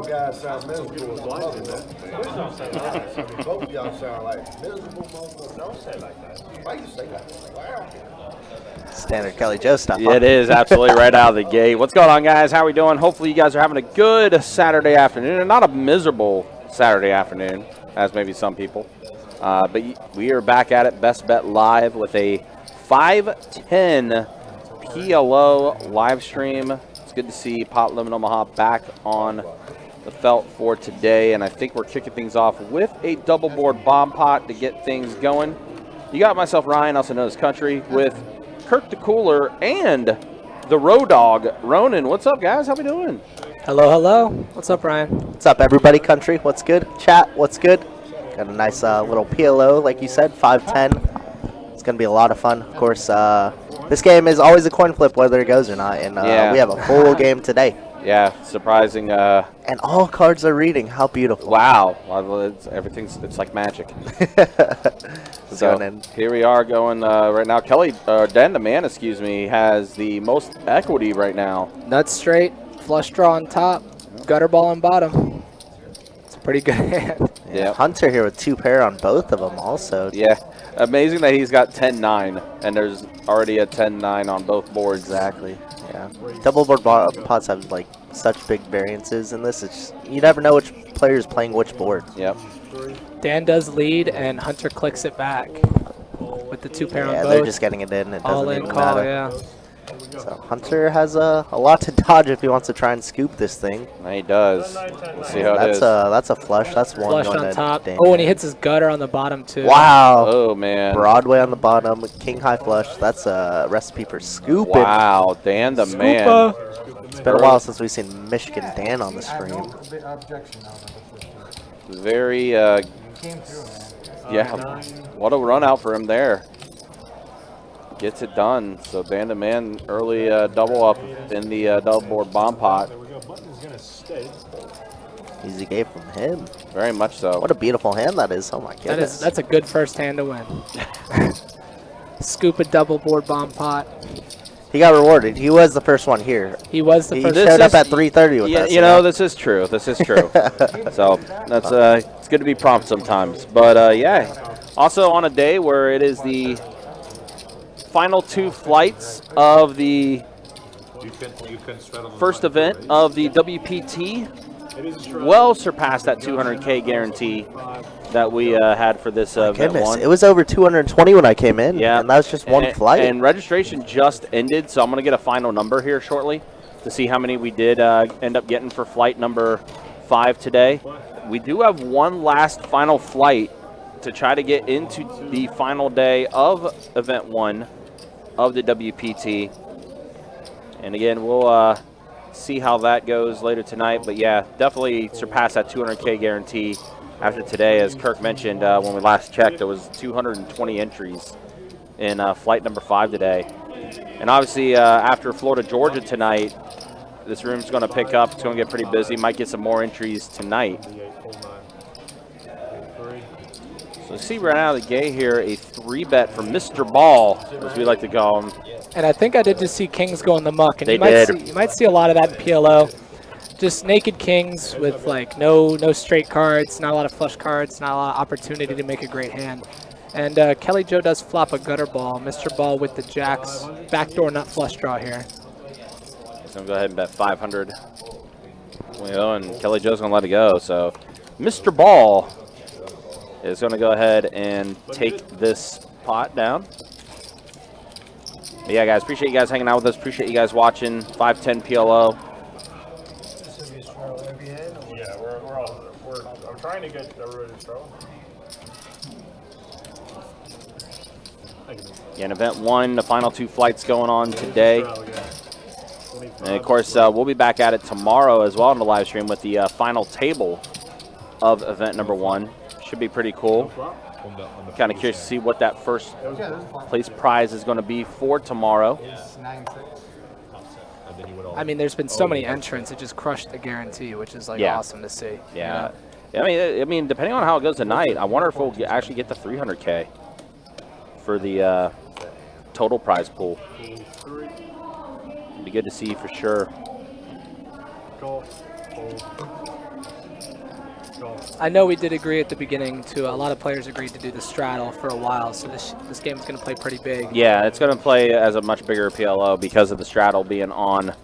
guys sound miserable. Both of y'all sound like miserable motherfuckers. Don't say like that. Why you say that? Wow. Standard Kelly Joe stuff. It is absolutely right out of the gate. What's going on, guys? How are we doing? Hopefully you guys are having a good Saturday afternoon, and not a miserable Saturday afternoon, as maybe some people. But we are back at it, Best Bet Live, with a 5:10 PLO live stream. It's good to see Pot Lemon Omaha back on the felt for today, and I think we're kicking things off with a double board bomb pot to get things going. You got myself, Ryan, also known as Country, with Kirk the Cooler and the Road Dog, Ronan. What's up, guys? How we doing? Hello, hello. What's up, Ryan? What's up, everybody? Country, what's good? Chat, what's good? Got a nice little PLO, like you said, 5:10. It's going to be a lot of fun. Of course, this game is always a coin flip whether it goes or not, and we have a full game today. Yeah, surprising. And all cards are reading. How beautiful. Wow. Well, it's like magic. So here we are going right now. Dan the man, excuse me, has the most equity right now. Nuts straight, flush draw on top, gutter ball on bottom. It's a pretty good hand. Yeah. Hunter here with 2 pair on both of them also. Yeah. Amazing that he's got 10-9, and there's already a 10-9 on both boards. Exactly. Yeah. Double board pots have like such big variances in this. It's just, you never know which player is playing which board. Yep. Dan does lead, and Hunter clicks it back with the 2 pair on both. Yeah, they're just getting it in. It all doesn't in even call, matter. yeah. So Hunter has a lot to dodge if he wants to try and scoop this thing. He does. We'll see how it is. That's a flush. That's one Flush going on top. Dan. Oh, and he hits his gutter on the bottom, too. Wow. Oh, man. Broadway on the bottom. King high flush. That's a recipe for scooping. Wow. Dan the man. It's been a while since we've seen Michigan Dan on the screen. Very, yeah, what a run out for him there. Gets it done. So Dan the man, early double up in the double board bomb pot. Easy game from him. Very much so. What a beautiful hand that is. Oh my goodness. That's a good first hand to win. Scoop a double board bomb pot. He got rewarded. He was the first one here. He was the first. He showed up at 3:30 with us. You know, this is true. This is true. So that's it's good to be prompt sometimes. But yeah, also on a day where it is the final 2 flights of the first event of the WPT, well surpassed that 200K guarantee that we had for this event one. It was over 220 when I came in, and that was just one flight. And registration just ended, so I'm going to get a final number here shortly to see how many we did end up getting for flight number 5 today. We do have one last final flight to try to get into the final day of event 1 of the WPT. And again, we'll see how that goes later tonight. But yeah, definitely surpass that 200K guarantee after today. As Kirk mentioned, when we last checked, there was 220 entries in flight number 5 today. And obviously, after Florida-Georgia tonight, this room's going to pick up. It's going to get pretty busy. Might get some more entries tonight. So see right out of the gate here, a 3-bet from Mr. Ball, as we like to call him. And I think I did just see kings go in the muck. And They you might see a lot of that in PLO. Just naked kings with like no straight cards, not a lot of flush cards, not a lot of opportunity to make a great hand. And Kelly Joe does flop a gutter ball. Mr. Ball with the jacks. Backdoor nut flush draw here. So I'm going to go ahead and bet 500. And Kelly Joe's going to let it go. So Mr. Ball is going to go ahead and take this pot down. But yeah, guys, appreciate you guys hanging out with us. Appreciate you guys watching 5:10 PLO. Yeah, I'm trying to get everybody to throw. Yeah, in event 1, the final 2 flights going on today. And of course, we'll be back at it tomorrow as well on the live stream with the final table of event number 1. Should be pretty cool. Kind of curious to see what that first place prize is going to be for tomorrow. I mean, there's been so many entrants, it just crushed the guarantee, which is like awesome to see. Yeah. I mean, depending on how it goes tonight, I wonder if we'll actually get the 300K for the total prize pool. It'd be good to see for sure. I know we did agree at the beginning to, a lot of players agreed to do the straddle for a while, so this game is going to play pretty big. Yeah, it's going to play as a much bigger PLO because of the straddle being on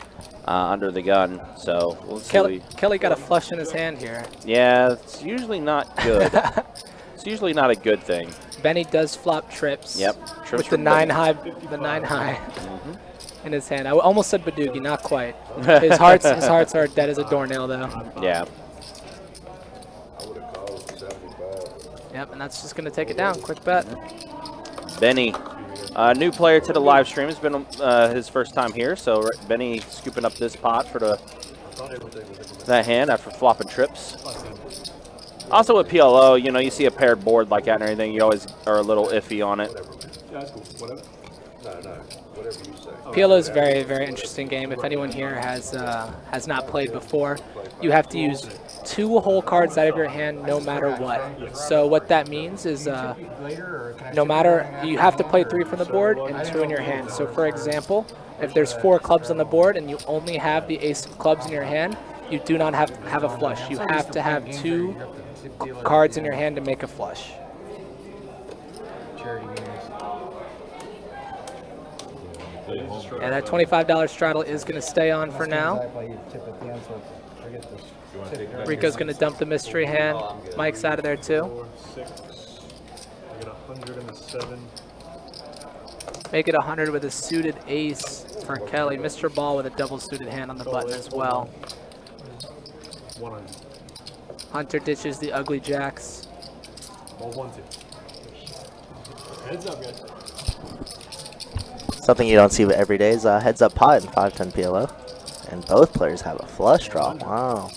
under the gun. So we'll see. Kelly got a flush in his hand here. Yeah, it's usually not good. It's usually not a good thing. Benny does flop trips. Yep. Trips With the from 9 high, in his hand. I almost said Badoogie, not quite. His hearts are dead as a doornail though. Yeah. I would have called 75. Yep, and that's just gonna take it down. Quick bet. Benny, new player to the live stream. It's been his first time here, so Benny scooping up this pot for that hand after flopping trips. Also with PLO, you know, you see a paired board like that and everything, you always are a little iffy on it. Yeah, that's cool. Whatever. No, whatever you say. PLO is a very, very interesting game. If anyone here has not played before, you have to use 2 whole cards out of your hand no matter what. So what that means is no matter, you have to play 3 from the board and 2 in your hand. So for example, if there's 4 clubs on the board and you only have the ace of clubs in your hand, you do not have a flush. You have to have 2 cards in your hand to make a flush. And that $25 straddle is going to stay on for now. Rico's going to dump the mystery hand. Mike's out of there too. 4, 6. I got 107. Make it 100 with a suited ace for Kelly. Mr. Ball with a double suited hand on the button as well. 100. Hunter ditches the ugly jacks. Ball 1, 2. Heads up, guys. Something you don't see every day is heads up pot in 510 PLO. And both players have a flush draw. Wow.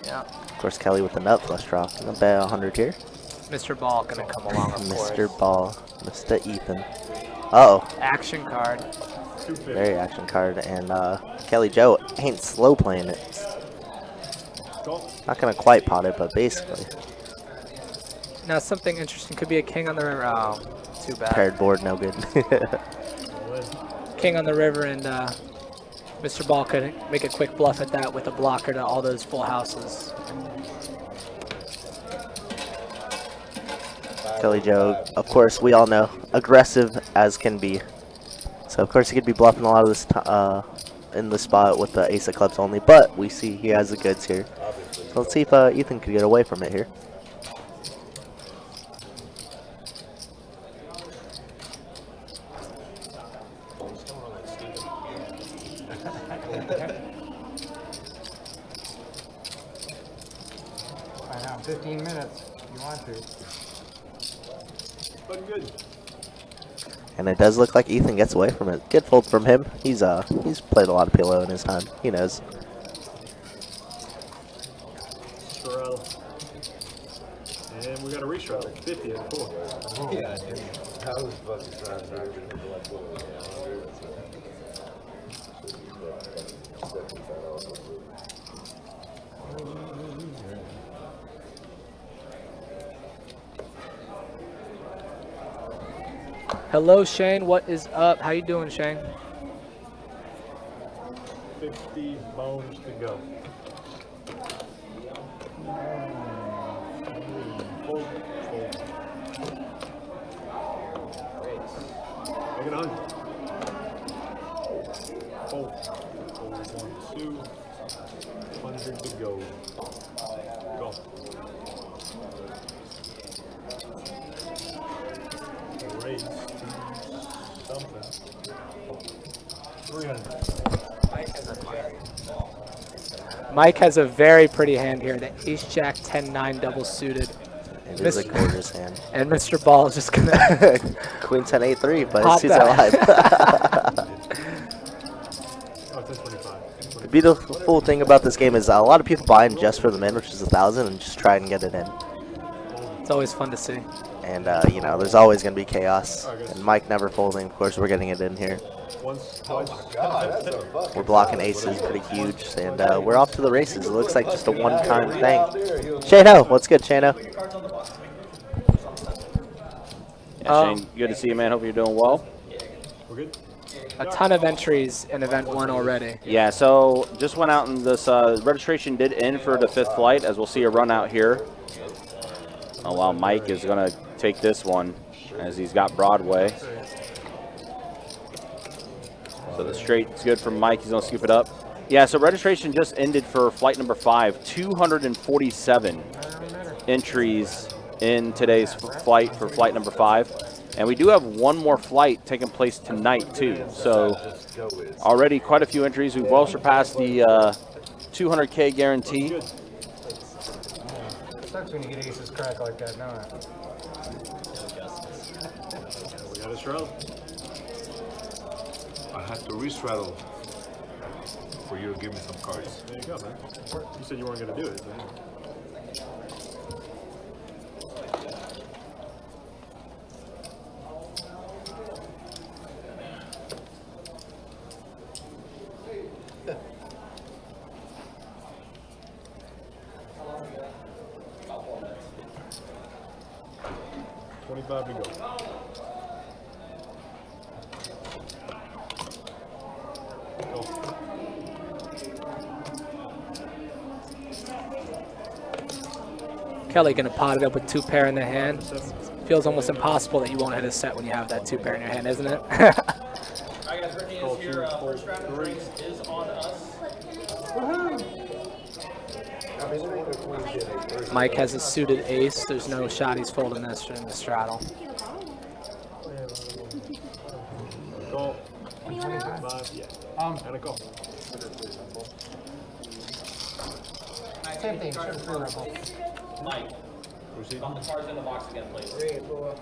Yeah. Of course, Kelly with the nut flush draw. I'm going to bet 100 here. Mr. Ball going to come along, of course. Mr. Ball. Mr. Ethan. Uh-oh. Action card. 250. Very action card. And Kelly Joe ain't slow playing it. Go. Not going to quite pot it, but basically. Now something interesting could be a king on the river. Oh, too bad. Paired board, no good. King on the river, and Mr. Ball could make a quick bluff at that with a blocker to all those full houses. Kelly Joe, of course, we all know, aggressive as can be. So, of course, he could be bluffing a lot of this in the spot with the ace of clubs only, but we see he has the goods here. So let's see if Ethan could get away from it here. I know, 15 minutes if you want to. But good. And it does look like Ethan gets away from it. Good fold from him. He's played a lot of PLO in his time. He knows. Straddle. And we got a restraddle. 50 and 4. Yeah, that was fucking time. Hello, Shane. What is up? How you doing, Shane? 50 bones to go. Fold, fold. Make it 100. Fold. Fold 1, 2. 100 to go. Go. Raise to something. 300. Mike has a very pretty hand here. The ace jack 10-9 double suited. It is a gorgeous hand. And Mr. Ball is just gonna Queen 10-8-3, but Pop it's suits alive. Oh, it's 25. The beautiful thing about this game is a lot of people buy in just for the min, which is 1,000, and just try and get it in. It's always fun to see. And, you know, there's always going to be chaos. And Mike never folding. Of course, we're getting it in here. Once, Oh twice. my god, that's a fucking. We're blocking aces pretty huge. And we're off to the races. It looks like just a one-time thing. Out there, he was- Shano, what's good, Shano? Yeah, Shane, good to see you, man. Hope you're doing well. We're good? a ton of entries in event 1 already. Yeah, so just went out and this registration did end for the 5th flight, as we'll see a run out here. Oh, wow, Mike is going to take this one as he's got Broadway. So the straight's good for Mike. He's going to scoop it up. Yeah, so registration just ended for flight number 5. 247 entries in today's flight for flight number 5. And we do have one more flight taking place tonight, too. So already quite a few entries. We've well surpassed the 200K guarantee. It sucks when you get aces crack like that, don't it? We got a straddle. I had to restraddle for you to give me some cards. There you go, man. You said you weren't going to do it. Man. $25 to go. Kelly gonna pot it up with 2 pair in the hand. Feels almost impossible that you won't hit a set when you have that 2 pair in your hand, isn't it? All right, guys, Brittany is here. First round of drinks is on us. Mike has a suited ace. There's no shot he's folding this during the straddle. Call. 5, yeah. And a call. Same thing, sure, free rebel. Mike, bump the cards in the box again, please. Red Bull?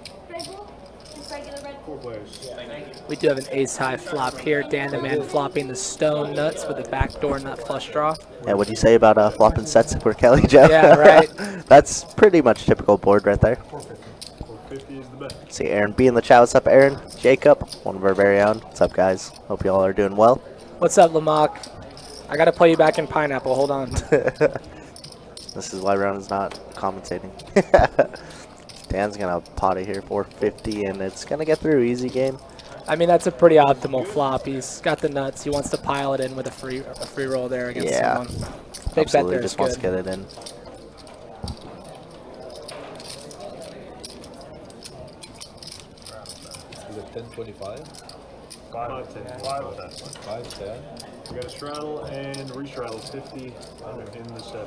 Just regular Red Bull? 4 players. Thank you. We do have an ace-high flop here. Dandaman flopping the stone nuts with a backdoor nut flush draw. Yeah, what'd you say about flopping sets for Kelly Joe? Yeah, right. That's pretty much typical board right there. 450 is the bet. See Aaron B in the chat. What's up, Aaron? Jacob, one of our very own. What's up, guys? Hope you all are doing well. What's up, Lamock? I gotta play you back in Pineapple. Hold on. This is why Ron is not commentating. Dan's gonna pot it here, 450, and it's gonna get through. Easy game. I mean, that's a pretty optimal flop. He's got the nuts. He wants to pile it in with a free roll there against someone. Big bet Absolutely, there is just wants good. to get it in. Is it 1025? 5-10. 5-10. 510? We got a straddle and restraddle 50 in the 7.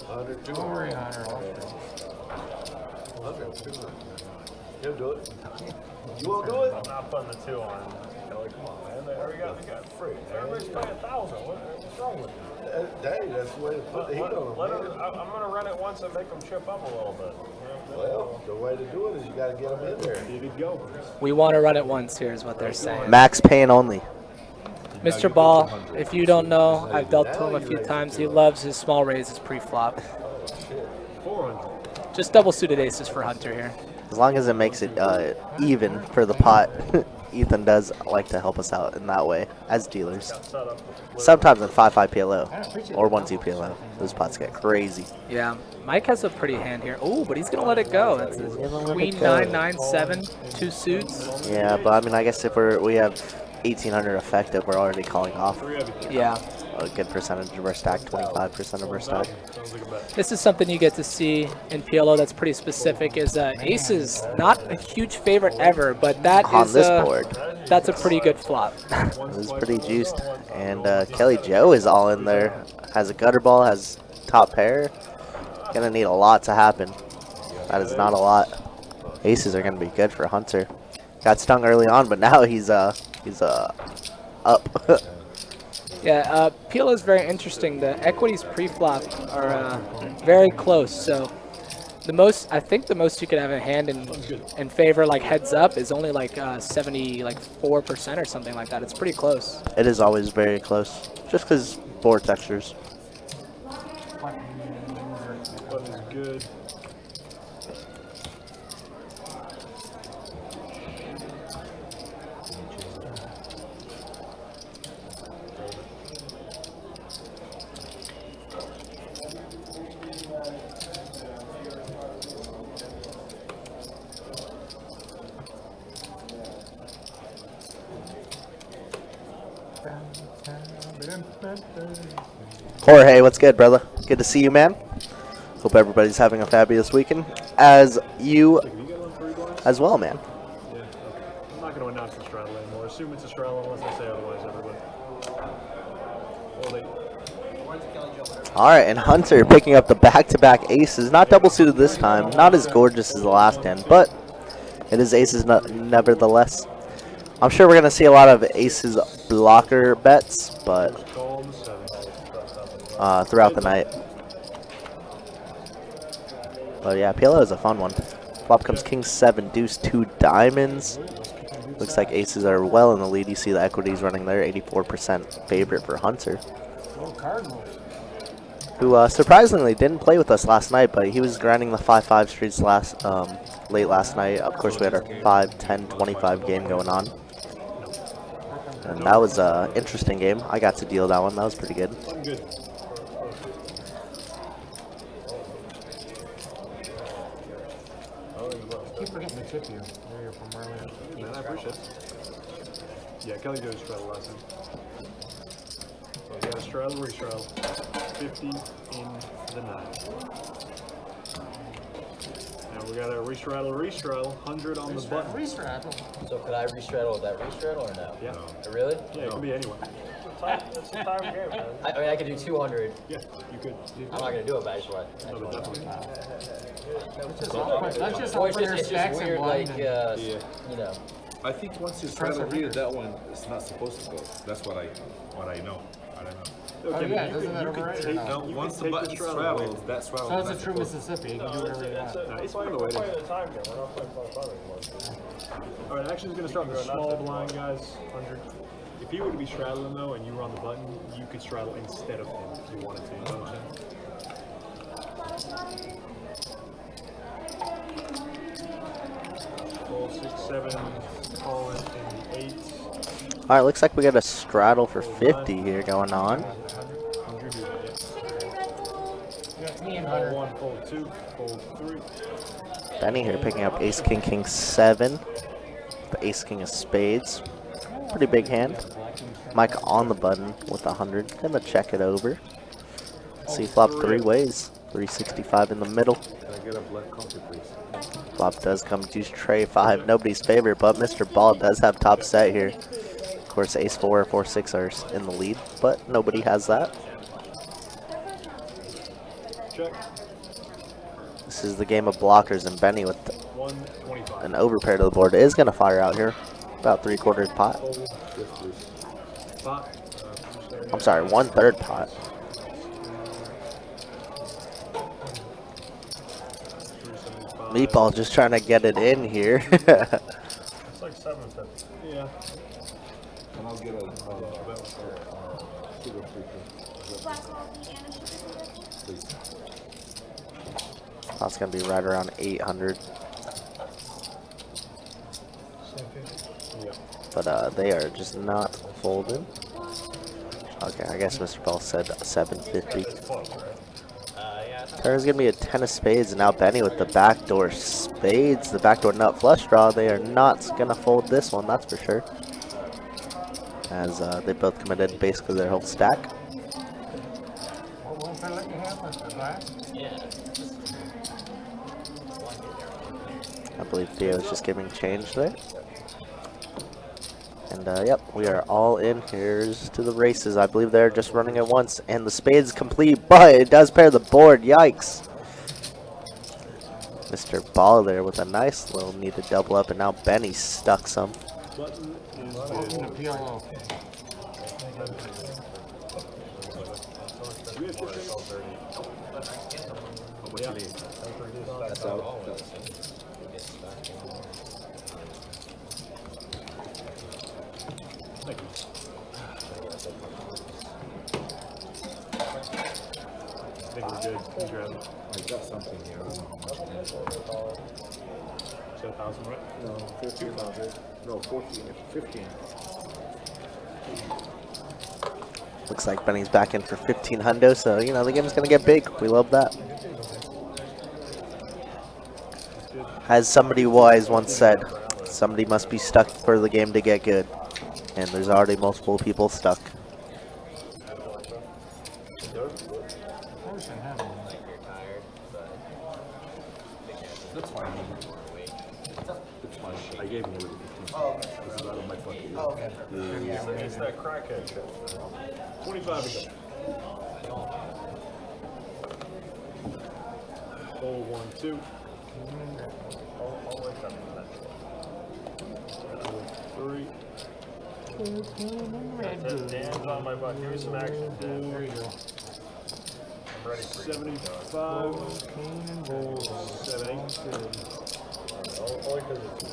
100, Don't worry, Hunter. I'll show 100, 200. He'll do it. You won't do it? I'm not putting the 2 on. Kelly, come on, man. They already got free. Everybody's paying 1,000. What's wrong with you? Dang, that's the way to put the heat on them. I'm man. going to run it once and make them chip up a little bit. Well, the way to do it is you got to get them in there. Here you go. We want to run it once here is what they're saying. Max Payne only. Mr. Ball, if you don't know, I've dealt to him a few times. He loves his small raises pre-flop. 400. Just double suited aces for Hunter here. As long as it makes it even for the pot, Ethan does like to help us out in that way as dealers. Sometimes in 5-5 PLO or 1-2 PLO, those pots get crazy. Yeah, Mike has a pretty hand here. Oh, but he's gonna let it go. That's He's gonna let it Queen go. 9-9-7, 2 suits. Yeah, but I mean, I guess if we have 1800 effective, we're already calling off 3 of you. Yeah, a good percentage of our stack, 25% of our stack. Sounds like a bet. this is something you get to see in PLO that's pretty specific. Is aces not a huge favorite ever, but that On is this board, that's a pretty good flop. it was pretty juiced. And Kelly Joe is all in there. Has a gutter ball, has top pair. Gonna need a lot to happen. That is not a lot. Aces are gonna be good for Hunter. Got stung early on, but now he's up. Yeah, PLO is very interesting. The equities pre-flop are very close. So I think the most you could have a hand in favor, like heads up, is only like 74% or something like that. It's pretty close. It is always very close, just because board textures. Button is good. Jorge, what's good, brother? Good to see you, man. Hope everybody's having a fabulous weekend. As you Have you got on 3 blinds? as well, man. Yeah, okay. I'm not going to announce the straddle anymore. Assume it's a straddle unless I say otherwise, everybody. Hold it. All right, and Hunter picking up the back-to-back aces. Not double suited this time. Not as gorgeous as the last hand, but it is aces nevertheless. I'm sure we're going to see a lot of aces blocker bets, but Call the 7. throughout the night. But yeah, PLO is a fun one. Flop comes king 7, deuce 2 diamonds. Looks like aces are well in the lead. You see the equities running there, 84% favorite for Hunter, who surprisingly didn't play with us last night, but he was grinding the 5-5 streets late last night. Of course, we had our 5, 10, 25 game going on. And that was an interesting game. I got to deal that one. That was pretty good. I'm good. Keep forgetting to tip you. Where you're from earlier. Hey, man, I appreciate it. Yeah, Kelly goes straddle last time. So we got a straddle, restraddle. 50 in the 9. Now we got a restraddle, 100 on the button. Restraddle. So could I restraddle with that restraddle or no? Yeah. Really? Yeah, it can be anyone. It's a time game, man. I mean, I could do 200. Yeah, you could. I'm not gonna do it, but I just want. No, but definitely. Let's just Well, hope for your it's stacks just and weird, blind. like, you know. I think once you Cross straddle our here, fingers. that one is not supposed to go. That's what I know. I don't know. Okay, yeah, you doesn't could- that you could override or take- not? No, you once could the take button straddle straddles, away. that straddle So is it's a not true supposed to. Mississippi. You can do whatever you want. Nah, it's fine the way it is. Playing the time game. We're not playing 5-5 anymore. All right, action's gonna start with the small blind, guys. 100. If he were to be straddling though, and you were on the button, you could straddle instead of him if you wanted to. You know what I'm saying? 6, 7, call it in 8. All right, looks like we got a straddle for 50 here going on. 100, yeah. Me and Fold Hunter. 1, fold 2, fold 3. Benny here picking up ace king king 7. The ace king of spades. Pretty big hand. Mike on the button with 100. Gonna check it over. See flop 3 ways. 365 in the middle. Can I get a black coffee, please? Flop does come deuce tray 5. Nobody's favorite, but Mr. Ball does have top set here. Of course, ace 4, 4, 6 are in the lead, but nobody has that. Check. This is the game of blockers, and Benny with 125. an overpair to the board is going to fire out here. About 3/4 pot. Pot. I'm sorry, 1/3 pot. 375. Meatball just trying to get it in here. It's like 750. Yeah. And I'll get a sugar free, Black coffee and a sugar cookie. please. That's going to be right around 800. Yeah. But they are just not folding. Okay, I guess Mr. Ball said 750. There's gonna be a 10 of spades, and now Benny with the backdoor spades, the backdoor nut flush draw. They are not gonna fold this one, that's for sure. As they both committed basically their whole stack. What will I let you have, Mr. Glass? I believe Theo's just giving change there. And yep, we are all in. Here's to the races. I believe they're just running at once. And the spade's complete, but it does pair the board. Yikes. Mr. Ball there with a nice little needed double up. And now Benny stuck some. Button is Welcome to good. PLO. Do we have 50? How much you need? That's out. Thank you. I think we're good. Please grab it. I got something here. I don't know how much it is. Is that 1,000, right? No, 1500. No, 14. 15. Looks like Benny's back in for 15 hundo, so you know the game's gonna get big. We love that. As somebody wise once said, somebody must be stuck for the game to get good. And there's already multiple people stuck. I gave him already 15. Oh, okay. This is out of my pocket. Oh, okay. It's that crackhead shit. 25 to go. Hold 1, 2. Hold 3. Dan's on my butt. Give me some action, Dan. There you go. I'm ready for 75. 70. Only because it's...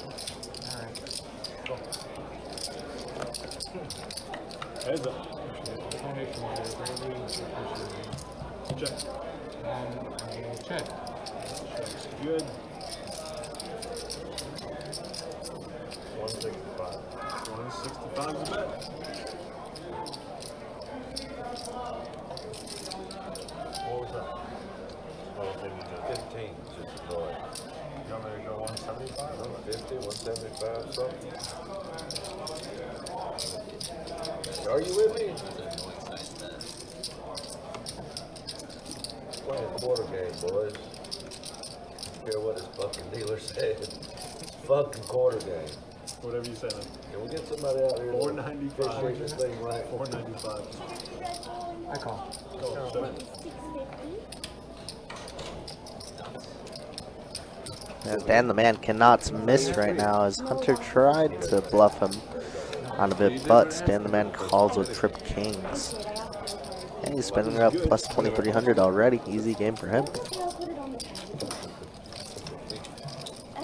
Heads up. Check. Check. Check's good. 165. 165 is a bet. What was that? Oh, maybe 15. Just go ahead. you want me to go 175? 150, 175, something. Are you with me? Playing quarter game, boys. Don't care what this fucking dealer said. Fucking quarter game. Whatever you say then. Can we get somebody out here? 495. to fish this thing right? 495. I call. Oh, so, And Dan the man cannot miss right now as Hunter tried to bluff him on a bit, but Dan the man calls with trip kings. And he's spinning her up plus 2,300 already. Easy game for him. That's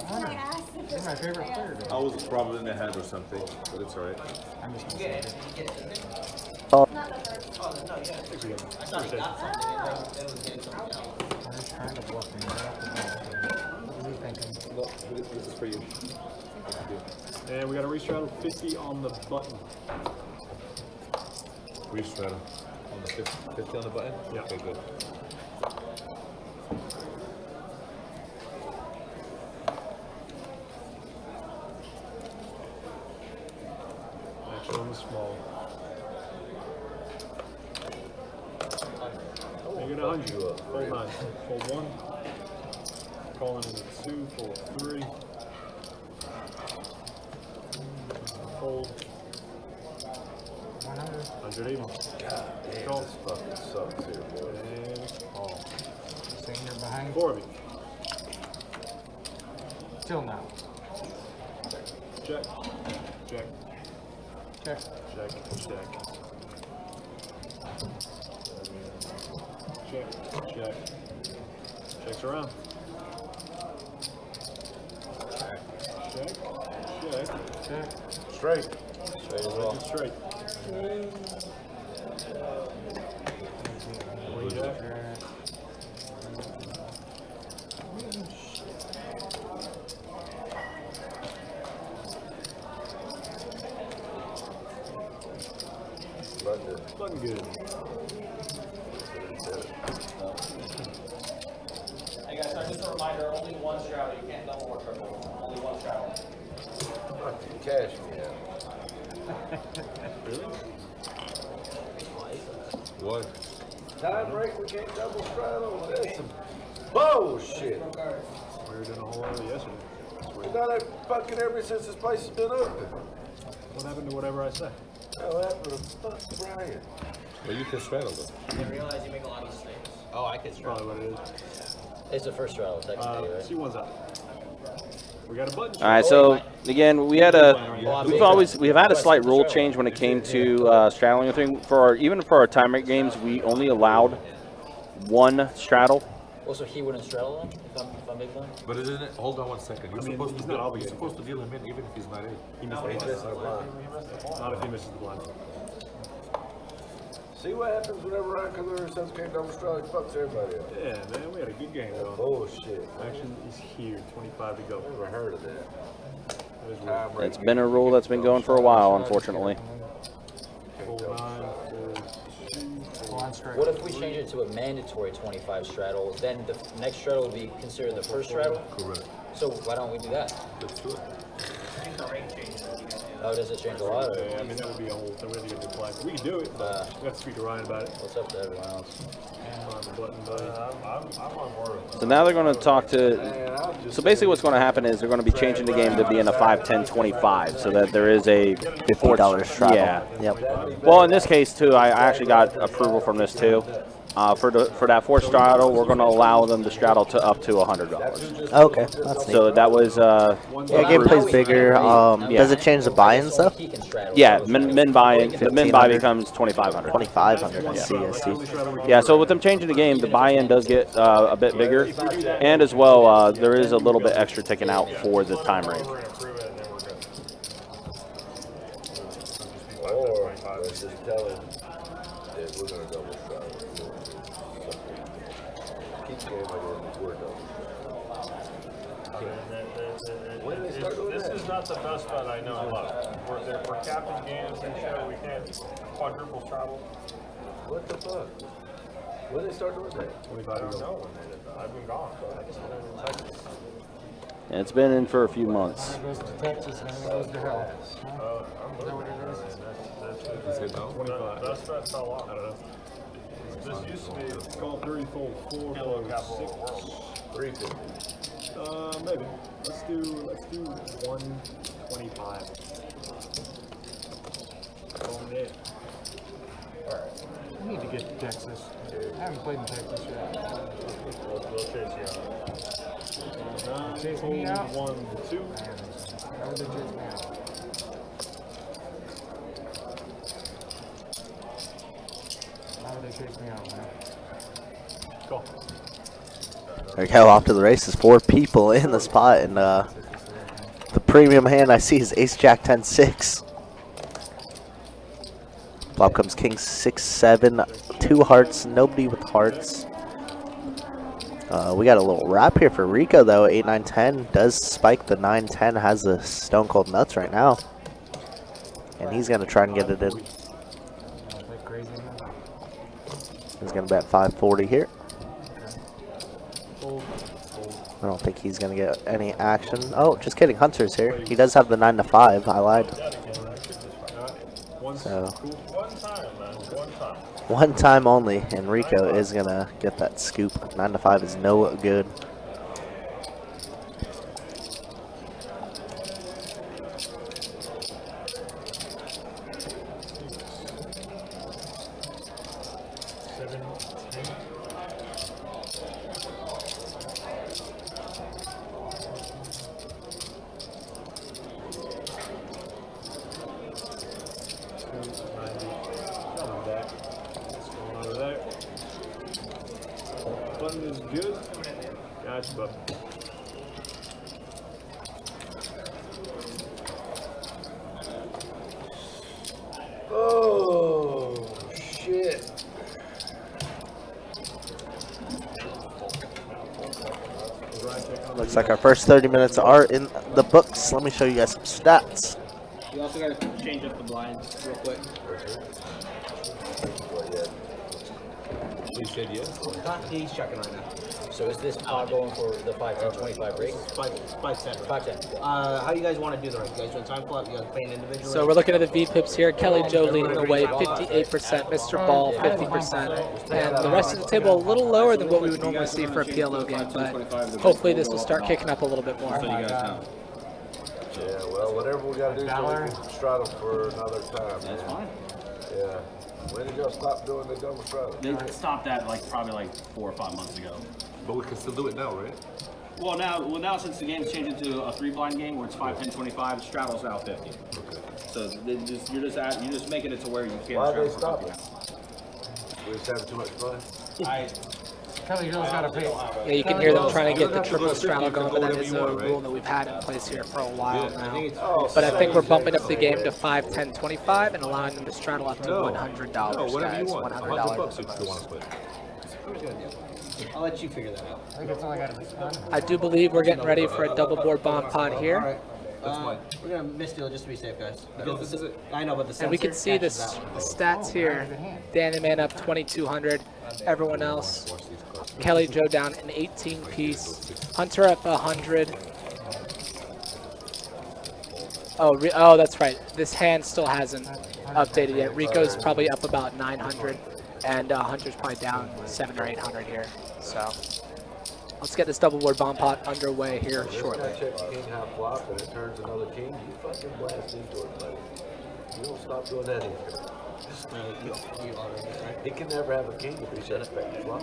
why I asked if You're my favorite player. I was probably in the head or something, but it's alright. I'm just not the first. I'm just trying to bluff him right off the bat. What are you thinking? No, this is for you. and we got a restraddle 50 on the button. Restraddle. On the 50 on the button? Yeah. Okay, good. Action on the small. You get 100. Hold 9. Hold 1. Calling in a 2. Hold 3. Hold 100. 100 even. God damn, this fucking sucks here, boys. And call. Saying you're behind. 4 of you. Till now. Check. Check. Check. Check. Check. Check. Check. Checks around. Check. Check. Check. Straight. Straight as well. Make it straight. Queen jack. Button good. Hey guys, just a reminder, only one straddle. You can't double or triple. Only one straddle. Fucking cash me out. Really? What? Time break, we can't double straddle. That's some bullshit. We were doing a whole lot of it yesterday. We've done it fucking ever since this place has been open. What happened to whatever I say? Hell, that for the fuck Brian. Well, you can straddle them. I realize you make a lot of mistakes. Oh, I could Probably what it is. It's the first straddle, technically, right? C1's out. We got a button. All right, so again, we have had a slight rule change when it came to straddling. Thing even for our timer games, we only allowed one straddle. Also, he wouldn't straddle them if I'm big blind? But isn't it? Hold on one second. You're supposed to you're supposed to deal him in even if he's not in. He missed the blind. Not if he misses the blind. See what happens whenever Ryan comes over and says can't double straddle, he fucks everybody up. Yeah, man, we had a good game going. Bullshit. Action is here, 25 to go. Never heard of that. There's Time break. It's been a rule that's been going for a while, unfortunately. Hold 9, hold 2, Go on straight. What if we change it to a mandatory 25 straddle? Then the next straddle would be considered the first straddle? Correct. So why don't we do that? Let's do it. Oh, does it change a lot? Or? Yeah, I mean, that would be a whole thing. We have to get new flags. We can do it, but we have to speak to Ryan about it. What's up to everyone else? On the button, buddy. I'm on board. So now they're going to talk to. So basically, what's going to happen is they're going to be changing the game to being a 5, 10, 25, so that there is a $50 straddle. Yeah. Yep. Well, in this case too, I actually got approval from this too. For that fourth straddle, we're going to allow them to straddle to up to $100. Okay, that's neat. So that was Yeah, game plays bigger. Does it change the buy-ins though? yeah, men buy the men buy 1500. becomes 2,500. 2,500. I see. I see. Yeah, so with them changing the game, the buy-in does get a bit bigger, and as well, there is a little bit extra taken out for the time rate. We're going to approve it, and then we're good. Or let's just tell him that we're gonna double straddle. Keep the game like we're double When did they start doing This that? is not the best bet I know. Look, we're captain games and show. We can't quadruple travel. What the fuck? When did they start doing that? I don't know when they did that. I've been gone. I just been in Texas. And it's been in for a few months. It goes to Texas and then it goes to hell. I'm moving. Best bet fell off. I don't know. This used to be It's called 30-fold, 4 PLO fold, capital of the 6. world. Maybe. Let's do 125. Going in. We need to get to Texas. I haven't played in Texas yet. We'll chase you out. Chase me out? 1, 2. How would they chase me out? How would they chase me out, man? Go. There you go. Off to the races. 4 people in the spot, and the premium hand I see is Ace Jack 10 6. Flop comes King 6 7. 2 hearts. Nobody with hearts. We got a little wrap here for Rico though. 8 9 10 does spike the 9 10. Has the stone cold nuts right now, and he's gonna try and get it in. He's gonna bet 540 here. I don't think he's gonna get any action. Oh, just kidding. Hunter's here. He does have the 9 to 5. I lied. So One time, man. One time. one time only, and Rico is gonna get that scoop. 9 to 5 is no good. Button is good. Gotcha, button. Oh shit! Looks like our first 30 minutes are in the books. Let me show you guys some stats. You also got to change up the blinds real quick. You said yes? He's checking right now. So is this pot going for the 5, 10, 25 rig? 5, 10. 5, 10. How do you guys want to do the rest? You guys doing time flop? You guys playing individually? So we're looking at the V-pips here. Kelly Joe leading the way, 58%. Mr. Ball, 50%. And the rest of the table a little lower than what we would normally see for a PLO game, but hopefully this will start kicking up a little bit more. Yeah, well, whatever we gotta do so we can straddle for another time. That's fine. Yeah. When did y'all stop doing the double straddle? They stopped that probably 4 or 5 months ago. But we can still do it now, right? Well, now since the game's changed into a 3-blind game where it's 5, 10, 25, straddle's now 50. Okay. So you're just making it to where you can't. Why they straddle stop for it? 50 We just having too much fun? Kelly Joe's got to pay. Yeah, you can hear them trying to get the triple straddle going, but that is a rule that we've had in place here for a while now. But I think we're bumping up the game to 5, 10, 25 and allowing them to straddle up to $100, guys. $100. If you want to play. I'll let you figure that out. I think it's only got to be fun. I do believe we're getting ready for a double board bomb pod here. We're going to misdeal just to be safe, guys. I know, but the And we can see the catches that one. stats here. Danny Man up 2,200. Everyone else. Kelly Joe down an 18 piece. Hunter up 100. Oh, that's right. This hand still hasn't updated yet. Rico's probably up about 900, and Hunter's probably down 700 or 800 here. So let's get this double board bomb pot underway here shortly. Check king high flop and it turns another king. You fucking blast into it, buddy. You don't stop doing that either. He can never have a king if he shuts back the flop.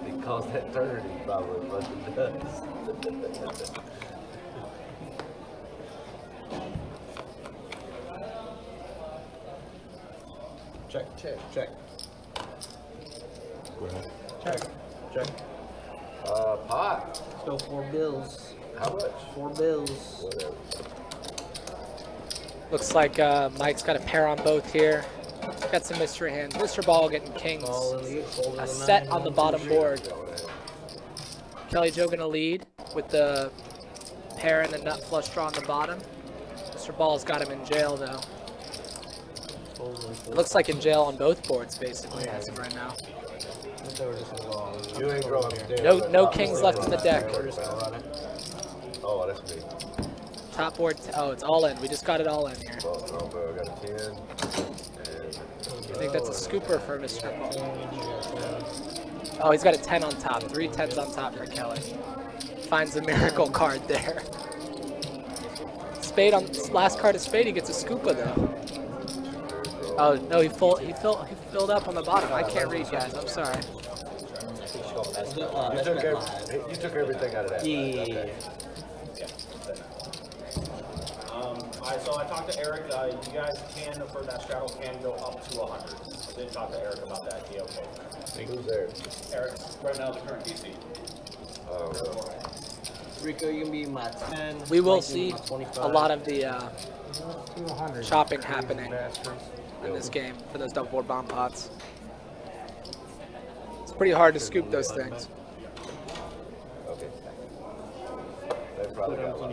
He calls that turn, he probably fucking does. Check. Check. Pot. Let's go 4 bills. How much? 4 bills. Whatever. Looks like Mike's got a pair on both here. Got some mystery hands. Mr. Ball getting kings. A set on the bottom board. Kelly Joe gonna lead with the pair and the nut flush draw on the bottom. Mr. Ball's got him in jail though. It looks like in jail on both boards basically as of right now. You ain't growing upstairs. No kings left in the deck. Oh, that's me. Top board. Oh, it's all in. We just got it all in here. Oh, bro, I got a 10. I think that's a scooper for Mr. Ball. Oh, he's got a 10 on top. 3 10s on top for Kelly. Finds the miracle card there. Spade on last card of spade. He gets a scooper though. Oh no, he filled up on the bottom. I can't read, guys. I'm sorry. You took everything out of that. Yeah. So I talked to Eric. You guys can, for that straddle, can go up to 100. I did talk to Eric about that. He okay. Who's there? Eric, right now the current DC. Oh, well. Rico, you can be my 10. We will Mike, see you can be my 25. a lot of the 200. chopping happening in this game for those double board bomb pots. It's pretty hard to scoop those things. Okay. They probably got one.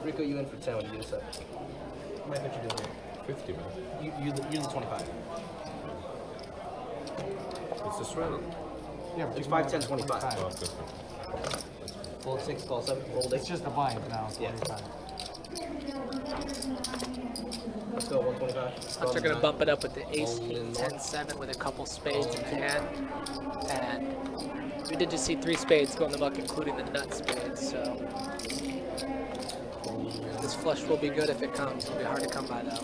Rico, you in for 10 when you get a set. Mike, what you doing here? 50, man. You're the 25. It's a straddle. Yeah, but It's you 5, can 10, have 25. Oh, okay. Fold 6, call 7, fold 8. It's just a blind now. Yeah. 25. Let's go 125. Hunter gonna bump it up with the ace, 8, 10, 7 with a couple spades in hand. And we did just see 3 spades go in the muck, including the nut spades, so this flush will be good if it comes. It'll be hard to come by though.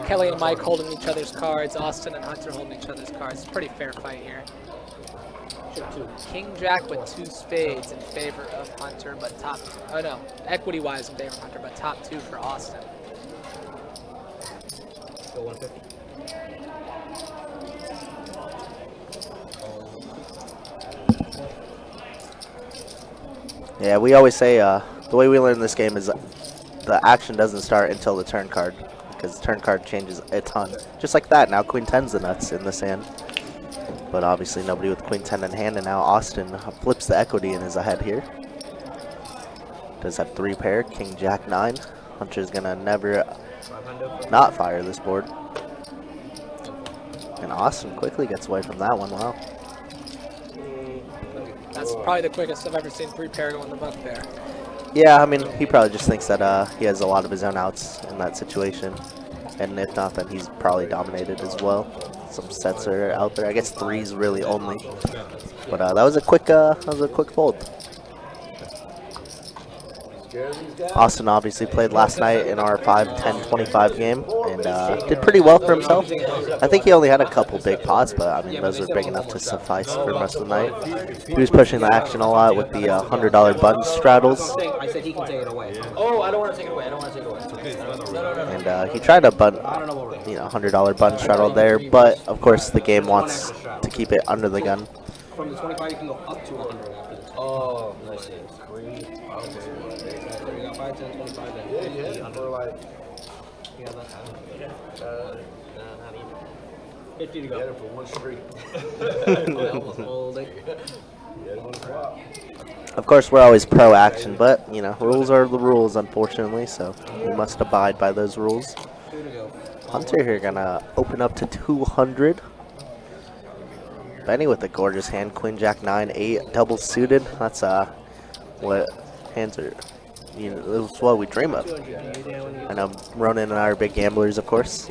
Kelly and Mike holding each other's cards. Austin and Hunter holding each other's cards. It's a pretty fair fight here. King Jack with 2 spades in favor of Hunter, but top. Oh no, equity-wise in favor of Hunter, but top 2 for Austin. Go 150. Yeah, we always say the way we learn this game is the action doesn't start until the turn card, because the turn card changes a ton. Just like that, now Queen 10's the nuts in this hand. But obviously nobody with Queen 10 in hand, and now Austin flips the equity and is ahead here. Does have 3 pair, King Jack 9. Hunter's gonna never not fire this board. And Austin quickly gets away from that one, wow. That's probably the quickest I've ever seen 3 pair go in the muck there. Yeah, I mean, he probably just thinks that he has a lot of his own outs in that situation. And if not, then he's probably dominated as well. Some sets are out there. I guess 3's really only. But that was a quick fold. Austin obviously played last night in our 5, 10, 25 game and did pretty well for himself. I think he only had a couple big pots, but I mean those were big enough to suffice for most of the night. He was pushing the action a lot with the $100 button straddles. I said he can take it away. Oh, I don't want to take it away. I don't want to take it away. And he tried a $100 button straddle there, but of course the game wants to keep it under the gun. From the 25, you can go up to 100 after this. Oh, nice. So you got 5, 10, 25, and 50. Yeah, for like, Yeah, that's not even. 50 to You go. had it for one street. Hold it. You had one flop. Of course, we're always pro action, but, you know, rules are the rules, unfortunately, so we must abide by those rules. Hunter here gonna open up to 200. Benny with a gorgeous hand, Queen Jack 9, 8, double suited. That's what hands are, you know, that's what we dream of. I know Ronan and I are big gamblers, of course.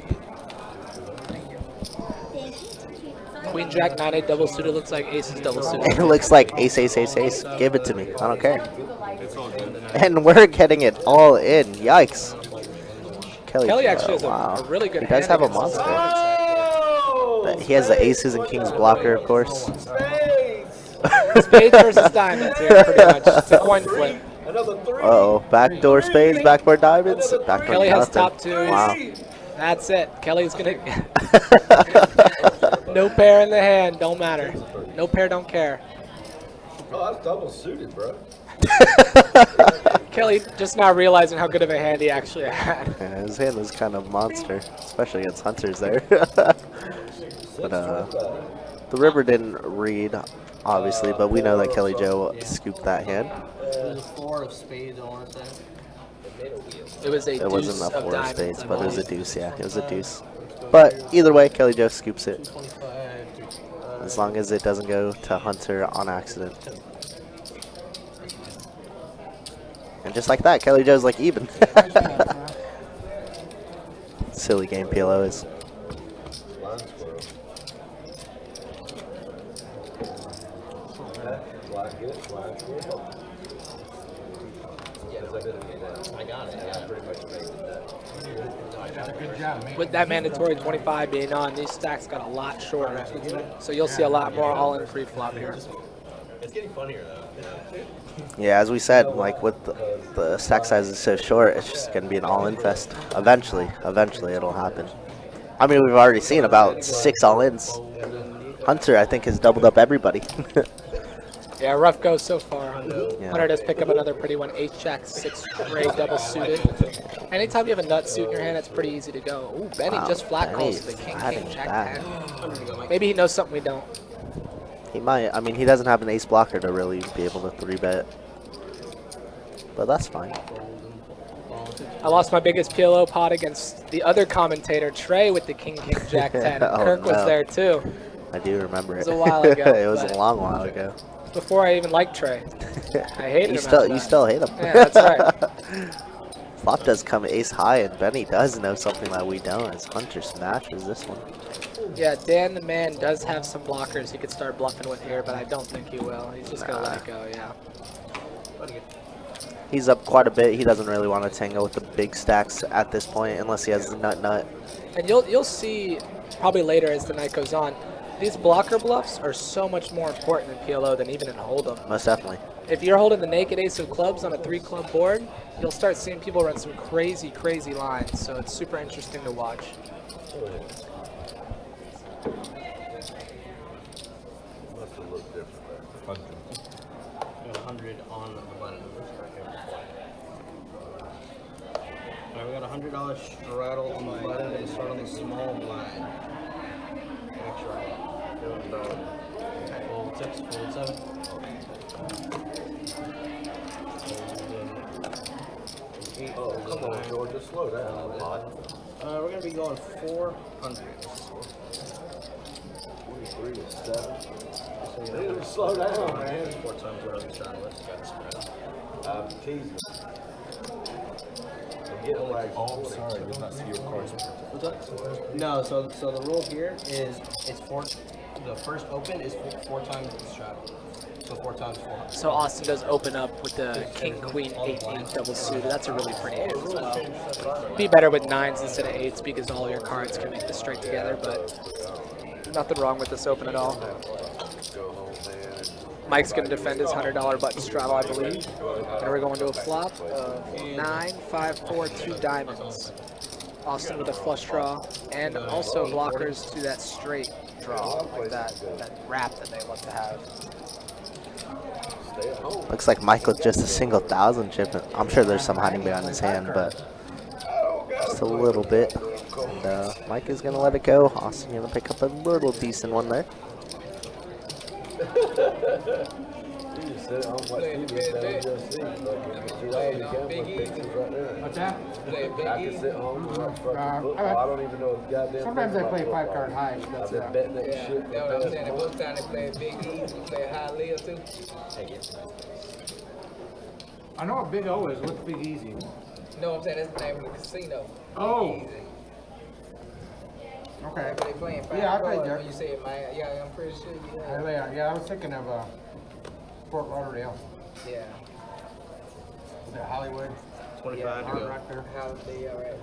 Queen Jack 9-8 double suited looks like ace is double suited. It looks like ace, ace, ace, ace. Give it to me. I don't care. And we're getting it all in. Yikes. Kelly actually has wow. a really good He does hand have a against monster. this He has the aces and kings blocker, of course. Spades versus diamonds here, pretty much. It's a coin flip. Uh-oh. Backdoor spades, backdoor diamonds. Backdoor Kelly has nothing. top twos. Wow. That's it. Kelly's gonna. No pair in the hand, don't matter. No pair, don't care. Oh, that's double suited, bro. Kelly just now realizing how good of a hand he actually had. Yeah, his hand was kind of monster, especially against Hunters there. But the river didn't read, obviously, but we know that Kelly Joe scooped that hand. It was a 4 of spades, I want to say. It was a It deuce wasn't a of 4 of diamonds. spades, but it was a deuce, yeah. It was a deuce. But either way, Kelly Joe scoops it. As long as it doesn't go to Hunter on accident. And just like that, Kelly Joe's like even. Silly game PLO is. I got it. Yeah, pretty much made that. With that mandatory 25 being on, these stacks got a lot shorter. So you'll see a lot more all-in pre-flop here. It's getting funnier, though. Yeah, as we said, like with the stack size is so short, it's just going to be an all-in fest. Eventually it'll happen. I mean, we've already seen about 6 all-ins. Hunter, I think, has doubled up everybody. Yeah, rough go so far. Yeah. Hunter does pick up another pretty one. Ace Jack 6 straight double suited. Anytime you have a nut suit in your hand, it's pretty easy to go. Ooh, Benny Wow, just flat calls Benny's the king, flatting king, jack back. 10. Maybe he knows something we don't. He might. I mean, he doesn't have an ace blocker to really be able to 3-bet. But that's fine. I lost my biggest PLO pot against the other commentator, Trey, with the king, king, jack 10. Oh, Kirk was no. there too. I do remember it. It was a while ago, It was but- a long while ago. Before I even liked Trey. I hated him. You after that. still hate him. Yeah, that's right. Flop does come ace high, and Benny does know something that we don't, as Hunter smashes this one. Yeah, Dan the man does have some blockers he could start bluffing with here, but I don't think he will. He's just going to let it go, yeah. He's up quite a bit. He doesn't really want to tango with the big stacks at this point, unless he has the nut. And you'll see probably later as the night goes on, these blocker bluffs are so much more important in PLO than even in Hold'em. Most definitely. If you're holding the naked ace of clubs on a 3-club board, you'll start seeing people run some crazy, crazy lines. So it's super interesting to watch. Must have looked different there. 100 on the button. Alright, we got $100 straddle on the button and start on the small blind. Next round. Fold 6, fold 7. Oh, come on, Georgia, slow down. We're going to be going 400. 23 to 7. Dude, slow down, man. 4 times whatever the straddle is. Got the spread. I'm teasing. I'm getting like, Oh, sorry, I did not see your cards. No, so the rule here is it's 4. The first open is 4 times the straddle. So 4 times 400. So Austin does open up with the king, queen, 8-8 double suited. That's a really pretty hand as well. Be better with 9s instead of 8s because all your cards can make this straight together, but nothing wrong with this open at all. Mike's going to defend his $100 button straddle, I believe. And we're going to a flop of 9, 5, 4, 2 diamonds. Austin with a flush draw, and also blockers to that straight draw, like that wrap that they love to have. Looks like Mike with just a single 1,000 chip. I'm sure there's some hiding behind his hand, but just a little bit. And Mike is going to let it go. Austin going to pick up a little decent one there. sit home, watch TV, instead of UFC. Like, 2 hours, you can watch pictures right there. What's that? I can sit home and watch fucking football. I don't even know a goddamn Sometimes I thing play about 5-card high. football. That's I've been it. betting that shit for That's the what I'm past saying. At month. both times they play Big E's, we play High Leo too. I know what Big O is. What's Big Easy? No, I'm saying that's the name of the casino. Oh. Big Easy. Okay. They playing five Yeah, I played cards there. when you say it, man. Yeah, I'm pretty sure you know. Yeah, I was thinking of Fort Lauderdale. Yeah. Is it Hollywood? 25 to go. Right there. Holiday, all right,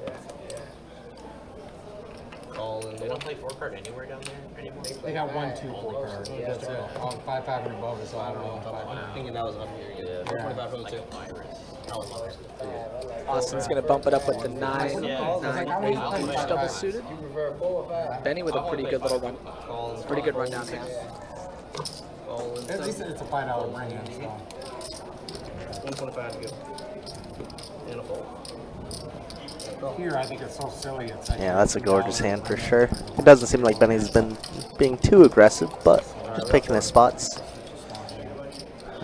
yeah. Call in. They don't play 4-card anywhere down there anymore. They got 1-2 4 cards. Yeah, That's it. On 5 and above is all I don't know. I'm thinking that was up here. Yeah. 25 from the 2. Austin's going to bump it up with the 9, Yeah. 9, 8 double suited. You prefer 4 or 5? Benny with a pretty good little run. Pretty good rundown hand. At least it's a $5 bring-in. So. 125 to go. And a fold. Here, I think it's so silly. It's like Yeah, that's a gorgeous hand for sure. It doesn't seem like Benny's been being too aggressive, but just picking his spots.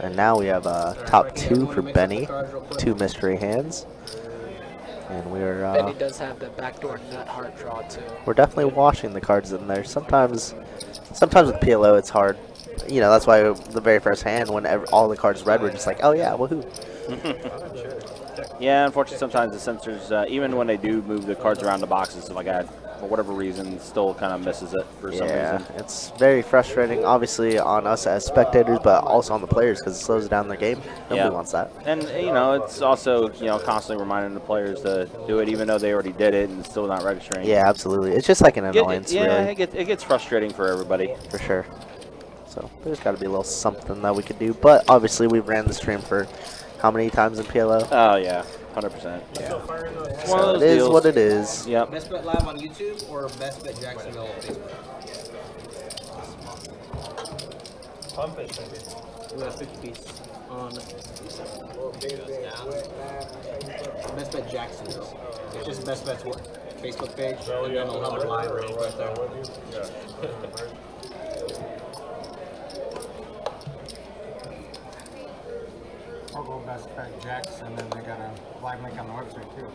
And now we have top 2 for Benny, 2 mystery hands. And we're Benny does have the backdoor nut heart draw too. we're definitely washing the cards in there. Sometimes with PLO it's hard. You know, that's why the very first hand, when all the cards red, we're just like, oh yeah, woohoo. Yeah, unfortunately, sometimes the sensors, even when they do move the cards around the boxes, like that, for whatever reason, still kind of misses it for some reason. It's very frustrating, obviously, on us as spectators, but also on the players because it slows down their game. Nobody wants that. And, you know, it's also, you know, constantly reminding the players to do it, even though they already did it and it's still not registering. Yeah, absolutely. It's just like an annoyance, really. It gets frustrating for everybody. For sure. So there's got to be a little something that we could do. But obviously, we ran the stream for how many times in PLO? Oh, yeah. 100%. Yeah. So it is what it is. Yep. Best Bet Live on YouTube or Best Bet Jacksonville on Facebook? Pump it, baby. We got 50 piece on Best Bet Jacksonville. It's just Best Bet's work. Facebook page, and then it'll have a live rank right there. Or go Best Bet Jackson, and then they got a live link on the website too.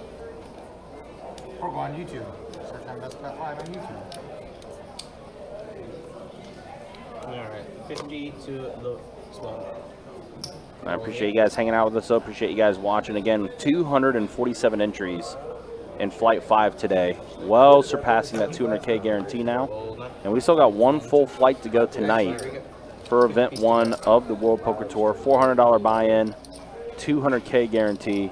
Or go on YouTube. Search on Best Bet Live on YouTube. Alright, 50 to the small. I appreciate you guys hanging out with us. I appreciate you guys watching. Again, 247 entries in Flight 5 today. Well surpassing that 200K guarantee now. And we still got one full flight to go tonight for event 1 of the World Poker Tour. $400 buy-in, 200K guarantee.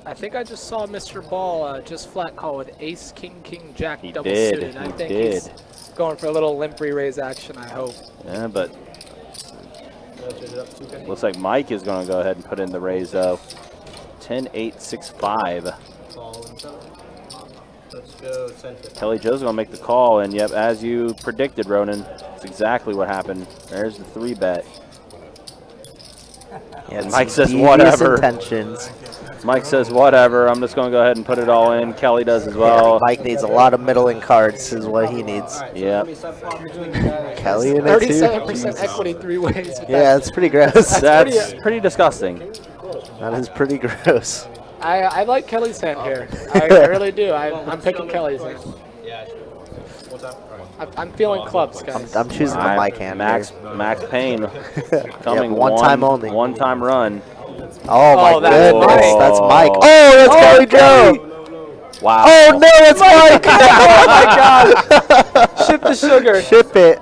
I think I just saw Mr. Ball just flat call with ace, king, king, jack, He double did. suited. I He think did. he's going for a little limp re-raise action, I hope. Yeah, but looks like Mike is going to go ahead and put in the raise, though. 10-8-6-5. Let's go 10-50. Kelly Joe's going to make the call, and yep, as you predicted, Ronan, that's exactly what happened. There's the 3-bet. Yeah, And Mike says devious whatever. intentions. Mike says whatever. I'm just going to go ahead and put it all in. Kelly does as well. Yeah, Mike needs a lot of middling cards is what he needs. Yep. Kelly in it too. 37% equity 3 ways. With Yeah, it's pretty gross. That's pretty disgusting. That is pretty gross. I like Kelly's hand here. I really do. I'm picking Kelly's hand. I'm feeling clubs, guys. I'm choosing the Mike hand. Max Payne coming Yep, one time only. One-time run. Oh my that's goodness, Mike. that's Mike. Oh, that's Kelly Joe. Wow. Oh no, it's Mike. Oh my God! Ship the sugar. Ship it.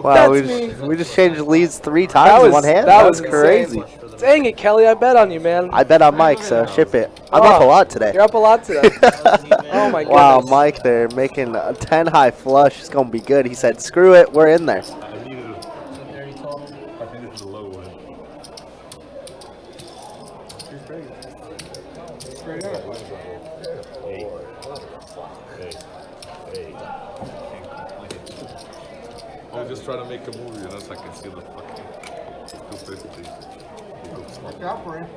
Wow, That's we just changed leads 3 times in one hand. That was crazy. insane. Dang it, Kelly! I bet on you, man. I bet on Mike, so ship it. I'm up a lot today. You're up a lot today. Oh my goodness. Wow, Mike there making a 10 high flush. It's gonna be good. He said, "Screw it, we're in there." I needed a, I think this is a low one. I was just trying to make a movie, you know, so I can see the fucking 250. Look out for him.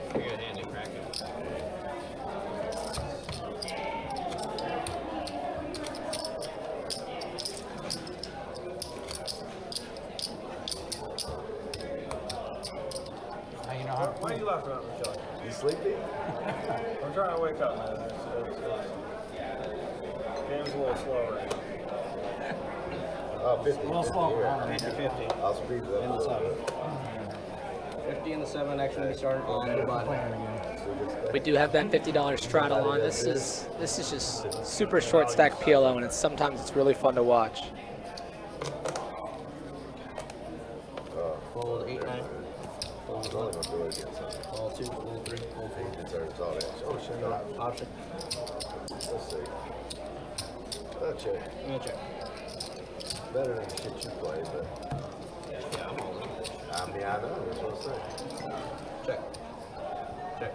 you laughing at me, Kelly? You sleepy? I'm trying to wake up, man. Game's a little slow right now. 50. A little slow. 50. I'll speed it up. In the 7. 50 and the 7 actually started on the bottom. We do have that $50 straddle on. This is just super short stack PLO, and sometimes it's really fun to watch. Fold 8, 9. Fold 1. Fold 2, fold 3, fold 4. Concerns all that. Oh, shit. No. Option. Let's see. I'll check. I'm gonna check. Better than the shit you play, but. Yeah, I'm all in. I mean, I know. That's what I'm saying. Check. Check.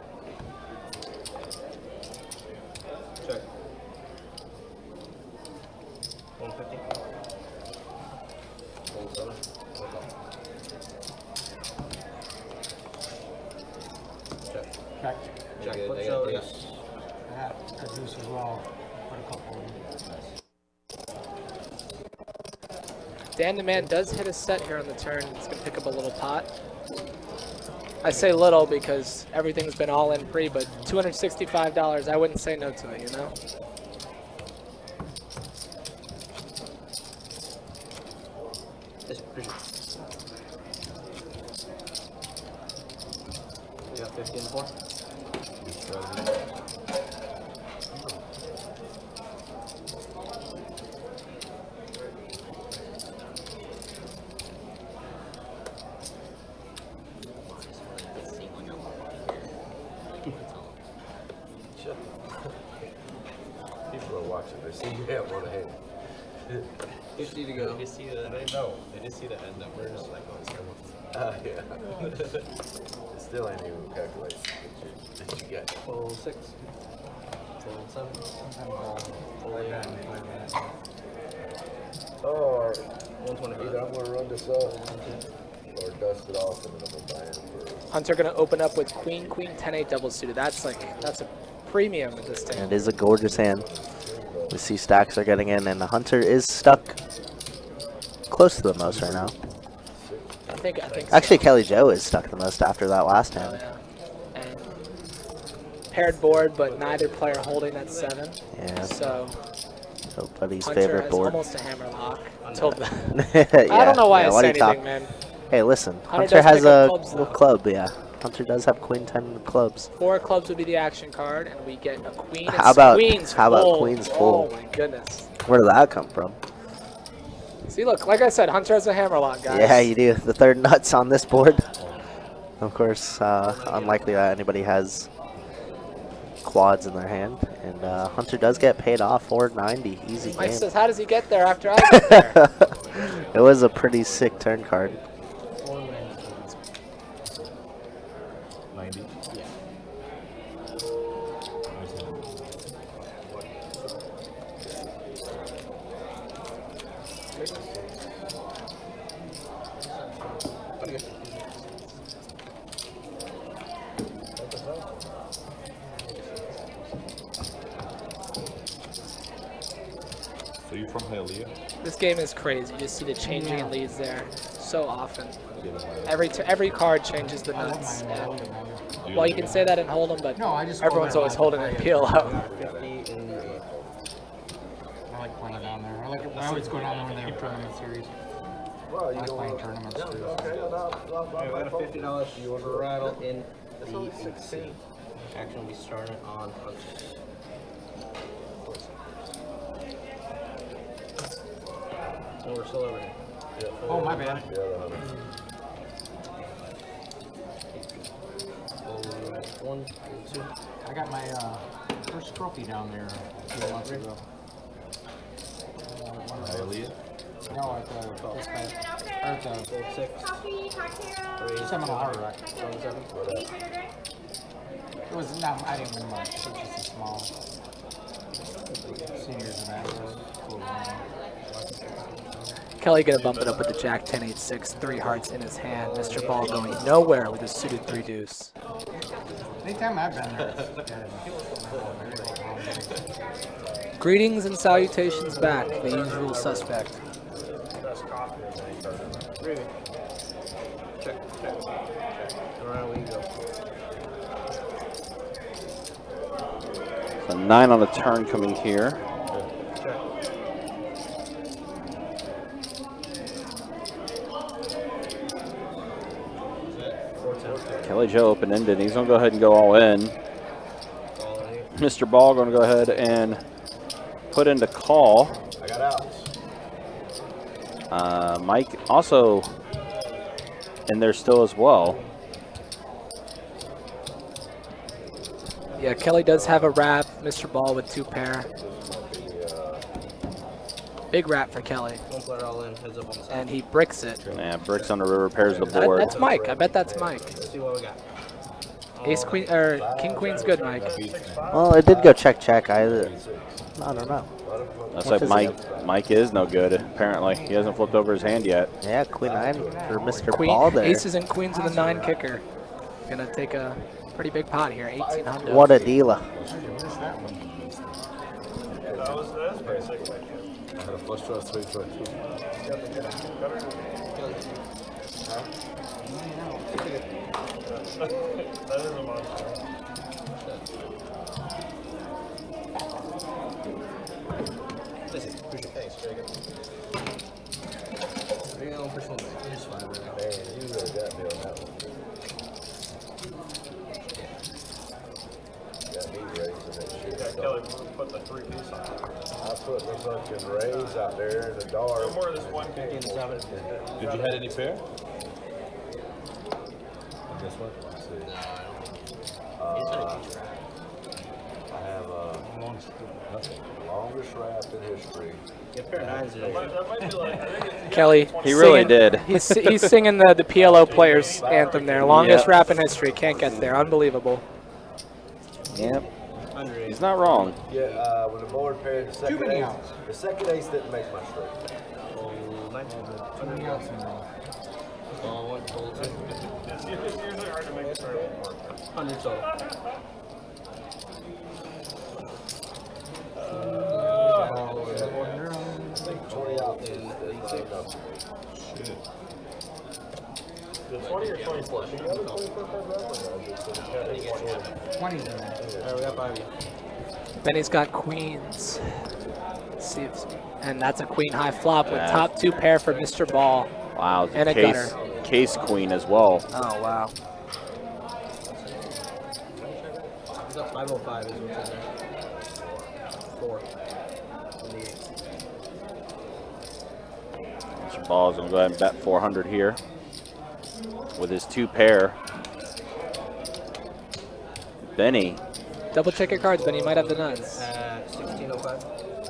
Check. 150. Fold 7. Fold up. Check. Check. Check. They Put got- shows. they got- I got a deuce as well. Put a couple in. Dan the Man does hit a set here on the turn. It's going to pick up a little pot. I say little because everything's been all in free, but $265, I wouldn't say no to it, you know? Yes, appreciate it. We got 50 in the 4. People are watching. They see you have one hand. 50 to go. They just see the end numbers. Like, oh, it's coming. Yeah. It still ain't even calculated. That you get. Fold 6. Fold 7. Fold 8. Or 125. either I'm gonna run this up or dust it off and then I'm gonna buy it for. Hunter going to open up with Queen, 10-8 double suited. That's a premium at this And table. it is a gorgeous hand. We see stacks are getting in, and the Hunter is stuck close to the most right now. I think so. Actually, Kelly Joe is stuck the most after that last hand. Yeah. And paired board, but neither player holding at 7. Yeah. So Nobody's Hunter favorite has board. almost a hammer lock until the Yeah, I don't know why I what say are you talk- anything, man. Hey, listen. Hunter Hunter does has pick up a clubs, though. club, yeah. Hunter does have Queen 10 clubs. 4 clubs would be the action card, and we get a queen. How It's about- queens how about full. queens full? Oh my goodness. Where did that come from? See, look, like I said, Hunter has a hammer lock, guys. Yeah, you do. The third nuts on this board. Of course, unlikely that anybody has quads in their hand. And Hunter does get paid off 490. Easy Mike game. says, how does he get there after I get there? It was a pretty sick turn card. 90. Yeah. Pretty good. So you from Hialeah? This game is crazy. You just see the changing in leads there so often. Every card changes the nuts. And, well, you can say that in Hold'em, but No, I just everyone's hold always that holding in PLO. 50 in the 8. I like playing down there. I always go down there when they have tournament series. Well, I you like don't playing want tournaments to. too. Okay, Okay, we got a $50 for your rattle in It's the only 16. 16. Action will be started on Hunter. Oh, we're still over here. Oh, my bad. The other 100. Fold 1, 2. I got my first trophy down there a few months ago. Hialeah? No, at the Oh. at the Fold 6. Coffee, cocktail. Seminole Hard Rock. Fold 7. It was not. I didn't win much. It was just a small seniors event. It was cool. Kelly gonna bump it up with the Jack 10-8-6, 3 hearts in his hand. Mr. Ball going nowhere with his suited 3 deuce. Anytime I've been there, it's good. Greetings and salutations back, the usual suspect. Best coffee of any tournament. Really? Check, check, check. Around we go. So 9 on the turn coming here. Kelly Joe open-ended. He's going to go ahead and go all in. Mr. Ball going to go ahead and put into call. I got outs. Mike also in there still as well. Yeah, Kelly does have a wrap. Mr. Ball with 2 pair. Big wrap for Kelly. One player all in, heads up on the side. And he bricks it. Yeah, bricks on the river, pairs the board. That's Mike. I bet that's Mike. Let's see what we got. Ace Queen or King Queen's good, Mike. Well, it did go check. I don't know. That's What like is Mike is no good, apparently. He hasn't flipped over his hand yet. Yeah, Queen 9 for Mr. Queen, Ball there. aces and queens with a 9 kicker. Gonna take a pretty big pot here, 1800. What a dealer. That's basic. I had a flush draw straight draw too. That is a monster. Listen, appreciate thanks, Jacob. Bring your own personal bag. You're just fine right now. Man, you really got me on that one. Got me raising that shit. Yeah, Kelly, put the 3-piece on. I put the fucking rays out there in the dark. No more of this 1 king. Did you had any pair? On this one? Let's see. I have longest wrap in history. Yeah, pair 9s That might be like, I think it's Kelly. He really singing- did. He's singing the PLO players anthem there. Longest rap in history. Can't get there. Unbelievable. Yep. under He's not wrong. Yeah, when the board paired the second many ace, outs. the second ace didn't make my straight. Too many outs in a row. One, full, 2. It's usually hard to make it start with more. 100 total. I think 20 outs is not enough. The 20 or 24? She got a 24 card wrap or no? 20's in there. Alright, we got 5 of you. Benny's got queens. Let's see if, and that's a queen high flop with Yeah. top 2 pair for Mr. Ball. Wow. And a Case queen as well. Oh, wow. He's up 505 is what's in there. 4. And the 8. Mr. Ball's going to go ahead and bet 400 here with his 2 pair. Benny. Double check your cards, Benny. You might have the nuts. 1605.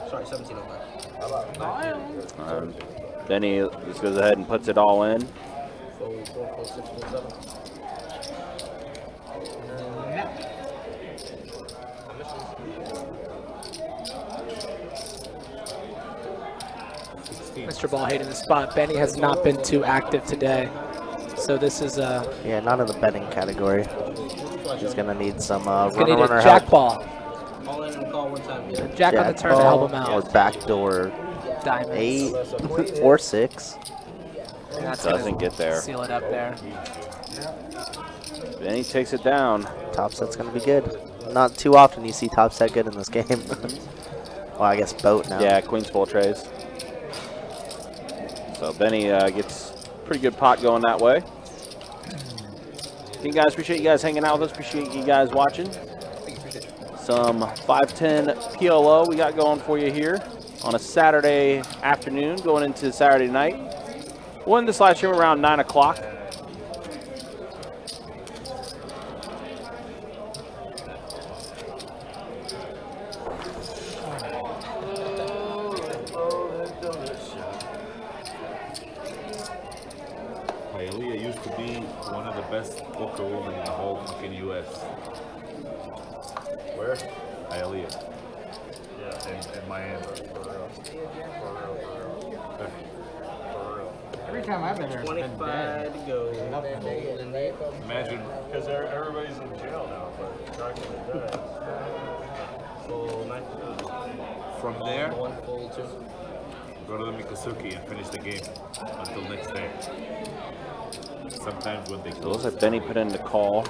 Sorry, 1705. Benny just goes ahead and puts it all in. Fold 4, fold 6, fold 7. Mr. Ball hating the spot. Benny has not been too active today. So this is Yeah, not in the betting category. He's gonna need some gonna need runner a jack help. ball. All in and call one time. Jack on the turn to help him Or out. backdoor Diamonds. 8 or 6. And that's Doesn't gonna get there. seal it up there. Benny takes it down. Top set's gonna be good. Not too often you see top set good in this game. Well, I guess boat now. Yeah, queen's full trays. So Benny gets pretty good pot going that way. You guys, appreciate you guys hanging out with us. Appreciate you guys watching. Some 510 PLO we got going for you here on a Saturday afternoon going into Saturday night. We'll end this live stream around 9 o'clock. Hialeah used to be one of the best poker women in the whole fucking U.S. Where? Hialeah. Yeah, in Miami. Every time I've been there, it's been 25 dead. to go. Imagine Because everybody's in jail now for tracking the dead. Full 9. from there, 1, full 2. go to the Mikosuki and finish the game until next day. Sometimes when they So it close. looks like Benny put in the call.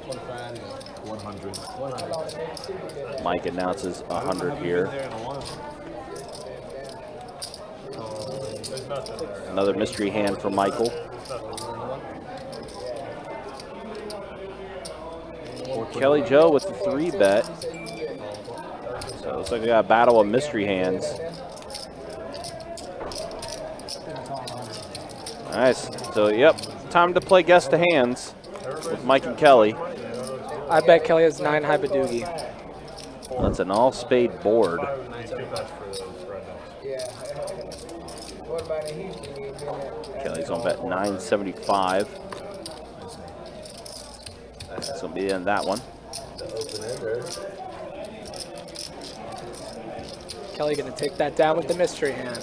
25 to go. 100. Mike announces 100 here. There's nothing there. Another mystery hand for Michael. Kelly Joe with the 3-bet. So it looks like we got a battle of mystery hands. Nice. So, yep, time to play guess the hands with Mike and Kelly. I bet Kelly has 9 high Badoogie. That's an all-spade board. Yeah. What about in Houston? You ain't been there? Kelly's on bet 975. That's going to be in that one. Kelly going to take that down with the mystery hand.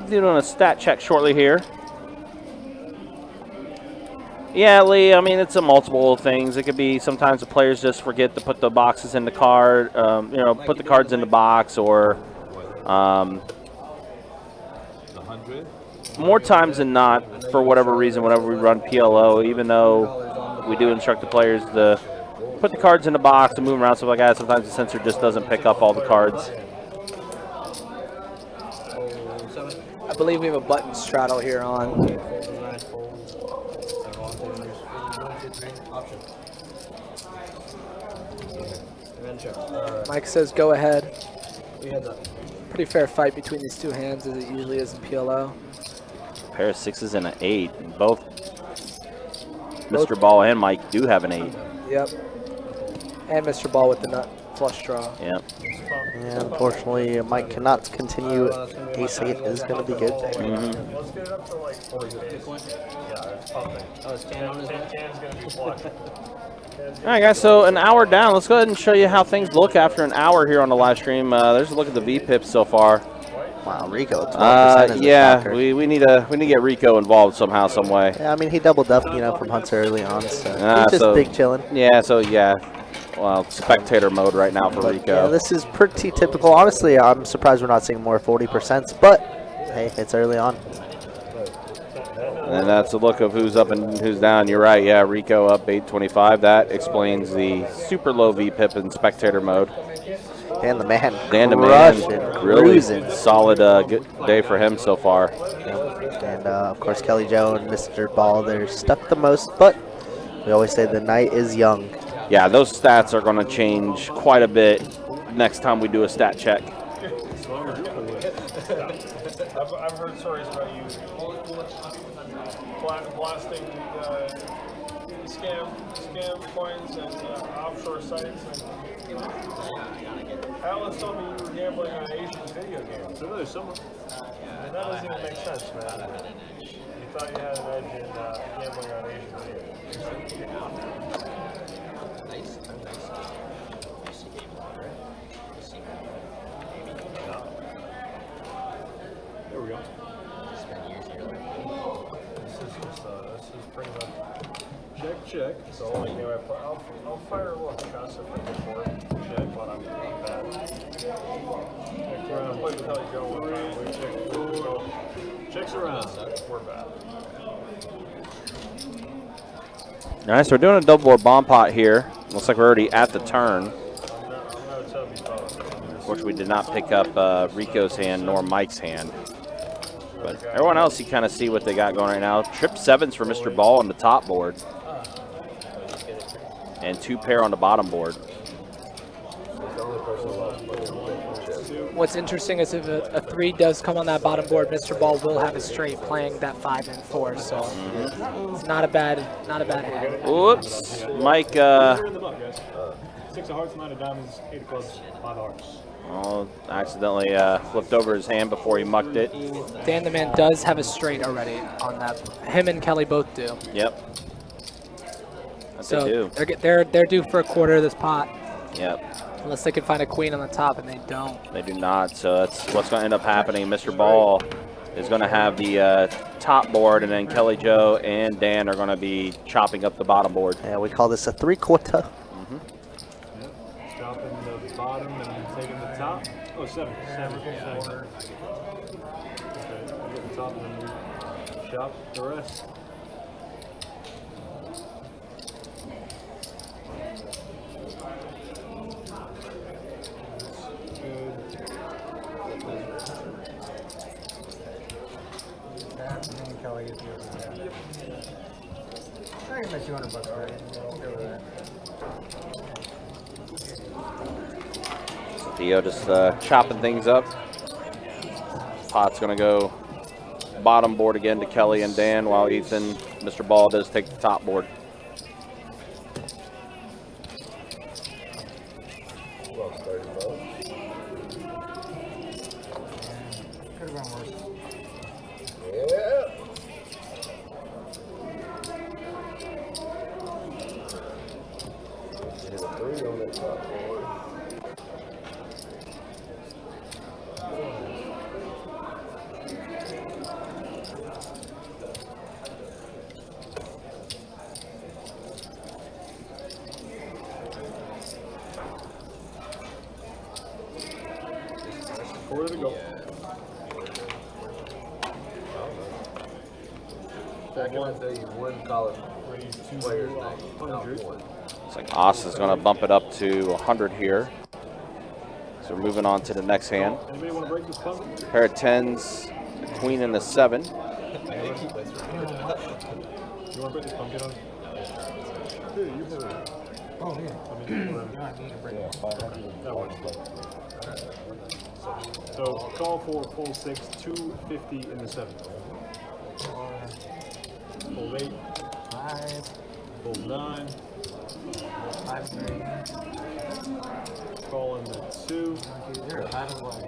Doing a stat check shortly here. Yeah, Lee, I mean, it's a multiple things. It could be sometimes the players just forget to put the boxes in the card, put the cards in the box, or more times than not, for whatever reason, whenever we run PLO, even though we do instruct the players to put the cards in the box and move them around, stuff like that, sometimes the sensor just doesn't pick up all the cards. I believe we have a button straddle here on. Mike says go ahead. Pretty fair fight between these two hands as it usually is in PLO. Pair of 6s and an 8. And both Mr. Ball and Mike do have an 8. Yep. And Mr. Ball with the nut flush draw. Yep. Yeah, unfortunately, Mike cannot continue. Ace 8 is going to be good there. Let's get it up to like 40 days. Yeah, it's pumping. Oh, it's 10 on his way? 10's going to be flush. All right, guys, so an hour down. Let's go ahead and show you how things look after an hour here on the live stream. There's a look at the VPIP so far. Wow, Rico, 12% is a yeah, shocker. we need to get Rico involved somehow, some way. Yeah, I mean, he doubled up, from Hunter early on, so he's just big chilling. Yeah, well, spectator mode right now for Rico. Yeah, this is pretty typical. Honestly, I'm surprised we're not seeing more 40%, but hey, it's early on. And that's a look of who's up and who's down. You're right, yeah, Rico up 825. That explains the super low VPIP in spectator mode. And the man crushing, really solid good day for him so far. And of course, Kelly Joe and Mr. Ball, they're stuck the most, but we always say the night is young. Yeah, those stats are going to change quite a bit next time we do a stat check. I've heard stories about you blasting scam coins and offshore sites. And Alice told me you were gambling on Asian video games. So there's someone. And that doesn't even make sense, man. You thought you had an edge in gambling on Asian video games. There we go. This is pretty much check. So anyway, I'll fire a little cuss if I get bored. Check, but I'm bad. I played with Kelly Joe one time. We check. Checks around. We're bad. All right, so we're doing a double board bomb pot here. Looks like we're already at the turn. Which we did not pick up Rico's hand nor Mike's hand. But everyone else, you kind of see what they got going right now. Trip 7s for Mr. Ball on the top board. And 2 pair on the bottom board. What's interesting is if a 3 does come on that bottom board, Mr. Ball will have a straight playing that 5 and 4. So it's not a bad hand. Whoops, Mike. 6 of hearts, 9 of diamonds, 8 of clubs, 5 of hearts. Oh, accidentally flipped over his hand before he mucked it. Dan the Man does have a straight already on that. Him and Kelly both do. Yep. So they do. They're due for a quarter of this pot. Yep. Unless they can find a queen on the top, and they don't. They do not. So that's what's going to end up happening. Mr. Ball is going to have the top board, and then Kelly Joe and Dan are going to be chopping up the bottom board. Yeah, we call this a 3/4. Yep. Chopping the bottom and taking the top. Oh, seven. Okay, you get the top and then you chop the rest. Kelly gets you. I can bet $200 for it. Okay with that. Theo just chopping things up. Pot's going to go bottom board again to Kelly and Dan, while Ethan, Mr. Ball, does take the top board. Well, started low. Could have gone worse. Yeah. Hit a 3 on that top board. Quarter to go. I can tell you one college player's name. Not 100. one. Looks like Austin's going to bump it up to 100 here. So we're moving on to the next hand. Anybody want to break this puzzle? Pair of 10s, the queen and the 7. You want to break this pumpkin on? Here, you heard it. Oh, yeah. I mean, whatever. I need to break it. That works. So call for full 6, 250 in the 7. Full 8, 5, full 9, 5, 3. call in the 2. 1, 2, 0. 5 as well.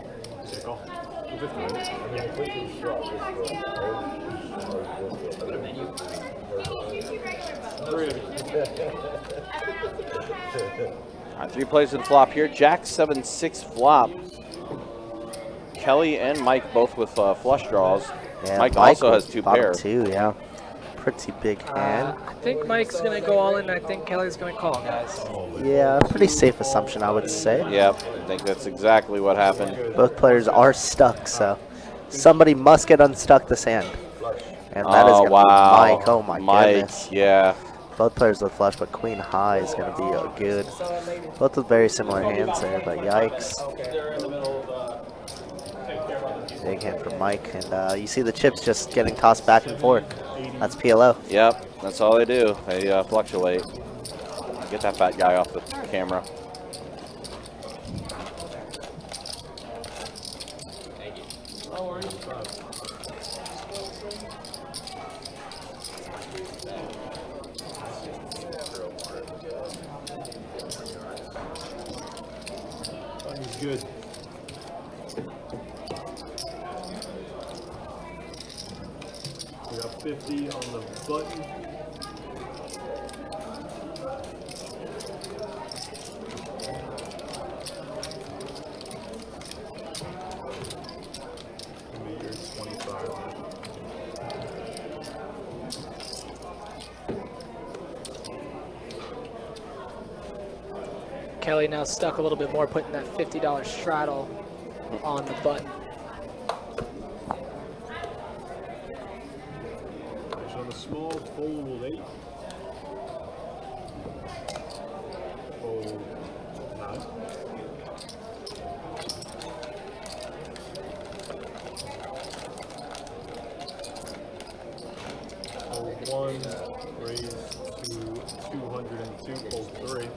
Yeah, call. 250, right? I mean, if we can swap this Three of you. All right, 3 plays to the flop here. Jack 7-6 flop. Kelly and Mike both with flush draws. Yeah, Mike also has 2 bottom pairs. 2, yeah. Pretty big hand. I think Mike's going to go all in. I think Kelly's going to call, guys. Yeah, pretty safe assumption, I would say. Yep, I think that's exactly what happened. Both players are stuck, so somebody must get unstuck this hand. And that is going to be Mike. Oh, my goodness. Yeah. Both players with flush, but queen high is going to be good. Both with very similar hands there, but yikes. Big hand for Mike. And you see the chips just getting tossed back and forth. That's PLO. Yep, that's all they do. They fluctuate. Get that fat guy off the camera. He's good. We got 50 on the button. Give me your 25. Kelly now stuck a little bit more, putting that $50 straddle on the button. So on the small, fold 8. Fold 9. Fold 1, raise to 202, fold 3.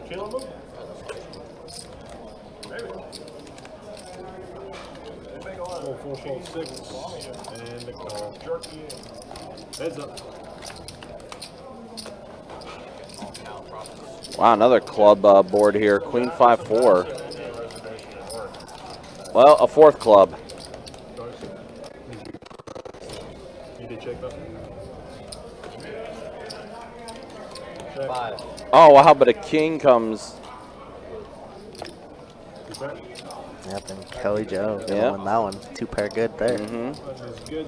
Channel move. Fold 4, fold 6, and the call. Heads up. Wow, another club board here. Queen 5-4. Well, a 4th club. You did check that? 5. Oh, wow, but a king comes. Is that? Yep, and Kelly Joe gonna Yep. win that one. 2-pair good there. Mm-hmm. Button is good.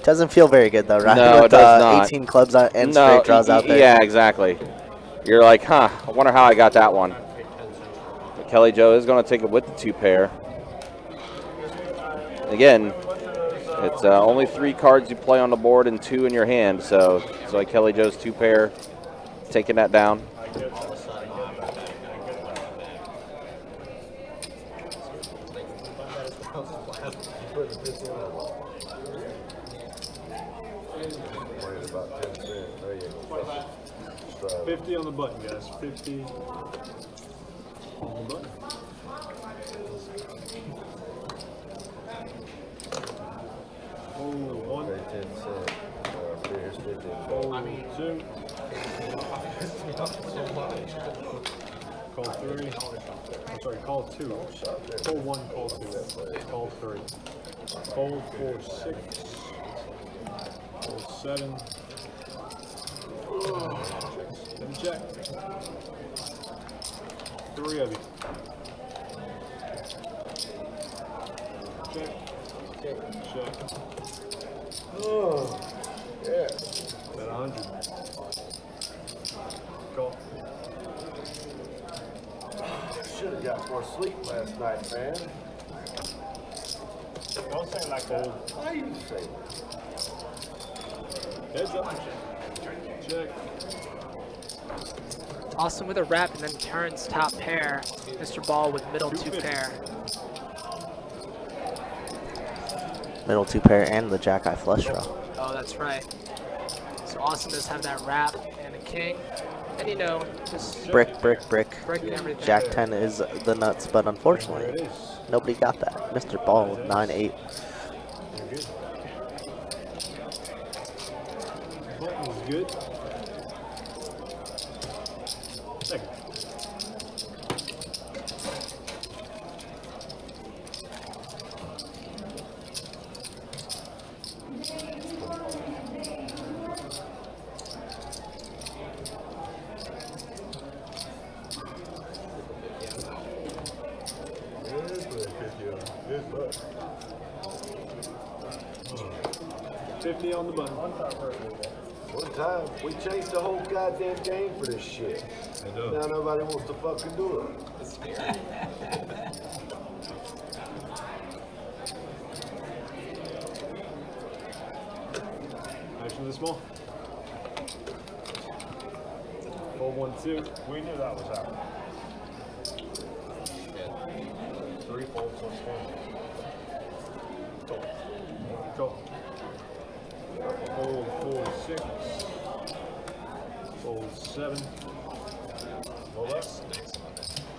Doesn't feel very good though, right? No, With it does not. 18 clubs and No, straight draws out there. Yeah, exactly. You're like, huh, I wonder how I got that one. But Kelly Joe is going to take it with the 2-pair. Again, it's only 3 cards you play on the board and 2 in your hand, so it's like Kelly Joe's 2-pair taking that down. Worried about 10 cents. Oh, yeah. 50 on the button, guys. 50 on the button. Oh, 1. 10 cents. Here's 50. Oh, 2. Call 3. I'm sorry, call 2. Call 1, call 2. Call 3. Call 4, 6. Call 7. Let me check. 3 of you. Check. Check. Oh, yeah. At 100. Call. Should have got more sleep last night, man. Don't say it like that. Why you say Heads up. Check. Austin with a wrap and then turns top pair. Mr. Ball with middle 2-pair. Middle 2-pair and the Jack-Eye flush draw. Oh, that's right. So Austin does have that wrap and a king. And you know, just Brick, brick, brick. breaking everything. Jack 10 is the nuts, but unfortunately, nobody got that. Mr. Ball with 9-8. Button is good. Second. Good 50 on the button. One time, we changed the whole goddamn game for this shit. Now nobody wants to fucking do it. Action this small. 4-1-2. We knew that was happening. 3 folds on small. Go. Fold 4, 6. Fold 7. Well, that's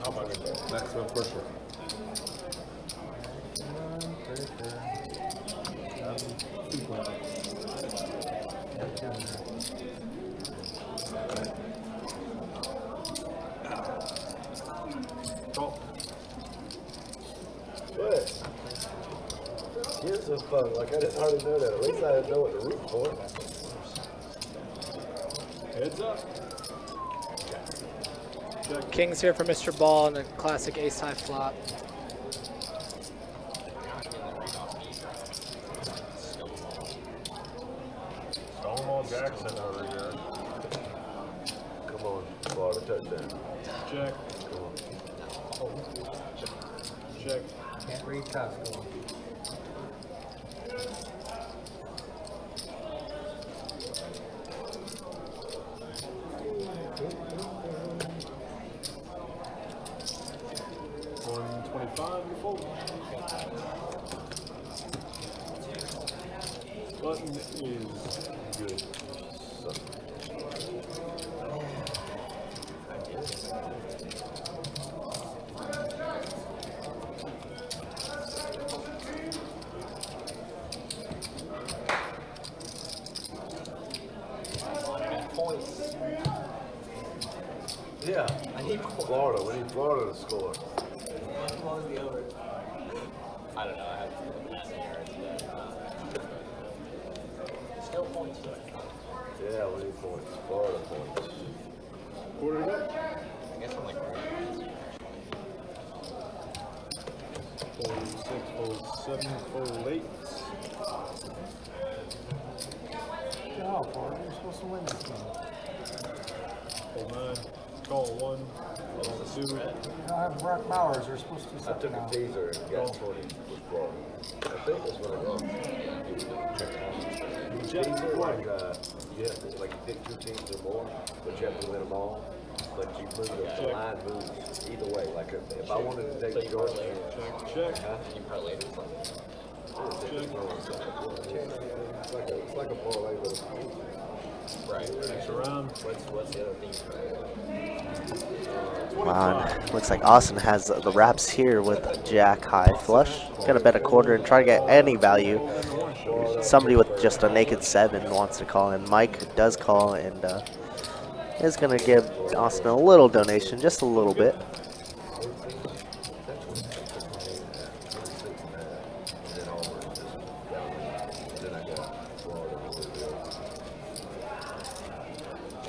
how much? Maximum pressure. Call. What? Gives a fuck. Like, I didn't hardly know that. At least I didn't know what to root for. Heads up. Kings here for Mr. Ball and a classic ace-high flop. Stonewall Jackson over here. Come on, Florida touchdown. Check. Come on. Check. Can't read Costco. Button is good. Yeah, I need Florida. We need Florida to score. What was the over? I don't know. I have passing yards. Still points to it. Yeah, we need points. Florida points. Quarter to go. I guess I'm like. 7-8. Oh, Florida, you're supposed to win this game. Call 9. Call 1. Call 2. You don't have Brock Bowers. You're supposed to I set took now. a teaser and got 20 with Florida. I think that's what I got. Teaser, like, yeah, like you pick 2 teams or more, but you have to win them all. But you move the line moves either way. Like if I wanted to take Georgia, Check. You parlay it. it's like a parlay, but Right. Next round. What's the other thing you try? Wow, looks like Austin has the wraps here with Jack high flush. Gonna bet a quarter and try to get any value. Somebody with just a naked 7 wants to call in. Mike does call and is gonna give Austin a little donation, just a little bit.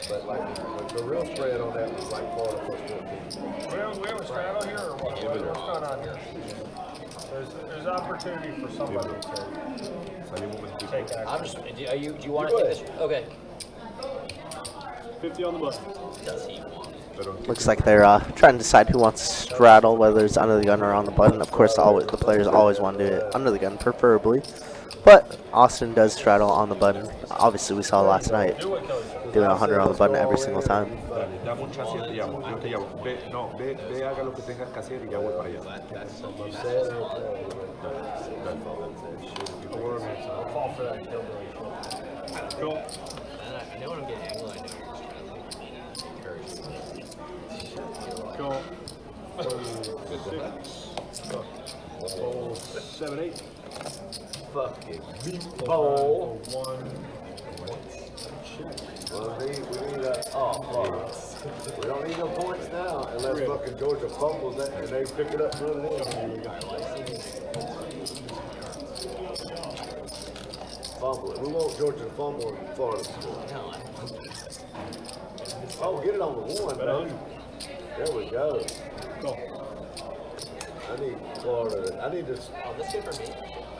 But like the real spread on that was like Florida plus 14. We have a straddle here or what? What's going on here? There's opportunity for somebody to take action. I'm just. Do you want to take this? Okay. 50 on the button. Does he want it? Looks like they're trying to decide who wants to straddle, whether it's under the gun or on the button. Of course, the players always want to do it under the gun, preferably. But Austin does straddle on the button. Obviously, we saw last night doing 100 on the button every single time. Dame un chance y te llamo. Yo te llamo. Ve, haga lo que tengas que hacer y ya voy para allá. I'll fall for that kill. Cool. I know when I'm getting angle, I know you're Cool. 7-8. Fucking meatball. 1. Well, we need we don't need no points now unless fucking Georgia fumbles it and they pick it up and run it in. Fumble it. We want Georgia to fumble and Florida to score. Oh, get it on the 1, man. There we go. I need Florida. I need to. Oh, this good for me.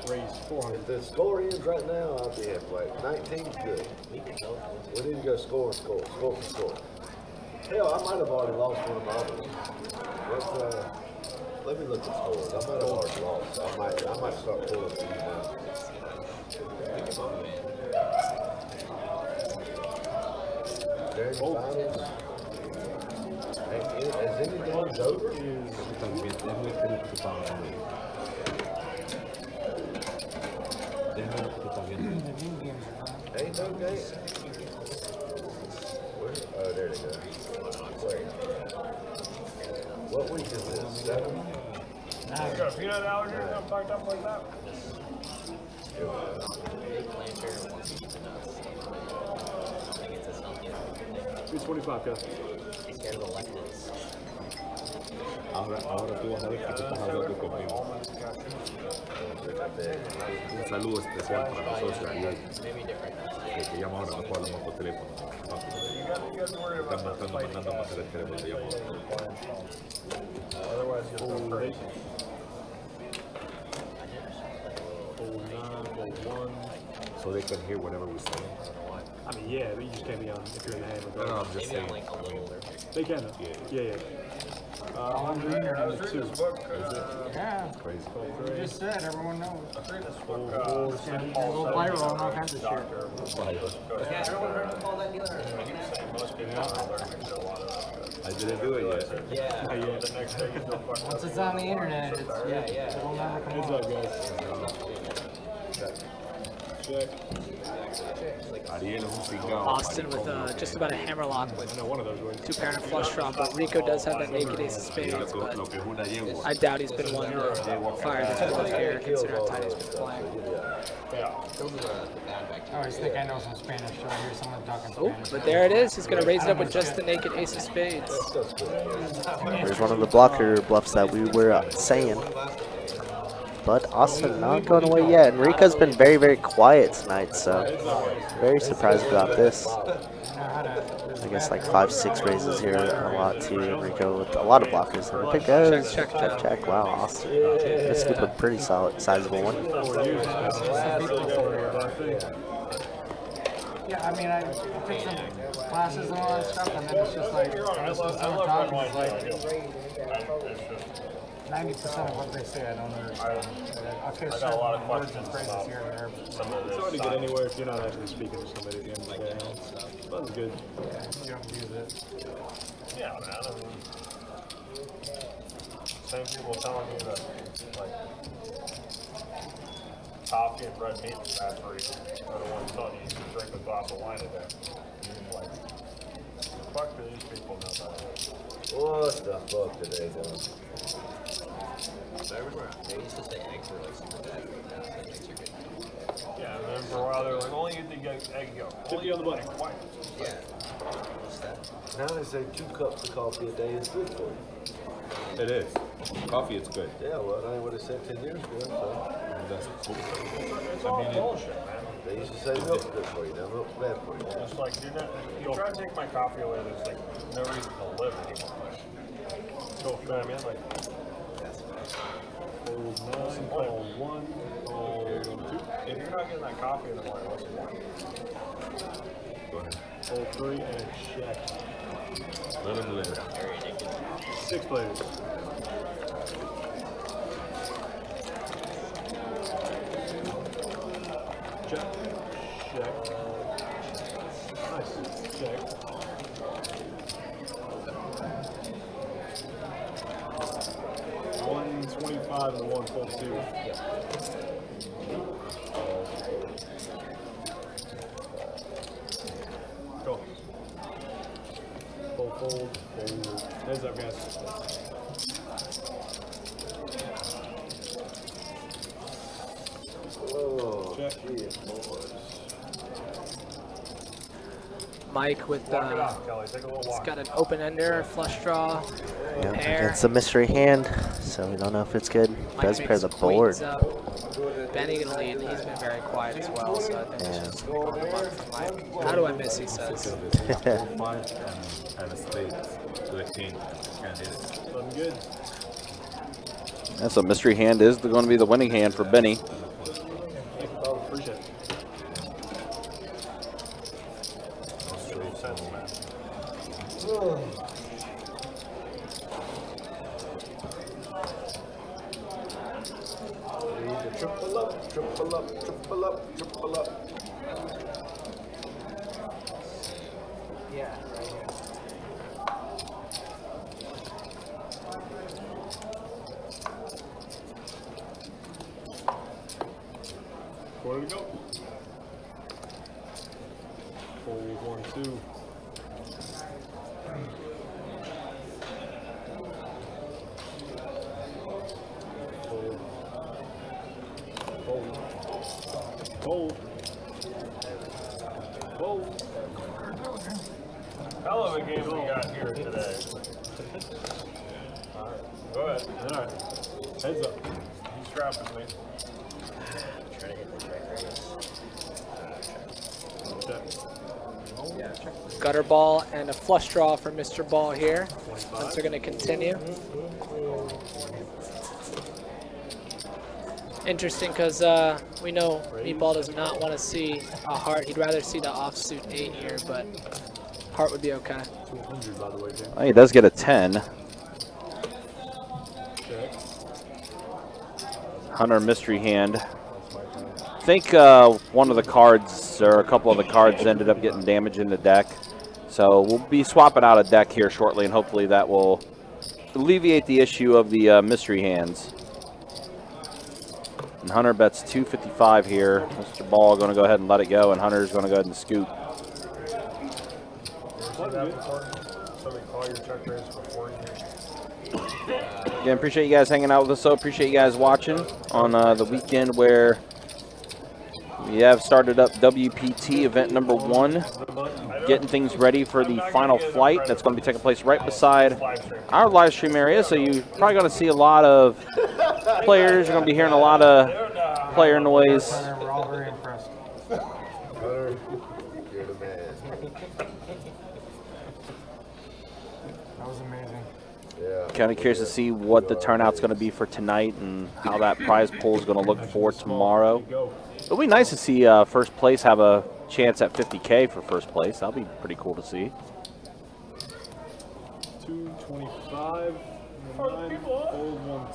Raise 400. If the score ends right now, I'll be halfway. 19's good. We can go. We need to go score. Hell, I might have already lost one of my other ones. Let me look at scores. I might have already lost. I might start pulling these now. There's finals. Has anything over? Ain't no game. Oh, there they go. Wait. What week is this? 7? You got a peanut allergy or something fucked up like that? Big planter wants to eat the nuts. I think it's a something. 225, yeah. He's scared of the lectins. Ahora tú vas a ver que tú estás hablando conmigo. Un saludo especial para nosotros, Ariel, que llama ahora, mejor hablamos por teléfono. Están mandando a hacer el teléfono, te llamo. Otherwise, you'll go crazy. 1. So they can hear whatever we say. I mean, yeah, but you just can't be on if you're in the hand of No, I'm just Maybe saying. I'm like a little older. They can though. Yeah. 102. Yeah, Crazy. you just said everyone knows. It's Go viral on all kinds of shit. I didn't do it yet. Yeah. The next day, you don't fuck Once it's on the internet, it's, Yeah. it'll never come Heads off. up, guys. Check. Ariel es un cingado. Austin with just about a hammerlock I with know one of those wins. 2-parent flush draw, but Rico does have that naked ace of spades, but Lo que es una yegua. I doubt he's been one to fire this bluff here, considering how tight he's been playing. I always think I know some Spanish, so I hear someone talking Oh, Spanish. but there it is. He's going to raise it up with just the naked ace of spades. There's one of the blocker bluffs that we were saying. but Austin not going away yet. And Rico's been very, very quiet tonight, so very surprised about this. I guess like 5-6 raises here, a lot too. Rico with a lot of blockers. And there it goes. Check. Wow, Austin. This scoop a pretty solid, sizable one. Yeah, I mean, I took some classes and all that stuff, and then it's just like, this is so talking, it's like 90% of what they say I don't understand. I'll catch certain words and phrases here and there. It's hard to get anywhere if you're not actually speaking to somebody at the end of the day. That's good. Yeah, you don't use it. Yeah, man. I mean, same people telling me that, like, coffee and red meat is bad for you. They're the ones telling you you should drink a glass of wine a day. You're like, fuck do these people know about it? What the fuck did they do? Everywhere. They used to say eggs were like super bad. Now they say eggs are good. Yeah, and then for a while they were like, only eat the egg yolk. Only on the button. Yeah. What's that? Now they say 2 cups of coffee a day is good for you. It is. Coffee is good. Yeah, well, that ain't what it said 10 years ago, so. That's cool. It's all bullshit, man. They used to say milk's good for you, now milk's bad for you. It's like, you're not, you try to take my coffee away, there's like no reason to live anymore. So, you know what I mean? Like, fold 9, fold 1, fold 2. If you're not getting that coffee in the morning, what's the point? Go ahead. Fold 3 and check. Let him live. 6 players. Check. Check. Nice. Check. $125 and 142. Go. Fold. Heads up, guys. Oh, Check. shit, boys. Mike with Walk it off, Kelly. Take a little he's walk. got an open ender, flush draw, Yeah, pair. it's a mystery hand, so we don't know if it's good. Mike Does pair makes the board. queens up. Benny gonna lead. He's been very quiet as well, so I think it's just gonna go on the mark for Mike. How do I miss? He says. 4-5 and a spade to the king. Can't hit it. Looking good. That's a mystery hand is going to be the winning hand for Benny. Oh, appreciate it. Makes sense, man. Need to triple up, triple up, triple up, triple up. Yeah, right here. Quarter to go. Fold 1, 2. Fold. Hell of a game we got here today. Alright, go ahead. Alright. Heads up. He's trapping me. Trying to hit the check raise. Check. Gutter ball and a flush draw for Mr. Ball here. Once are going to continue. Interesting because we know Meatball does not want to see a heart. He'd rather see the offsuit 8 here, but heart would be okay. 200, by the way, Jim. Oh, he does get a 10. Check. Hunter mystery hand. I think one of the cards or a couple of the cards ended up getting damaged in the deck. So we'll be swapping out a deck here shortly, and hopefully that will alleviate the issue of the mystery hands. And Hunter bets 255 here. Mr. Ball going to go ahead and let it go, and Hunter's going to go ahead and scoop. Somebody call your check raise before you. Again, appreciate you guys hanging out with us. So appreciate you guys watching on the weekend where we have started up WPT event number 1, getting things ready for the final flight that's going to be taking place right beside our live stream area. So you're probably going to see a lot of players. You're going to be hearing a lot of player noise. We're all very impressed. Hunter, you're the man. That was amazing. Yeah. Kind of curious to see what the turnout's going to be for tonight and how that prize pool is going to look for tomorrow. It'll be nice to see first place have a chance at $50K for first place. That'll be pretty cool to see. 225. 9, old 1,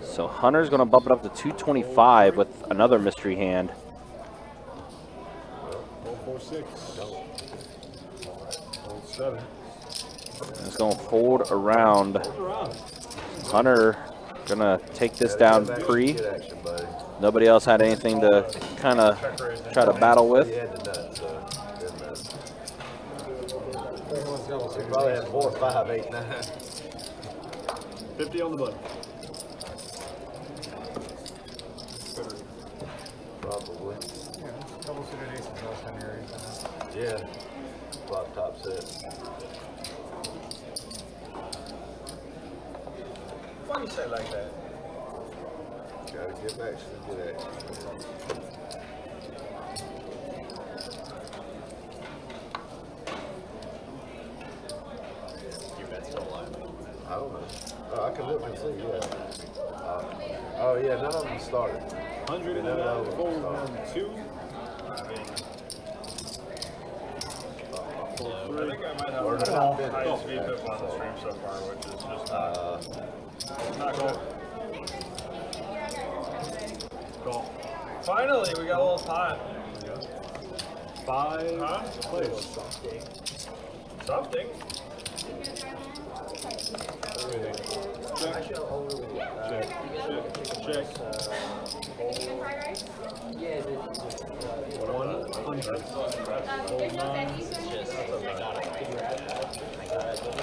2. So Hunter's going to bump it up to 225 with another mystery hand. 446. Old 7. It's going to fold around. Hunter going to take this down pre. Nobody else had anything to kind of try to battle with. He had the nuts, so didn't he probably had 4, 5, 8, 9. 50 on the button. Probably. Yeah, double-suited aces last time you're Yeah. Flop top set. Why do you say like that? Gotta get back to the good action. Your bet's still alive. I don't know. Oh, I can look and see, yeah. Oh, yeah, none of them started. 100 and None of them fold started. 1, 2. I think I might have Or the not. highest VPIP on the stream so far, which is just not good. Call. Finally, we got a little pot. 5 Huh? place. Something. Check. Check. Check. 100. Fold 9.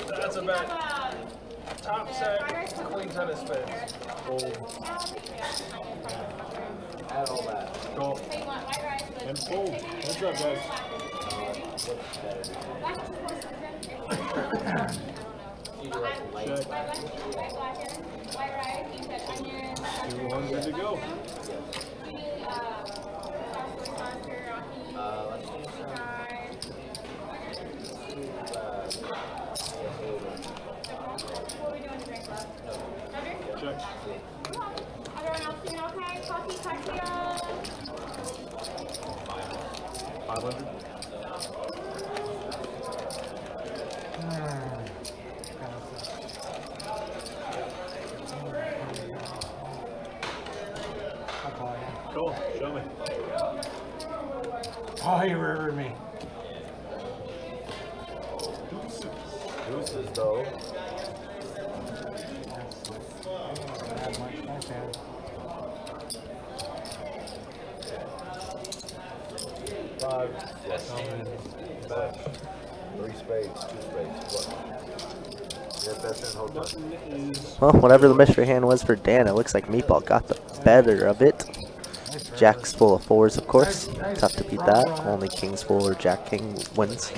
That's a bet. Top set, queen ten of spades. Fold. Add all that. Call. And fold. What's up, guys? Check. 200 to go. Check. Everyone else doing okay? Coffee, cocktail? 500. Cool. Show me. Oh, you rivered me. Deuces, though. Not much. Nice hand. Five. Yes. Back. 3 spades, 2 spades. What? Yeah, that's in hold on. Well, whatever the mystery hand was for Dan, it looks like Meatball got the better of it. Jack's full of 4s, of course. Tough to beat that. Only King's full or Jack King wins.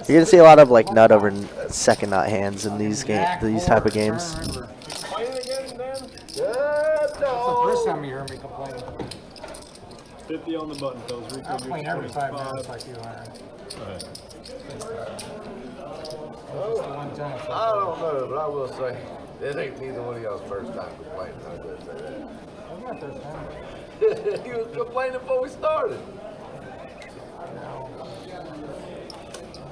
You're gonna see a lot of like nut over second nut hands in these type of games. Playing again, Dan? That's the first time you heard me complain. 50 on the button, fellas. I'm playing every 5 minutes like you are. I don't know, but I will say, it ain't neither one of y'all's first time complaining. I will say that. He was complaining before we started.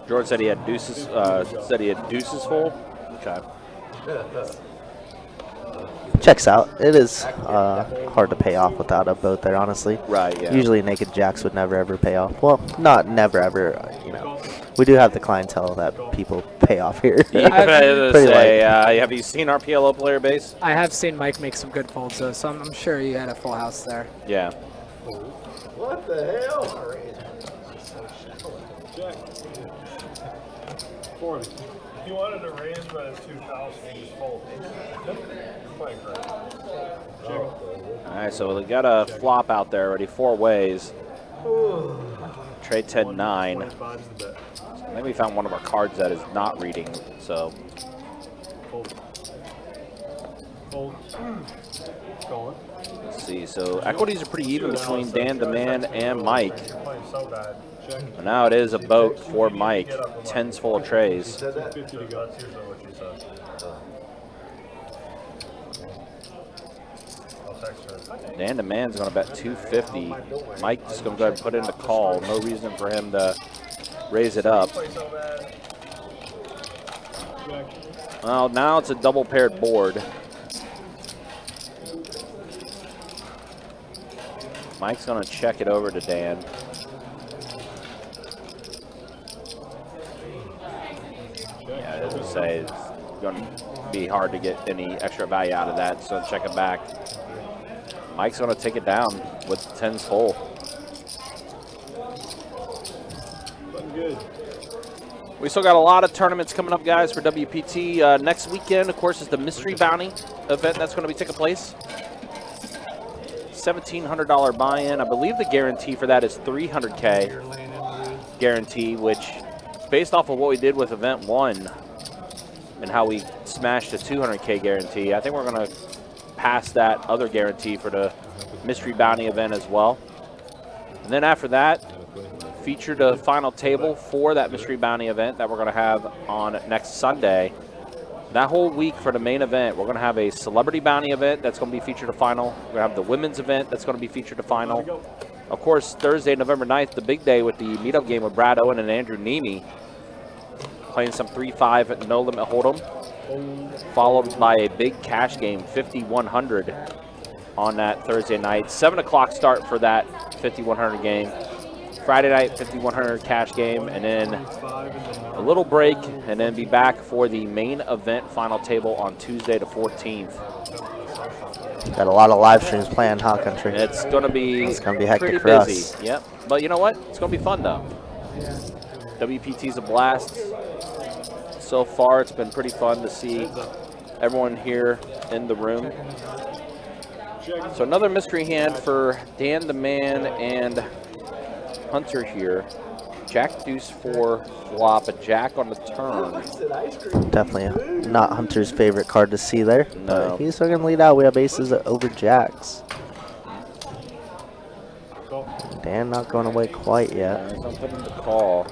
George said he had deuces. Full. Okay. Checks out. It is hard to pay off without a boat there, honestly. Right, yeah. Usually naked jacks would never ever pay off. Well, not never ever, you know. We do have the clientele that people pay off here. Have you seen our PLO player base? I have seen Mike make some good folds, though, so I'm sure you had a full house there. Yeah. What the hell? Check. 40. He wanted to raise, but it's too thousand. He just fold. Quite great. All right, so we got a flop out there already 4 ways. Trade 10-9. I think we found one of our cards that is not reading, so. Fold. Let's see. So equities are pretty even between Dan the Man and Mike. And now it is a boat for Mike. 10's full of trays. Dan the Man's going to bet 250. Mike's going to go ahead and put in the call. No reason for him to raise it up. Well, now it's a double paired board. Mike's going to check it over to Dan. Yeah, as I say, it's going to be hard to get any extra value out of that, so check it back. Mike's going to take it down with 10's full. Looking good. We still got a lot of tournaments coming up, guys, for WPT. Next weekend, of course, is the Mystery Bounty event that's going to be taking place. $1,700 buy-in. I believe the guarantee for that is $300K guarantee, which, based off of what we did with Event 1 and how we smashed a $200K guarantee, I think we're going to pass that other guarantee for the Mystery Bounty event as well. And then after that, featured a final table for that Mystery Bounty event that we're going to have on next Sunday. That whole week for the main event, we're going to have a Celebrity Bounty event that's going to be featured a final. We're going to have the women's event that's going to be featured a final. Of course, Thursday, November 9th, the big day with the meetup game with Brad Owen and Andrew Nemi, playing some 3-5 at No Limit Hold'em, followed by a big cash game, 5,100 on that Thursday night. 7 o'clock start for that 5,100 game. Friday night, 5,100 cash game, and then a little break, and then be back for the main event final table on Tuesday the 14th. Got a lot of live streams planned, huh, Country? It's going to be hectic pretty for busy. us. Yep, but you know what? It's going to be fun, though. WPT's a blast. So far, it's been pretty fun to see everyone here in the room. So another mystery hand for Dan the Man and Hunter here. Jack deuce 4 flop, a jack on the turn. Definitely not Hunter's favorite card to see there. No. He's still going to lead out. We have aces over jacks. Dan not going away quite yet. Something to call.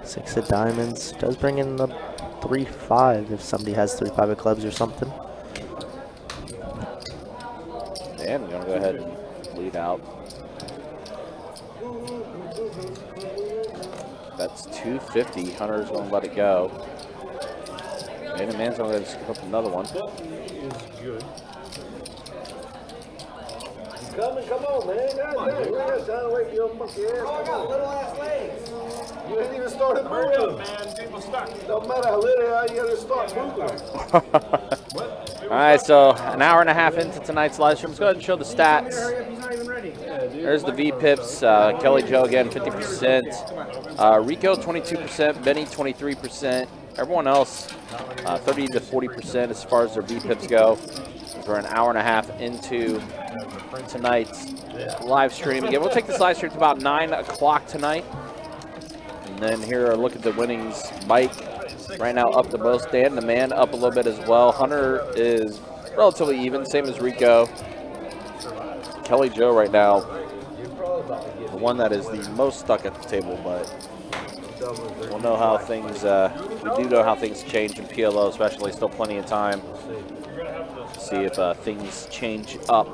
6 of diamonds. Does bring in the 3-5 if somebody has 3-5 of clubs or something. Dan going to go ahead and lead out. That's 250. Hunter's going to let it go. And the man's going to skip up another one. Is good. Come on, man. You ain't got time to wait for your monkey ass. I got little ass legs. You ain't even started Hurry up, moving. man. People stuck. Don't matter how little you are, you gotta start moving. All right, so an hour and a half into tonight's live stream. Let's go ahead and show the stats. He's not even ready. There's the V-Pips. Kelly Joe again, 50%. Rico, 22%. Benny, 23%. Everyone else, 30 to 40% as far as their V-Pips go. We're an hour and a half into tonight's live stream. Again, we'll take this live stream to about 9 o'clock tonight. And then here, a look at the winnings. Mike, right now, up the most. Dan, the Man, up a little bit as well. Hunter is relatively even, same as Rico. Kelly Joe right now, the one that is the most stuck at the table, but we'll know how things, we do know how things change in PLO, especially still plenty of time to see if things change up.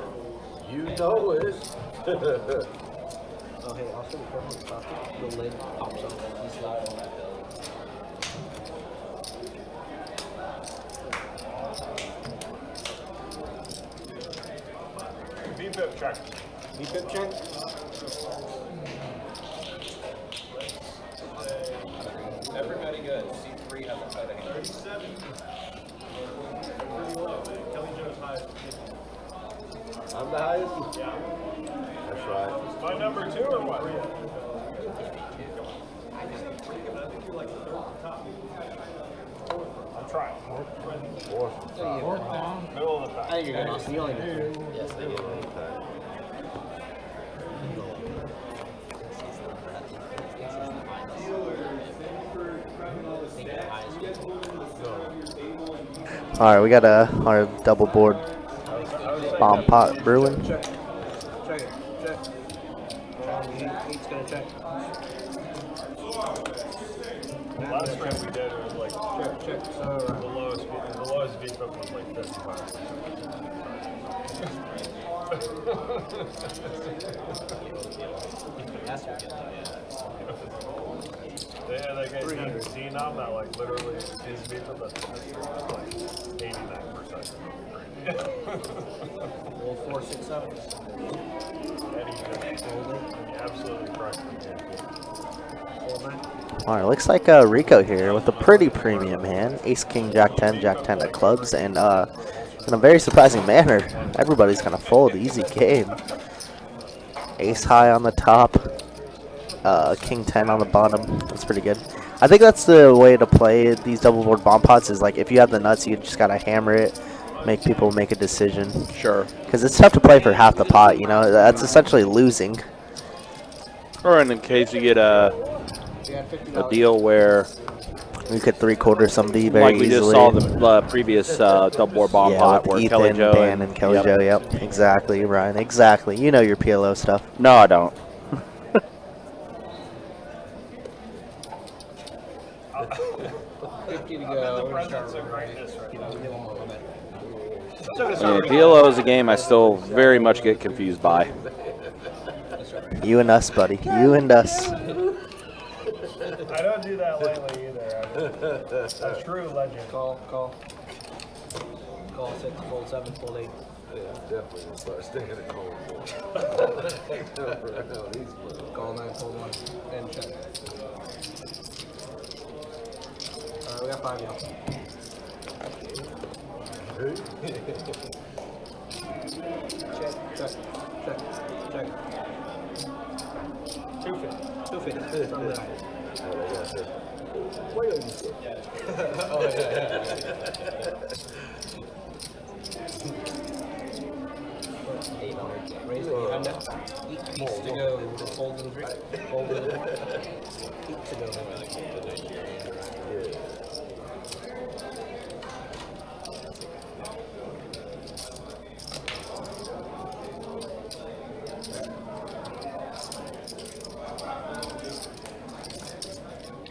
You know it. Oh, hey, also be careful with the top. The lid pops up. V-Pip check. V-Pip check? Everybody good. C3 has a cut of hand. 37. Pretty low. Kelly Joe's highest. I'm the highest? Yeah. That's right. My number 2 or what? I'm trying. Fourth down. Middle of the I pack. think you're good, Austin. You only need 3. Yes, they do. All right, we got our double board Bomb pot brewing. Check. Check it. Check. Eight's gonna check. Last round we did, it was like Check. So, the lowest VPIP was like 55. that's what we get. Yeah, that guy's got a Xenom that like literally his VPIP that's like 89%. Roll 4, 6, 7. And he absolutely crushed the game. All right, looks like Rico here with a pretty premium hand. Ace, King, Jack 10 of clubs, and in a very surprising manner, everybody's gonna fold. Easy game. Ace high on the top, King 10 on the bottom. That's pretty good. I think that's the way to play these double board bomb pots. Is like if you have the nuts, you just gotta hammer it, make people make a decision. Sure. Because it's tough to play for half the pot. You know, that's essentially losing. Or in case you get a deal where you could 3/4 somebody very like we easily. just saw the previous double board bomb pot with where Ethan, Kelly Joe Dan, and Kelly Joe. Yep, exactly, Ryan. Exactly. You know your PLO stuff. No, I don't. 50 to go. We're gonna start right. Yeah, PLO is a game I still very much get confused by. You and us, buddy. You and us. I don't do that lately either. A true legend. Call 6, fold 7, fold 8. Yeah, definitely gonna start staying at home. Call 9, fold 1, and check. Alright, we got 5 now. Check. 250. From there. Wait till you see. Oh, yeah. Raise it, you end up. Eats to go. Fold and drink. Fold and drink. Eat to go.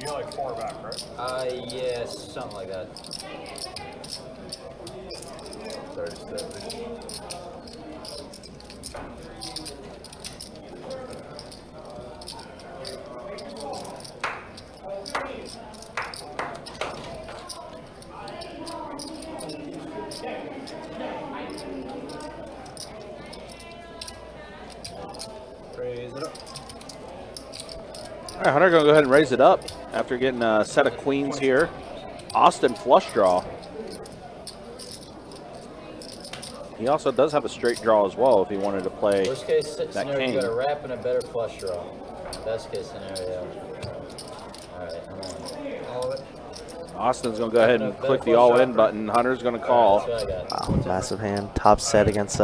You got like 4 back, right? Yeah, something like that. 37. Raise it up. All right, Hunter gonna go ahead and raise it up after getting a set of queens here. Austin flush draw. He also does have a straight draw as well if he wanted to play Worst case that scenario, king. you got a wrap and a better flush draw. Best case scenario. Alright, I'm on. All of it. Austin's gonna go ahead and click the all-in button. Hunter's gonna call. That's what I got. Wow, massive hand. Top set against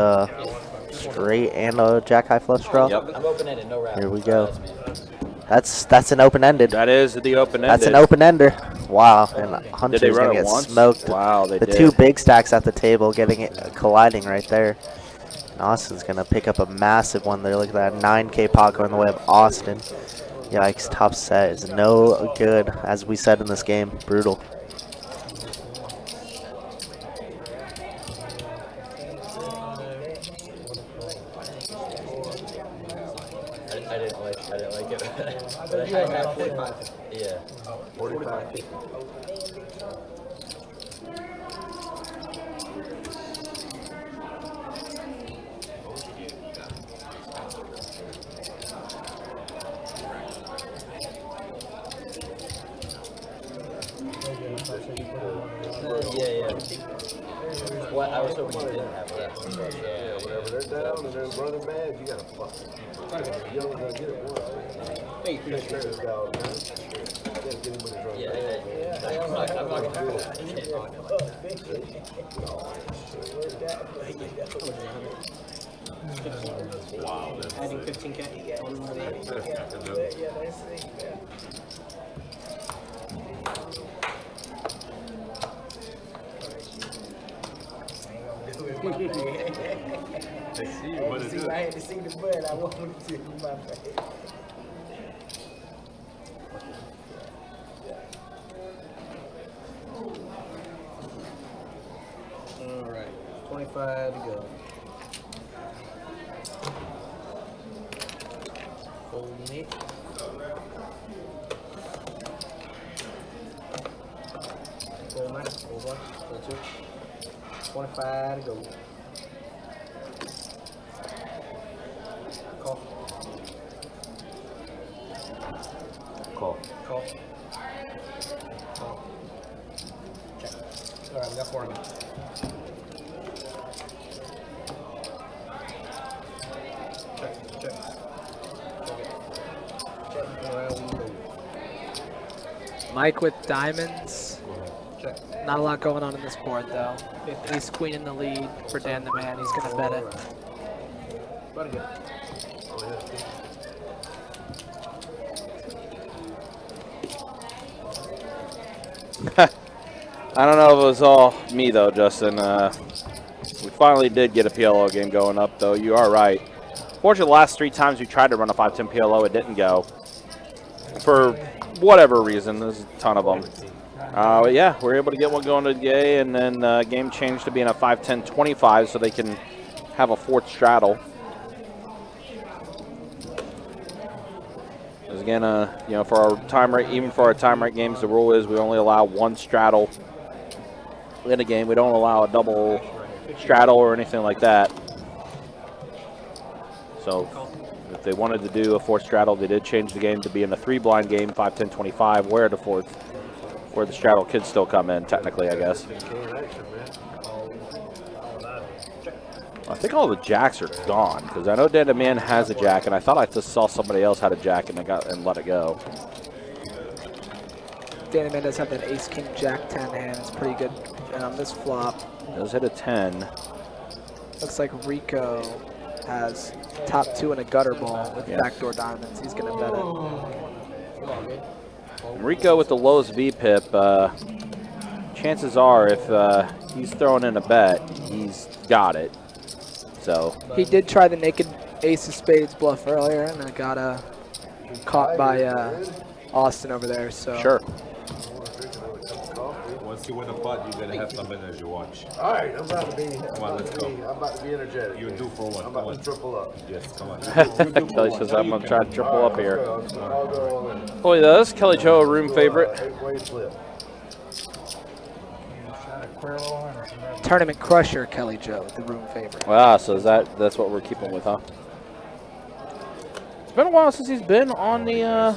straight and a jack high flush draw. Yep. I'm open-ended, no wrap. Here we go. That's me. That's an open-ended. That is the open-ended. That's an open-ender. Wow, and Hunter's Did they run gonna it get once? smoked. Wow, they the did. 2 big stacks at the table getting it colliding right there. And Austin's gonna pick up a massive one there. Look at that 9K pot going the way of Austin. Yikes, top set is no good, as we said in this game. Brutal. I didn't like it. But I had 45. Yeah. 45. Yeah. What? I was hoping you didn't have that. Yeah, whenever they're down and they're running mad, you gotta fucking you don't gonna get it once. Hey, Take care of this dog, man. You gotta get him when he's running mad. I'm not gonna do it. Wow. Adding 15K. had to see the blood. I wanted to see my face. All right, 25 to go. Folding it. Fold 9, fold 1, fold 2. 25 to go. Call. Call. Call. Call. Check. All right, we got 4 of them. Check. Check. Check. Around we go. Mike with diamonds. Check. Not a lot going on in this board though. With ace queen in the lead for Dan the Man, he's gonna bet it. About to go. I don't know if it was all me though, Justin. We finally did get a PLO game going up, though. You are right. Fortunately, the last 3 times we tried to run a 5-10 PLO, it didn't go. For whatever reason, there's a ton of them. But yeah, we're able to get one going today, and then game changed to being a 5-10-25 so they can have a 4th straddle. Because again, you know, for our time rate, even for our time rate games, the rule is we only allow 1 straddle in a game. We don't allow a double straddle or anything like that. So if they wanted to do a 4th straddle, they did change the game to being a 3-blind game, 5-10-25, where the 4th, where the straddle could still come in, technically, I guess. I think all the jacks are gone, because I know Dan the Man has a jack, and I thought I just saw somebody else had a jack and let it go. Dan the Man does have that ace king jack 10 hand. It's pretty good. And on this flop, Does hit a 10. looks like Rico has top 2 and a gutter ball with backdoor diamonds. He's gonna bet it. Rico with the lowest VPIP, chances are if he's throwing in a bet, he's got it. So He did try the naked ace of spades bluff earlier, and I got caught by Austin over there. So sure. Once you win a pot, you're gonna have some energy. Watch. All right, I'm about to be. Come on, let's go. I'm about to be energetic. You do for one. I'm about to triple up. Yes, come on. Kelly says I'm gonna try to triple up here. I'll go all in. Boy, this Kelly Joe, a room favorite. 8-way flip. tournament crusher Kelly Joe, the room favorite. Ah, so that's what we're keeping with, huh? It's been a while since he's been on the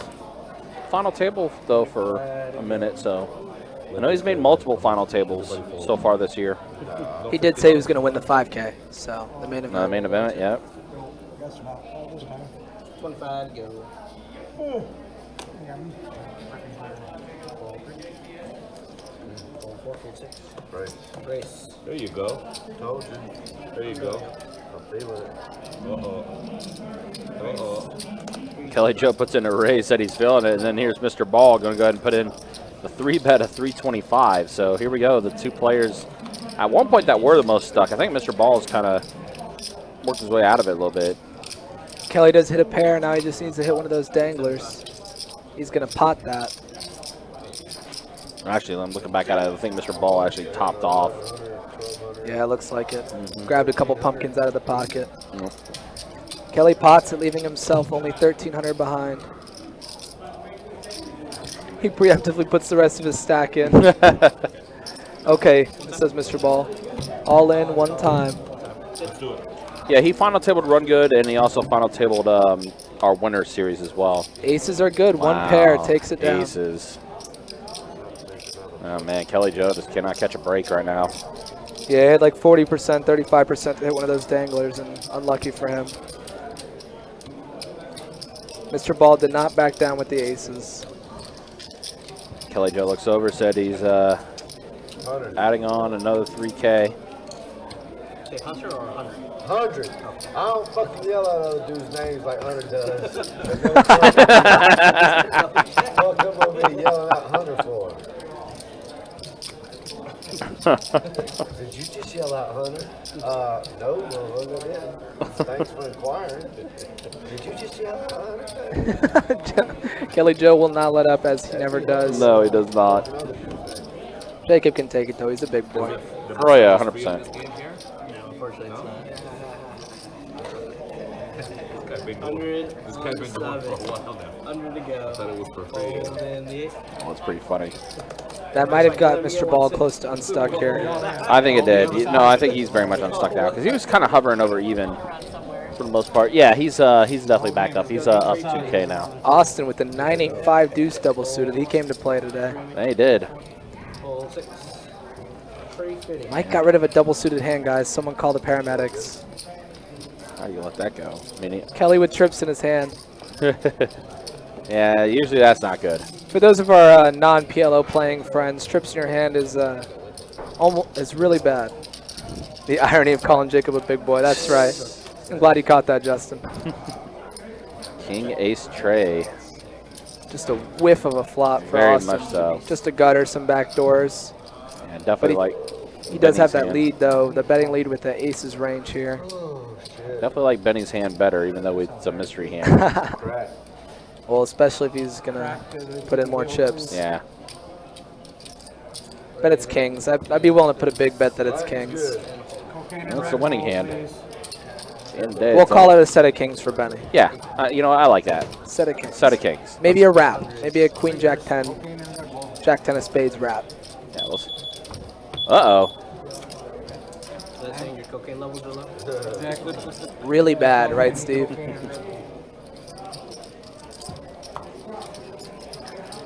final table, though, for a minute, so I know he's made multiple final tables so far this year. He did say he was going to win the 5K, so the main event. The main event, yeah. 25 to go. Race. There you go. Told you. There you go. I'm feeling it. Kelly Joe puts in a raise, said he's feeling it, and then here's Mr. Ball going to go ahead and put in the 3-bet of 325. So here we go, the two players at one point that were the most stuck. I think Mr. Ball's kind of worked his way out of it a little bit. Kelly does hit a pair, now he just needs to hit one of those danglers. He's going to pot that. Actually, I'm looking back at it, I think Mr. Ball actually topped off. Yeah, it looks like it. Grabbed a couple pumpkins out of the pocket. Kelly pots it, leaving himself only 1,300 behind. He preemptively puts the rest of his stack in. Okay, says Mr. Ball. All in one time. Let's do it. Yeah, he final tabled Run Good, and he also final tabled our winner series as well. Aces are good. Wow. One pair takes it down. Aces. Oh, man, Kelly Joe just cannot catch a break right now. Yeah, he had like 40%, 35% to hit one of those danglers, and unlucky for him. Mr. Ball did not back down with the aces. Kelly Joe looks over, said he's adding on another 3K. Say Hunter or 100? 100. I don't fucking yell out other dudes' names like Hunter does. Fuck, come over here yelling out Hunter for. Did you just yell out Hunter? No, I didn't. Thanks for inquiring. Did you just yell out Hunter? Kelly Joe will not let up, as he never does. No, he does not. Jacob can take it, though. He's a big boy. Oh, yeah, 100%. No, unfortunately it's not. This guy's been going for a while now. 100 to go. I thought it was for free. And then the 8. Oh, it's pretty funny. That might have got Mr. Ball close to unstuck here. I think it did. No, I think he's very much unstuck now because he was kind of hovering over even for the most part. Yeah, he's definitely backed up. He's up 2K now. Austin with the 985 deuce double suited. He came to play today. He did. Full 6. Free fitting. Mike got rid of a double suited hand, guys. Someone call the paramedics. How do you let that go? I mean, Kelly with trips in his hand. yeah, usually that's not good. For those of our non-PLO playing friends, trips in your hand is really bad. The irony of calling Jacob a big boy. That's right. I'm glad you caught that, Justin. King Ace Trey. Just a whiff of a flop for Very Austin. much so. Just a gutter, some back doors. Yeah, definitely He does have Benny's that hand. lead, though. The betting lead with the aces range here. Definitely like Benny's hand better, even though it's a mystery hand. Well, especially if he's going to put in more chips. Yeah. Bet it's kings. I'd be willing to put a big bet that it's kings. That's the winning hand. We'll call it a set of kings for Benny. Yeah, you know, I like that. Set of kings. Set of kings. Maybe a wrap. Maybe a queen, jack 10, jack 10 of spades wrap. Yeah, we'll see. Uh-oh. That saying your cocaine levels are low? Really bad, right, Steve?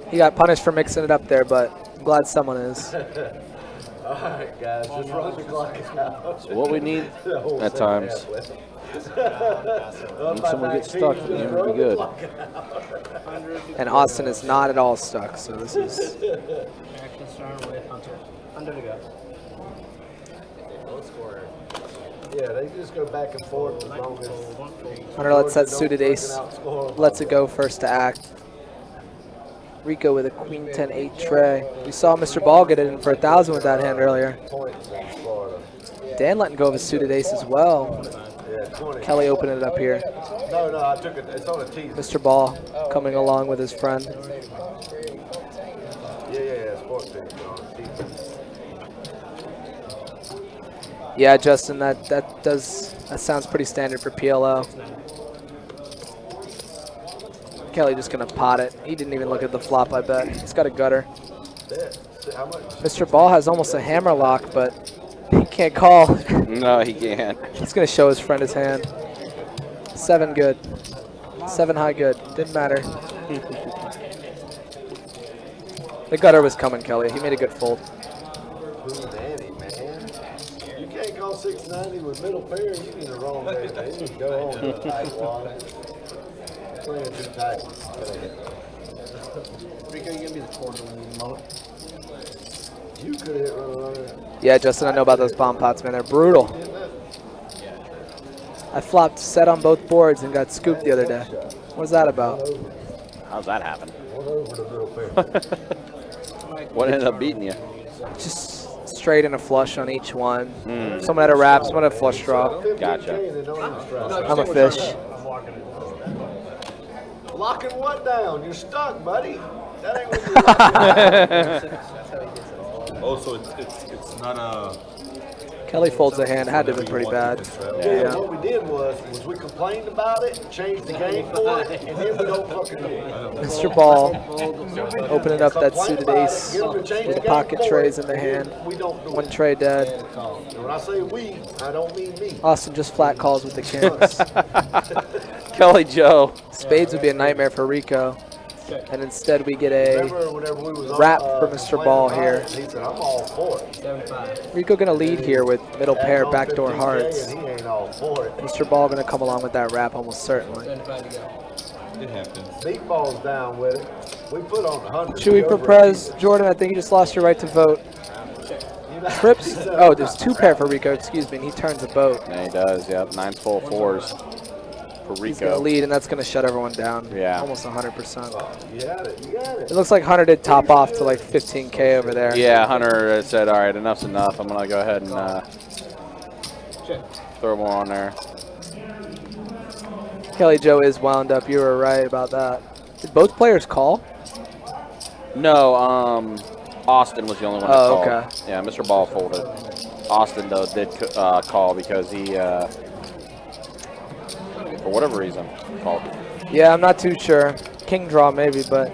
He got punished for mixing it up there, but I'm glad someone is. All right, guys, just run the clock out. So what we need at times. When someone gets stuck, the game will be good. And Austin is not at all stuck, so this is... Action start with Hunter. 100 to go. Low scorer. Yeah, they just go back and forth as long as... Hunter lets that suited ace, lets it go first to act. Rico with a queen 10-8 tray. We saw Mr. Ball get it in for 1,000 with that hand earlier. Dan letting go of a suited ace as well. Kelly opening it up here. No, I took it. It's on a teaser. Mr. Ball coming along with his friend. Yeah, sports team on a teaser. Yeah, Justin, that sounds pretty standard for PLO. Kelly just gonna pot it. He didn't even look at the flop, I bet. He's got a gutter. Mr. Ball has almost a hammer lock, but he can't call. No, he can't. He's gonna show his friend his hand. 7 good. 7 high good. Didn't matter. The gutter was coming, Kelly. He made a good fold. Danny, man. You can't call 690 with middle pair. You need a wrong man. You need to go on tight water. Playing too tight. Rico, you're going to be the quarter when you mow it. You could hit runner. Yeah, Justin, I know about those bomb pots, man. They're brutal. I flopped set on both boards and got scooped the other day. What was that about? How's that happen? One over the middle pair. What ended up beating you? Just straight and a flush on each one. Someone had a wrap, someone had a flush draw. Gotcha. I'm a fish. Locking what down? You're stuck, buddy. That ain't what you're Oh, so it's not a... Kelly folds a hand. Had to have been pretty bad. Yeah, what we did was we complained about it, changed the game for it, and then we don't fucking do it. Mr. Ball opening up that suited ace with the pocket trays in the hand. One tray dead. And when I say we, I don't mean me. Austin just flat calls with the kings. Kelly Joe. Spades would be a nightmare for Rico. And instead we get a wrap for Mr. Ball here. He said, I'm all for it. 7-5. Rico going to lead here with middle pair, backdoor hearts. And he ain't all for it. Mr. Ball going to come along with that wrap almost certainly. 75 to go. It happens. Meatball's down with it. We put on the 100. Chewy for Prez. Jordan, I think you just lost your right to vote. Trips. Oh, there's 2 pair for Rico, excuse me, and he turns a boat. Yeah, he does, yep. 9's full of 4s. for He's going to Rico. lead, and that's going to shut everyone down. Yeah. Almost 100%. You got it. You got it. It looks like Hunter did top off to like 15K over there. Yeah, Hunter said, all right, enough's enough. I'm going to go ahead and throw more on there. Kelly Joe is wound up. You were right about that. Did both players call? No, Austin was the only one that Oh, called. okay. Yeah, Mr. Ball folded. Austin, though, did call because he, for whatever reason, called. Yeah, I'm not too sure. King draw maybe, but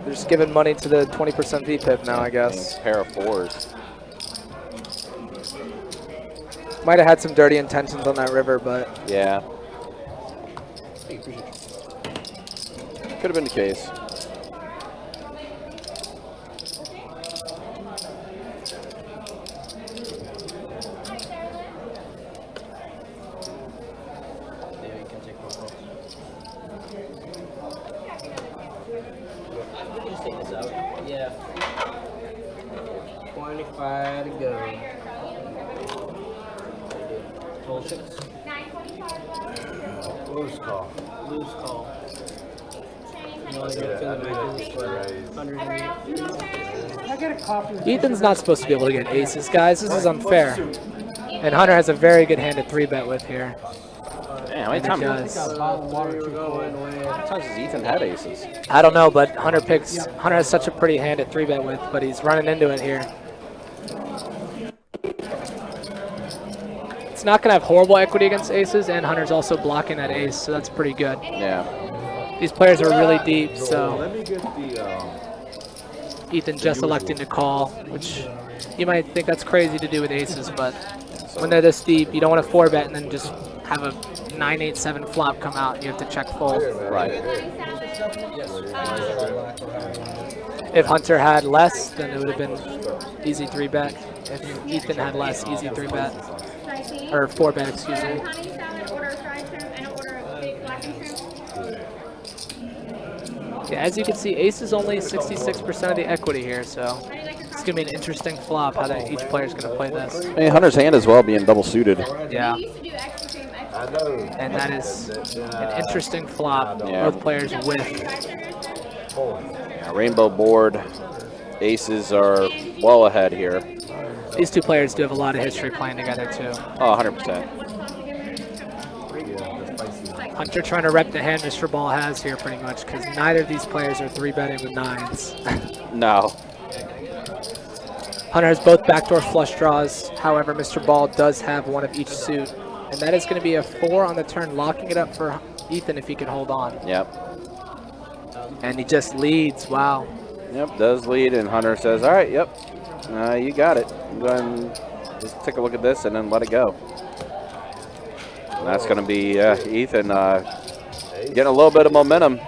they're just giving money to the 20% VPIP now, I guess. Pair of fours. Might have had some dirty intentions on that river, but Yeah. Could have been the case. Yeah, you can take 4 calls. We can just take this out. Yeah. 25 to go. Bullshit. Loose call. Loose call. No, I Yeah, got I think it's crazy. 100. Ethan's not supposed to be able to get aces, guys. This is unfair. And Hunter has a very good hand to 3-bet with here. Damn, how many And he times does. has Ethan had aces? I don't know, but Hunter has such a pretty hand to 3-bet with, but he's running into it here. It's not going to have horrible equity against aces, and Hunter's also blocking that ace, so that's pretty good. Yeah. These players are really deep, so Let me get the. Ethan just electing to call, which you might think that's crazy to do with aces, but when they're this deep, you don't want to 4-bet and then just have a 9-8-7 flop come out and you have to check fold. Right. If Hunter had less, then it would have been easy 3-bet. If Ethan had less, easy 3-bet. Or 4-bet, excuse me. Yeah, as you can see, ace is only 66% of the equity here, so it's going to be an interesting flop how each player is going to play this. Hey, Hunter's hand as well being double suited. Yeah. I know. And that is an interesting flop. Yeah. Both players with. Yeah, rainbow board. Aces are well ahead here. These two players do have a lot of history playing together, too. Oh, 100%. Hunter trying to rep the hand Mr. Ball has here pretty much because neither of these players are 3-betting with 9s. No. Hunter has both backdoor flush draws. However, Mr. Ball does have one of each suit. And that is going to be a 4 on the turn, locking it up for Ethan if he can hold on. Yep. And he just leads. Wow. Yep, does lead, and Hunter says, all right, yep, you got it. Go ahead and just take a look at this and then let it go. And that's going to be Ethan getting a little bit of momentum.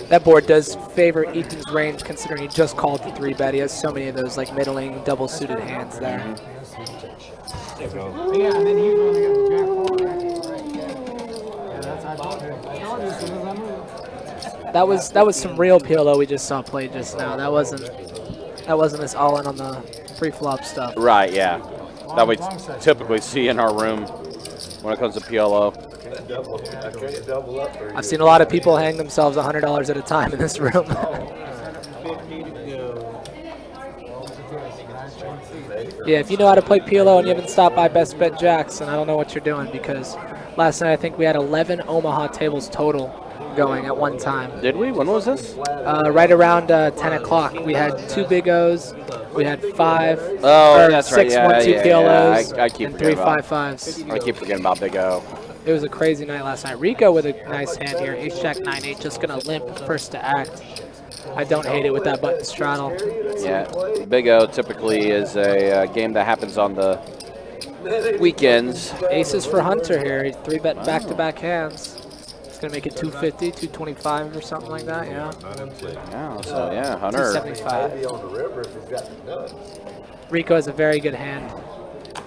That board does favor Ethan's range considering he just called the 3-bet. He has so many of those like middling, double-suited hands there. Yeah, and then he was only got the jack 4, right? Yeah, that's I told you. I told you as soon as I moved. That was some real PLO we just saw played just now. That wasn't this all in on the pre-flop stuff. Right, yeah. That we typically see in our room when it comes to PLO. I can't double up for you. I've seen a lot of people hang themselves $100 at a time in this room. Yeah, if you know how to play PLO and you haven't stopped by Best Bet Jacks, then I don't know what you're doing because last night I think we had 11 Omaha tables total going at one time. Did we? When was this? Right around 10 o'clock. We had 2 Big O's, we had 5, Oh, that's 6 right. 1-2 Yeah, PLOs, I keep and 3 forgetting about- 5-5s. I keep forgetting about Big O. It was a crazy night last night. Rico with a nice hand here. Ace-Jack 9-8, just going to limp first to act. I don't hate it with that button straddle. Yeah, Big O typically is a game that happens on the weekends. Aces for Hunter here. He 3-bet back-to-back hands. It's going to make it 250, 225 or something like that, yeah. Yeah, so yeah, Hunter. 275. Maybe on the river if we've got the nuts. Rico has a very good hand.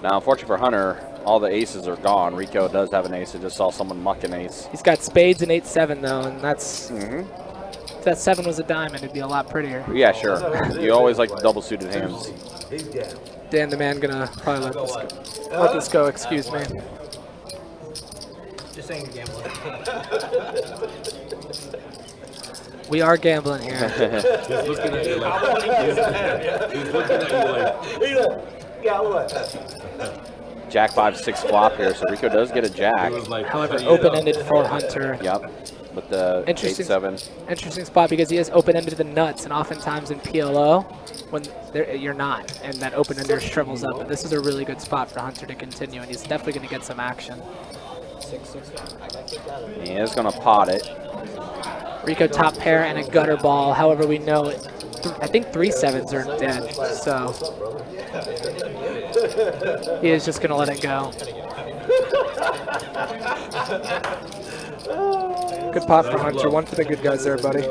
Now, unfortunately for Hunter, all the aces are gone. Rico does have an ace. I just saw someone muck an ace. He's got spades and 8-7 though, and that's if that 7 was a diamond, it'd be a lot prettier. Yeah, sure. You always like the double-suited hands. He's down. Dan the man gonna probably let this go. Excuse me. just saying gambling. We are gambling here. He's looking at you like. He's looking at you like. Yeah, what? Jack 5-6 flop here, so Rico does get a jack. He was like. However, open-ended for Hunter. Yep. With the Interesting. 8-7. Interesting spot because he is open-ended to the nuts, and oftentimes in PLO, when you're not, and that open-ender shrivels up. But this is a really good spot for Hunter to continue, and he's definitely going to get some action. 6-6. I gotta keep that. He is going to pot it. Rico top pair and a gutter ball. However, we know it. I think 3 7s are dead, so he is just going to let it go. Good pot for Hunter. One for the good guys there, buddy.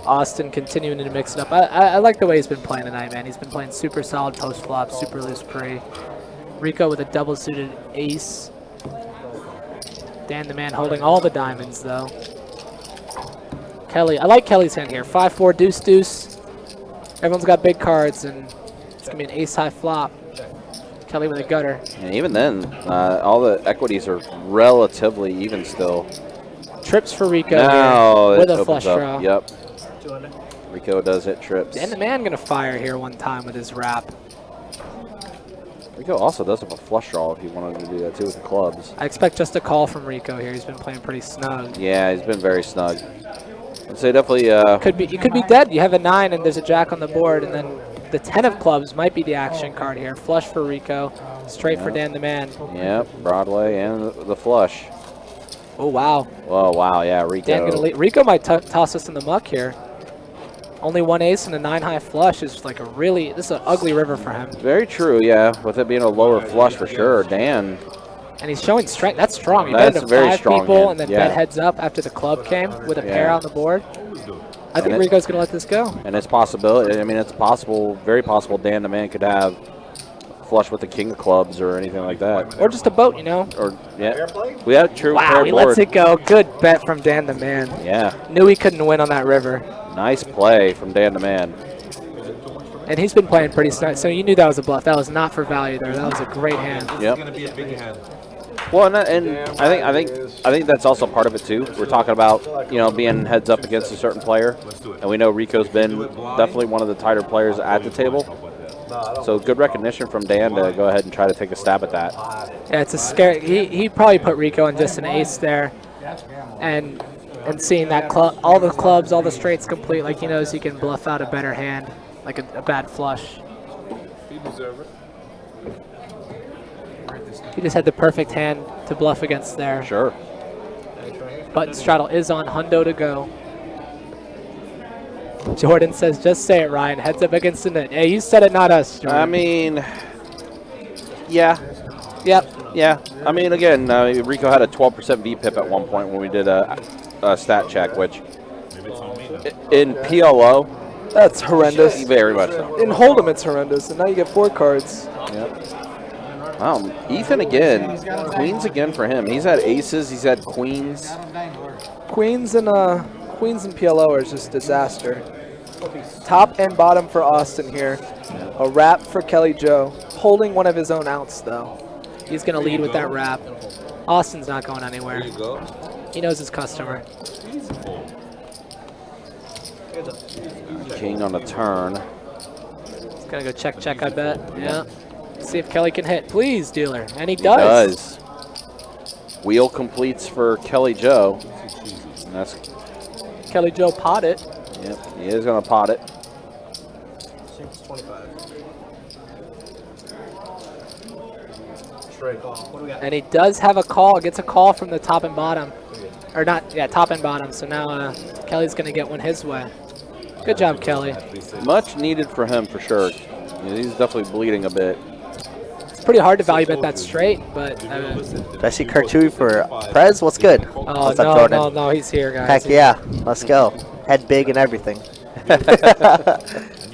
Austin continuing to mix it up. I like the way he's been playing tonight, man. He's been playing super solid post flop, super loose pre. Rico with a double suited ace. Dan the man holding all the diamonds though. Kelly, I like Kelly's hand here. 5-4 deuce deuce. Everyone's got big cards and it's gonna be an ace high flop. Kelly with a gutter. And even then, all the equities are relatively even still. Trips for Rico now here with it a flush opens draw. up. Yep. Rico does hit trips. And the man gonna fire here one time with his wrap. Rico also does have a flush draw if he wanted to do that too with the clubs. I expect just a call from Rico here. He's been playing pretty snug. Yeah, he's been very snug. I'd say definitely. You could be dead. You have a 9 and there's a jack on the board, and then the 10 of clubs might be the action card here. Flush for Rico, straight for Dan the man. Yep, Broadway and the flush. Oh wow. Oh wow, yeah, Rico. Dan gonna lead. Rico might toss us in the muck here. Only 1 ace and a 9 high flush is like this is an ugly river for him. Very true, yeah. With it being a lower flush for sure, Dan. And he's showing strength. That's strong. He That's bet into very 5 strong people hand. and then Yeah. bet heads up after the club came with a pair on the board. I think And Rico's gonna let this go. And it's possibility. I mean, it's possible, very possible. Dan the man could have flush with the king of clubs or anything like that. Or just a boat, you know. Or yeah, we had a true Wow, pair he board. lets it go. Good bet from Dan the man. Yeah. Knew he couldn't win on that river. Nice play from Dan the man. And he's been playing pretty snug, so you knew that was a bluff. That was not for value there. That was a great hand. Yep. It's gonna be a big hand. Well, and I think that's also part of it too. We're talking about being heads up against a certain player, and we know Rico's been definitely one of the tighter players at the table. So good recognition from Dan to go ahead and try to take a stab at that. Yeah, it's a scary. He probably put Rico in just an ace there, and seeing that all the clubs, all the straights complete, like he knows he can bluff out a better hand, like a bad flush. He deserves it. He just had the perfect hand to bluff against there. Sure. Button straddle is on Hundo to go. Jordan says, just say it, Ryan. Heads up against the net. Hey, you said it, not us, Jordan. I mean, yeah. Yep. Yeah. I mean, again, Rico had a 12% VPIP at one point when we did a stat check, which in PLO, that's horrendous. Very much so. In Hold'em, it's horrendous, and now you get 4 cards. Yep. Wow, Ethan again. Queens again for him. He's had aces. He's had queens. Queens and PLO are just disaster. Top and bottom for Austin here. A wrap for Kelly Joe. Holding one of his own outs though. He's gonna lead with that wrap. Austin's not going anywhere. There you go. He knows his customer. King on the turn. He's gonna go check, I bet. Yeah. See if Kelly can hit. Please, dealer. And he does. Wheel completes for Kelly Joe. And that's Kelly Joe pot it. Yep, he is going to pot it. 625. straight. What do we got? And he does have a call. Gets a call from the top and bottom. Or not, yeah, top and bottom. So now Kelly's going to get one his way. Good job, Kelly. Much needed for him for sure. Yeah, he's definitely bleeding a bit. It's pretty hard to value bet that straight, but Did I see Kartui for Prez? What's good? oh What's up, no, Jordan? no, he's here, guys. Heck yeah, let's go. Head big and everything.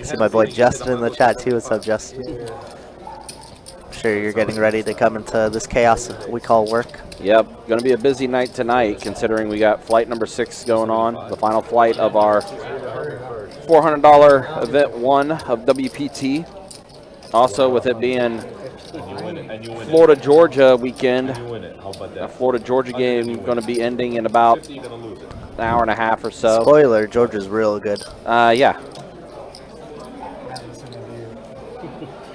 See my boy Justin in the chat too. What's up, Justin? I'm sure you're getting ready to come into this chaos we call work. Yep, going to be a busy night tonight considering we got flight number 6 going on, the final flight of our $400 event 1 of WPT. Also, with it being Florida Georgia weekend, a Florida Georgia game going to be ending in about an hour and a half or so. Spoiler: Georgia's real good. Yeah.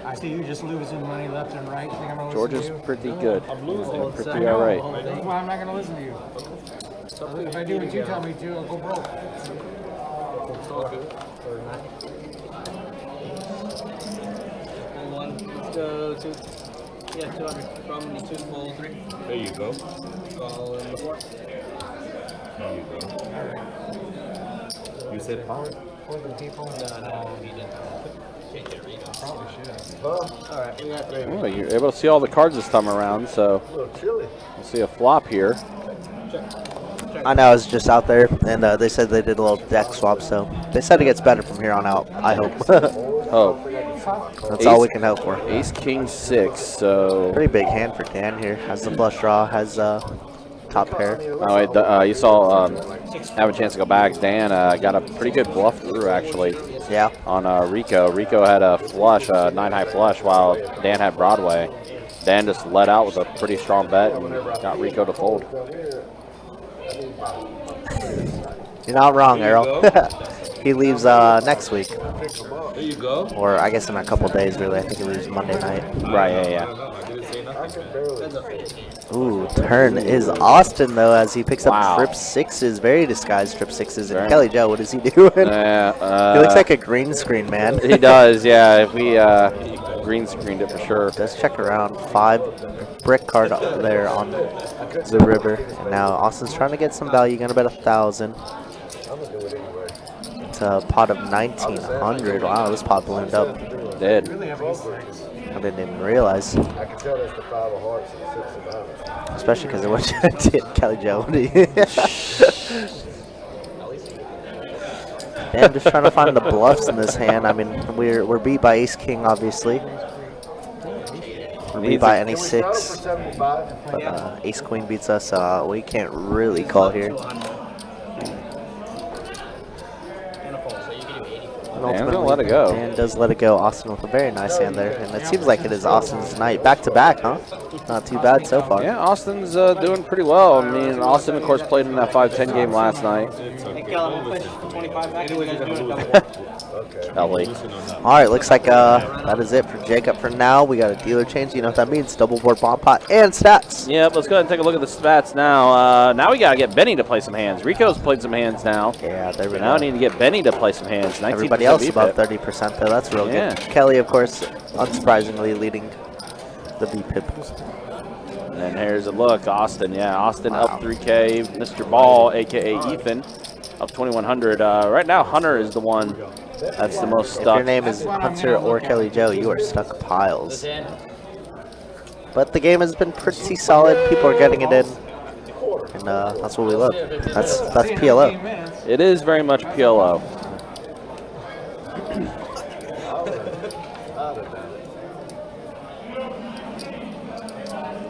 I see you just losing money left and right. Think I'm gonna Georgia's listen to you? pretty good. I'm losing. Pretty all right. That's why I'm not gonna listen to you. If I do what you tell me to, I'll go broke. One. Let's go to. Yeah, 200 from the 2 full 3. There you go. Call in the 4. There you go. You said power? For the people. No, he didn't. Probably should. Alright, we got 3. Oh, you're able to see all the cards this time around, so A little chilly. we'll see a flop here. I know I was just out there, and they said they did a little deck swap, so they said it gets better from here on out. I hope. Oh, That's all we can hope for. Ace King 6, so... Pretty big hand for Dan here. Has the flush draw, has top pair. Oh, wait, you saw, have a chance to go back. Dan got a pretty good bluff through, actually. Yeah. On Rico. Rico had a flush, 9-high flush, while Dan had Broadway. Dan just let out with a pretty strong bet and got Rico to fold. You're not wrong, Errol. He leaves next week. There you go. Or I guess in a couple days, really. I think he leaves Monday night. Right, yeah. I didn't say nothing. Ooh, turn is Austin, though, as he picks up Wow. trip 6s. Very disguised trip 6s. And Kelly Joe, what is he doing? He Yeah. looks like a green screen, man. He does, yeah. If we green screened it for sure. Let's check around. 5 brick card up there on the river. And now Austin's trying to get some value. Gonna bet 1,000. It's a pot of 1,900. Wow, this pot ballooned up. Did. I didn't even realize. I can tell that's the 5 of hearts and the 6 of diamonds. Especially because of what you did, Kelly Joe. Damn, just trying to find the bluffs in this hand. I mean, we're beat by Ace King, obviously. We're beat by any 6. But Ace Queen beats us. We can't really call here. Dan's gonna let it go. Dan does let it go. Austin with a very nice hand there. And it seems like it is Austin's night. Back to back, huh? Not too bad so far. Yeah, Austin's doing pretty well. I mean, Austin, of course, played in that 5-10 game last night. Hey, Kel, I'm gonna push 25 back. You guys doing a double. Ellie. All right, looks like that is it for Jacob for now. We got a dealer change. You know what that means? Double board bomb pot and stats. Yep, let's go ahead and take a look at the stats now. Now we got to get Benny to play some hands. Rico's played some hands now. Yeah, there we go. Now I need to get Benny to play some hands. Everybody else about 30% though. That's real Yeah. good. Kelly, of course, unsurprisingly leading the VPIP. And then here's a look. Austin, yeah. Austin up 3K. Mr. Ball, a.k.a. Ethan, up 2,100. Right now, Hunter is the one that's the most If stuck. your name is Hunter or Kelly Joe, you are stuck piles. But the game has been pretty solid. People are getting it in. And that's what we love. That's PLO. It is very much PLO.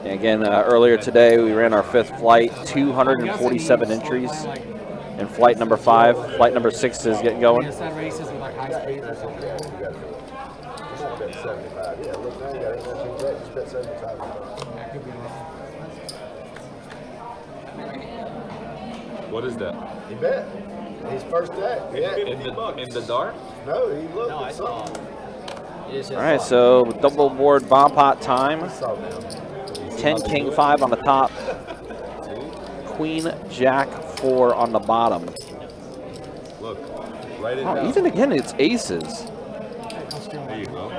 And again, earlier today we ran our 5th flight, 247 entries in flight number 5. Flight number 6 is getting going. Races with like high speed or something. Yeah, look, now you got it. Just bet 75. That could be wrong. What is that? He bet. His first deck. Yeah. In the dark? No, he looked at something. All right, so double board bomb pot time. 10 King 5 on the top. Queen Jack 4 on the bottom. Look, write it Oh, down. even again, it's aces. There you go.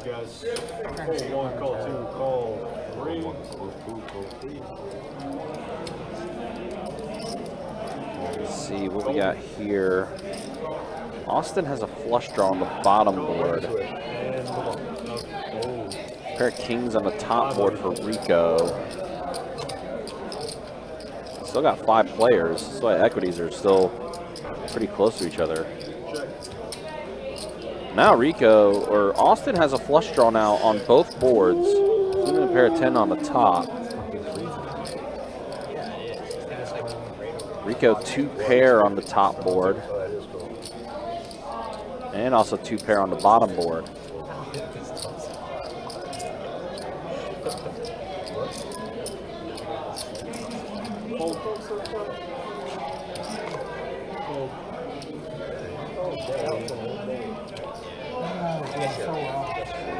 guys. Call 1, call 2, call 3. Let's see what we got here. Austin has a flush draw on the bottom board. Pair of kings on the top board for Rico. Still got 5 players, so equities are still pretty close to each other. Now Rico, or Austin has a flush draw now on both boards. Even a pair of 10 on the top. Rico 2 pair on the top board. And also 2 pair on the bottom board.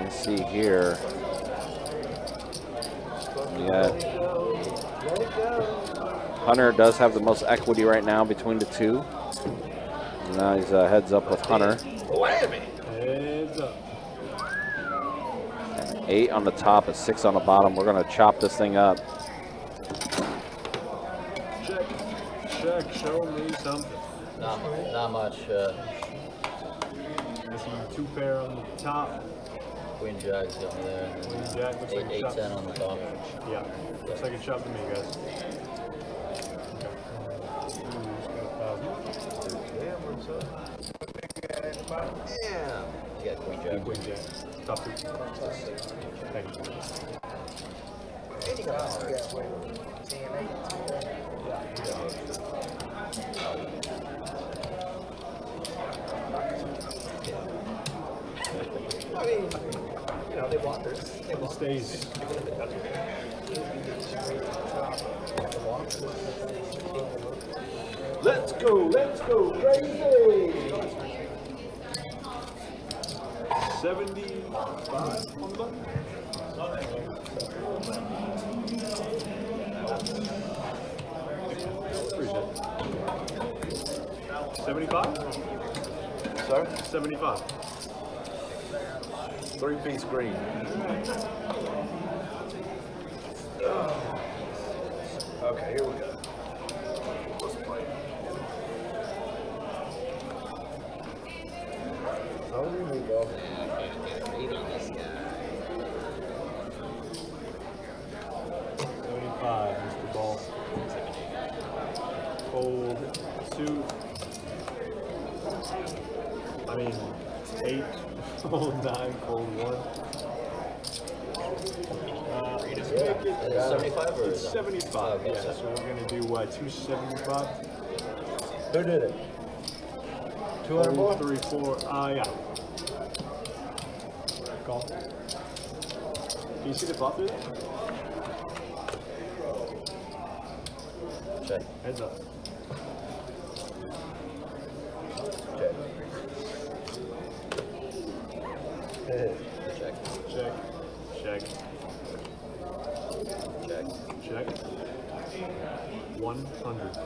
Let's see here. We got Hunter does have the most equity right now between the two. Now he's heads up with Hunter. Heads up. 8 on the top and 6 on the bottom. We're gonna chop this thing up. Check. Check. Show me something. Not much. I see 2 pair on the top. Queen Jack's got me there. Queen Jack looks like a 8, chop. 10 on the bottom. Yeah. Looks like a chop to me, guys. Damn. You got Queen Jack. Queen Jack. Top 2. Thank you. I mean, you know, they want this. It stays. Let's go crazy! 75 on the button. 75? Sorry? 75. 3-piece green. Okay, here we go. Let's play. How do we go? 75, Mr. Ball. Fold 2. I mean, 8, fold 9, fold 1. Let's make it. Is it 75 or It's is it? 75, Okay, yeah. so- So we're going to do 275. Who did it? 200 more? 3, 4. Yeah. Call. Can you see the flop there? Check. Heads up. Check. Check. Check. Check. Check. 100.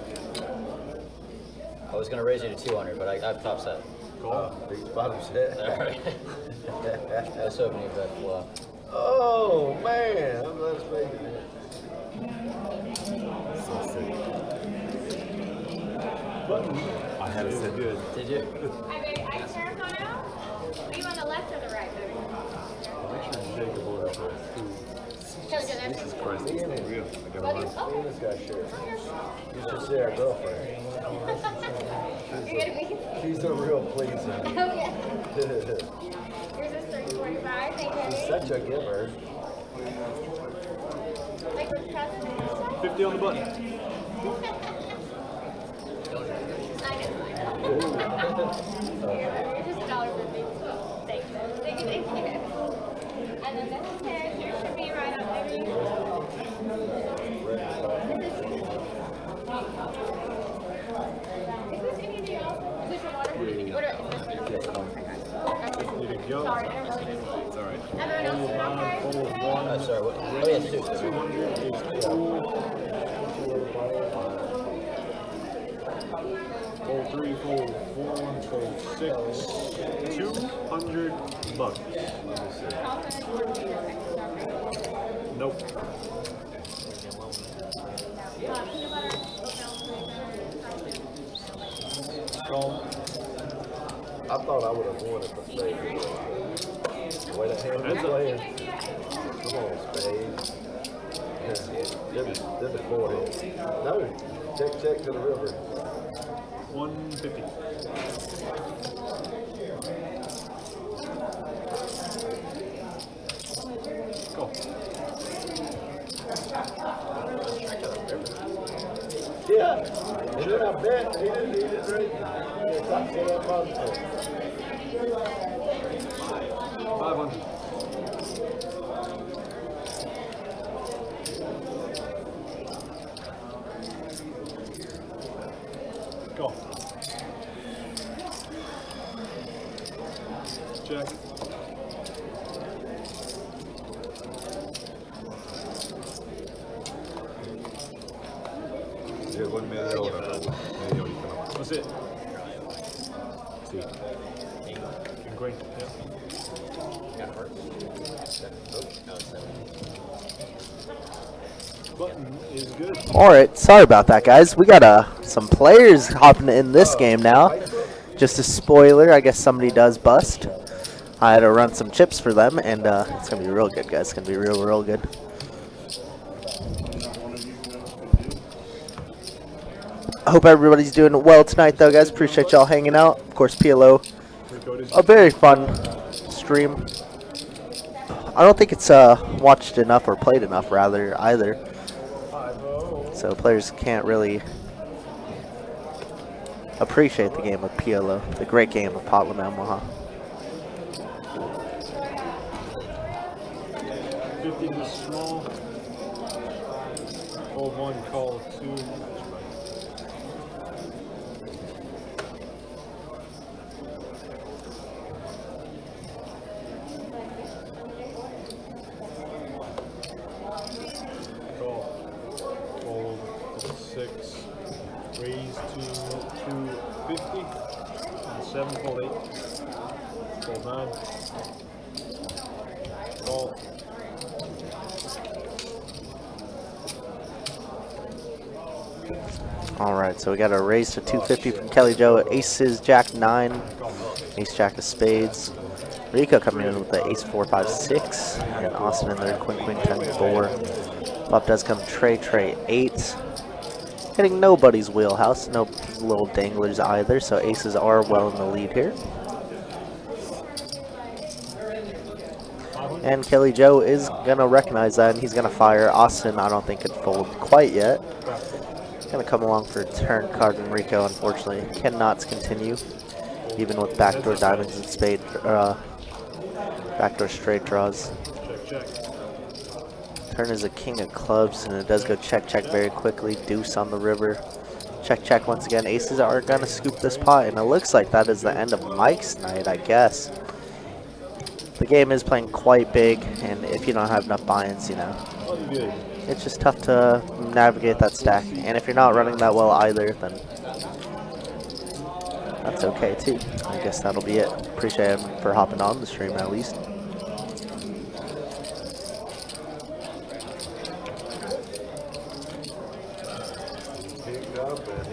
I was going to raise you to 200, but I've top set. Call. Big bottom set. Alright. I was hoping you bet flop. Oh man, I'm glad it's making it. So sick. I had it set good. Did you? I turn on out. Are you on the left or the right, baby? Make sure you shake the board up there. Jesus Christ, this ain't real. I gotta run. Okay. This guy shit. You should see our girlfriend. You're gonna be. She's a real pleaser. Oh yeah. Here's this 345. Thank you. She's such a giver. Like with presents. 50 on the button. I know. You're just $1.50. Thank you. Thank you. And then this pair here should be right up there. Is this anything else? Is this your water? Need to go. Sorry. It's alright. Everyone else is okay? Fold 1. Sorry, what? Oh, yeah, 2. 200 is cool. Fold 3, fold 4, fold 6. $200. Nope. Call. I thought I would have won if I stayed. The way that hand was playing. Come on, spade. Did the forehead. No. Check to the river. 150. Go. Yeah. And then I bet he didn't drink. Yeah, stop saying that positive. 500. Go. Check. Llegó en media hora, Raúl. Media horita nomás. That's it. Sí. And green. Yeah. Button is good. Alright, sorry about that, guys. We got some players hopping in this game now. Just a spoiler, I guess somebody does bust. I had to run some chips for them, and it's going to be real good, guys. It's going to be real good. I hope everybody's doing well tonight, though, guys. Appreciate y'all hanging out. Of course, PLO, a very fun stream. I don't think it's watched enough or played enough, rather, either. So players can't really appreciate the game of PLO, the great game of Potlam Omaha. 50 is small. Hold 1, call 2. Call. Fold 6. Raise to 250. And 7, fold 8. Fold 9. Call. Alright, so we got a raise to 250 from Kelly Joe. Aces, Jack 9. Ace, Jack of Spades. Rico coming in with the Ace 4, 5, 6. And Austin in there, Queen, 10, 4. Flop does come Trey, 8. Hitting nobody's wheelhouse. No little danglers either, so aces are well in the lead here. And Kelly Joe is going to recognize that, and he's going to fire. Austin, I don't think, could fold quite yet. Going to come along for a turn card, and Rico, unfortunately, cannot continue, even with backdoor diamonds and spade, backdoor straight draws. Check. Turn is a king of clubs, and it does go check very quickly. Deuce on the river. Check once again. Aces are going to scoop this pot, and it looks like that is the end of Mike's night, I guess. The game is playing quite big, and if you don't have enough buy-ins, you know, it's just tough to navigate that stack. And if you're not running that well either, then that's okay too. I guess that'll be it. Appreciate him for hopping on the stream at least.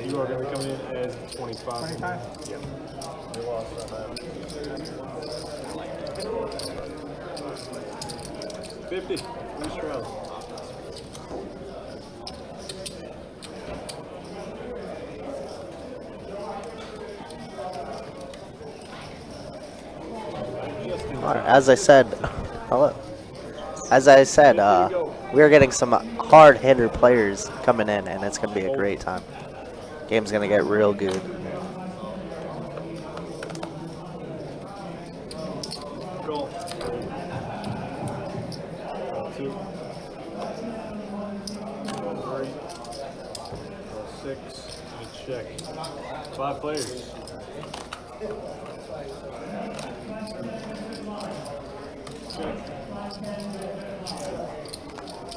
You are going to be coming in as 25. 25? Yep. You lost on that. 50. 3 rounds. Alright, as I said, hello. As I said, we're getting some hard hitter players coming in, and it's going to be a great time. Game's going to get real good. Go. 2. 3. 6. And check. 5 players.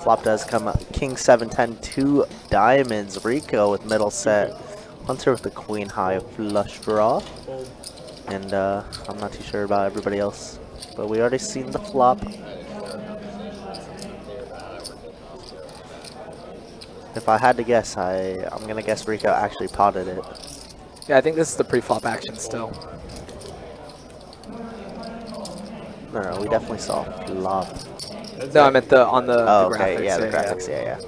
Flop does come up. King 7, 10, 2 diamonds. Rico with middle set. Hunter with the queen high flush draw. And I'm not too sure about everybody else. But we already seen the flop. If I had to guess, I'm going to guess Rico actually potted it. Yeah, I think this is the pre-flop action still. No, we definitely saw flop. No, I meant on the Oh, the okay, graphics. yeah, the graphics, yeah.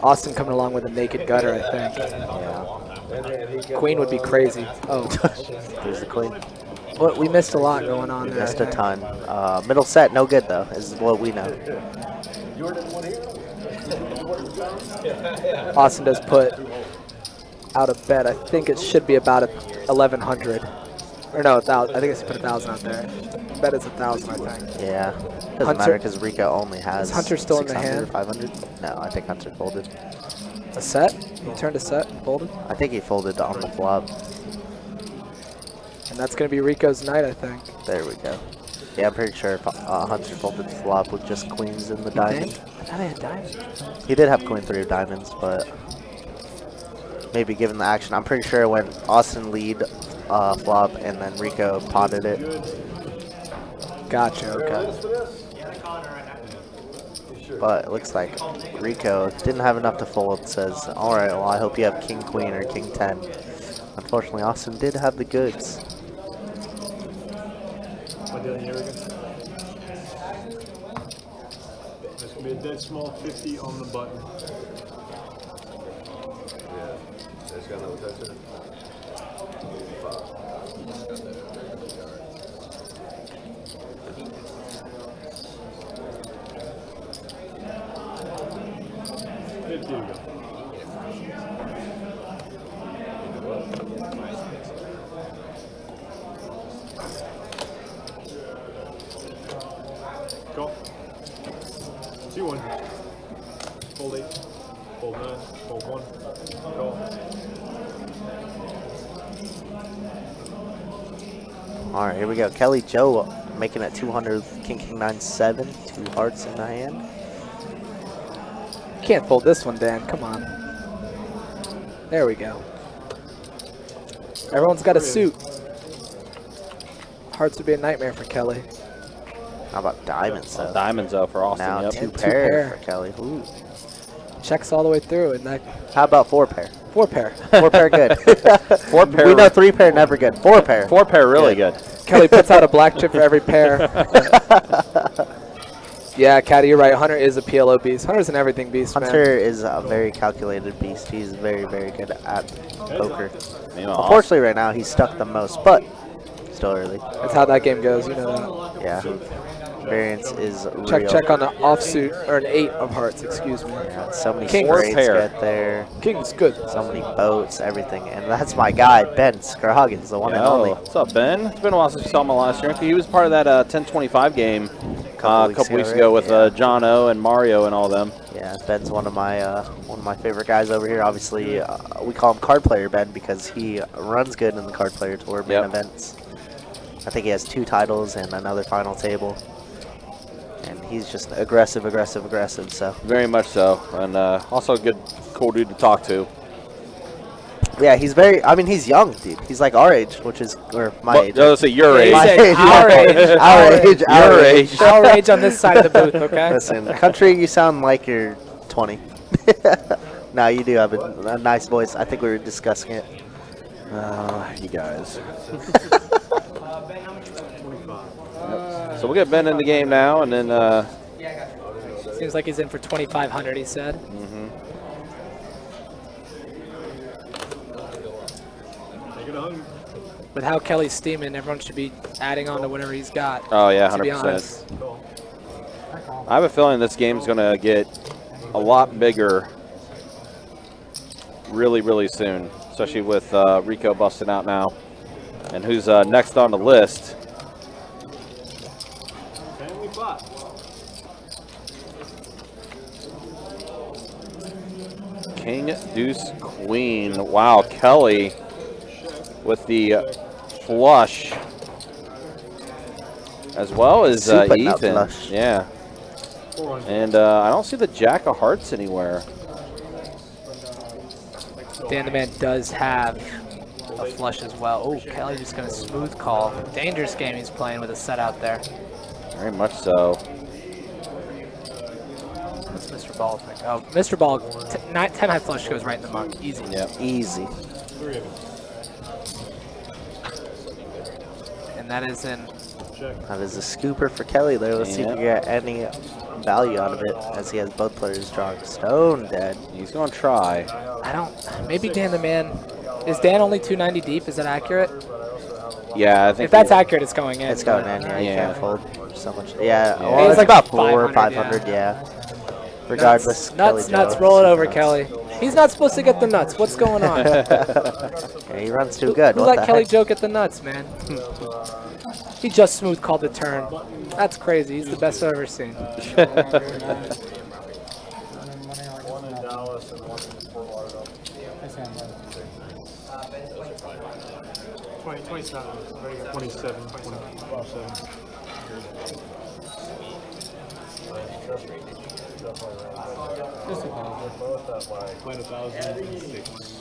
Austin coming along with a naked gutter, I think. Yeah. Queen would be crazy. Oh. There's the queen. Well, we missed a lot going on there. Missed a ton. Middle set, no good though, is what we know. Austin does put out a bet. I think it should be about 1,100. Or no, 1,000. I think it's put 1,000 out there. Bet it's 1,000, I think. Yeah. Doesn't matter because Rico only has. Is Hunter still in the 600 or hand? 500? No, I think Hunter folded. A set? He turned a set and folded? I think he folded on the flop. And that's going to be Rico's night, I think. There we go. Yeah, I'm pretty sure Hunter folded the flop with just queens in the diamond. I thought I had diamonds. He did have queen 3 of diamonds, but maybe given the action, I'm pretty sure it went Austin lead flop and then Rico potted it. Gotcha, okay. But it looks like Rico didn't have enough to fold. Says, all right, well, I hope you have king queen or king 10. Unfortunately, Austin did have the goods. There's going to be a dead small 50 on the button. Yeah. That's got no touch in it. Go. C1. Fold 8. Fold 9. Fold 1. Go. All right, here we go. Kelly Joe making it 200, king 9 7, 2 hearts in the hand. Can't fold this one, Dan. Come on. There we go. Everyone's got a suit. Hearts would be a nightmare for Kelly. How about diamonds, though? Diamonds, though, for Austin. Now yep. 2 2 pair pair. for Kelly. Ooh. Checks all the way through, and that How about 4 pair? 4 pair. 4 pair good. 4 pair. We know 3 pair never good. 4 pair. 4 pair really good. Kelly puts out a black chip for every pair. Yeah, Caddy, you're right. Hunter is a PLO beast. Hunter's an everything beast, Hunter man. is a very calculated beast. He's very, very good at poker. Meanwhile, Unfortunately, right now, he's stuck the most, but still early. That's how that game goes. You know that. Yeah. Variance is Check, real. check on the offsuit, or an 8 of hearts, excuse me. Yeah, so many King. straights Pair. get there. King's good. So many boats, everything. And that's my guy, Ben Scroggins, the one and only. What's up, Ben? It's been a while since we saw him last year. He was part of that 1025 game a couple weeks ago with John O and Mario and all them. Yeah, Ben's one of my favorite guys over here. Obviously, we call him Card Player Ben because he runs good in the Card Player Tour main events. I think he has 2 titles and another final table. And he's just aggressive, so. Very much so. And also a good, cool dude to talk to. Yeah, he's he's young, dude. He's like our age, which is, or my age. Let's say your age. My age. Our age. Our age. Our age on this side of the booth, okay? Listen, country, you sound like you're 20. No, you do have a nice voice. I think we were discussing it. You guys. So we'll get Ben in the game now, and then. Seems like he's in for 2,500, he said. With how Kelly's steaming, everyone should be adding on to whatever he's got. Oh, yeah, to be 100%. honest. I have a feeling this game's going to get a lot bigger really, really soon, especially with Rico busting out now. And who's next on the list? Family pot. King, Deuce, Queen. Wow, Kelly with the flush, as well as Super nut Ethan. flush. Yeah. And I don't see the Jack of Hearts anywhere. Dan the Man does have a flush as well. Oh, Kelly just going to smooth call. Dangerous game he's playing with a set out there. Very much so. What's Mr. Ball think? Oh, Mr. Ball, 10 high flush goes right in the muck. Easy. Yep. Easy. And that is in. That is a scooper for Kelly there. Let's see if we get any value out of it as he has both players drawing stone dead. He's going to try. I don't. Maybe Dan the Man. Is Dan only 290 deep? Is that accurate? Yeah, I think. If that's accurate, it's going in. It's going in. Yeah, you Yeah. can't fold so much. Yeah, Yeah. well, It's it's like about 400, 500, 500. Yeah. Regardless, Nuts, Kelly nuts, Joe, roll it super over, nuts. Kelly. He's not supposed to get the nuts. What's going on? Yeah, he runs too good. Who What let the Kelly heck? Joe get the nuts, man? He just smooth called the turn. That's crazy. He's the best I've ever seen. One in Dallas and one in Fort Lauderdale. 27. 27. 27. Just a call. They're both at like 1,006.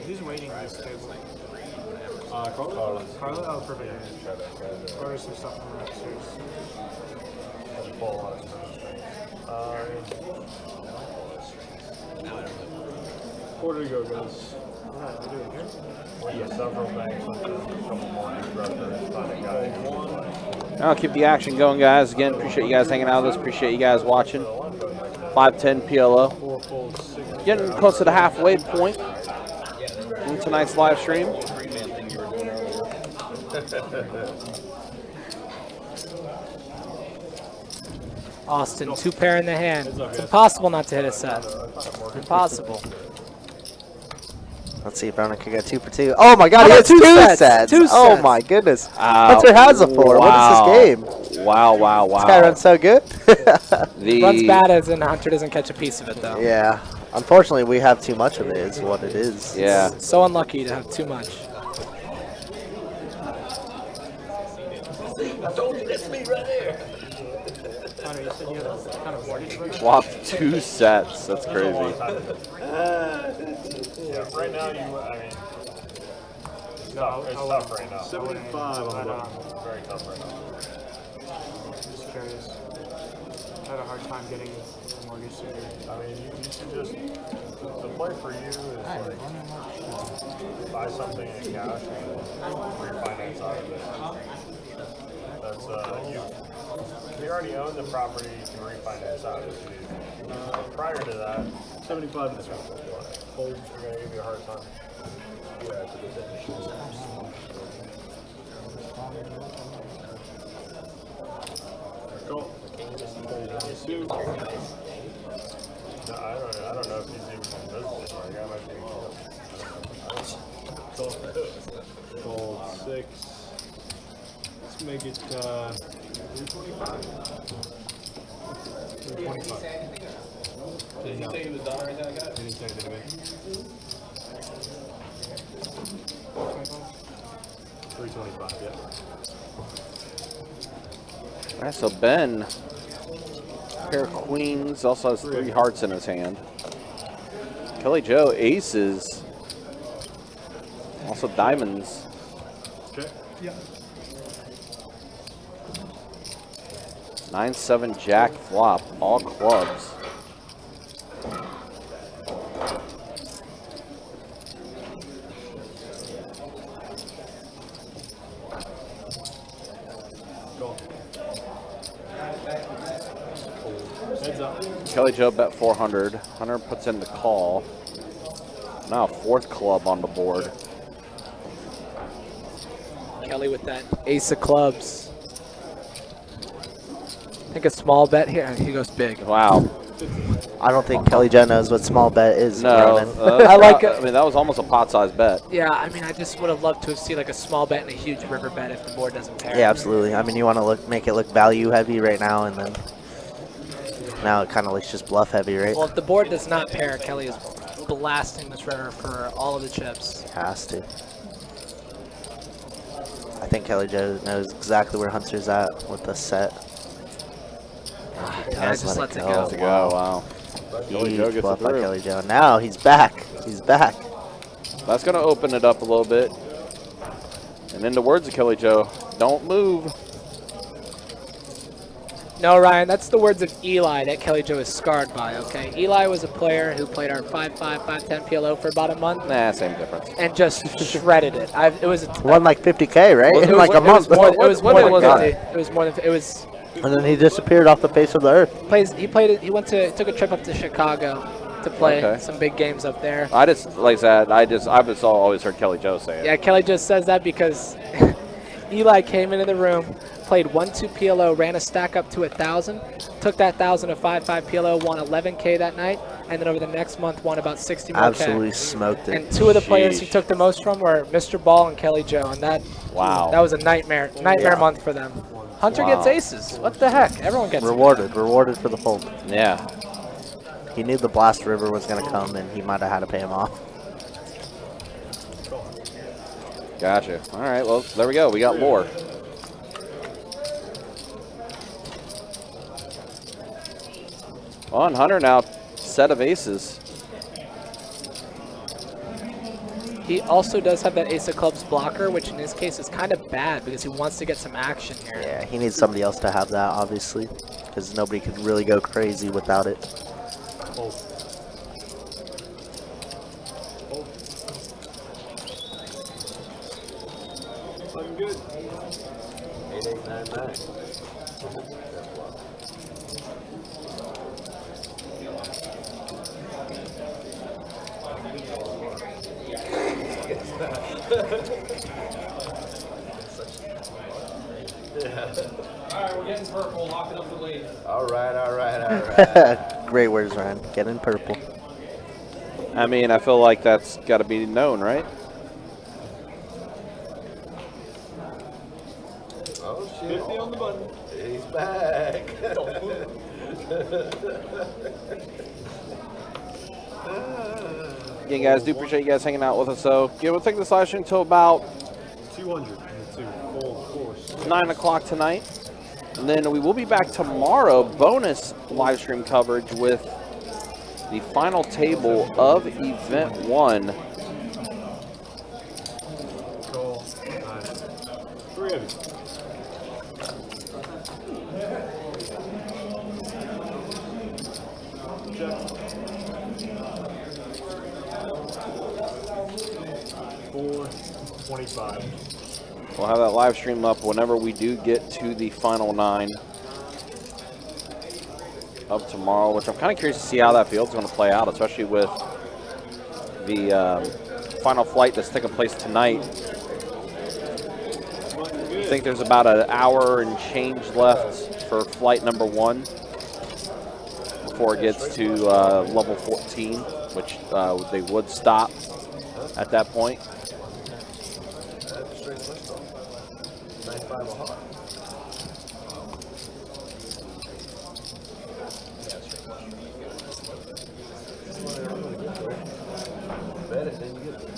Who's waiting this table? Carla? Carla? Oh, perfect. Order some stuff from upstairs. Quarter to go, guys. Went to several banks with a couple more new brokers, found a guy who was like, I'll keep the action going, guys. Again, appreciate you guys hanging out with us. Appreciate you guys watching. 510 PLO. Getting close to the halfway point in tonight's live stream. Austin, 2 pair in the hand. It's impossible not to hit a set. Impossible. Let's see if Brown can get 2 for 2. Oh my God, How he about has 2 2 sets. Two Oh sets. my goodness. Hunter has a 4. Wow. What is this game? Wow, wow, wow. This guy runs so good. Runs bad as in Hunter doesn't catch a piece of it, though. Yeah. Unfortunately, we have too much of it is what it is. Yeah. So unlucky to have too much. I told you that's me right there. Hunter, you said you had a kind of mortgage rate? Swapped 2 sets. That's crazy. yeah, right now I mean, it's tough right now. 75 on the Very tough right now. Just curious. I had a hard time getting a mortgage secured. I mean, you should just, the play for you is like, buy something in cash and refinance out of it. That's, you already own the property, you can refinance out if you need. Prior to that, 75 is hold, you're going to give you a hard time. Yeah, to the finish. Cool. Two. No, I don't know if he's even in business. Like, I might be Fold 6. Let's make it 325. 325. Did he say he was done or anything like that? Didn't say anything to me. 325, yeah. All right, so Ben, pair of queens, also has 3 hearts in his hand. Kelly Joe, aces. Also diamonds. Okay. Yeah. 9-7 jack flop, all clubs. Heads up. Kelly Joe bet 400. Hunter puts in the call. Now 4th club on the board. Kelly with that ace of clubs. I think a small bet here. He goes big. Wow. I don't think Kelly Joe knows what small bet is. No, Ronan. I like it. I mean, that was almost a pot-sized bet. Yeah, I mean, I just would have loved to have seen like a small bet and a huge river bet if the board doesn't pair. Yeah, absolutely. I mean, you want to make it look value heavy right now, and then now it kind of looks just bluff heavy, right? Well, if the board does not pair, Kelly is blasting this river for all of the chips. Has to. I think Kelly Joe knows exactly where Hunter's at with the set. Yeah, just lets it go. Let's go. Wow. Kelly Joe Huge gets bluff it by through. Kelly Joe. Now he's back. He's back. That's going to open it up a little bit. And in the words of Kelly Joe, don't move. No, Ryan, that's the words of Eli that Kelly Joe is scarred by, okay? Eli was a player who played our 5-5, 5-10 PLO for about a month. Nah, same difference. And just shredded it. It was Won like 50K, right? In like a month. It was more than was 50. It was more than. It was. And then he disappeared off the face of the earth. He took a trip up to Chicago to play some big games up there. I just, like I said, I've just always heard Kelly Joe say it. Yeah, Kelly just says that because Eli came into the room, played 1-2 PLO, ran a stack up to 1,000, took that 1,000 to 5-5 PLO, won 11K that night, and then over the next month won about 60 more Absolutely K. smoked it. And two of the players he took the most from were Mr. Ball and Kelly Joe, and that was a nightmare month for them. Hunter gets aces. What the heck? Everyone gets rewarded for the fold. Yeah. He knew the blast river was going to come, and he might have had to pay him off. Gotcha. All right, well, there we go. We got more. On Hunter now, set of aces. He also does have that ace of clubs blocker, which in this case is kind of bad because he wants to get some action here. Yeah, he needs somebody else to have that, obviously, because nobody could really go crazy without it. Looking good. 8899. Alright, we're getting purple, locking up the lead. All right. Great words, Ryan. Get in purple. I mean, I feel like that's got to be known, right? Oh, shit. 50 on the button. He's back. Again, guys, do appreciate you guys hanging out with us. So, yeah, we'll take this live stream until about 200. Full course. 9 o'clock tonight. And then we will be back tomorrow, bonus live stream coverage with the final table of Event 1. Cool. Nice. 3 of you. Check. 425. We'll have that live stream up whenever we do get to the final 9 of tomorrow, which I'm kind of curious to see how that field's going to play out, especially with the final flight that's taking place tonight. I think there's about an hour and change left for flight number 1 before it gets to level 14, which they would stop at that point. 95 a heart. Bet it, then you get it.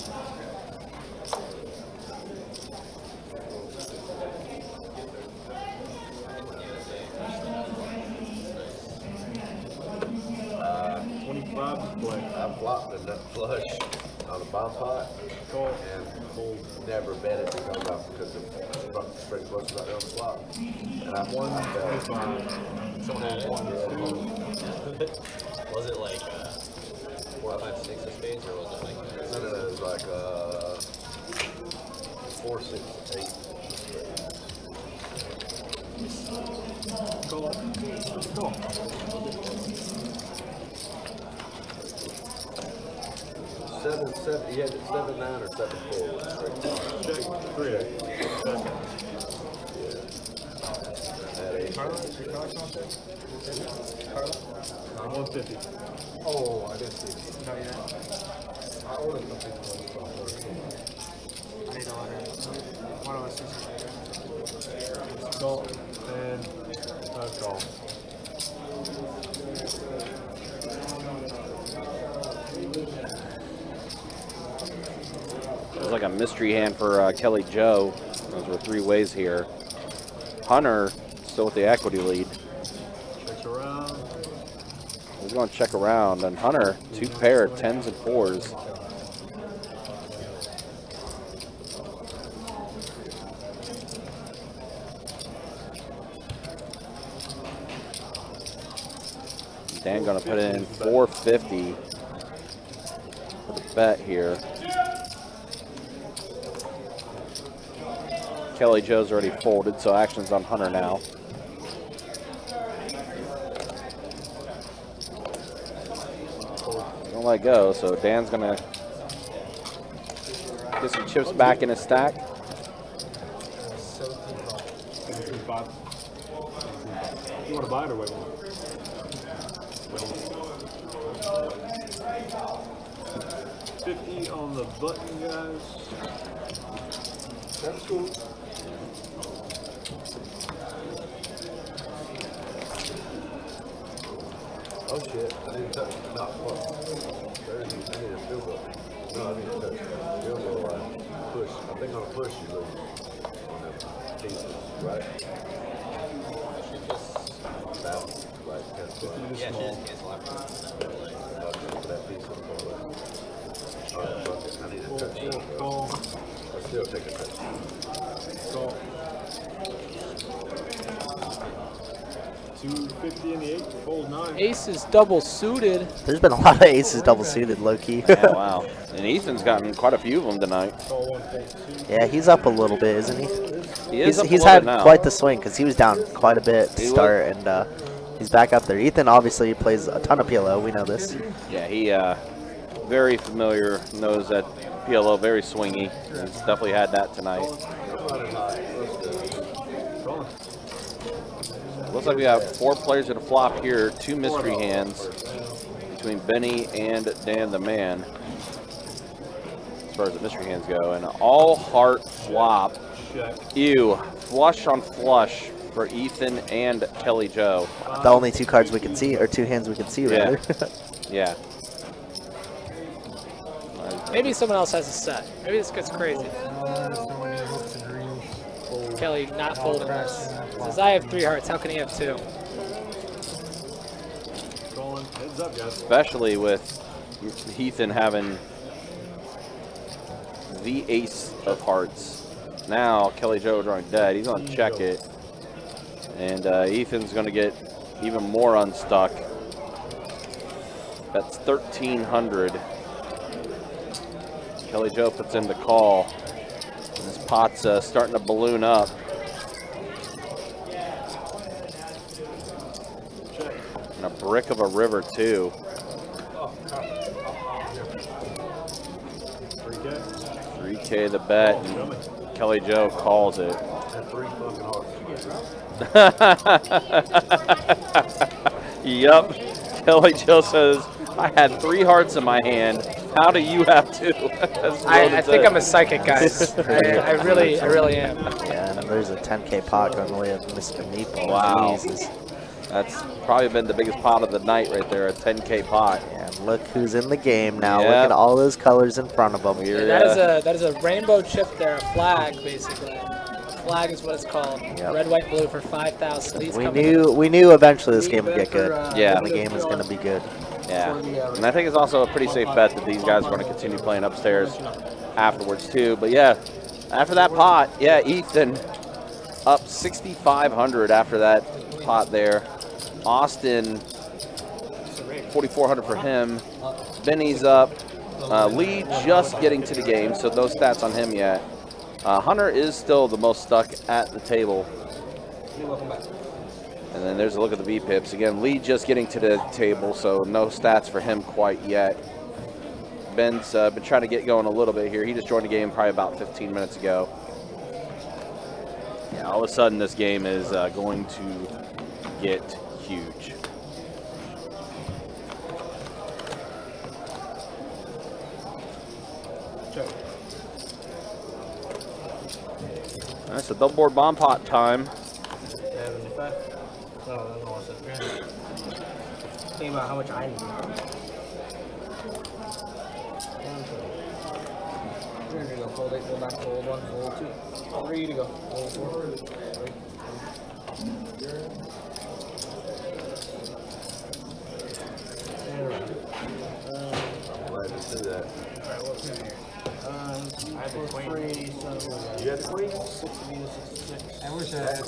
$25 to play. I flopped a nut flush on a bomb pot. Call. And never bet it because the straight flush was not on the flop. And I won. Was it like 4, 5, 6 of spades, or was it like? No, it was like 4, 6, 8. Call. Call. Seven, he had 7, 9 or 7, 4 with straight flush. Check. 3 of you. Carla, is your card contact? Carla? 150. Oh, I didn't see it. No, you didn't. I ordered something for I need to order. One of us is Call. And call. like a mystery hand for Kelly Joe. Those were 3 ways here. Hunter still with the equity lead. Checks around. He's going to check around, and Hunter 2 pair, 10s and 4s. Dan going to put in 450 for the bet here. Kelly Joe's already folded, so action's on Hunter now. Don't let go, so Dan's gonna get some chips back in his stack. 17.5. You want to buy it or wait? 50 on the button, guys. That's cool. Oh shit, I didn't touch it. No, fuck. I need a field goal. No, I need to touch it. Field goal, push. I think on a push you lose on them pieces, right? That, like, that's what. Yeah, she just gets left. That piece of the ball. Alright, fuck it. I need to touch it. Call. I still take a touch. Call. 250 in the 8, fold 9. Ace is double suited. There's been a lot of aces double suited, low key. Yeah, wow. And Ethan's gotten quite a few of them tonight. Call 1.2. Yeah, he's up a little bit, isn't he? He is up a He's little had bit now. quite the swing because he was down quite a bit to He start, and he's back up there. Ethan obviously plays a ton of PLO. We know this. Yeah, he very familiar, knows that PLO very swingy. He's definitely had that tonight. Looks like we have 4 players at a flop here, 2 mystery hands between Benny and Dan the Man, as far as the mystery hands go, and an all heart flop. Ew, flush on flush for Ethan and Kelly Joe. The only 2 cards we can see, or 2 hands we can see, Yeah. rather. Yeah. Maybe someone else has a set. Maybe this gets crazy. Kelly not folding this. Says I have 3 hearts. How can he have 2? Calling. Heads up, guys. Especially with Ethan having the ace of hearts. Now Kelly Joe drawing dead. He's going to check it. And Ethan's going to get even more unstuck. That's 1,300. Kelly Joe puts in the call. And this pot's starting to balloon up. And a brick of a river, too. 3K the bet, and Kelly Joe calls it. Yup. Kelly Joe says, I had 3 hearts in my hand. How do you have 2? I think I'm a psychic, guys. I really am. Yeah, and there's a 10K pot going the way of Mr. Meatball. Wow. Jesus. That's probably been the biggest pot of the night right there, a 10K pot. Yeah, and look who's in the game now. Yep. Look at all those colors in front of them. That is a rainbow chip there, a flag, basically. Flag is what it's called. Yep. Red, white, blue for 5,000. We knew eventually this game would get good. Yeah. The game is going to be good. Yeah, and I think it's also a pretty safe bet that these guys are going to continue playing upstairs afterwards too. But yeah, after that pot, yeah, Ethan up 6,500 after that pot there. Austin, 4,400 for him. Benny's up. Lee just getting to the game, so no stats on him yet. Hunter is still the most stuck at the table. And then there's a look at the V-pips. Again, Lee just getting to the table, so no stats for him quite yet. Ben's been trying to get going a little bit here. He just joined the game probably about 15 minutes ago. Yeah, all of a sudden this game is going to get huge. All right, so double board bomb pot time. Think about how much I need. 300 go. Fold 8, fold 9, fold 1, fold 2. 3 to go. Fold 4. 3. I'm glad to see that. Alright, what's in here? I have the queen. 3, so You had the queen? 6 of Venus, 66. I wish I had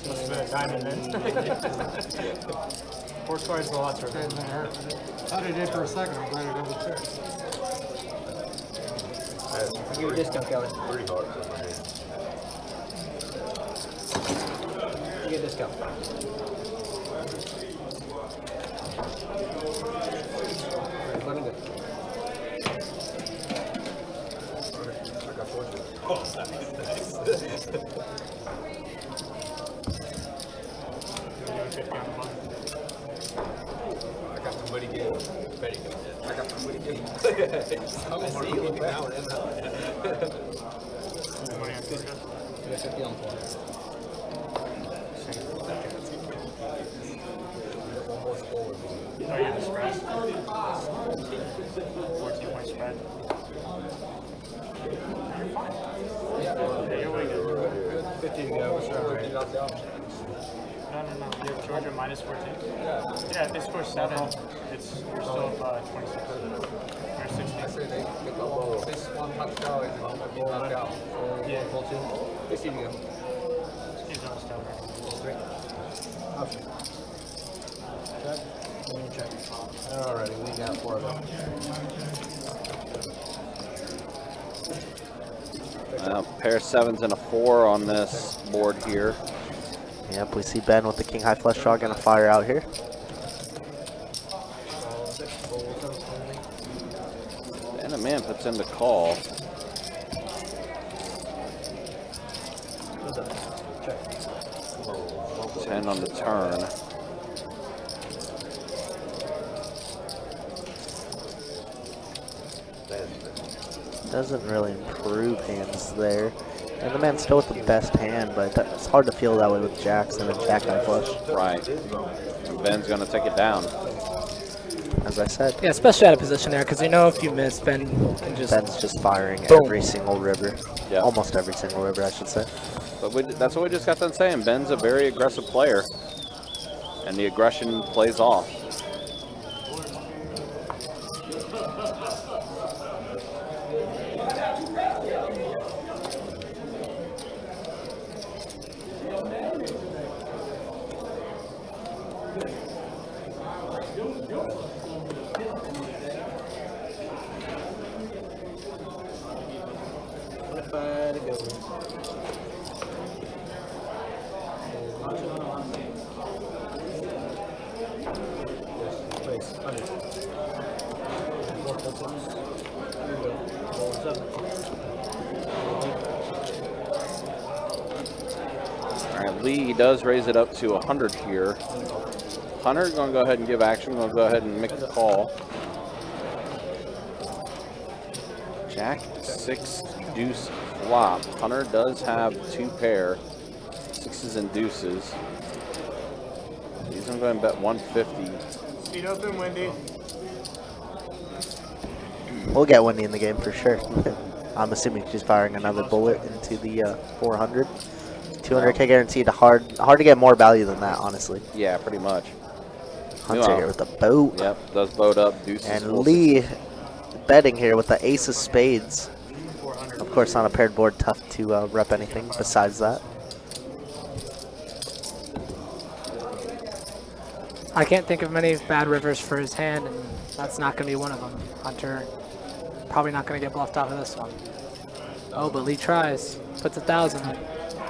Let's spin a diamond in. 4 cards a lot, sir. thought I did for a second. I'm glad I double checked. I'll give you a discount, Kelly. 3 hearts in my hand. You get a discount. Alright, let me go. I got 4. I got somebody getting Betty. I got somebody getting. I'm already looking down and out. Money on 50. You got 50 on 4. One more score with me. Oh, yeah, the spread. 14-point spread. Yeah, you're way good. 50 to go. What's your rate? No. You have Georgia minus 14. Yeah, if they score 7, it's we're still up 26. Or 16. I said they pick up this one touchdown and I'm gonna be knocked out. Yeah. Fold 2. 50 to go. He's on still. 3. Option. Check. And check. Alrighty, we got 4 of them. Pair of 7s and a 4 on this board here. Yep, we see Ben with the king high flush draw gonna fire out here. And a man puts in the call. Check. 10 on the turn. Doesn't really improve hands there. And the man's still with the best hand, but it's hard to feel that way with Jackson and Jack high flush. Right. And Ben's going to take it down. As I said, Yeah, especially out of position there, because you know if you miss, Ben can just. Ben's just firing Boom. every single river. Yeah. Almost every single river, I should say. But that's what we just got done saying. Ben's a very aggressive player. And the aggression plays off. Lee does raise it up to 100 here. Hunter going to go ahead and give action. Going to go ahead and make the call. Jack 6 deuce flop. Hunter does have 2 pair, 6s and deuces. He's going to go ahead and bet 150. Seat open, Wendy. We'll get Wendy in the game for sure. I'm assuming she's firing another bullet into the 400. 200K guaranteed. Hard to get more value than that, honestly. Yeah, pretty much. Hunter here with the boat. Yep, does boat up. Deuces. And Lee betting here with the ace of spades. Of course, on a paired board, tough to rep anything besides that. I can't think of many bad rivers for his hand, and that's not going to be one of them. Hunter probably not going to get bluffed off of this one. Oh, but Lee tries. Puts 1,000.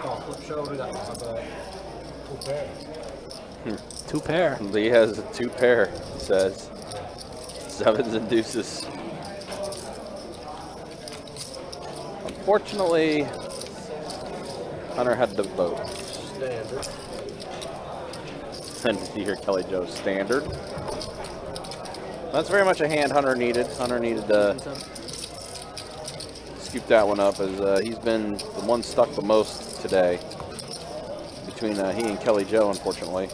Flip show, we got 2 pair. 2 pair. Lee has a 2 pair, he says. 7s and deuces. Unfortunately, Hunter had the vote. Standard. And you hear Kelly Joe standard. That's very much a hand Hunter needed. Hunter needed to scoop that one up, as he's been the one stuck the most today between he and Kelly Joe, unfortunately.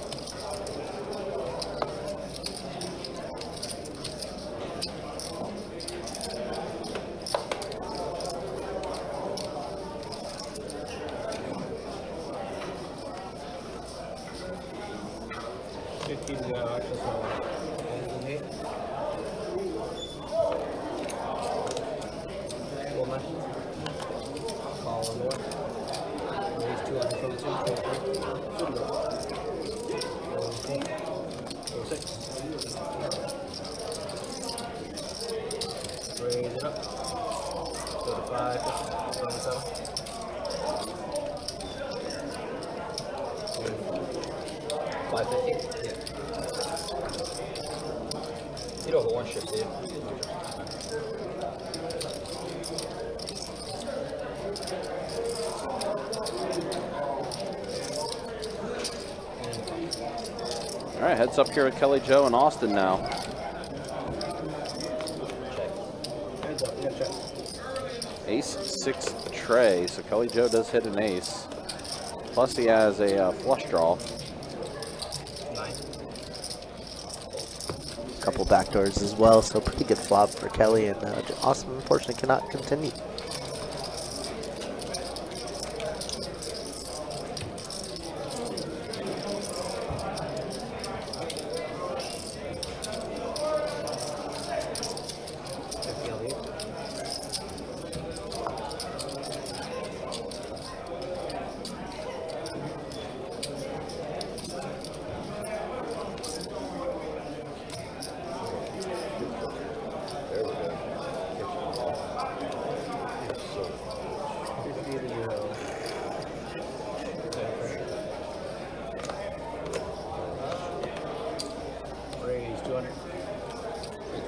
One more. Raise 200 from the 2. Go 6. Raise it up. Go to 5. From the 7. 550? Yeah. You don't have a 1 shift, do you? All right, heads up here with Kelly Joe and Austin now. Heads up, yeah, check. Ace 6 tray, so Kelly Joe does hit an ace. Plus he has a flush draw. 9. Couple backdoors as well, so pretty good flop for Kelly, and Austin unfortunately cannot continue. Raise 200.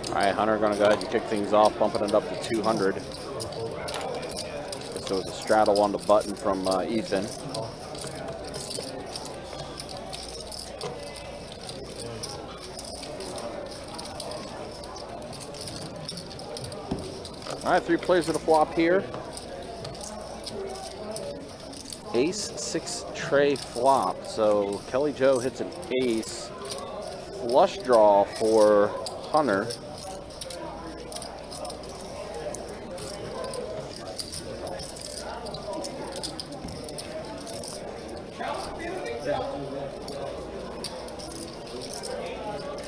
All right, Hunter gonna go ahead and kick things off, bumping it up to 200. So it's a straddle on the button from Ethan. All right, 3 plays of the flop here. Ace 6 tray flop. So Kelly Joe hits an ace. Flush draw for Hunter.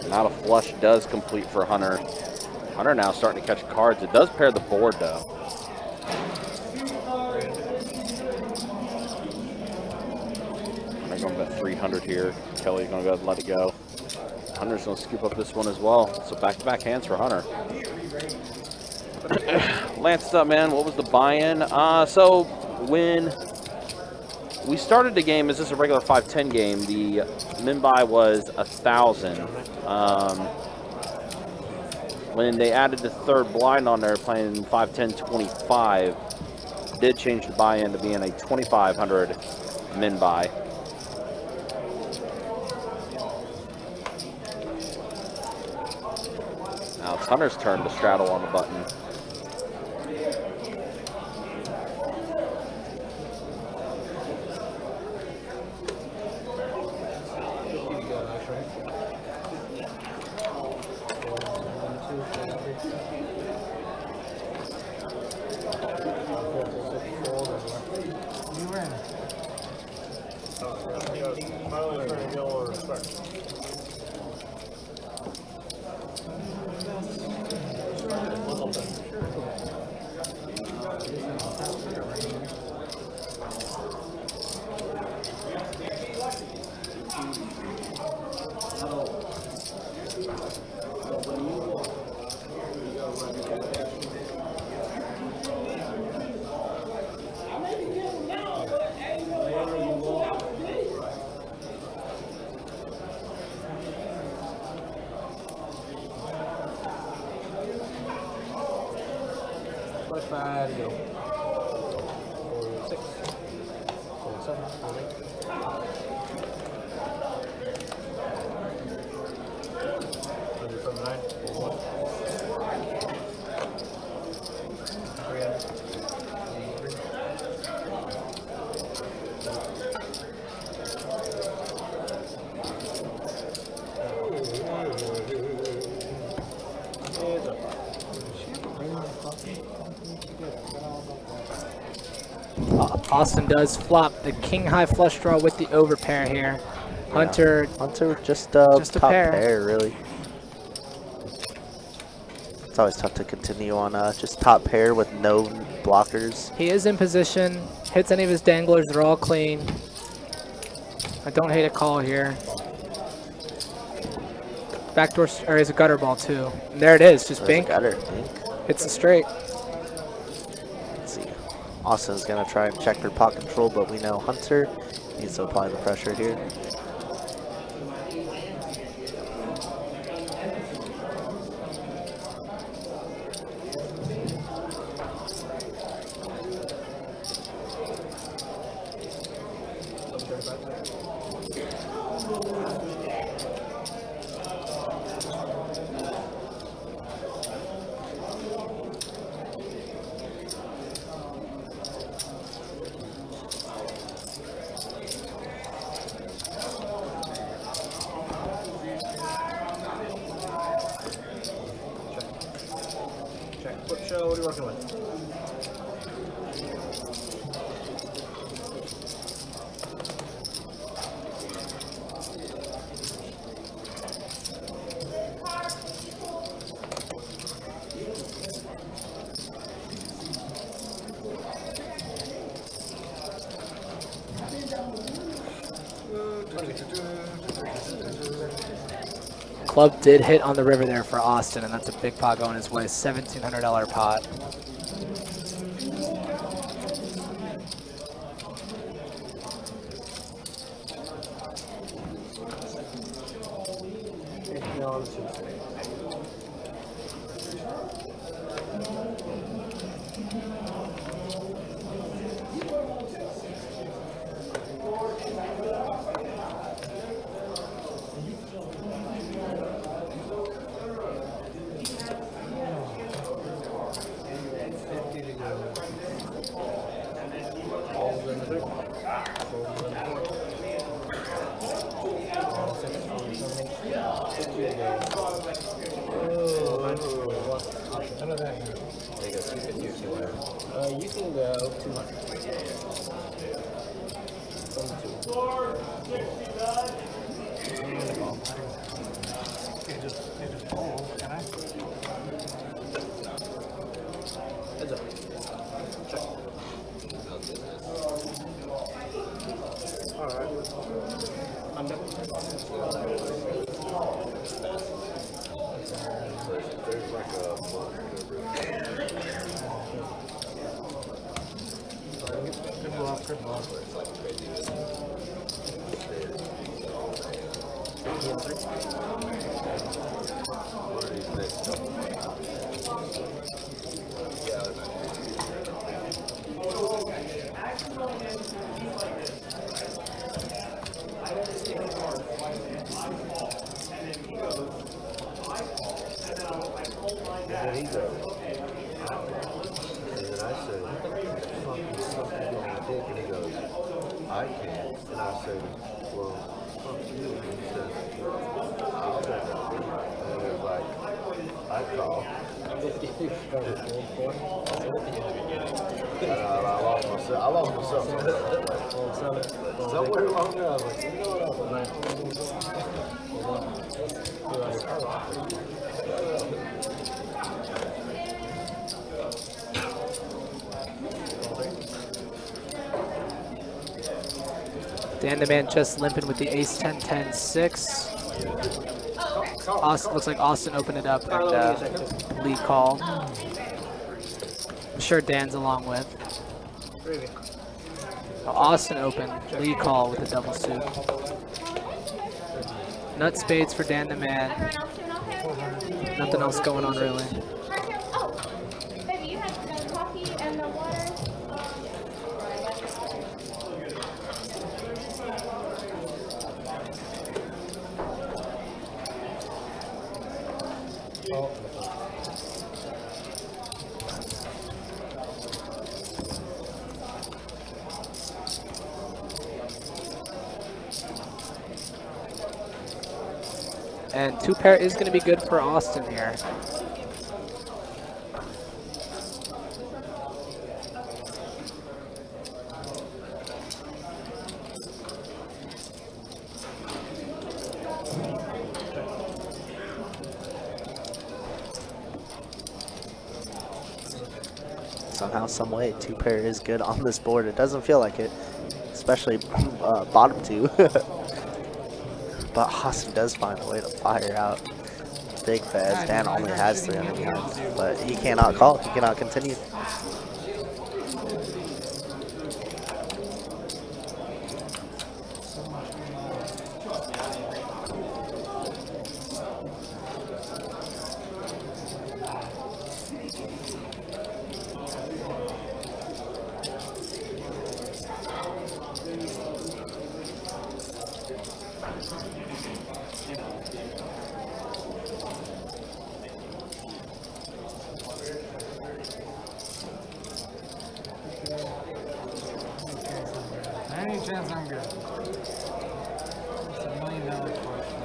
Now the flush does complete for Hunter. Hunter now starting to catch cards. It does pair the board though. They're going to bet 300 here. Kelly's going to go ahead and let it go. Hunter's going to scoop up this one as well. So back-to-back hands for Hunter. Lance, up, man. What was the buy-in? So when we started the game, is this a regular 5-10 game? The min buy was 1,000. When they added the third blind on there, playing 5-10-25, did change the buy-in to being a 2,500 min buy. Now it's Hunter's turn to straddle on the button. Finally trying to get a little respect. Five to go. 6. 7. 100 from 9. 1. 300. Austin does flop the king high flush draw with the overpair here. Hunter, Hunter just a top pair. pair, really. It's always tough to continue on just top pair with no blockers. He is in position. Hits any of his danglers, they're all clean. I don't hate a call here. Backdoor, or is a gutter ball too. And there it is, just bink. Gutter, bink. Hits the straight. Let's see. Austin's gonna try and check for pot control, but we know Hunter needs to apply the pressure here. Check. Flip show, what are you working with? Club did hit on the river there for Austin, and that's a big pot going his way. $1,700 pot. You can go 200. Heads up. Check. Alright. I'm done. There's like a Good bluff, good bluff. one of these next couple. There he goes. And then I said, fuck you on the dick. And he goes, I can't. And I said, well, fuck you. And he says, I'll bet that dick. And it was like, I call. I lost myself. Somewhere along there, I was like, you know what Dan the Man just limping with the ace 10, 10, 6. Austin, looks like Austin opened it up and Lee called. I'm sure Dan's along with. Austin opened, Lee call with the double suit. Nut spades for Dan the Man. Nothing else going on really. Oh, baby, you have the coffee and the water. And two pair is going to be good for Austin here. somehow, some way. 2 pair is good on this board. It doesn't feel like it, especially bottom 2. But Austin does find a way to fire out big fast. Dan only has 300 behind, but he cannot call. He cannot continue. Any chance I'm good? It's $1 million question.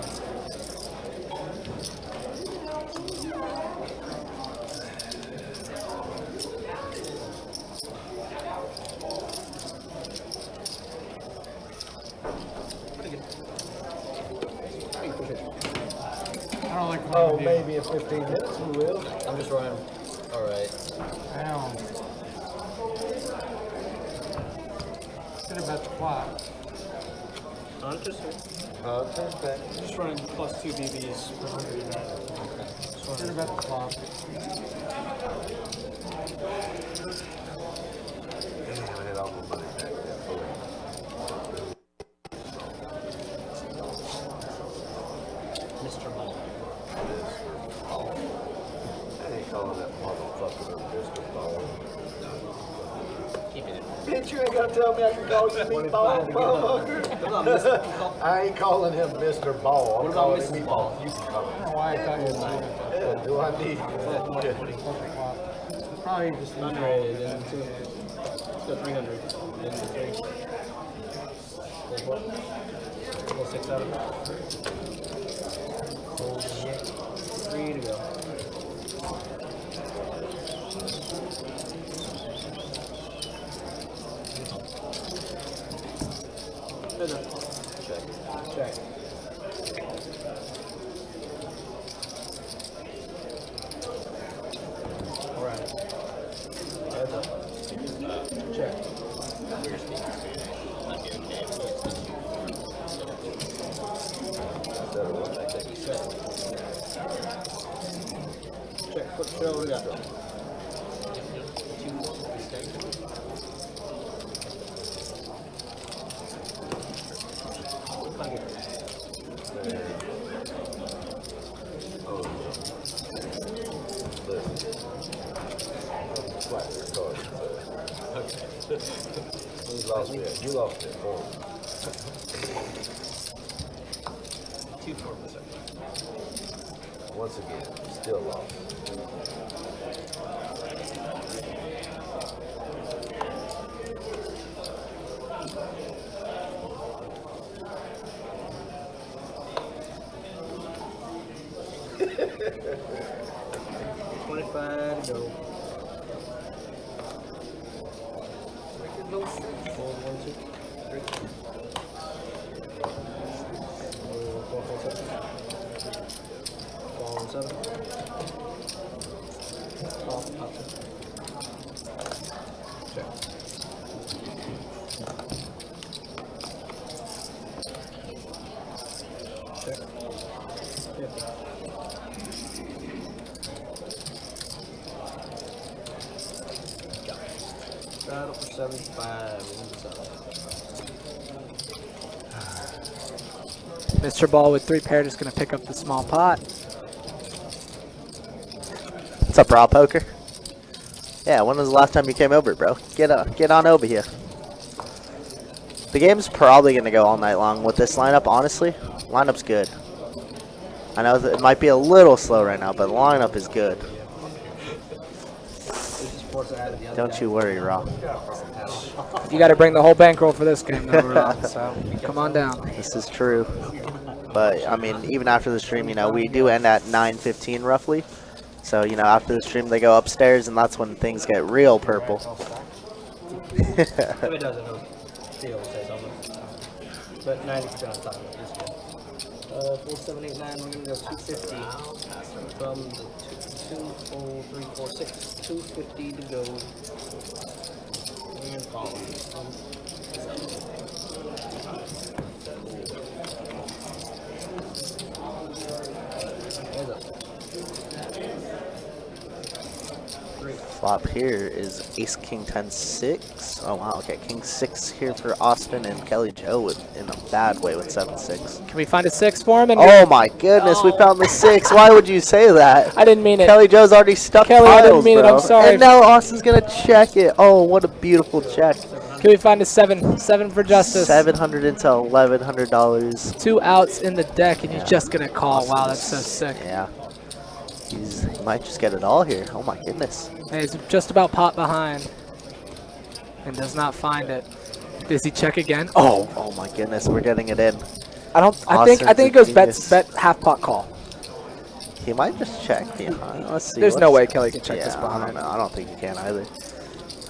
I don't like Oh, what you do. maybe in 15 minutes we will. I'm just running. All right. Damn. Should have bet the clock. Hunters here. Hunter's back. Just running plus 2 BBs per 100. Should have bet the clock. Damn, I had all my money back there. Mr. Money. I ain't calling that motherfucker Mr. Ball. Keep it in. Bitch, you ain't gonna tell me I can call you Meatball, motherfucker. I ain't calling him Mr. Ball. I'm calling him Meatball. You can call I him. don't know why I thought you were Yeah, do I need? probably just Unrated and 2. Let's go 300. And 3. There's what? Go 6 out of it. Hold shit. 3 to go. Check. Check. Alright. Heads up. Check. Check. Put show what we got. You lost me. You lost me. 4. 2 4 percent. Once again, still lost. $25 to go. Hold 1, 2, 3. 4, 4, 7. Ball 7. Off, up. Check. Check. 50. Battle for 75. Mr. Ball with 3 pair just going to pick up the small pot. What's up, Raw Poker? Yeah, when was the last time you came over, bro? Get on over here. The game's probably going to go all night long with this lineup, honestly. Lineup's good. I know that it might be a little slow right now, but the lineup is good. Don't you worry, Raw. You got to bring the whole bankroll for this game, though, Raw, so come on down. This is true. But, I mean, even after the stream, you know, we do end at 9:15 roughly. So, you know, after the stream, they go upstairs, and that's when things get real purple. If it doesn't, Theo will say something. But 90% of the time, it's good. 4, 7, 8, 9, we're going to go 250 from the 2. 2, 4, 3, 4, 6. 250 to go. And call. Flop here is Ace King 10 6. Oh wow, okay, King 6 here for Austin and Kelly Joe in a bad way with 7 6. Can we find a 6 for him? And Oh my goodness, we found the 6. Why would you say that? I didn't mean it. Kelly Joe's already stuck Kelly, piles, I didn't mean it, bro. I'm sorry. And now Austin's gonna check it. Oh, what a beautiful check. Can we find a 7? 7 for justice. $700 into $1,100. 2 outs in the deck, and Yeah. he's just gonna call. Wow, that's so sick. Yeah. He might just get it all here. Oh my goodness. Hey, he's just about pot behind, and does not find it. Does he check again? Oh, Oh my goodness, we're getting it in. I think it goes bet half pot call. He might just check behind. Let's see. There's no way Kelly can check this I don't behind. know. I don't think he can either.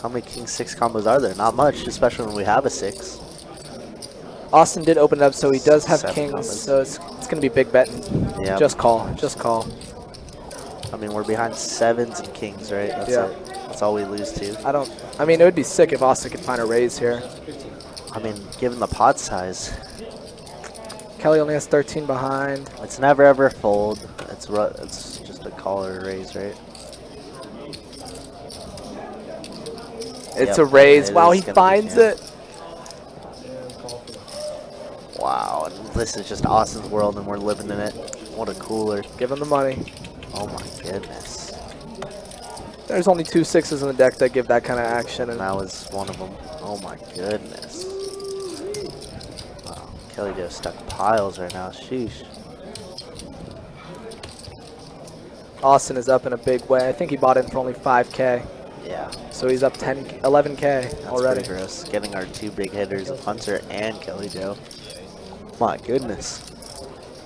How many King 6 combos are there? Not much, especially when we have a 6. Austin did open it up, so he does have 7 kings, combos. so it's gonna be big betting. Yeah. Just call, just call. I mean, we're behind 7s and kings, right? That's Yeah. it. That's all we lose to. I mean, it would be sick if Austin could find a raise here. I mean, given the pot size, Kelly only has 13 behind. it's never ever fold. It's just a call or a raise, right? It's Yep, a raise. it Wow, is he gonna be finds jammed. it. Wow, and this is just Austin's world, and we're living in it. What a cooler. Give him the money. Oh my goodness. There's only 2 6s in the deck that give that kind of action. And And that was one of them. Oh my goodness. Wow, Kelly just stuck piles right now. Sheesh. Austin is up in a big way. I think he bought in for only 5K. Yeah, So he's up 11K that's already. pretty gross. Getting our 2 big hitters, Hunter and Kelly Joe. My goodness.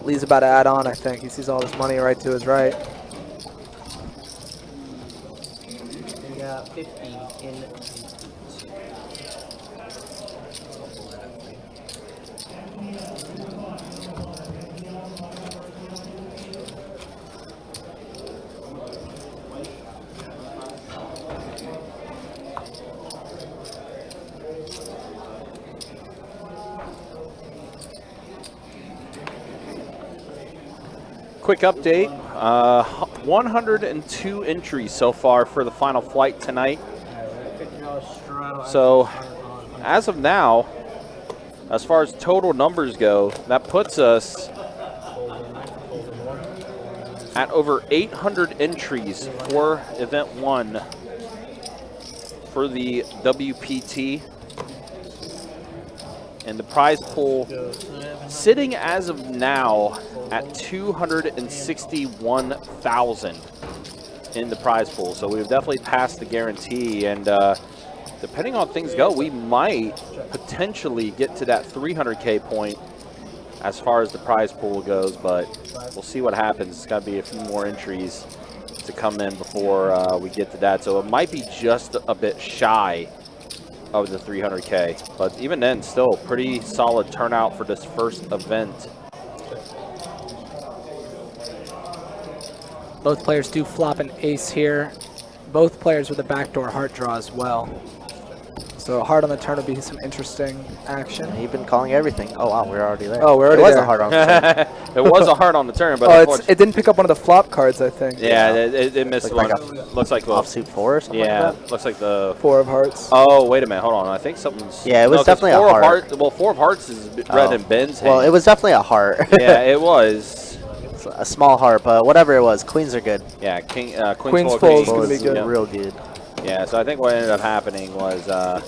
Lee's about to add on, I think. He sees all this money right to his right. We got 50 in. Quick update. 102 entries so far for the final flight tonight. So, as of now, as far as total numbers go, that puts us at over 800 entries for Event 1 for the WPT. And the prize pool sitting as of now at 261,000 in the prize pool. So we've definitely passed the guarantee, and depending on things go, we might potentially get to that 300K point as far as the prize pool goes, but we'll see what happens. It's got to be a few more entries to come in before we get to that. So it might be just a bit shy of the 300K, but even then, still pretty solid turnout for this first event. Both players do flop an ace here. Both players with a backdoor heart draw as well. So hard on the turn would be some interesting action. And you've been calling everything. Oh wow, we're already there. Oh, we're already It was there. a hard on the turn. It was a heart on the turn, but It didn't pick up one of the flop cards, I think. yeah, it missed Like one. Looks like offsuit 4 or something yeah, like that. looks like the 4 of hearts. Oh, wait a minute, hold on. I think something's Yeah, it was 'cause definitely a 4 of heart. hearts. Well, 4 of hearts is red in Ben's hand. Well, it was definitely a heart. Yeah, it was. It's a small heart, but whatever it was, queens are good. Yeah, Queen's Queen's full is King. gonna be good. Yeah. Real good. Yeah, so I think what ended up happening was I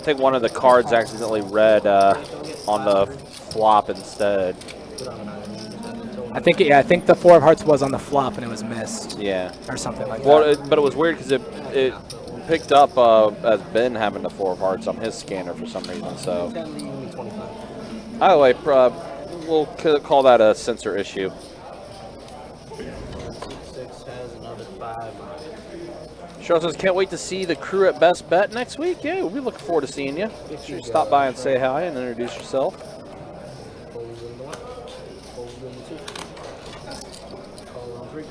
think one of the cards accidentally read on the flop instead. I think the 4 of hearts was on the flop and it was missed. Yeah. Or something like Well, that. but it was weird because it picked up as Ben having the 4 of hearts on his scanner for some reason. So either way, we'll call that a sensor issue. 6 has another 5. Cheryl says, can't wait to see the crew at Best Bet next week. Yeah, we'll be looking forward to seeing you. Make sure you stop by and say hi and introduce yourself. Fold in the 1. Fold in the 2. Call on 3.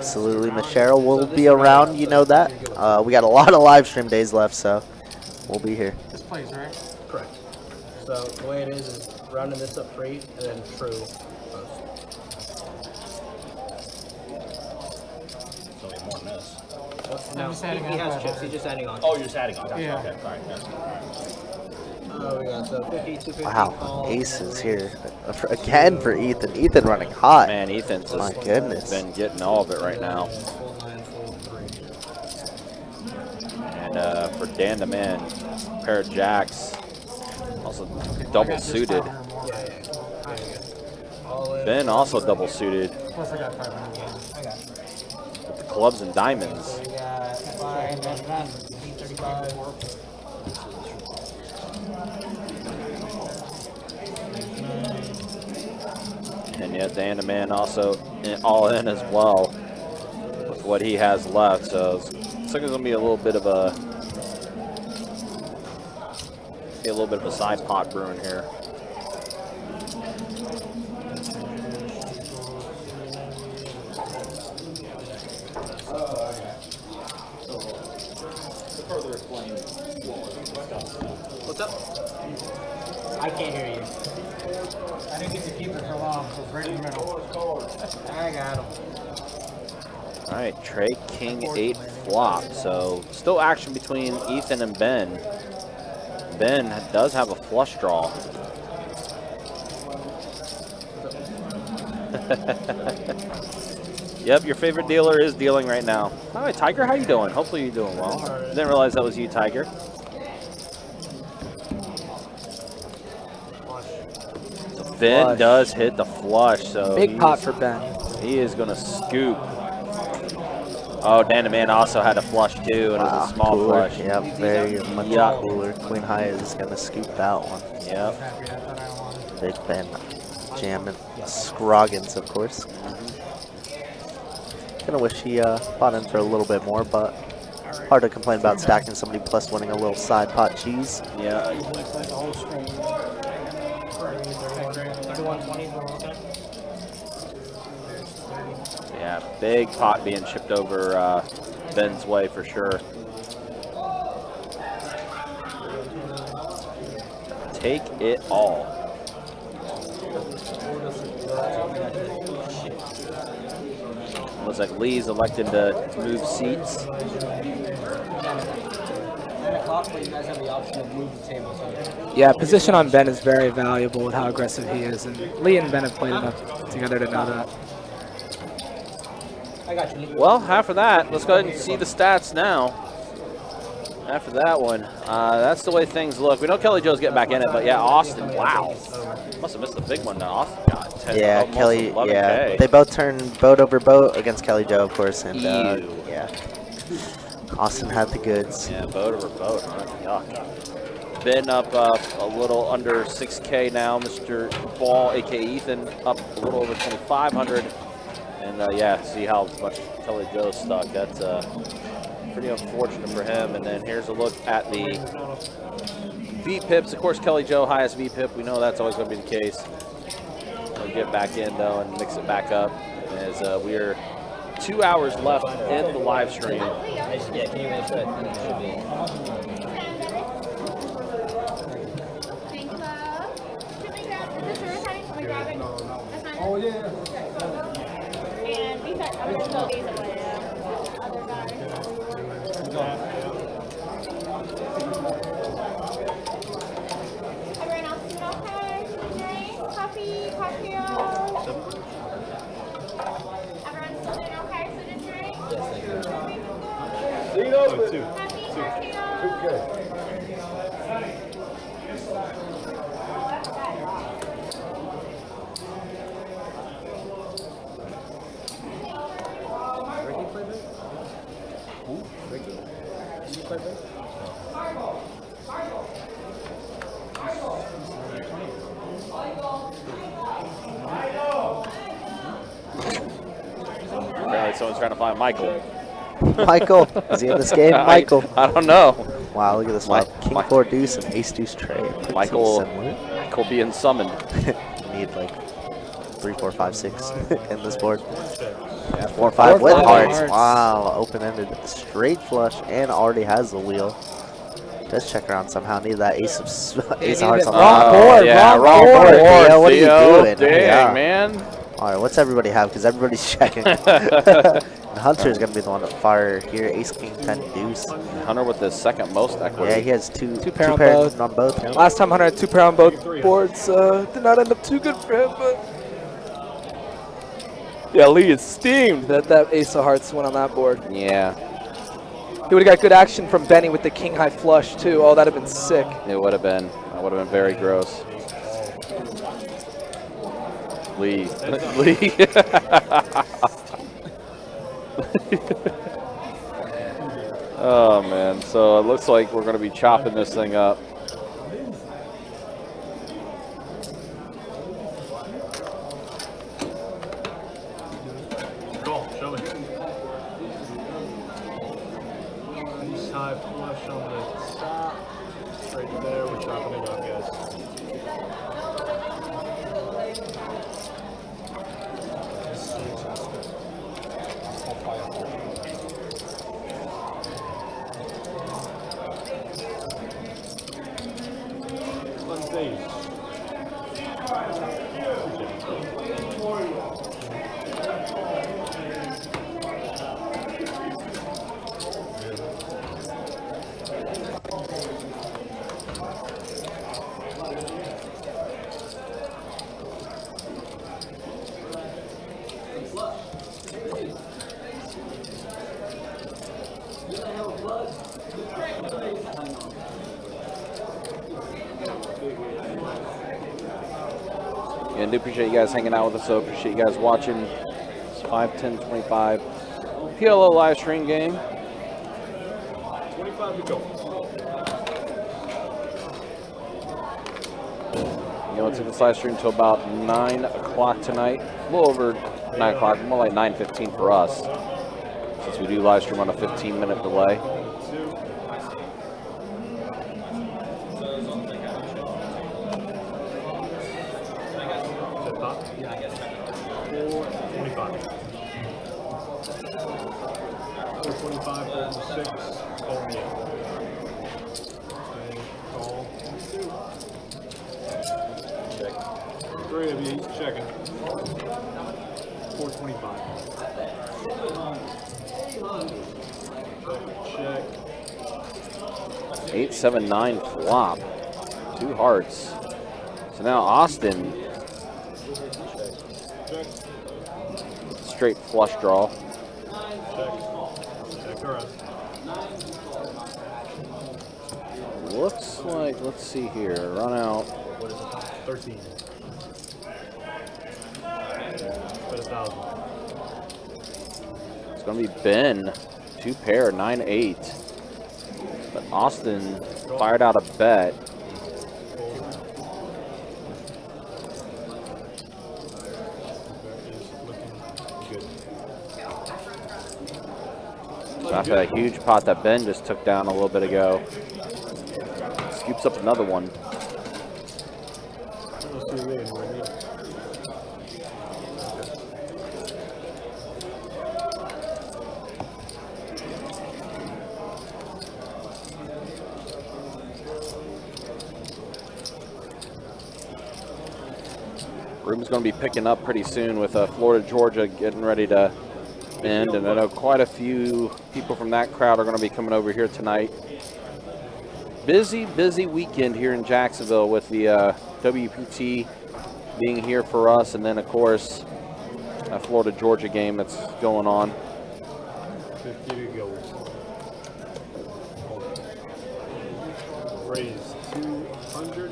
Absolutely. Miss Cheryl will be around. You know that. We got a lot of live stream days left, so we'll be here. This plays, right? Correct. So the way it is rounding this up free and then true post. So wait, more than this. No, just adding he on has top. chips. He's just adding on. Oh, you're just adding on. Gotcha. Yeah. Okay, sorry. Gotcha. We got so 50, 250. Wow, call, aces here again for Ethan. Ethan running hot. Man, Ethan's My just goodness. been getting all of it right now. Full 9, full 3. And for Dan the Man, pair of jacks, also double suited. All in. Ben also double suited Plus I got 500. I got it. with the clubs and diamonds. We got 5, 35. And yet Dan the Man also all in as well with what he has left. So it's looks like it's gonna be a little bit of a side pot brewing here. What's up? I can't hear you. I didn't get to keep it for long, so it's right in the middle. I got him. All right, Trey King 8 flop. So still action between Ethan and Ben. Ben does have a flush draw. Yep, your favorite dealer is dealing right now. All right, Tiger, how you doing? Hopefully you're doing well. Didn't realize that was you, Tiger. So Ben Flush. does hit the flush. So Big pot for Ben. he is going to scoop. Oh, Dan the Man also had a flush too, and it was a small cooler. flush. Yep, very much Yeah. cooler. Queen High is going to scoop that one. Yep. Happy, I thought I won. Big Ben jamming. Scroggins, of course. Gonna wish he bought in for a little bit more, but hard to complain about stacking somebody plus winning a little side pot cheese. Yeah. 3120. Yeah, big pot being shipped over Ben's way for sure. Take it all. Looks like Lee's elected to move seats. 9 o'clock, but you guys have the option to move the table. So Yeah, position on Ben is very valuable with how aggressive he is, and Lee and Ben have played enough together to know that. I got you. Lee. Well, after that, let's go ahead and see the stats now. After that one, that's the way things look. We know Kelly Joe's getting back in it, but yeah, Austin, wow. Must have missed a big one now. Austin got 10, Yeah, almost Kelly. 11K. Yeah, they both turned boat over boat against Kelly Joe, of course, and Ew. yeah, Austin had the goods. Yeah, boat over boat, huh? Yuck. Ben up a little under 6K now. Mr. Ball, aka Ethan, up a little over 2,500. And yeah, see how much Kelly Joe stuck. That's pretty unfortunate for him. And then here's a look at the VPIPs. Of course, Kelly Joe, highest VPIP. We know that's always going to be the case. We'll get back in, though, and mix it back up as we are 2 hours left in the live stream. Yeah, can you make sure it should be? Thank you, love. Should we grab the service time? Can we grab it? That's fine. Oh, yeah. And we said I'm gonna go these away. Other guys. Everyone else doing okay? Drink, coffee, cocktails. Everyone's still doing okay? So just drink. See you over. Happy cocktails. Okay. Apparently someone's trying to find Michael. Michael, is he in this game? Michael. I don't know. Wow, look at this. King 4 deuce and ace deuce trade. Pretty Michael similar. being summoned. Need like 3, 4, 5, 6 in this board. Yeah, 4-5 with five hearts. hearts. Wow, open-ended straight flush and already has the wheel. Does check around somehow. Need that ace of ace of need hearts it. on Wrong the board, yeah, wrong board. Theo, what are you Theo. doing? Dang, Yeah. man. All right, what's everybody have? Because everybody's checking. And Hunter's gonna be the one to fire here. Ace, king, 10, deuce. Hunter with the second most equity. Yeah, he has two pair on pair both. on both. Yeah. Last time Hunter had 2 pair on both boards. Did not end up too good for him, but yeah, Lee is steamed that ace of hearts went on that board. Yeah, He would have got good action from Benny with the king high flush too. Oh, that'd have been sick. it would have been. That would have been very gross. Lee. Lee. Oh, man. So it looks like we're going to be chopping this thing up. Cool, show me. Ace high flush on the top. Right there, we're chopping it up, guys. Let's see. Yeah, I do appreciate you guys hanging out with us. So appreciate you guys watching. It's 5-10-25 PLO live stream game. 25 to go. You know, it's in this live stream until about 9 o'clock tonight. A little over 9 o'clock, more like 9:15 for us, since we do live stream on a 15-minute delay. Yeah, I guess. 425. 425, 426, call me. Okay, call. Check. 3 of you each checking. 425. Check. 8-7-9 flop. 2 hearts. So now Austin, Check. straight flush draw. Check. Check around. Looks like, let's see here, run out. What is it? 13. Put 1,000. It's going to be Ben, 2 pair, 9-8. But Austin fired out a bet. After that huge pot that Ben just took down a little bit ago. Scoops up another one. Room's going to be picking up pretty soon with Florida, Georgia getting ready to end, and I know quite a few people from that crowd are going to be coming over here tonight. Busy weekend here in Jacksonville with the WPT being here for us, and then of course a Florida, Georgia game that's going on. 50 to go. Raise 200.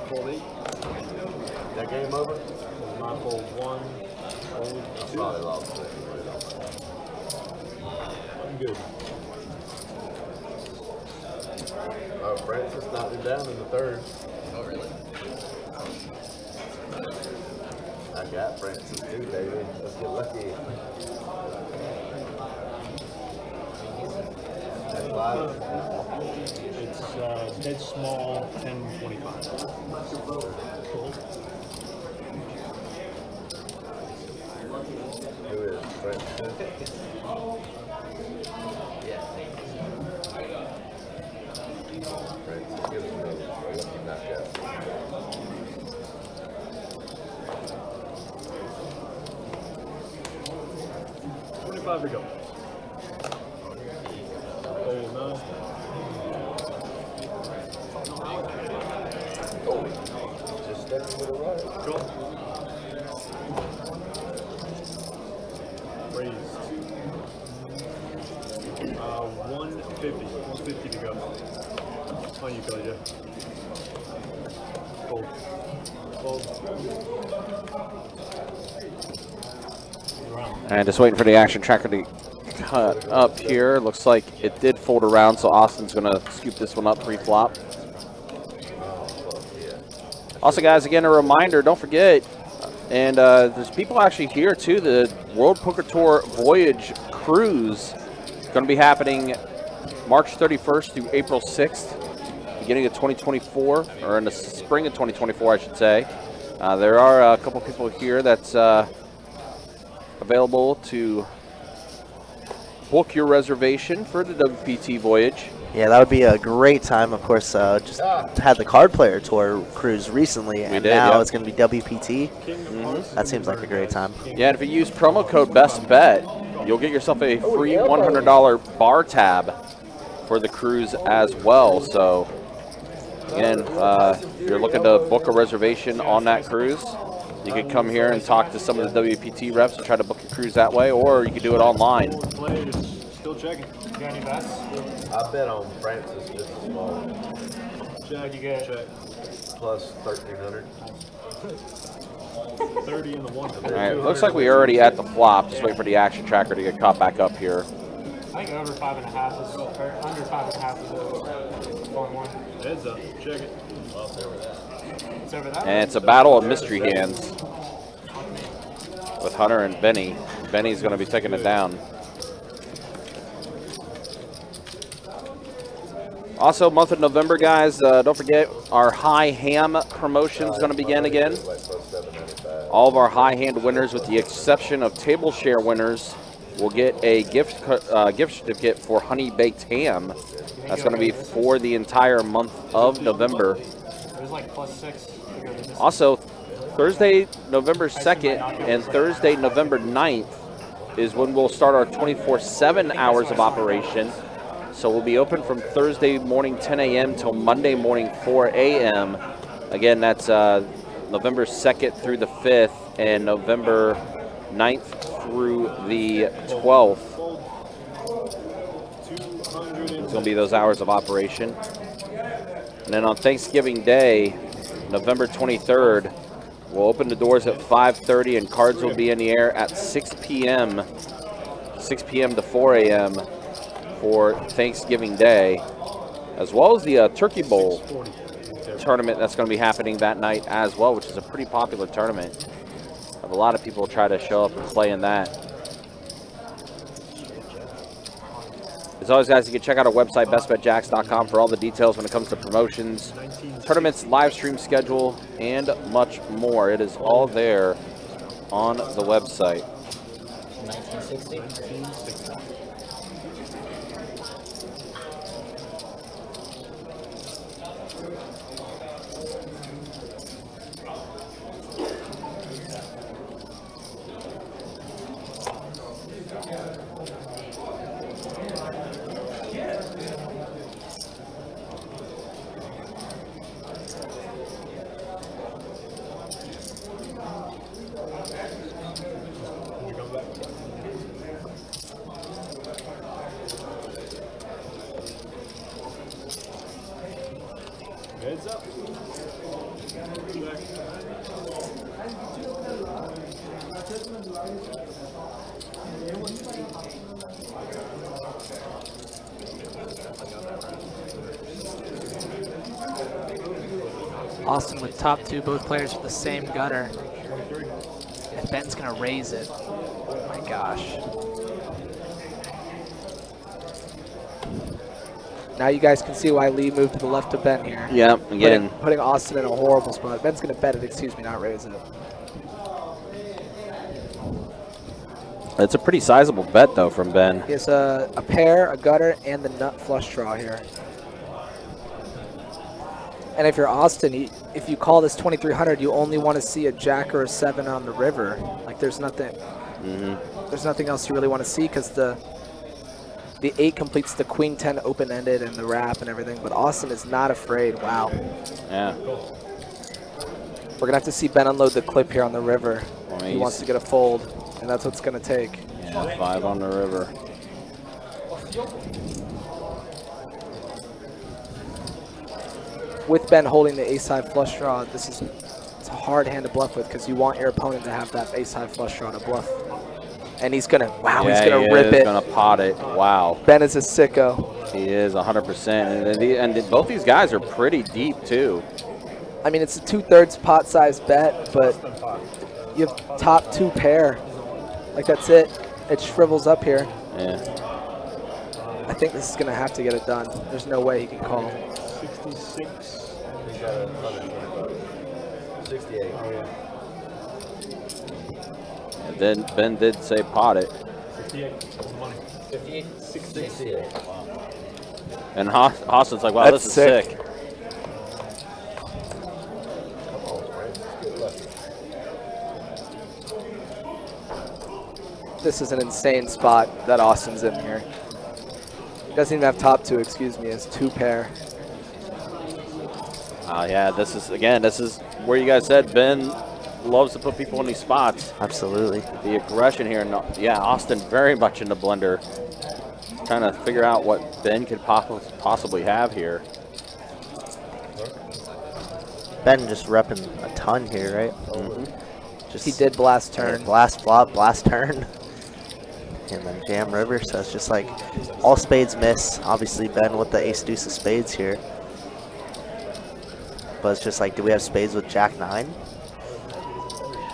Fold 8. That game over? Not fold 1. Fold 2. Probably lost it. I'm good. Francis knocked him down in the third. Oh, really? I got Francis too, baby. Let's get lucky. That's 5. It's dead small, 1025. Who is? Brent. Brent, give us a lucky knockout. $25 to go. Oh, no. Just stepping with a right. Cool. Raised. 150 to go. On you, Kalia. Fold. And just waiting for the action tracker to cut up here. Looks like it did fold around, so Austin's going to scoop this one up pre-flop. Also, guys, again, a reminder, don't forget, and there's people actually here, too, the World Poker Tour Voyage Cruise is going to be happening March 31st through April 6th, beginning of 2024, or in the spring of 2024, I should say. There are a couple people here that's available to book your reservation for the WPT voyage. Yeah, that would be a great time. Of course, just had the Card Player Tour cruise recently, and now it's going to be WPT. That seems like a great time. Yeah, and if you use promo code BESTBET, you'll get yourself a free $100 bar tab for the cruise as well. So, again, if you're looking to book a reservation on that cruise, you could come here and talk to some of the WPT reps and try to book a cruise that way, or you could do it online. Still checking. You got any bets? I bet on Francis just a small one. Jack, you get check. Plus 1,300. 30 in the one. All right, looks like we're already at the flop. Just wait for the action tracker to get caught back up here. I think over 5.5 is, or under 5.5 is a fun one. Heads up. Check it. It's over that And it's a battle of mystery hands with Hunter and Benny. Benny's going to be taking it down. Also, month of November, guys, don't forget our high ham promotion is going to begin again. All of our high hand winners, with the exception of table share winners, will get a gift certificate for honey baked ham. That's going to be for the entire month of November. It was like +6. Also, Thursday, November 2nd and Thursday, November 9th is when we'll start our 24/7 hours of operation. So we'll be open from Thursday morning 10 a.m. till Monday morning 4 a.m. Again, that's November 2nd through the 5th and November 9th through the 12th. It's going to be those hours of operation. And then on Thanksgiving Day, November 23rd, we'll open the doors at 5:30 and cards will be in the air at 6 p.m. 6 p.m. to 4 a.m. for Thanksgiving Day, as well as the Turkey Bowl tournament that's going to be happening that night as well, which is a pretty popular tournament. Have a lot of people try to show up and play in that. As always, guys, you can check out our website, bestbetjacks.com, for all the details when it comes to promotions, tournaments, live stream schedule, and much more. It is all there on the website. 1960. Heads up. Austin with top two, both players with the same gutter. And Ben's going to raise it. Oh my gosh. Now you guys can see why Lee moved to the left of Ben here. Yeah, again. Putting Austin in a horrible spot. Ben's going to bet it, excuse me, not raise it. It's a pretty sizable bet, though, from Ben. He has a pair, a gutter, and the nut flush draw here. And if you're Austin, if you call this 2300, you only want to see a jack or a 7 on the river. Like there's nothing. There's nothing else you really want to see because the 8 completes the queen 10 open-ended and the wrap and everything. But Austin is not afraid. Wow. Yeah. We're gonna have to see Ben unload the clip here on the river. Well, He wants to get a fold, and that's what's gonna take. Yeah, 5 on the river. With Ben holding the ace-high flush draw, it's a hard hand to bluff with because you want your opponent to have that ace-high flush draw to bluff. And he's gonna, wow, Yeah, he's gonna he rip is it. gonna pot it. Wow. Ben is a sicko. He is 100%. And both these guys are pretty deep, too. I mean, it's a 2/3 pot size bet, but you have top 2 pair. Like that's it. It shrivels up here. Yeah. I think this is gonna have to get it done. There's no way he can call. 66. He got 125. 68. And then Ben did say pot it. 58. What's the money? 58? 68. Wow. And Austin's like, wow, That's this is sick. sick. This is an insane spot that Austin's in here. Doesn't even have top 2, excuse me. It's 2 pair. Yeah, this is where you guys said Ben loves to put people in these spots. Absolutely. The aggression here. Yeah, Austin very much in the blender. Trying to figure out what Ben could possibly have here. Ben just repping a ton here, right? Just He did blast turn. Blast flop, blast turn. And then jam river, so it's just like all spades miss. Obviously Ben with the ace deuce of spades here. But it's just like, do we have spades with jack 9?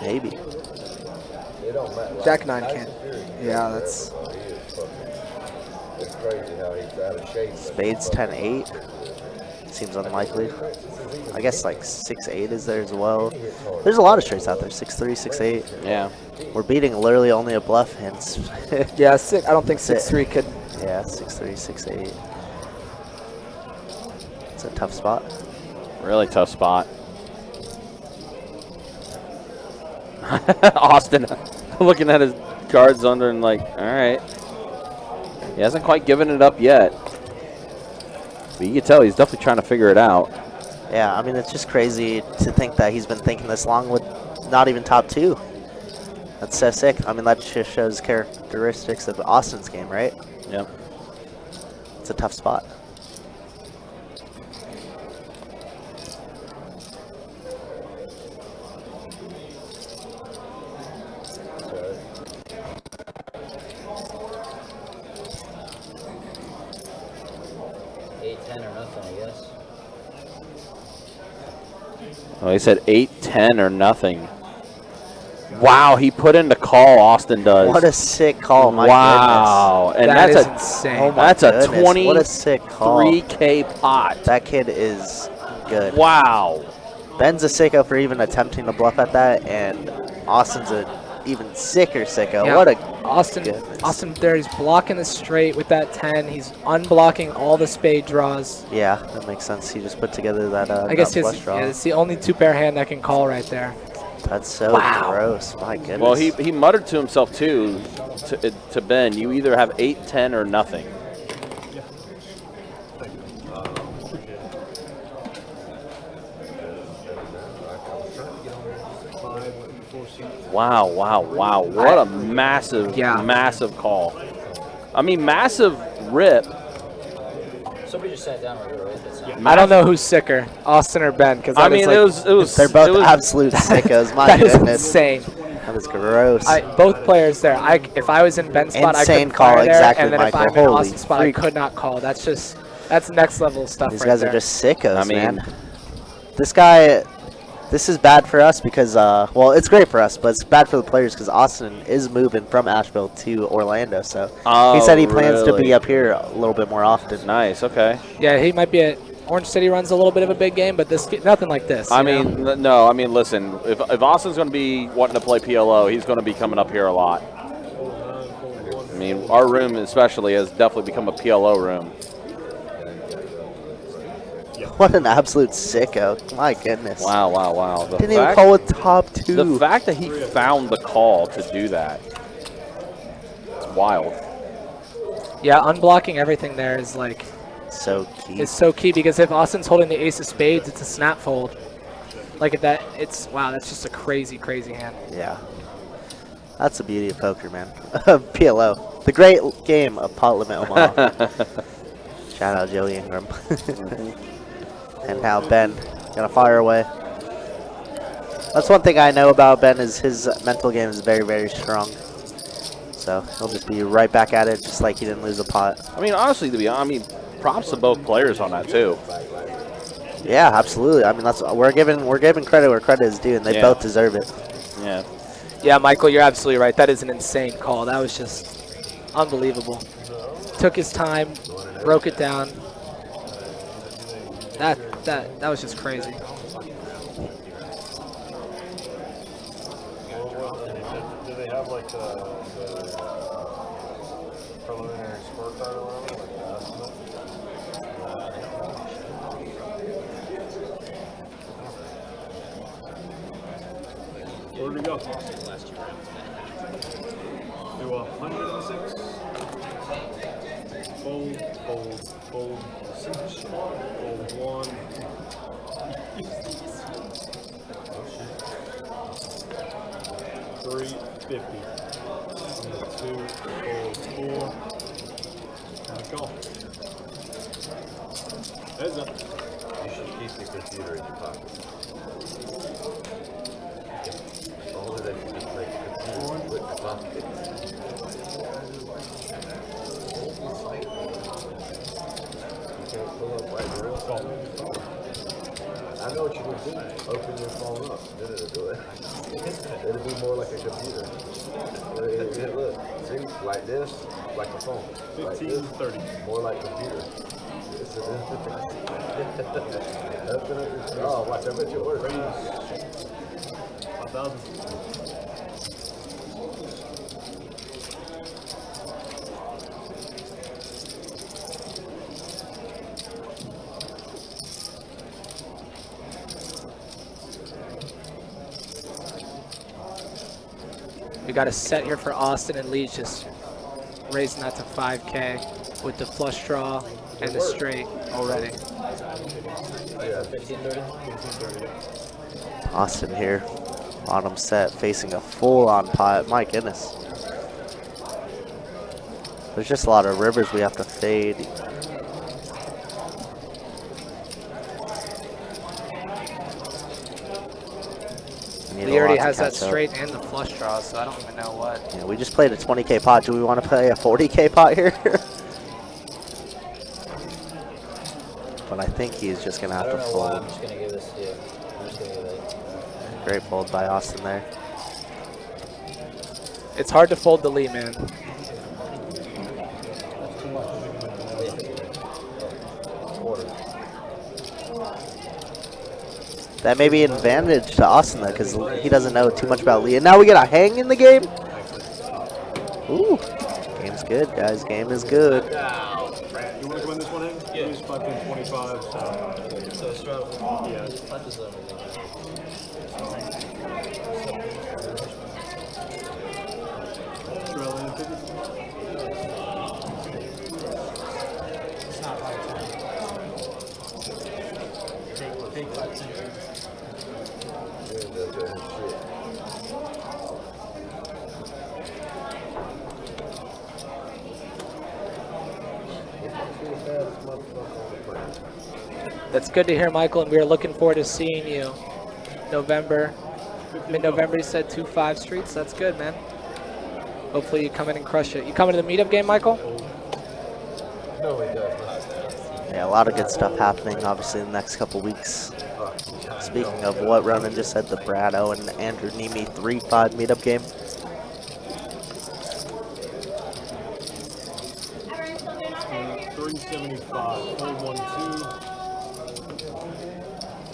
Maybe. It don't matter. Jack 9 can't. Yeah, that's. It's crazy how he's out of shape. Spades 10-8. Seems unlikely. I guess like 6-8 is there as well. There's a lot of straights out there. 6-3, 6-8. Yeah. We're beating literally only a bluff hands. Yeah, I don't think 6-3 could. Yeah, 6-3, 6-8. It's a tough spot. Really tough spot. Austin looking at his cards under and like, all right. He hasn't quite given it up yet. But you can tell he's definitely trying to figure it out. Yeah, I mean, it's just crazy to think that he's been thinking this long with not even top 2. That's so sick. I mean, that just shows characteristics of Austin's game, right? Yep. It's a tough spot. Oh, he said 8-10 or nothing. Wow, he put in the call. Austin does. What a sick call! My wow, goodness. and That that's is a insane. Oh my that's goodness. a 20. What a sick call! 3K pot. That kid is good. Wow. Ben's a sicko for even attempting to bluff at that, and Austin's a even sicker sicko. Yeah. What a Austin there, he's blocking the straight with that 10. He's unblocking all the spade draws. yeah, that makes sense. He just put together that I guess flush draw. it's the only 2-pair hand that can call right there. That's so gross. My goodness. Well, he muttered to himself too, to Ben. You either have 8-10 or nothing. Wow, wow, wow. What a massive, massive call. I mean, massive rip. Somebody just sat down right away. I don't know who's sicker, Austin or Ben, because I mean, it was. They're both absolute sickos. My that is goodness. insane. That is gross. Both players there. If I was in Ben's spot, Insane I couldn't call, fire there, exactly, and then Michael. if I'm in Holy Austin's spot, freak. I could not call. That's next level stuff. These right guys there. are just sickos, I mean- man. This is bad for us because, well, it's great for us, but it's bad for the players because Austin is moving from Asheville to Orlando. So he said he plans to really? be up here a little bit more often. Nice. Okay. Yeah, he might be at Orange City. Runs a little bit of a big game, but nothing like this. I you know? mean, no. I mean, listen. If Austin's going to be wanting to play PLO, he's going to be coming up here a lot. I mean, our room especially has definitely become a PLO room. What an absolute sicko. My goodness. Wow, wow, wow. Didn't even call it top 2. The fact that he found the call to do that, it's wild. Yeah, unblocking everything there is like so key. It's so key because if Austin's holding the ace of spades, it's a snap fold. Like if that, it's wow, that's just a crazy, crazy hand. Yeah. That's the beauty of poker, man. PLO. The great game of pot limit Omaha. Shout out Joey Ingram. And now Ben gonna fire away. That's one thing I know about Ben is his mental game is very, very strong. So he'll just be right back at it, just like he didn't lose a pot. I mean, honestly, to be honest, props to both players on that too. Yeah, absolutely. I mean, that's we're giving credit where credit is due, and they both deserve it. Yeah. Yeah, Michael, you're absolutely right. That is an insane call. That was just unbelievable. Took his time, broke it down. That was just crazy. Do they have like the preliminary scorecard or whatever, like the estimate? Where'd we go? Do 106. Fold, fold, fold. Fold 1. 350. 2, fold 4. And a call. Heads up. You should keep the computer in your pocket. Only they can just make a computer with your pocket. You can't pull up like a real phone. I know what you would do. Open your phone up. Then it'll do it. It'll be more like a computer. Look, see, like this, like a phone. 15, 30. More like computer. Oh, watch, I bet you it works. 1,000. We got a set here for Austin, and Lee's just raising that to 5K with the flush draw and the straight already. Yeah, 1530. Austin here, bottom set, facing a full-on pot. My goodness. There's just a lot of rivers we have to fade. He already has that straight and the flush draw, so I don't even know what. Yeah, we just played a 20K pot. Do we want to play a 40K pot here? But I think he's just going to have to fold. I'm just going to give this to you. I'm just going to give it. Great fold by Austin there. It's hard to fold the Lee, man. That may be an advantage to Austin, though, because he doesn't know too much about Lee. And now we get a hang in the game? Ooh. Game's good, guys. Game is good. You want to win this one, Hank? Yeah. He's 5.25, so it's straddle. Yeah. Straddle and 50. It's not 510. Take 510. That's good to hear, Michael, and we are looking forward to seeing you November. Mid-November, you said 2-5 streets. That's good, man. Hopefully you come in and crush it. You coming to the meetup game, Michael? No, it does. Yeah, a lot of good stuff happening, obviously, in the next couple weeks. Speaking of what Ronan just said, the Brado and Andrew Nemi 3-5 meetup game. Everyone still doing okay? 375. 412.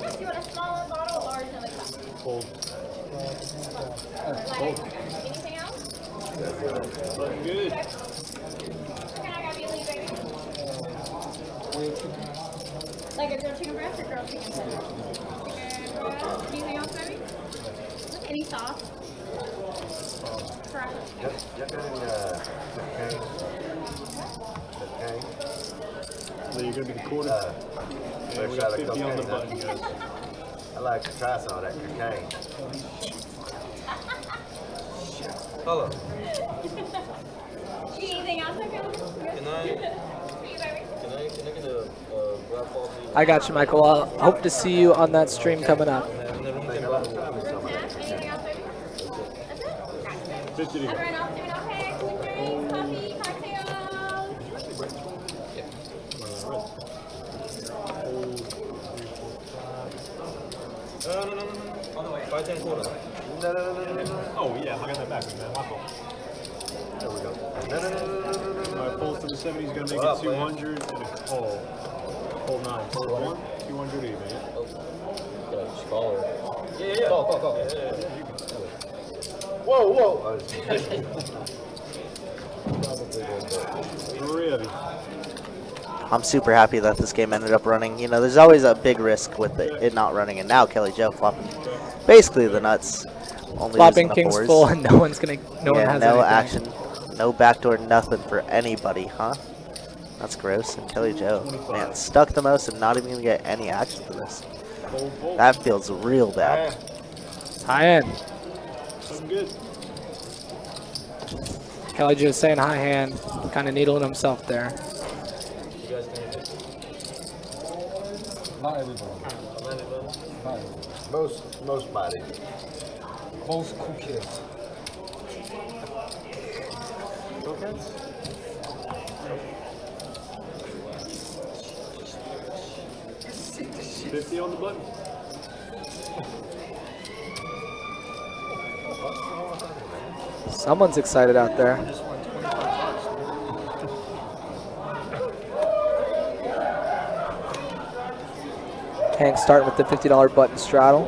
Do you want a small bottle or large in the cup? Fold. Like, anything else? Looking good. Can I grab you a lead, baby? Like a grilled chicken breast or grilled chicken tender? Chicken breast. Anything else, baby? Any sauce? Correct. Y'all got any cocaine? Cocaine? So you're gonna be the quarter. Fresh And we out got of 50 on the cocaine, button, huh? guys. I like to try some of that cocaine. Hello. Anything else, I feel? Can I get a black ball, please? I got you, Michael. I'll hope to see you on that stream coming up. And then we can Anything else, baby? That's it? Gotcha. 50 to go. Everyone else doing okay? Food drinks, coffee, cocktails? No. On the way. 5-10 quarter. No. Oh, yeah, I got that back, man. My fault. There we go. No. My pulls to the 70 is going to make What up, it 200 and a call. Pull 9. Pull 1, 200 even, yeah? Just call her. Yeah. Call. Whoa. 3 of you. I'm super happy that this game ended up running. You know, there's always a big risk with it not running, and now Kelly Joe flopping basically the nuts. Only Flopping losing the kings fours. full, and no one has Yeah, anything. no action, no backdoor, nothing for anybody, huh? That's gross. And Kelly Joe, man, stuck the most and not even gonna get any action for this. That feels real bad. High end. Something good. Kelly Joe saying high hand, kind of needling himself there. You guys can hit it. Not everybody. Most body. Most cool kids. Cokettes? 50 on the button. Someone's excited out there. Just won 25 Hank starting with the $50 button straddle.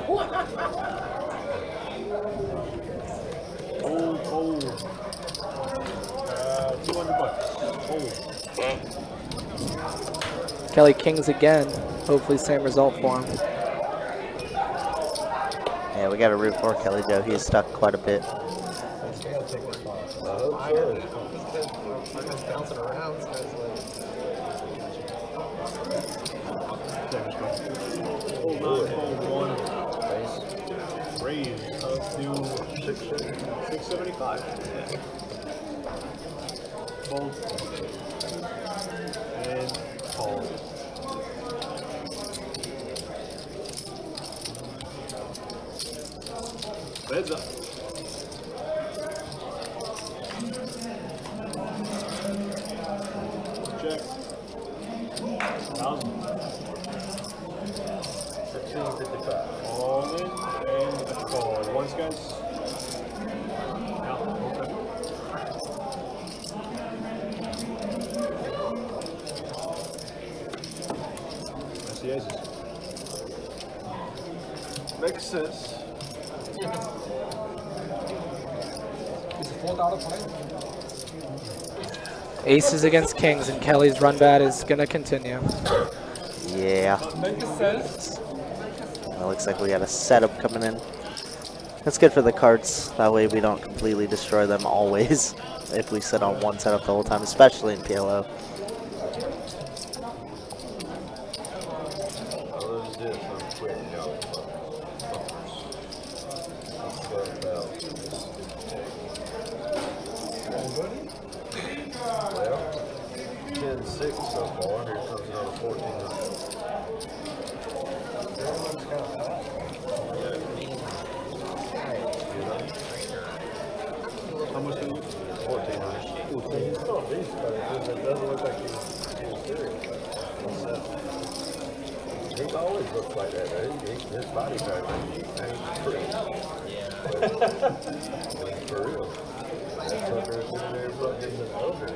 Hold. 200 bucks. Hold. Kelly Kings again. Hopefully same result for him. Yeah, we got to root for Kelly Joe. He's stuck quite a bit. Bouncing around. Hold 9, hold 1. Raise up to 675. Hold. And call. Heads up. Check. 1,000. 1555. All in and call. Once, guys. Yeah, okay. That's the aces. Makes sense. Is it $4 play? Aces against Kings, and Kelly's run bat is going to continue. Yeah. Make sense. It looks like we got a setup coming in. That's good for the cards. That way we don't completely destroy them always if we sit on one setup the whole time, especially in PLO. Let's do some quick, y'all. Well, 10-6 so far. Here comes another 1400. How much do you? 1400. He's still a beast, but it doesn't look like he's serious. He always looks like that, though. His body type ain't pretty. For real. That sucker is in there fucking over.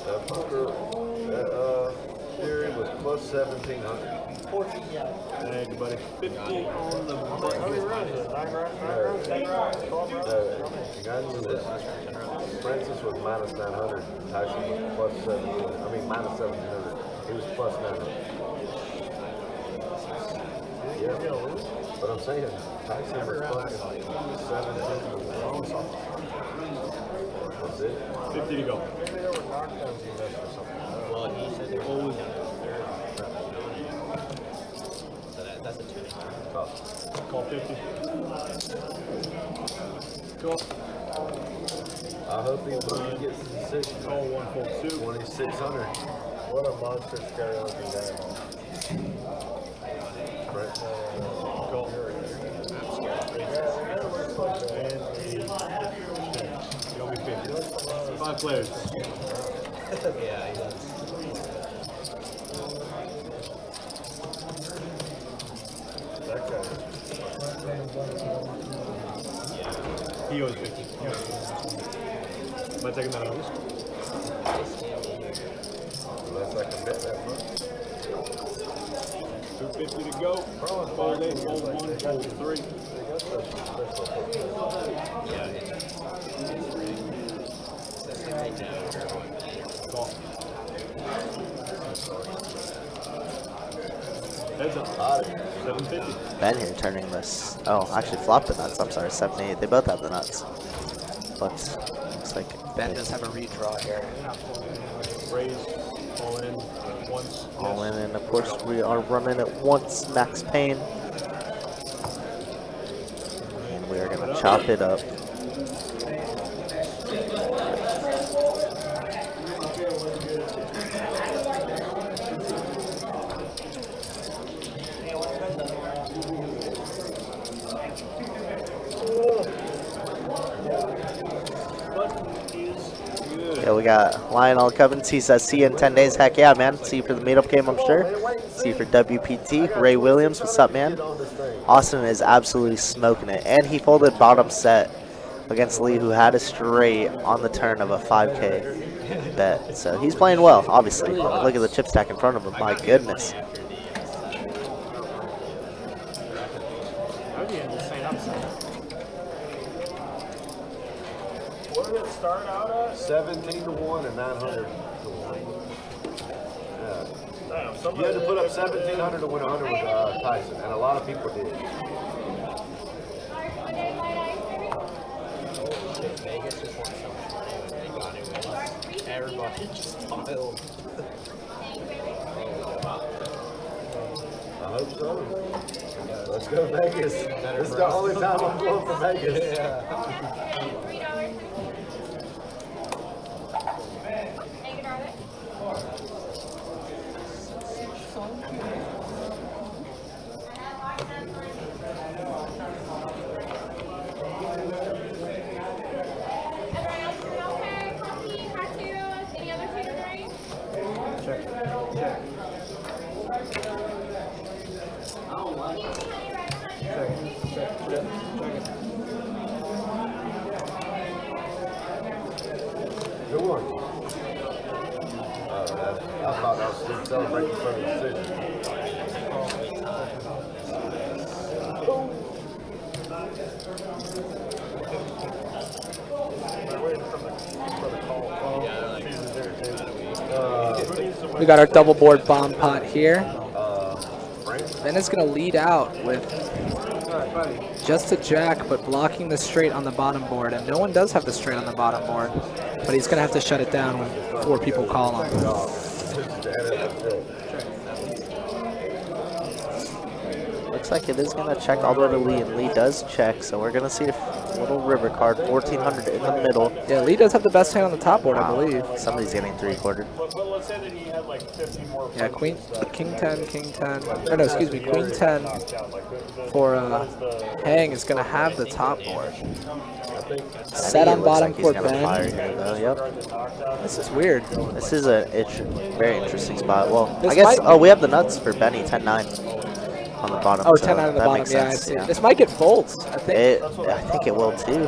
That fucker, 1700. Thank you, buddy. 50 on the button. How many rounds is it? 9 rounds? 10 rounds? 12 rounds? Francis was minus 900. Tyson was plus 17. I mean, minus 1700. He was plus 900. Yeah. But I'm saying, Tyson was fucking 17. That's it. 50 to go. Maybe there were knockdowns he missed or something. Well, he said they're always so that's a 2. Call 50. Cool. I hope he gets the 6. Call 142. 2600. What a monster karaoke game. Right. Call. And you'll be 50. 5 players. yeah, he does. That guy. He owes 50. Am I taking that out? Unless I can bet that much. 250 to go. Fold 8, fold 1, fold 3. Call. Heads up. 750. Ben here turning this. Oh, actually flopped the nuts. I'm sorry, 7-8. They both have the nuts. But looks like Ben does have a redraw here. Raise. All in. Once. all in, and of course we are running it once, Max Payne. And we are gonna chop it up. Yeah, we got Lionel Covens. He says, see you in 10 days. Heck yeah, man. See you for the meetup game, I'm sure. See you for WPT. Ray Williams, what's up, man? Austin is absolutely smoking it. And he folded bottom set against Lee, who had a straight on the turn of a 5K bet. So he's playing well, obviously. Look at the chip stack in front of him. My goodness. What did it start out at? 17 to 1 and 900 to 1. Yeah. Damn, You had to put up 1,700 to win 100 with Tyson, and a lot of people did. Vegas just won so much money when they got it. Everybody just piled. I hope so. Let's go Vegas. This is the only time I'm going for Vegas. Good one. I thought I was still celebrating for the decision. We got our double board bomb pot here. Ben is going to lead out with just a jack, but blocking the straight on the bottom board. And no one does have the straight on the bottom board, but he's going to have to shut it down when 4 people call him. Looks like it is going to check all the way to Lee, and Lee does check, so we're going to see a little river card, 1,400 in the middle. Yeah, Lee does have the best hand on the top board, I believe. Somebody's getting 3-quartered. But let's say that he had like 50 more. Yeah, King 10, King 10. Or no, excuse me, Queen 10 for Hang is going to have the top board. Set on bottom for Ben. Yep. This is weird. This is a very interesting spot. Well, I guess, we have the nuts for Benny, 10-9 on the bottom. Oh, so 10-9 on the that bottom, makes yeah, I sense, see. yeah. This might get folds, I think. I think it will too.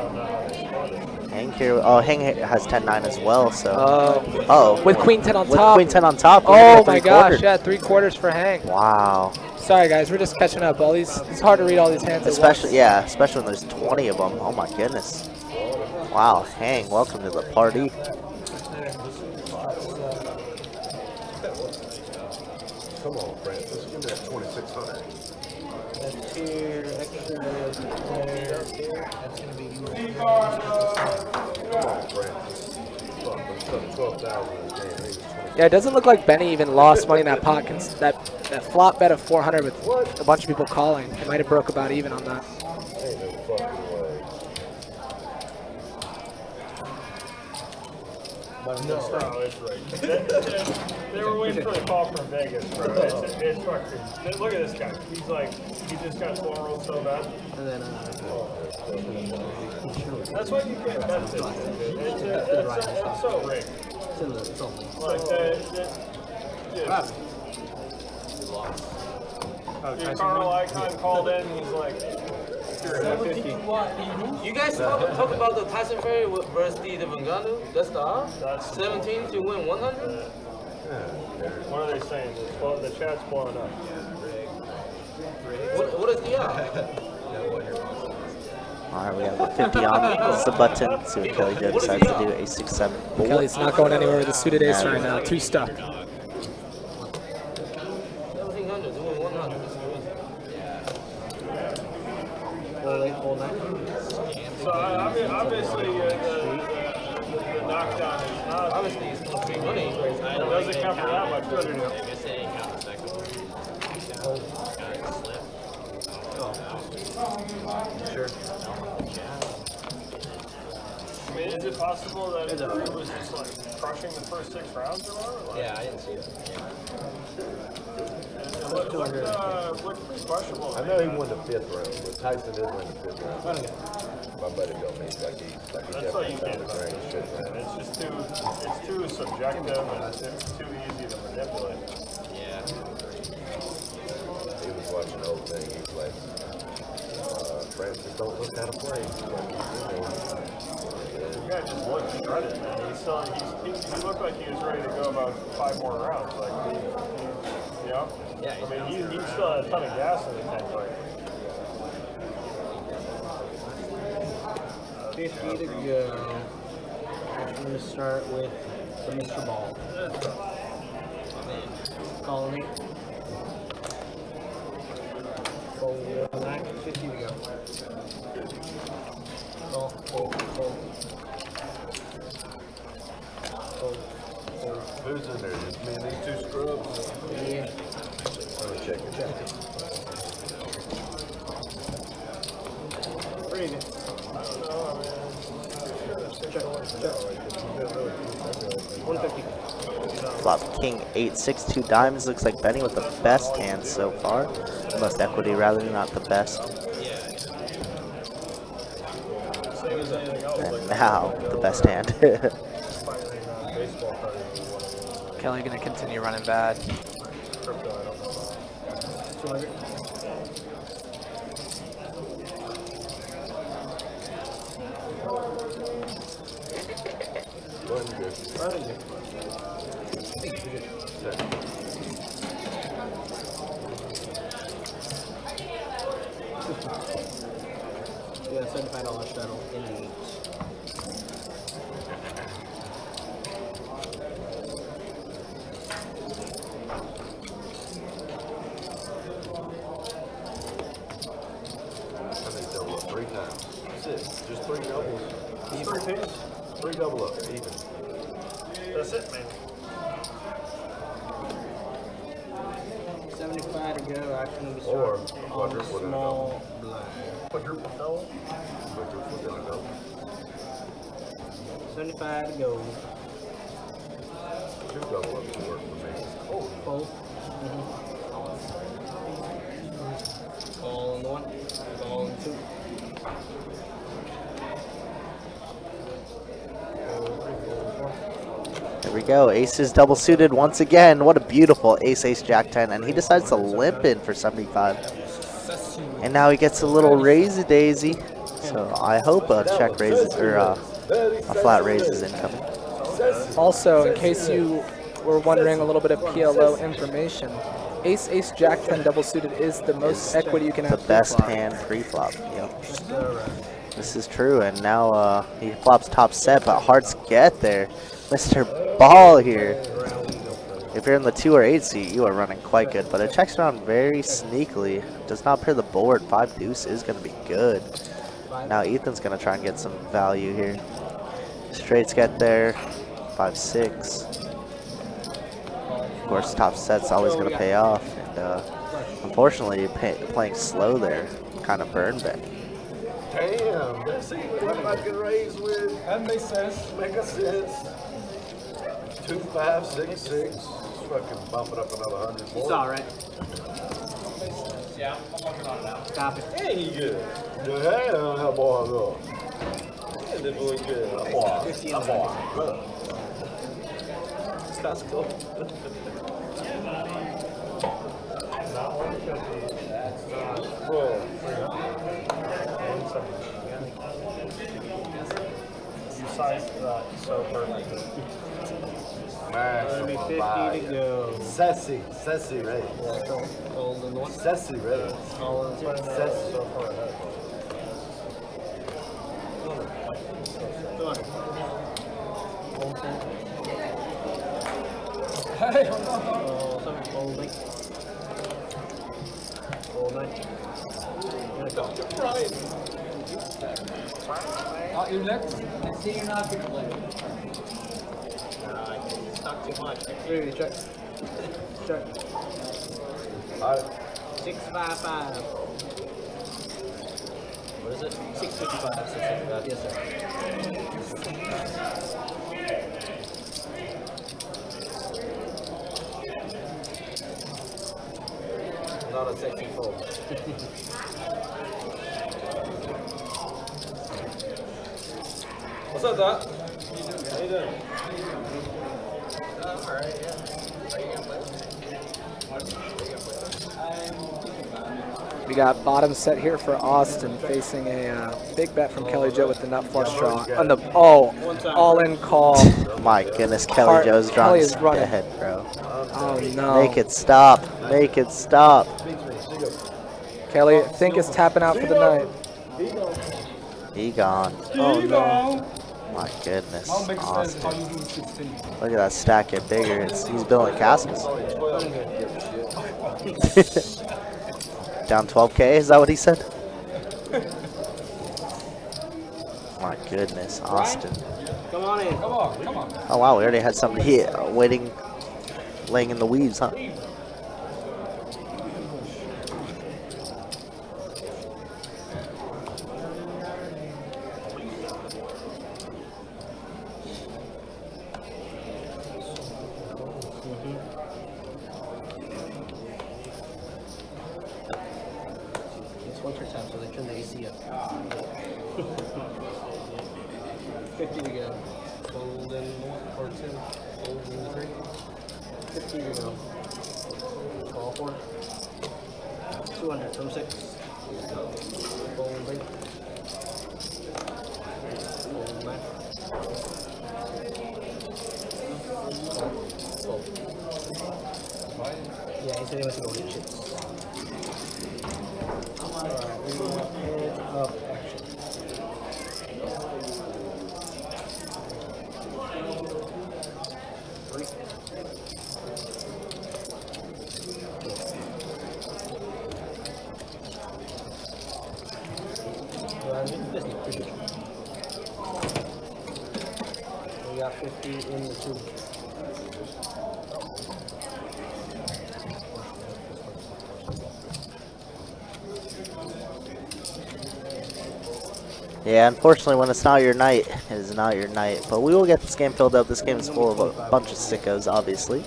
Hang here. Oh, Hang has 10-9 as well. So. Oh. Oh. With Queen 10 on With top. Queen 10 on top. we're Oh gonna my get gosh, three-quartered. yeah, 3/4 for Hang. Wow. Sorry guys, we're just catching up. All these, it's hard to read all these hands Especially, at once. especially when there's 20 of them. Oh my goodness. Wow, Hang, welcome to the party. Come on, Francis. Give me that 2,600. That's here, extra there. That's gonna be Come on, Francis. Fuck, I'm stuck 12,000 in this game. I think it's 20. Yeah, it doesn't look like Benny even lost money in that pot. That flop bet of 400 with a bunch of people calling. It might have broke about even on that. Ain't no fucking way. No, it's right. They were waiting for the call from Vegas, bro. It's fucking. Look at this guy. He's like, he just got floor rolled so bad. And then, That's why you can't bet this. It's so rigged. it's only. Like the Carl Icon called in. He's like, you're at 50. You guys talk about the Tyson Fury versus the Vanganu? That's the odds? That's 17 to win 100? What are they saying? The chat's blowing up. What is the odds? Alright, we have the 50 on. This is the button. See what Kelly Joe decides to do. A 6, 7, 4. Kelly's not going anywhere with the suited ace right now. Too stuck. 1700 to win 100. So I mean, obviously the knockdown is not. Obviously, it's supposed to be money. It doesn't count for that much, does it? Sure. I mean, is it possible that it was just like crushing the first 6 rounds or whatever? Like, Yeah, I didn't see that. it looked pretty questionable. I know he won the 5th round, but Tyson did win the 5th round. My buddy told me like he That's why you definitely can't found the shit, man. It's just too subjective and it's too easy to manipulate. Yeah. He was watching the whole thing. He was like, Francis don't look how to play. The guy just looked shredded, man. He looked like he was ready to go about 5 more rounds. Like, you know? Yeah, I mean, he still had a ton of gas in the tank, right? 50 to go. I'm going to start with the Mr. Ball. Calling it. Fold 50 to go. Fold. Who's in there? Just me and these 2 scrubs? Yeah. Let me check it. Pretty good. I don't know, man. Check. 150. Flop King 8, 6, 2 diamonds. Looks like Benny with the best hand so far. The most equity rather, not the best. Same as anything else. And now, the best hand. Baseball card if you want to Kelly gonna continue running bad. crypto, I don't know. 200. Wasn't good. Yeah, $75 straddle in the 8. I think double up 3 times. That's it. Just 3 doubles. Just 3 pins. 3 double up. Even. That's it, man. 75 to go. Action will be Or started quadruple to small blind. Quadruple double. Quadruple to go. 75 to go. 2 double ups work for me. Fold. Call on 1. Call on 2. There we go. Ace is double suited once again. What a beautiful ace, ace, jack 10. And he decides to limp in for 75. And now he gets a little raisy daisy. So I hope a check raises or A flat raise is incoming. Also, in case you were wondering a little bit of PLO information, Ace, Ace, Jack 10 double suited is the most equity you can The have. best pre-flop. hand pre-flop. Yep. This is true, and now he flops top set, but hearts get there. Mr. Ball here. If you're in the 2 or 8 seat, you are running quite good, but it checks around very sneakily. Does not pair the board. 5 deuce is going to be good. Now Ethan's going to try and get some value here. Straights get there. 5-6. Of course, top set's always going to pay off, and unfortunately, playing slow there kind of burned back. Damn, that's what I can raise with. That makes sense. Make a sense. 2, 5, 6, 6. Fucking bump it up another 100 more. It's all right. Yeah, I'm working on it now. Stop it. Ain't he good? Damn, that boy go. Yeah, that boy good. That boy. Look. That's cool. You sized so perfect. Man, 50 to go. Sassy raise. Golden one. Sassy raise. All in two. Sassy. So far ahead. Hey, Folding. Folding. Gonna go. you next? I see you're not gonna play. Talk too much. Really, check. Check. All right. 655. What is it? 655. 655. Yes, sir. Not a sexy fold. What's up, Doc? How you doing? I'm alright, yeah. Are you gonna play? We got bottom set here for Austin, facing a big bet from Kelly Joe with the nut flush draw. On the all-in call. My goodness, Kelly Joe's drawing Kelly is running. ahead, bro. Oh no. Make it stop. Make it stop. Kelly, I think is tapping out for the night. He gone. Oh no. My goodness. I'll make sense how Austin. you do 16. Look at that stack get bigger. He's building castles. Down 12K, is that what he said? My goodness, Austin. Come on in. Come on, come on. Oh wow, we already had somebody here waiting, laying in the weeds, huh? It's winter time, so they turn the AC up. 50 to go. Golden one or two. Golden three. 50 to go. Call four. 200 from six. Golden three. Golden nine. Yeah, he said he wants to go get chips. Alright, we will head up action. Three. We got 50 in the two. Yeah, unfortunately, when it's not your night, it is not your night. But we will get this game filled up. This game is full of a bunch of sickos, obviously.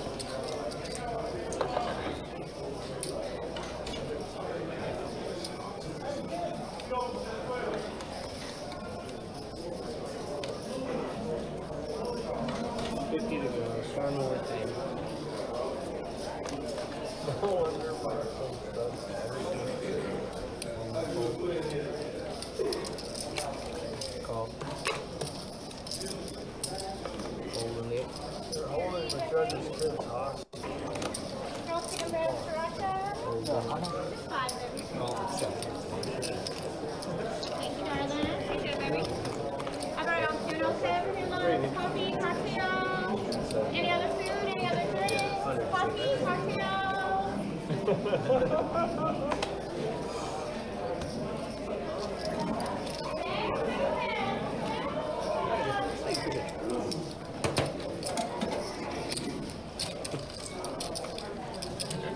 judges too, Haas. Girls chicken breast sriracha. 5, baby. Thank you, darling. Appreciate it, baby. I've already got tuna sip, coffee, cocktail. Any other food? Any other drinks? Coffee, cocktail.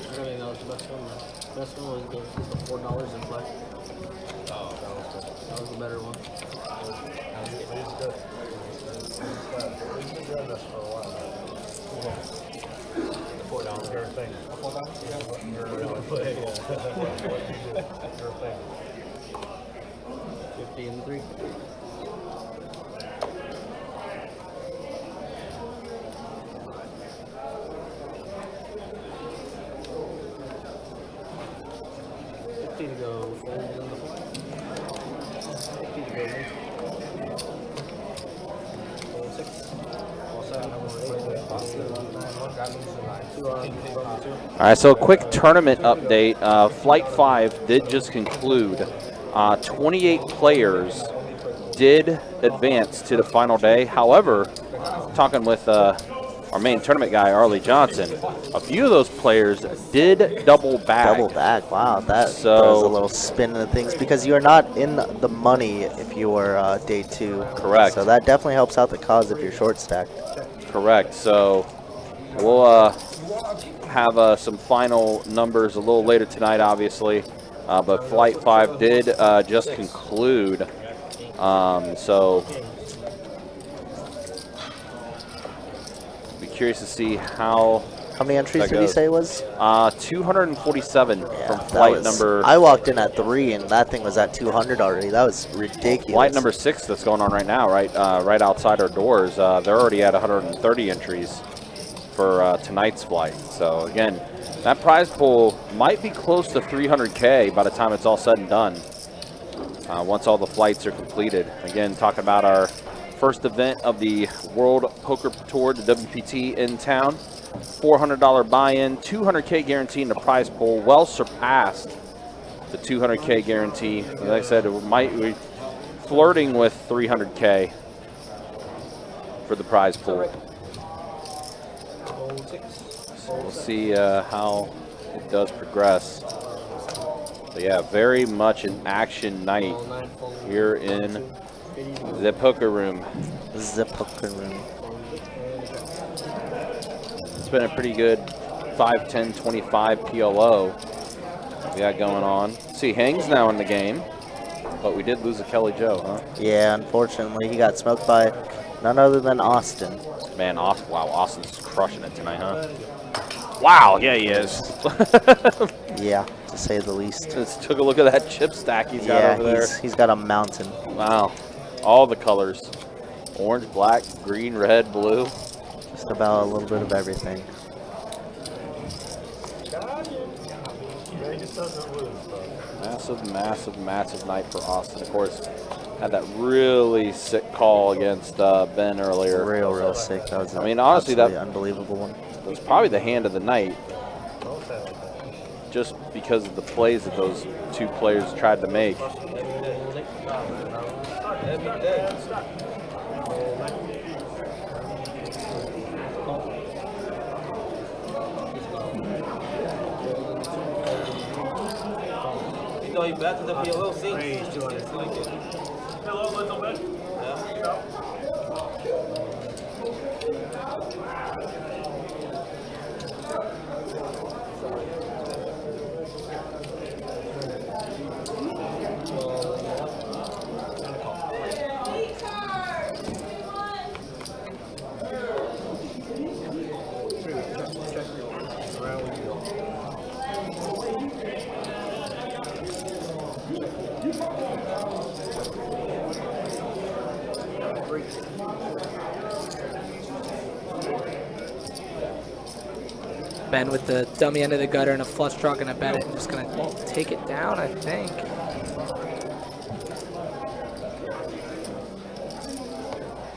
I think that was the best one. The best one was the $4 in play. Oh, that was the better one. He's good. He's been doing this for a while now. $4. Your thing. Your thing. Your thing. 50 and 3. To go fold in the play. 50 to go move. Fold 6. All set. All right, so a quick tournament update. Flight 5 did just conclude. 28 players did advance to the final day. However, talking with our main tournament guy, Arlie Johnson, a few of those players did double bag. Double bag, wow, that So- does a little spin into things because you are not in the money if you are day 2. Correct. So that definitely helps out the cause if you're short stacked. Correct. So we'll have some final numbers a little later tonight, obviously. But Flight 5 did just conclude. So be curious to see how many entries that did you goes. say it was? 247 from That flight was- number. I walked in at 3 and that thing was at 200 already. That was ridiculous. Flight number 6 that's going on right now, right outside our doors. They're already at 130 entries for tonight's flight. So again, that prize pool might be close to 300K by the time it's all said and done. Once all the flights are completed. Again, talking about our first event of the World Poker Tour, the WPT in town. $400 buy-in, 200K guarantee in the prize pool. Well surpassed the 200K guarantee. Like I said, it might be flirting with 300K for the prize pool. So we'll see how it does progress. But yeah, very much an action night here in the poker room. The poker room. It's been a pretty good 5, 10, 25 PLO we got going on. See, Hang's now in the game, but we did lose a Kelly Joe, huh? Yeah, unfortunately, he got smoked by none other than Austin. Man, Austin, wow, Austin's crushing it tonight, huh? Wow, yeah, he is. Yeah, to say the least. Just took a look at that chip stack he's got over there. He's got a mountain. Wow, all the colors. Orange, black, green, red, blue. Just about a little bit of everything. Massive, massive, massive night for Austin. Of course, had that really sick call against Ben earlier. Real sick. That was I mean, honestly, that unbelievable one. was probably the hand of the night. Just because of the plays that those two players tried to make. You know, you back to the PLO scene. Hello, little bit. Ben with the dummy end of the gutter and a flush draw, gonna bet it. Just gonna take it down, I think.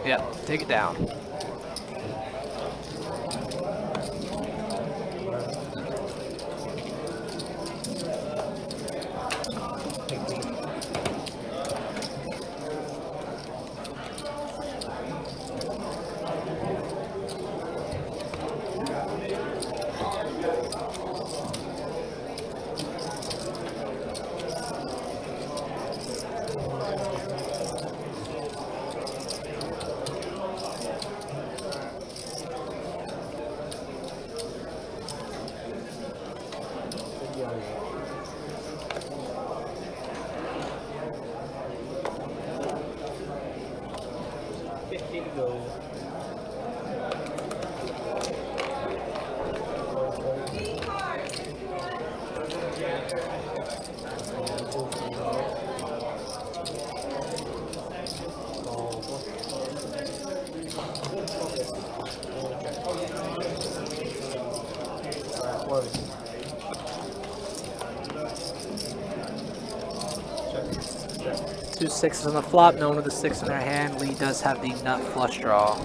Yep, take it down. Two sixes on the flop, no one with a 6 in their hand. Lee does have the nut flush draw.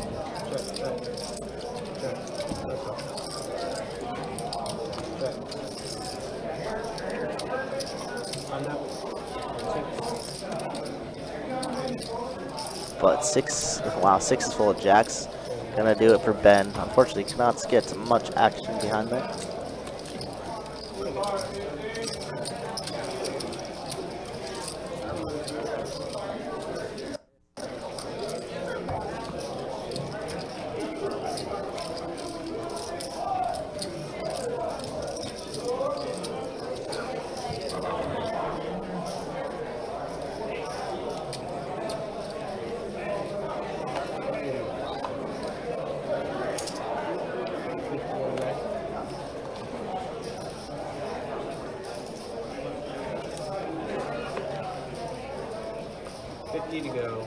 But 6, wow, 6 is full of jacks. Gonna do it for Ben. Unfortunately, cannot get much action behind that. To go.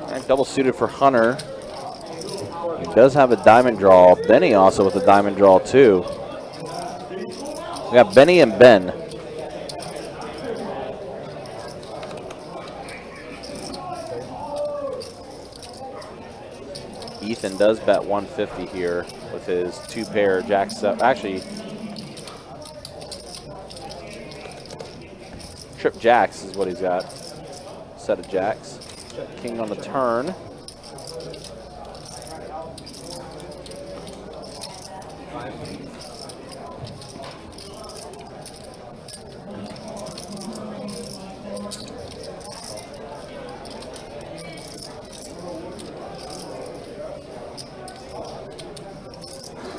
And double suited for Hunter. He does have a diamond draw. Benny also with a diamond draw too. We got Benny and Ben. Ethan does bet 150 here with his 2 pair jacks up. Actually, trip jacks is what he's got. Set of jacks. King on the turn.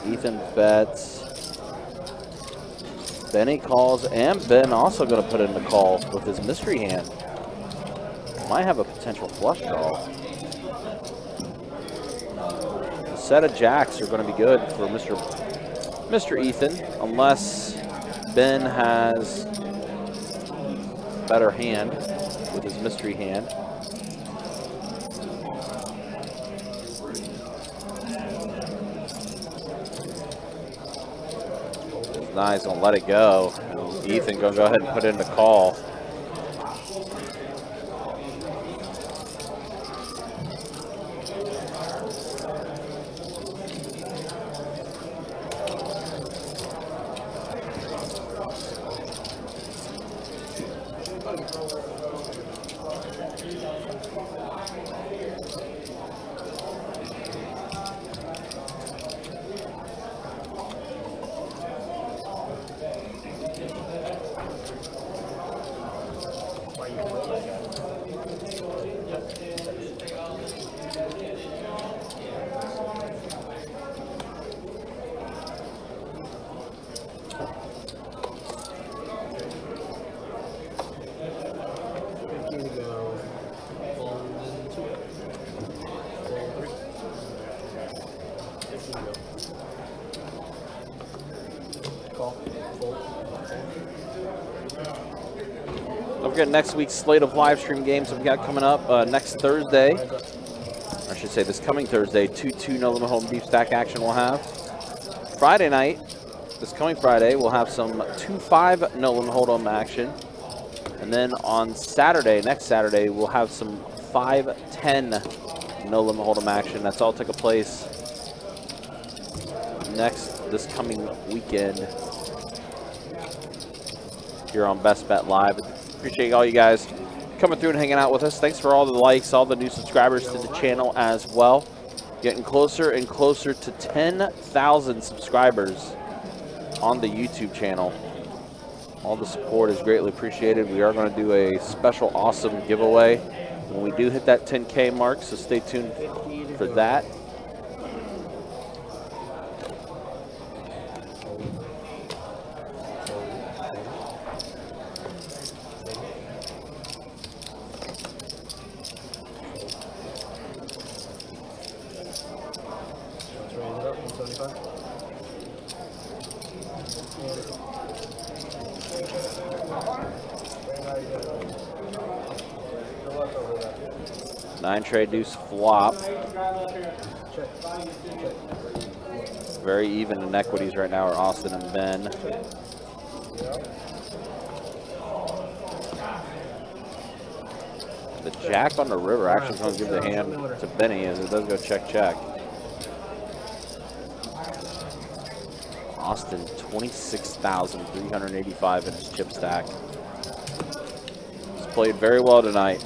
Ethan bets. Benny calls, and Ben also going to put in the call with his mystery hand. Might have a potential flush draw. A set of jacks are going to be good for Mr. Ethan, unless Ben has a better hand with his mystery hand. Nice, gonna let it go. Ethan gonna go ahead and put in the call. Don't forget next week's slate of live stream games we've got coming up next Thursday. I should say this coming Thursday, 2-2 No Limit Home Deep Stack action we'll have. Friday night, this coming Friday, we'll have some 2-5 No Limit Hold'em action. And then on Saturday, next Saturday, we'll have some 5-10 No Limit Hold'em action. That's all taking place this coming weekend here on Best Bet Live. Appreciate all you guys coming through and hanging out with us. Thanks for all the likes, all the new subscribers to the channel as well. Getting closer and closer to 10,000 subscribers on the YouTube channel. All the support is greatly appreciated. We are going to do a special awesome giveaway when we do hit that 10K mark, so stay tuned for that. Let's raise it up, 175. 9 trade deuce flop. Very even in equities right now are Austin and Ben. The jack on the river actually is going to give the hand to Benny as it does go check. Austin 26,385 in his chip stack. He's played very well tonight.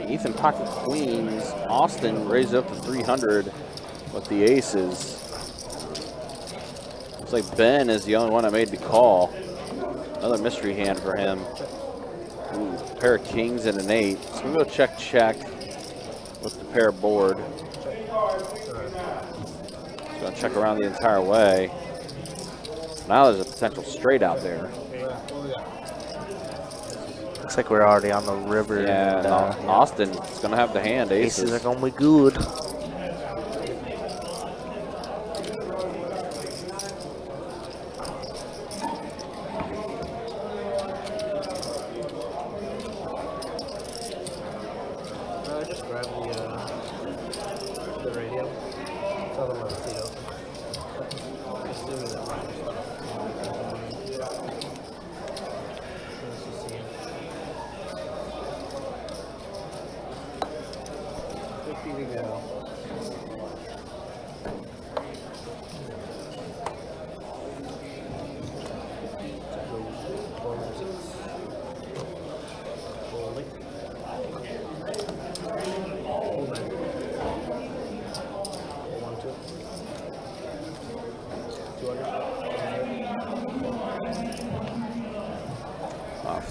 Ethan pocket queens. Austin raised up to 300 with the aces. Looks like Ben is the only one that made the call. Another mystery hand for him. Ooh, pair of kings and an 8. So we'll go check with the pair board. Just gonna check around the entire way. Now there's a potential straight out there. Looks like we're already on the river. Yeah, and, Austin is going to have the hand. Aces are going to be good. Just grab the radio. Tell them the seat open. Just do that. To go.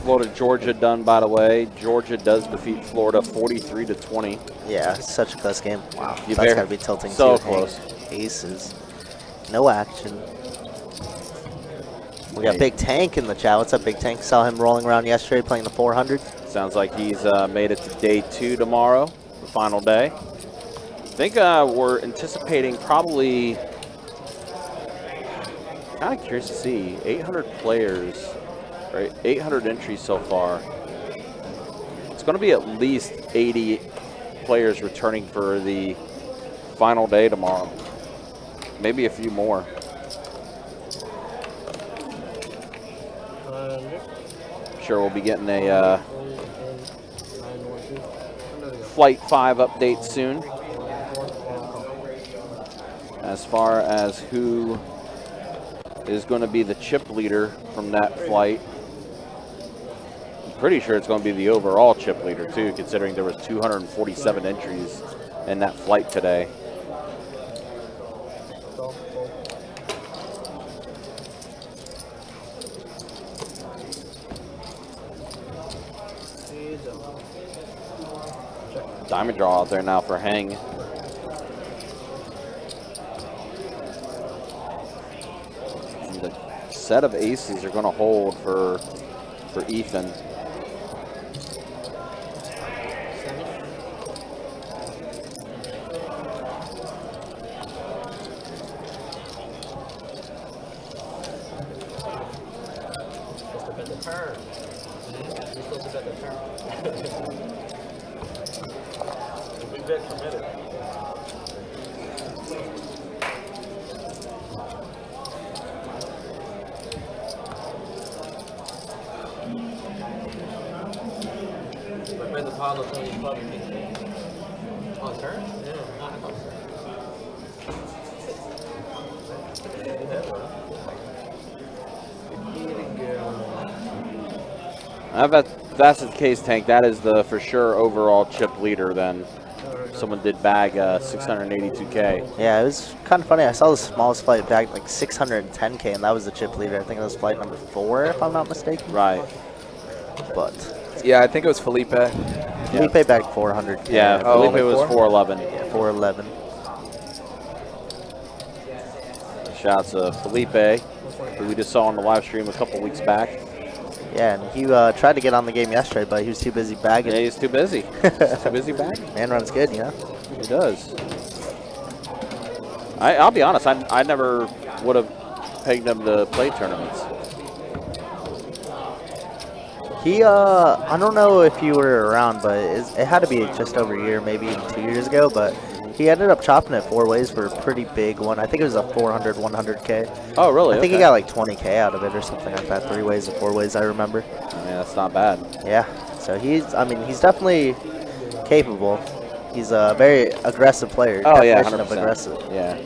Florida, Georgia done, by the way. Georgia does defeat Florida 43-20. Yeah, such a close game. Wow, You that's bear- got to be tilting so too. close. Aces. No action. We got Big Tank in the chat. What's up, Big Tank? Saw him rolling around yesterday playing the 400. Sounds like he's made it to day 2 tomorrow, the final day. I think we're anticipating probably, kind of curious to see, 800 players, right? 800 entries so far. It's going to be at least 80 players returning for the final day tomorrow. Maybe a few more. Sure, we'll be getting a Flight 5 update soon. As far as who is going to be the chip leader from that flight. I'm pretty sure it's going to be the overall chip leader too, considering there was 247 entries in that flight today. Diamond draw out there now for Hang. In the set of aces are going to hold for Ethan. We bet committed. Remember the pile of Tony's club and on turn? Yeah. If that's the case, Tank, that is the for sure overall chip leader then. Someone did bag 682K. Yeah, it was kind of funny. I saw the smallest flight bagged like 610K, and that was the chip leader. I think it was flight number 4, if I'm not mistaken. Right. But Yeah, I think it was Felipe. Felipe bagged 400K. Yeah, Oh, Felipe was 411. Yeah, 411. Shout out to Felipe, who we just saw on the live stream a couple weeks back. Yeah, and he tried to get on the game yesterday, but he was too busy bagging. Yeah, he's too busy. Too busy bagging. Man runs good, you know? He does. I'll be honest, I never would have pegged him to play tournaments. He, I don't know if you were around, but it had to be just over a year, maybe even 2 years ago, but he ended up chopping it 4 ways for a pretty big one. I think it was a 400, 100K. Oh, really? I think Okay. he got like 20K out of it or something like that. 3 ways or 4 ways, I remember. I mean, that's not bad. Yeah, so he's definitely capable. He's a very aggressive player. Oh, yeah, Definition of 100%. aggressive. Yeah.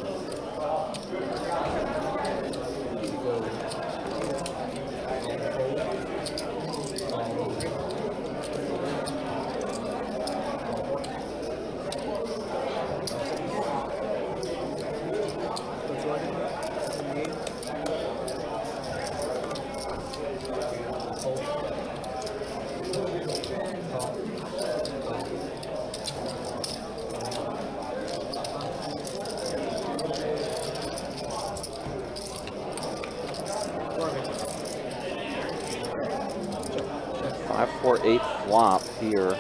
Five, 4, 8 flop here.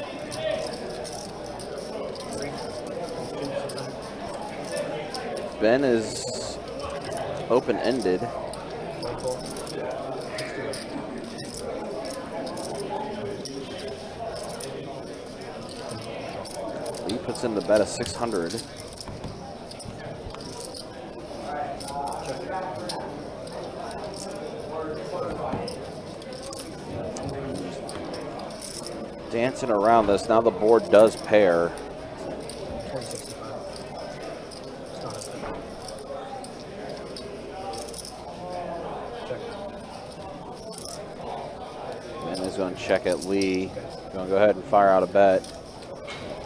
Ben is open-ended. He puts in the bet of 600. Dancing around this. Now the board does pair. Ben is going to check at Lee. Going to go ahead and fire out a bet.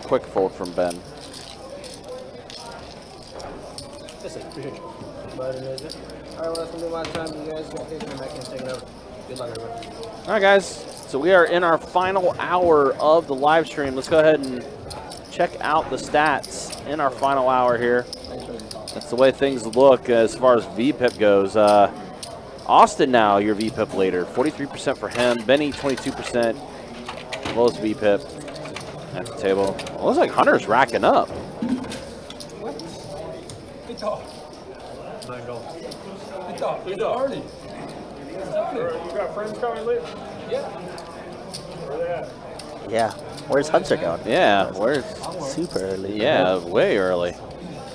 Quick fold from Ben. Listen, appreciate you. But it is it. All right, well, that's gonna be my time. You guys can take it back and take it over. Good luck, everybody. All right, guys. So we are in our final hour of the live stream. Let's go ahead and check out the stats in our final hour here. That's the way things look as far as VPIP goes. Austin now your VPIP leader. 43% for him. Benny 22%. Lowest VPIP at the table. Well, looks like Hunter's racking up. Good talk. $9. Good talk. Good party. You got friends coming later? Yeah. Where they at? Yeah. Where's Hunter going? Yeah, where's... Super early. Yeah, way early.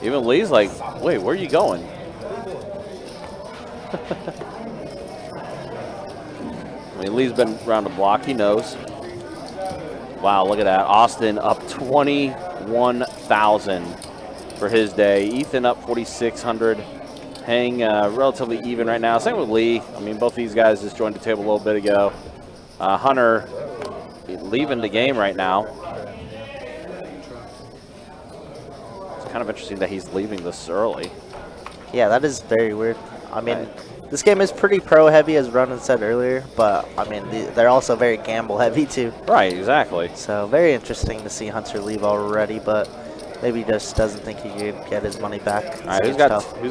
Even Lee's like, wait, where are you going? I mean, Lee's been around the block. He knows. Wow, look at that. Austin up 21,000 for his day. Ethan up 4,600. Hang relatively even right now. Same with Lee. I mean, both these guys just joined the table a little bit ago. Hunter leaving the game right now. It's kind of interesting that he's leaving this early. Yeah, that is very weird. I mean, this game is pretty pro heavy, as Ronan said earlier, but I mean, they're also very gamble heavy too. Right, exactly. So very interesting to see Hunter leave already, but maybe he just doesn't think he can get his money back. All right, who's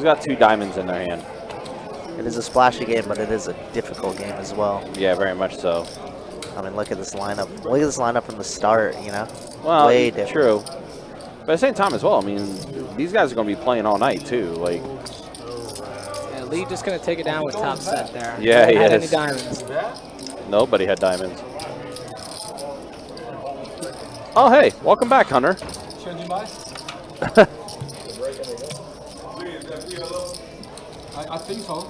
got 2 diamonds in their hand? It is a splashy game, but it is a difficult game as well. Yeah, very much so. I mean, look at this lineup. Look at this lineup from the start, you know? Well, way different. True. But at the same time as well, I mean, these guys are going to be playing all night, too. Like, Yeah, Lee just going to take it down with top set there. Yeah, he Had is. any diamonds. nobody had diamonds. Oh, hey, welcome back, Hunter. Should you buy? I think so.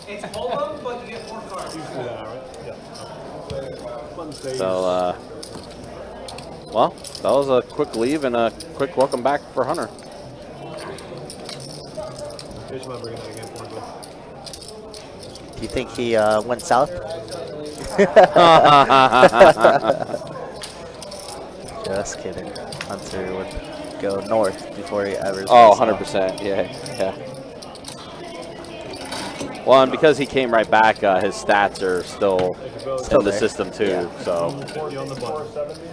It's polo, but you get 4 cards. So, well, that was a quick leave and a quick welcome back for Hunter. Do you think he went south? Just kidding. Hunter would go north before he ever. Oh, 100%. Yeah. Well, and because he came right back, his stats are still in the there. system too. Yeah. So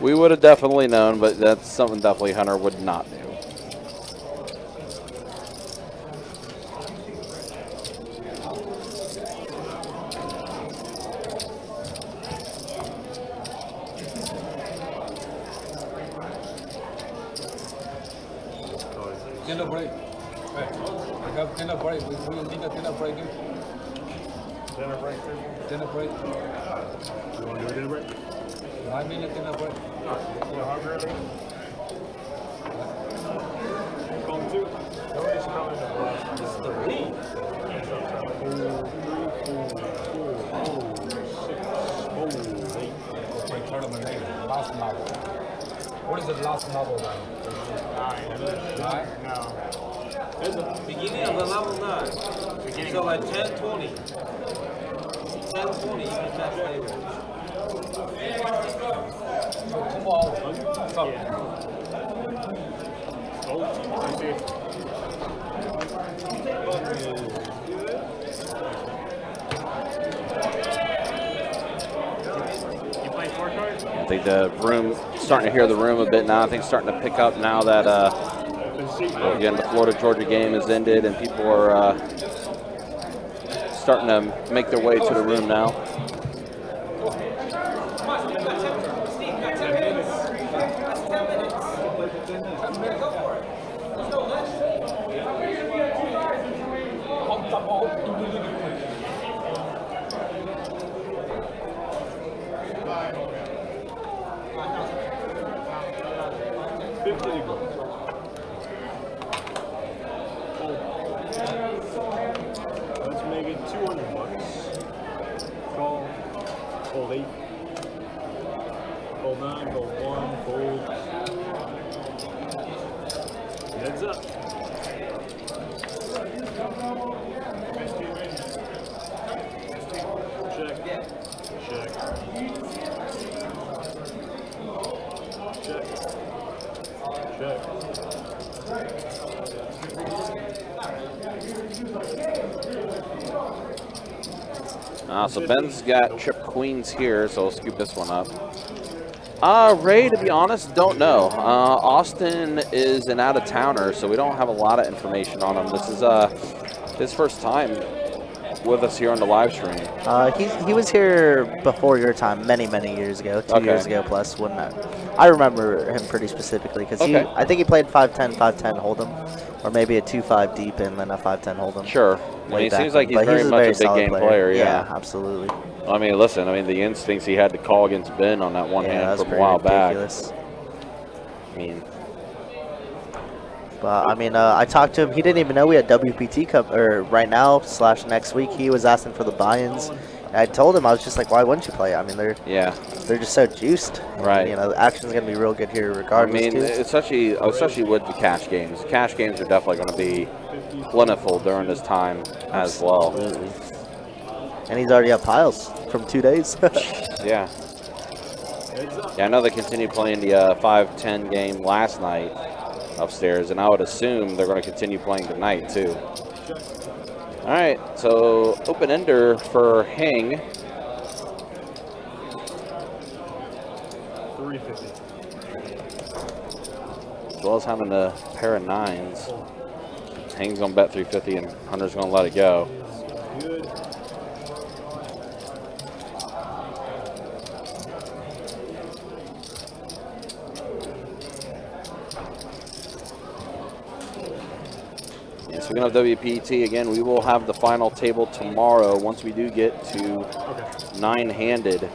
we would have definitely known, but that's something definitely Hunter would not do. Dinner break. Hey, I have dinner break. We will need a dinner break. Dinner break, too. Dinner break. You want to do a dinner break? 9-minute dinner break. You hungry, Lee? Going to? Nobody's coming to the last one. This is the lead. 2, 3, 4, 5, 6, 7, 8. Okay, tournament name. Last novel. What is the last novel now? 9? No. Beginning of the level 9. So like 10, 20. 10, 20, you can catch favorites. Come on. Stop. Oh, I see. You play 4 cards? I think the room, starting to hear the room a bit now. I think it's starting to pick up now that, again, the Florida-Georgia game has ended and people are starting to make their way to the room now. Let's make it $200. Call. Fold 8. Fold 9. Fold 1. Fold. Heads up. Check. Check. Check. Check. So Ben's got trip queens here, so we'll scoop this one up. Ray, to be honest, don't know. Austin is an out-of-towner, so we don't have a lot of information on him. This is his first time with us here on the live stream. He was here before your time, many years ago, 2 years ago plus. When I remember him pretty specifically because I think he played 5-10 Hold'em, or maybe a 2-5 deep and then a 5-10 Hold'em. Sure. I mean, it seems like he's very much a big game player. Yeah, absolutely. I mean, listen, the instincts he had to call against Ben on that one hand from a while ridiculous. back. I mean, but I mean, I talked to him. He didn't even know we had WPT Cup or right now / next week. He was asking for the buy-ins. I told him, I was just like, why wouldn't you play? I mean, they're just so juiced. Right. You know, the action's gonna be real good here regardless. I mean, especially with the cash games. The cash games are definitely going to be plentiful during this time as well. Absolutely. And he's already up piles from 2 days. Yeah. Yeah, I know they continued playing the 5-10 game last night upstairs, and I would assume they're going to continue playing tonight too. All right, so open ender for Heng. 350. As well as having a pair of 9s. Hank's gonna bet 350 and Hunter's gonna let it go. Good. Yeah, so we're gonna have WPT again. We will have the final table tomorrow once we do get to 9-handed.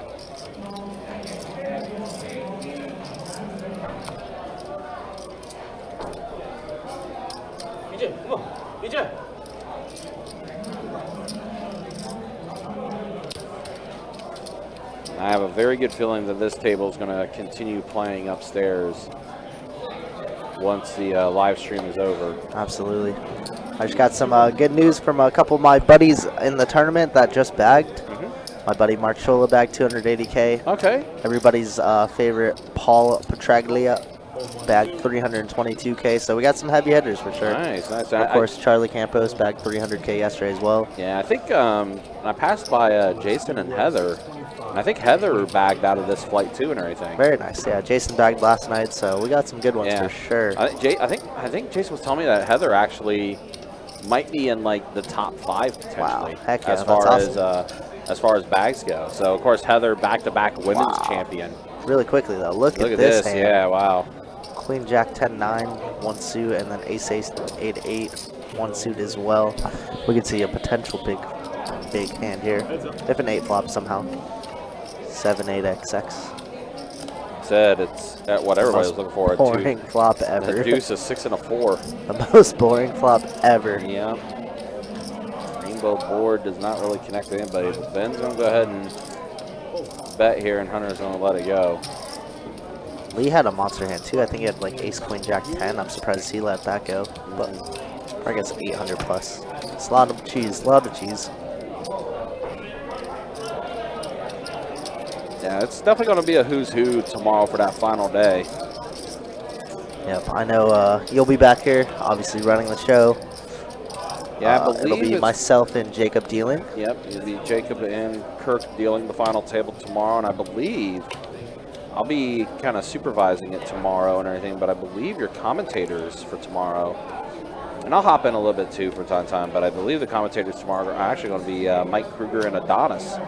BJ, come on. BJ. I have a very good feeling that this table is going to continue playing upstairs once the live stream is over. Absolutely. I just got some good news from a couple of my buddies in the tournament that just bagged. My buddy Mark Schola bagged 280K. Okay. Everybody's favorite Paul Petraglia bagged 322K. So we got some heavy hitters for sure. Nice, nice. Of course, Charlie Campos bagged 300K yesterday as well. Yeah, I think I passed by Jason and Heather. And I think Heather bagged out of this flight too and everything. Very nice. Yeah, Jason bagged last night, so we got some good ones for sure. I think Jason was telling me that Heather actually might be in like the top 5 potentially. Wow, heck yeah, as that's far awesome. As far as bags go. So of course Heather back-to-back women's champion. Really quickly though, look at this hand. Yeah, wow. Queen Jack 10-9, 1 suit, and then Ace 8-8, 1 suit as well. We could see a potential big hand here if an 8 flops somehow. 7-8 XX. Said it's at what everybody was looking for. A boring flop ever. The deuce, a 6 and a 4. The most boring flop ever. Yeah. Rainbow board does not really connect to anybody. But Ben's gonna go ahead and bet here, and Hunter's gonna let it go. Lee had a monster hand too. I think he had like Ace Queen Jack 10. I'm surprised he let that go. But I guess 800 plus. It's a lot of cheese. A lot of cheese. Yeah, it's definitely going to be a who's who tomorrow for that final day. Yep, I know you'll be back here, obviously running the show. Yeah, I believe it'll be myself and Jacob dealing. Yep, it'll be Jacob and Kirk dealing the final table tomorrow, and I believe I'll be kind of supervising it tomorrow and everything, but I believe your commentators for tomorrow, and I'll hop in a little bit too from time to time, but I believe the commentators tomorrow are actually going to be Mike Kruger and Adonis.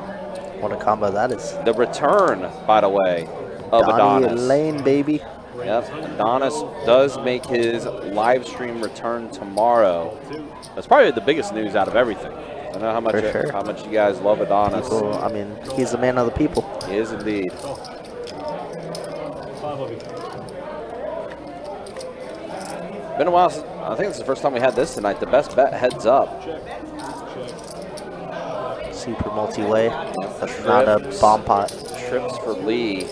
What a combo that is. The return, by the way, of Donnie Adonis. Lane, baby. Yep, Adonis does make his live stream return tomorrow. That's probably the biggest news out of everything. I know how much you guys love Adonis. People, I mean, he's a man of the people. He is indeed. Been a while since, I think it's the first time we had this tonight. The best bet heads up. Super multi-way. That's not a bomb pot. Trips for Lee.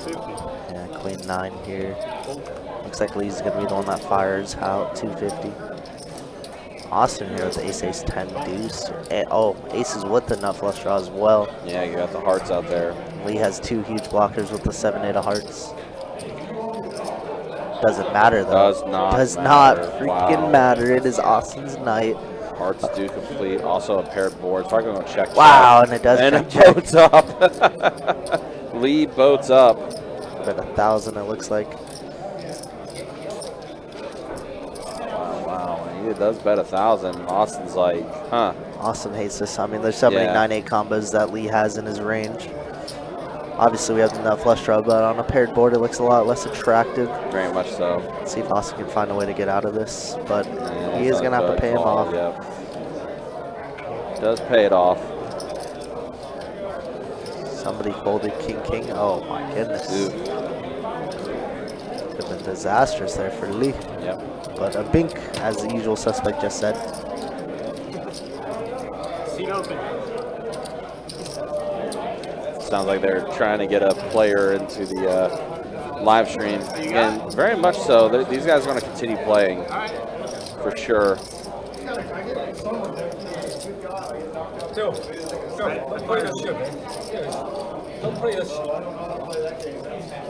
Yeah, Queen 9 here. Looks like Lee's going to be the one that fires out 250. Austin here with Ace Ace 10 deuce. And, oh, aces with the nut flush draw as well. Yeah, you got the hearts out there. Lee has 2 huge blockers with the 7-8 of hearts. Doesn't matter though. Does not freaking matter. It is Austin's night. Hearts do complete. Also a paired board. It's probably going to check. Wow, and it does and check. And it boats up. Lee boats up. About 1,000 it looks like. Wow. He does bet 1,000. Austin's like, huh. Austin hates this. I mean, there's so many 9-8 combos that Lee has in his range. Obviously, we have the nut flush draw, but on a paired board, it looks a lot less attractive. Very much so. Let's see if Austin can find a way to get out of this, but he is going to have to pay him off. Yep. Does pay it off. Somebody folded King. Oh, my goodness. Could have been disastrous there for Lee. Yep. But a bink, as the usual suspect just said. Seat open. Sounds like they're trying to get a player into the live stream. And very much so. These guys are going to continue playing for sure. Go. Don't play that shit, man. Don't play that shit.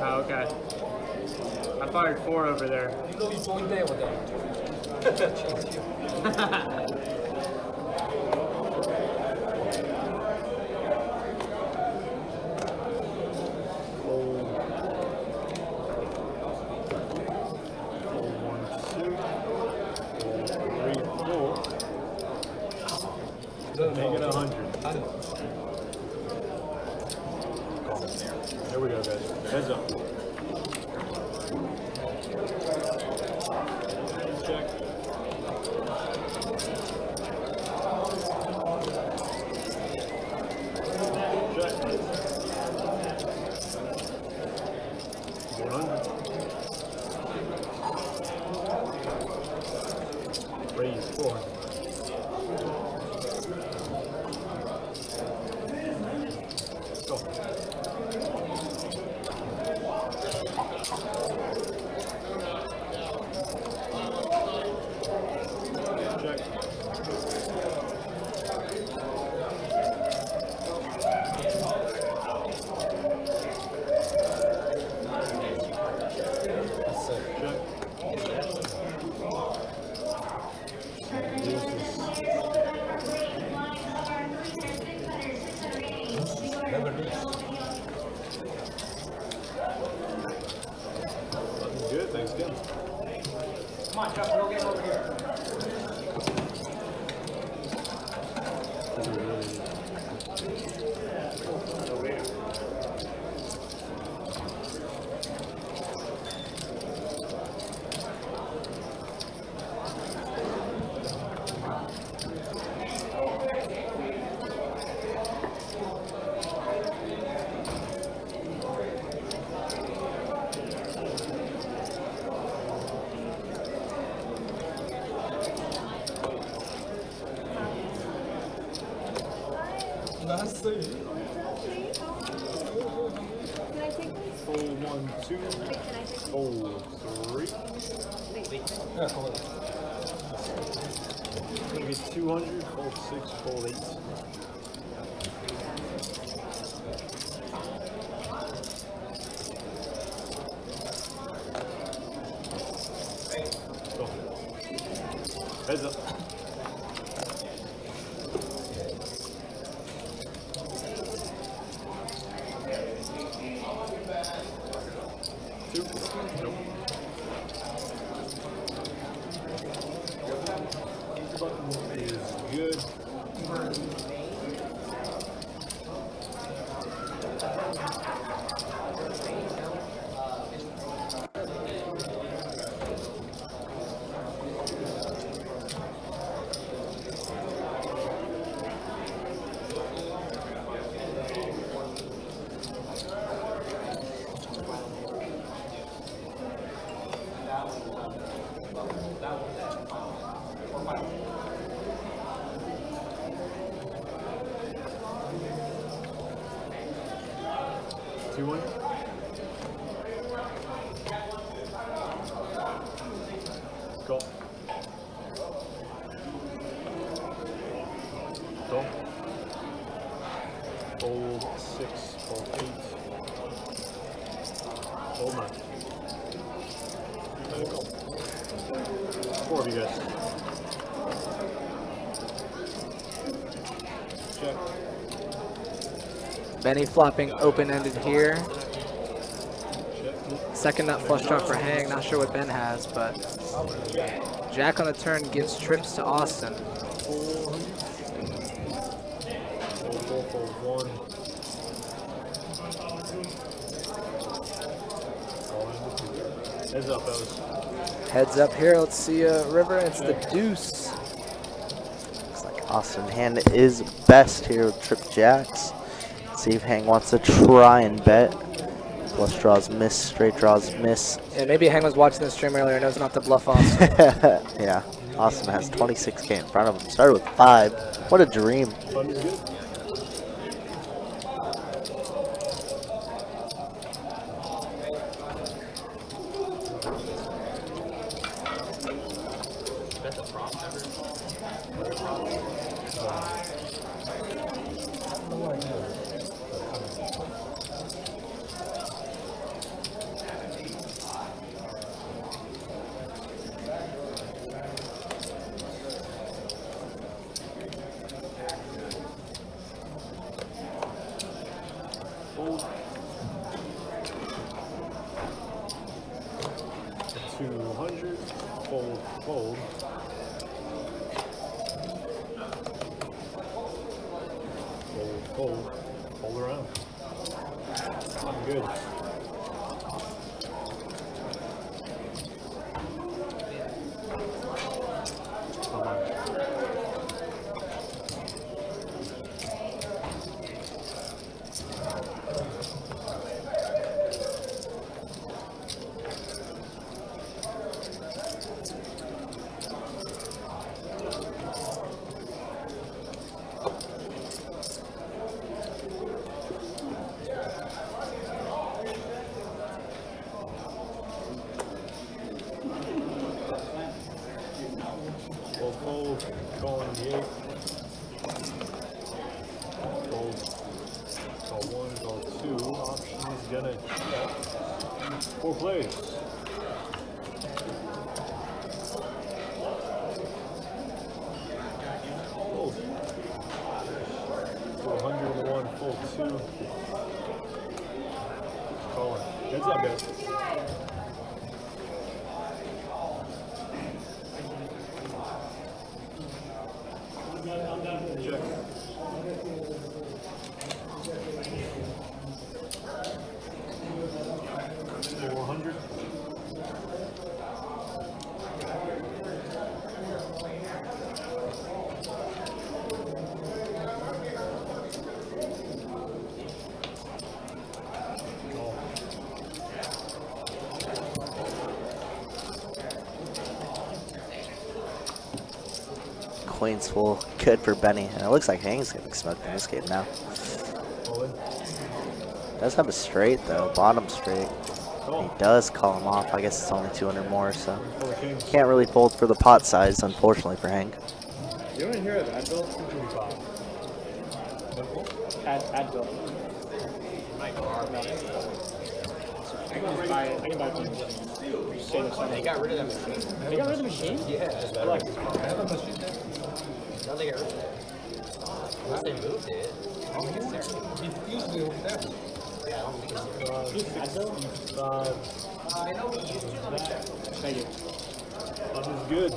Oh, okay. I fired 4 over there. You know he's going there with that. Here we go, guys. Heads up. Check. Check. 100. Raise 400. Go. Check. Check. Looking good, thanks again. Come on, Jeff, we'll get over here. That's what we really need. Fold 1, 2, fold 3. Yeah, hold it. It's gonna be 200, fold 6, fold 8. Go. Heads up. Two. Nope. Button is good. Two one. Go. Go. Fold 6, fold 8. Fold 9. Let it go. 4 of you guys. Check. Benny flopping open-ended here. Check. Second nut flush draw for Hang. Not sure what Ben has, but Jack on the turn gives trips to Austin. 400. Fold 4, fold 1. All in the 2. Heads up, fellas. Heads up here. Let's see River. It's the deuce. Looks like Austin hand is best here with trip jacks. See if Hang wants to try and bet. Flush draws miss, straight draws miss. Yeah, maybe Hang was watching the stream earlier and knows not to bluff Austin. Yeah, Austin has 26K in front of him. Started with 5. What a dream. Fun is good. Hold around. I'm good. Fold, calling the 8. Fold, call 1, call 2. Option is gonna check. 4 plays. Fold. 401, fold 2. Calling. Heads up, guys. Check. 400. Queen's full. Good for Benny. And it looks like Hang's getting smoked in this game now. Does have a straight though, bottom straight. He does call him off. I guess it's only 200 more, so can't really fold for the pot size, unfortunately for Hang. You want to hear that build? Add build. I can buy it. They got rid of that machine. They got rid of the machine? Yeah. I like it. Now they got rid of it. Unless they moved it. I don't think it's there. It's usually over there. Yeah, I don't think it's there. I know we used to. Let me check. Thank you. This is good.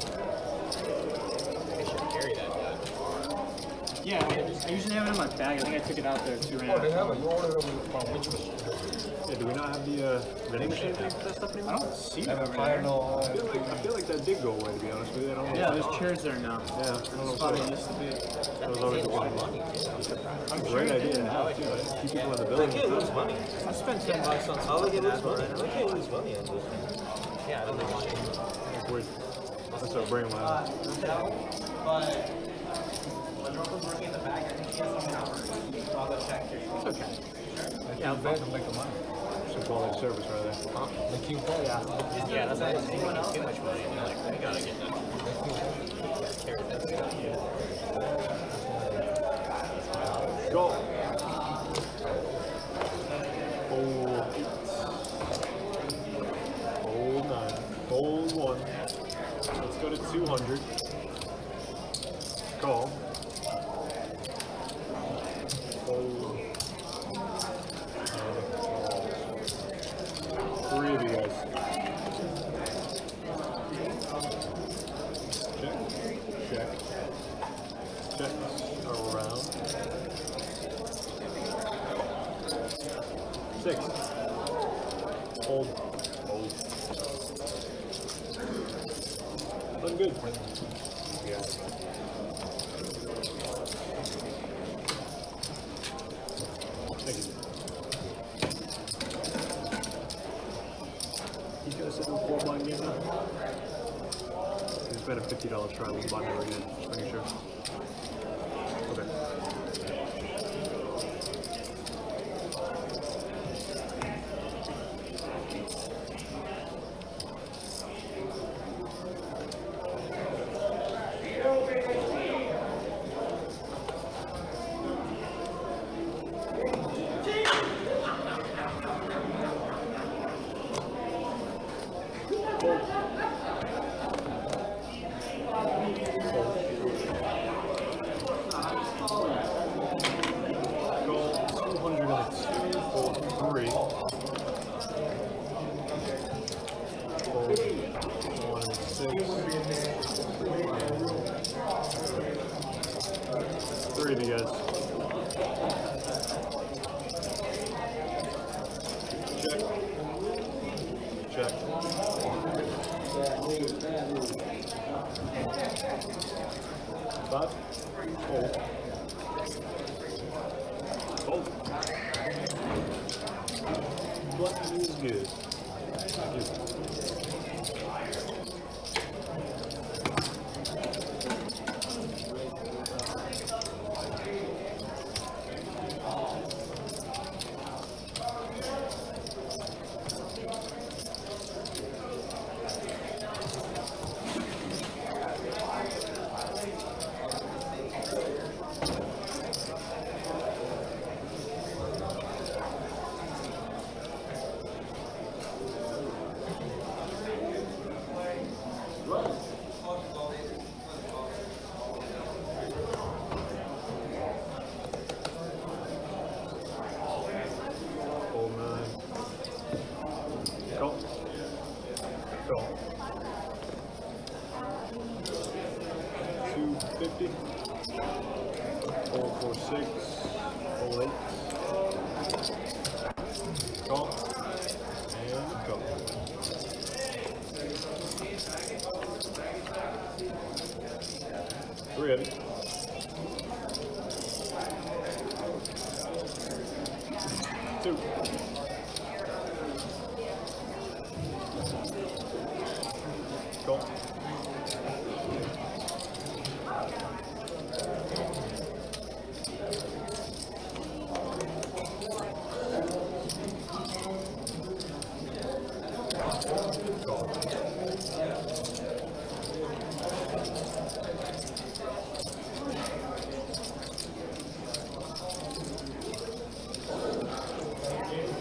I should carry that. Yeah, I usually have it in my bag. I think I took it out there 2 rounds. Oh, they have it. You ordered it from which machine? Yeah, do we not have the vending machine thing for that stuff anymore? I don't see it I over don't there. know. I feel like that did go away, to be honest with you. I don't know. Yeah, there's chairs there now. Yeah, I don't know. That's probably used to be. That was always a good idea. I'm sure Great it idea did. to have, too. Keep people in the building. lose money. I spent $10 on I something. can't lose money. I can't lose money on this. Yeah, I don't know why. Weird. That's our brain line. But when Norman's working in the bag, I think she has something out. So I'll go check here. It's okay. Yeah, I'm bad to make the money. Some quality service right there. The King Pay, yeah. Yeah, that's why they want too much money. And they're like, we gotta get that. Go. Fold 8. Fold 9. Fold 1. Let's go to 200. Call. Fold. Call. 3 of you guys. Check. Check. Check. Around. 6. Hold. Hold. I'm good. Yeah. Thank you. He's gonna set up 4 blind game now. He's bet a $50 try with blind over again. Just making sure. Okay. Three of you guys. good. Thank you. Ready. Two. Go.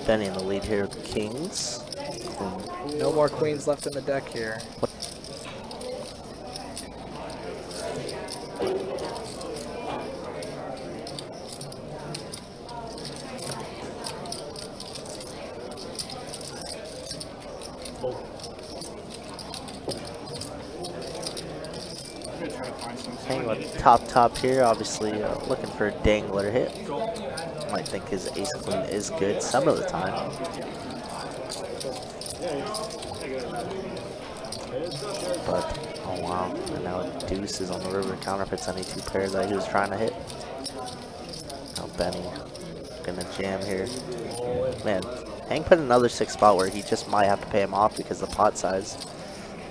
Benny in the lead here with the Kings. No more queens left in the deck here. Hang with top here, obviously looking for a dangler hit. Might think his ace queen is good some of the time. But, oh wow, and now deuce is on the river, counterfeits any two pairs that he was trying to hit. Now Benny gonna jam here. Man, Hang put another 6 spot where he just might have to pay him off because of the pot size.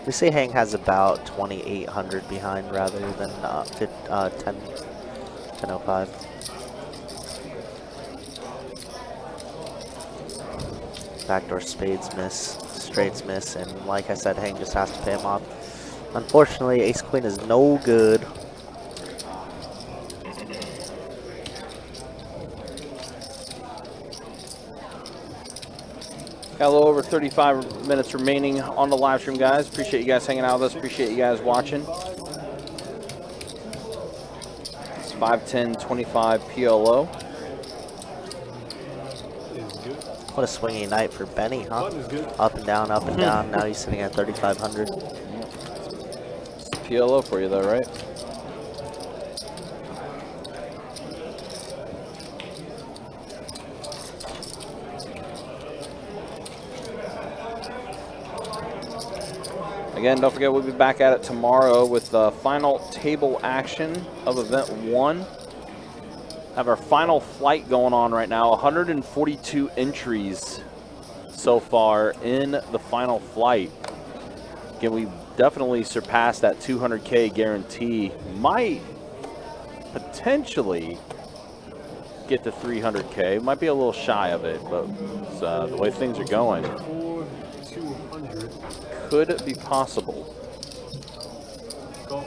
We say Hang has about 2,800 behind rather than 1005. Backdoor spades miss, straights miss, and like I said, Hang just has to pay him off. Unfortunately, ace queen is no good. Got a little over 35 minutes remaining on the live stream, guys. Appreciate you guys hanging out with us. Appreciate you guys watching. It's 5-10-25 PLO. What a swingy night for Benny, huh? Up and down, up and down. Now he's sitting at 3,500. It's PLO for you, though, right? Again, don't forget we'll be back at it tomorrow with the final table action of event 1. Have our final flight going on right now. 142 entries so far in the final flight. Again, we definitely surpassed that 200K guarantee. Might potentially get to 300K. Might be a little shy of it, but the way things are going, could be possible. Go.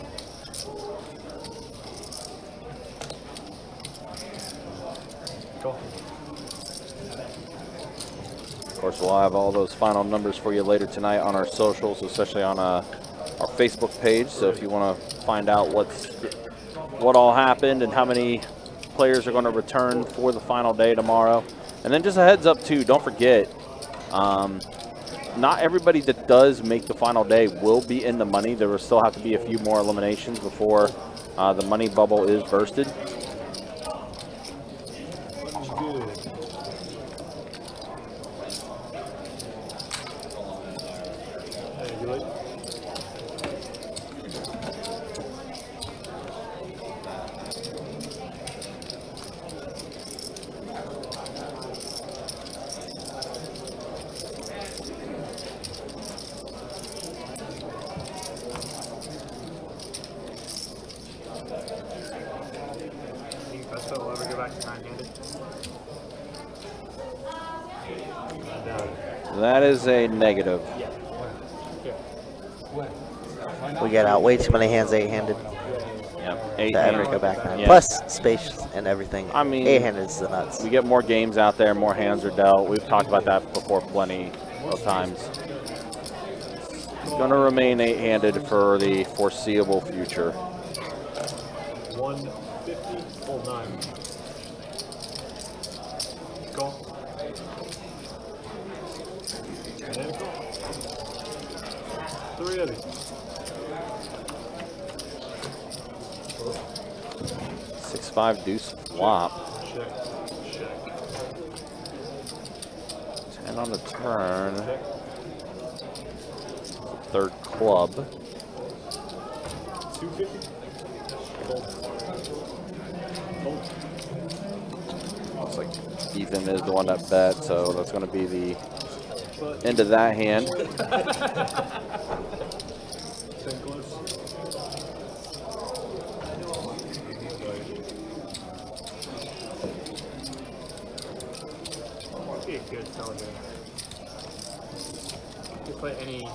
Go. Of course, we'll have all those final numbers for you later tonight on our socials, especially on our Facebook page. So if you want to find out what all happened and how many players are going to return for the final day tomorrow. And then just a heads up too, don't forget, not everybody that does make the final day will be in the money. There will still have to be a few more eliminations before the money bubble is bursted. Nine-handed. That is a negative. We get out way too many hands 8-handed. Yep. To ever go back 9. Yeah. Plus space and everything. I mean, 8-handed is the nuts. We get more games out there, more hands are dealt. We've talked about that before plenty of times. It's going to remain 8-handed for the foreseeable future. 150, full 9. Call. And then call. 3 heavy. 6-5 deuce flop. Check. 10 on the turn. Third club. 250. Looks like Ethan is the one that bet, so that's going to be the end of that hand. Be a good tell here. You put any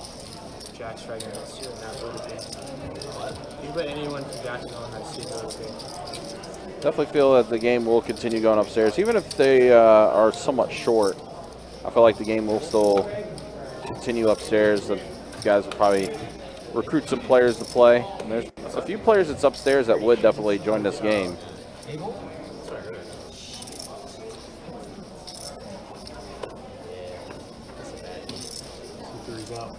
jack striker in that suit and that would be. You put anyone from jacking on that suit, that would be. Definitely feel that the game will continue going upstairs. Even if they are somewhat short, I feel like the game will still continue upstairs. The guys will probably recruit some players to play. And there's a few players that's upstairs that would definitely join this game. Out.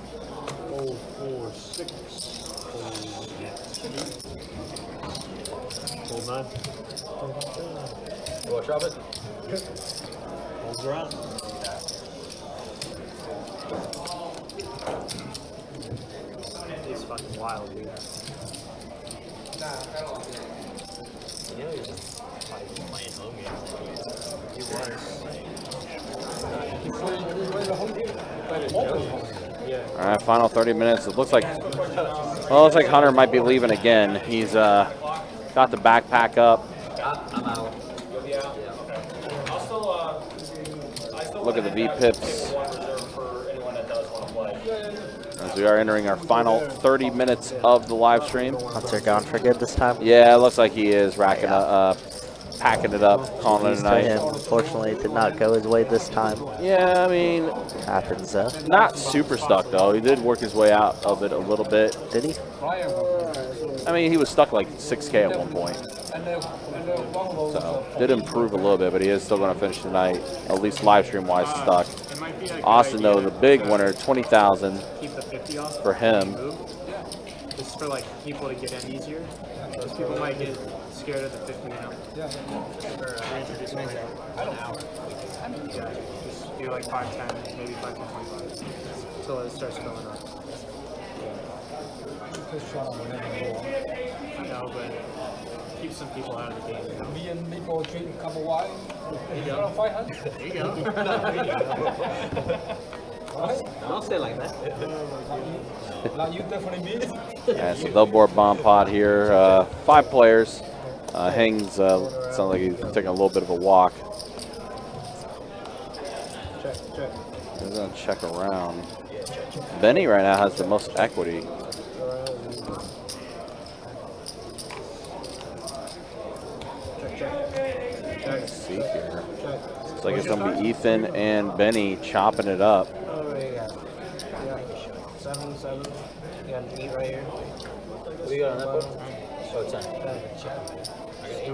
0, 4, 6. Hold 9. You want to drop it? Holds around. It's fucking wild, dude. You know, he's playing home games. All right, final 30 minutes. It looks like, Hunter might be leaving again. He's got the backpack up. I'm out. Look at the V-pips. As we are entering our final 30 minutes of the live stream. Hunter gone for good this time. Yeah, it looks like he is racking up, packing it up, calling it a night. Unfortunately, it did not go his way this time. Yeah, I mean, happens though. Not super stuck though. He did work his way out of it a little bit. Did he? I mean, he was stuck like 6K at one point. So did improve a little bit, but he is still going to finish tonight, at least live stream wise, stuck. Austin though, the big winner, 20,000 for him. This is for like people to get in easier. Those people might get scared of the 50, you know. Yeah. Or reintroducing it an hour. Yeah. Just do like 510, maybe 525 until it starts filling up. I know, but keep some people out of the game. You know? Me and Nico drink a cup of wine. There you go. 500. There you go. Don't say like that. Like you definitely mean it. Yeah, it's a double board bomb pot here. 5 players. Hangs, sounds like he's taking a little bit of a walk. Check. He's going to check around. Benny right now has the most equity. Let's see here. Looks like it's going to be Ethan and Benny chopping it up. Oh, yeah. 7. You got an 8 right here. What do you got on that board? Oh, 10. I got 8.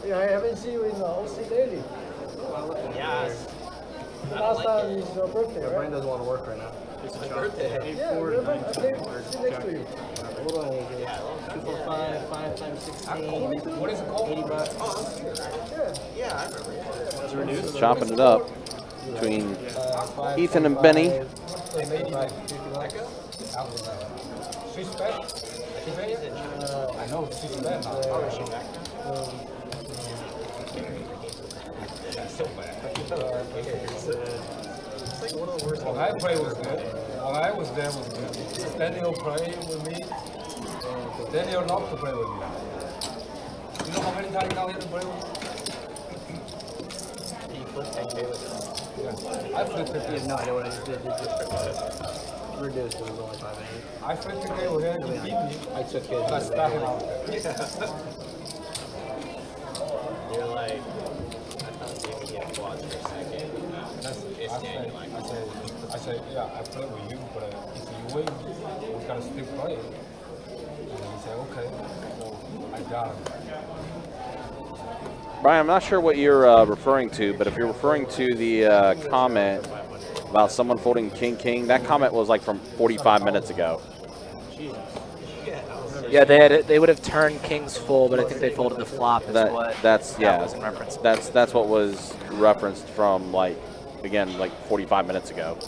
Yeah, I haven't seen you in the OC Daily. Yes. The last time is your birthday, My right? brain doesn't want to work right now. It's a birthday. Yeah, remember? I came sit next to you. Hold on, 245, 5 times 16. What is it called? $80. Yeah. I remember. Chopping it up between Ethan and Benny. She's back. I know she's back now. It's like one of the worst. When I played was good. When I was there was good. Daniel played with me. Daniel not to play with me. You know how many times now he had to play with me? You flipped 10K with him. Yeah. I flipped 10K. You have no idea what I just did. Reduced, it was only 5 I flipped 10K with him. He beat me. I took his. I stabbed him out. You're like, I thought you could get quads for a second. I said, yeah, I play with you, but if you win, we gotta still play. And he said, okay. So I got him. Brian, I'm not sure what you're referring to, but if you're referring to the comment about someone folding king, that comment was like from 45 minutes ago. Yeah, they would have turned kings full, but I think they folded the flop. Is what That's that was in reference. That's what was referenced from like 45 minutes ago.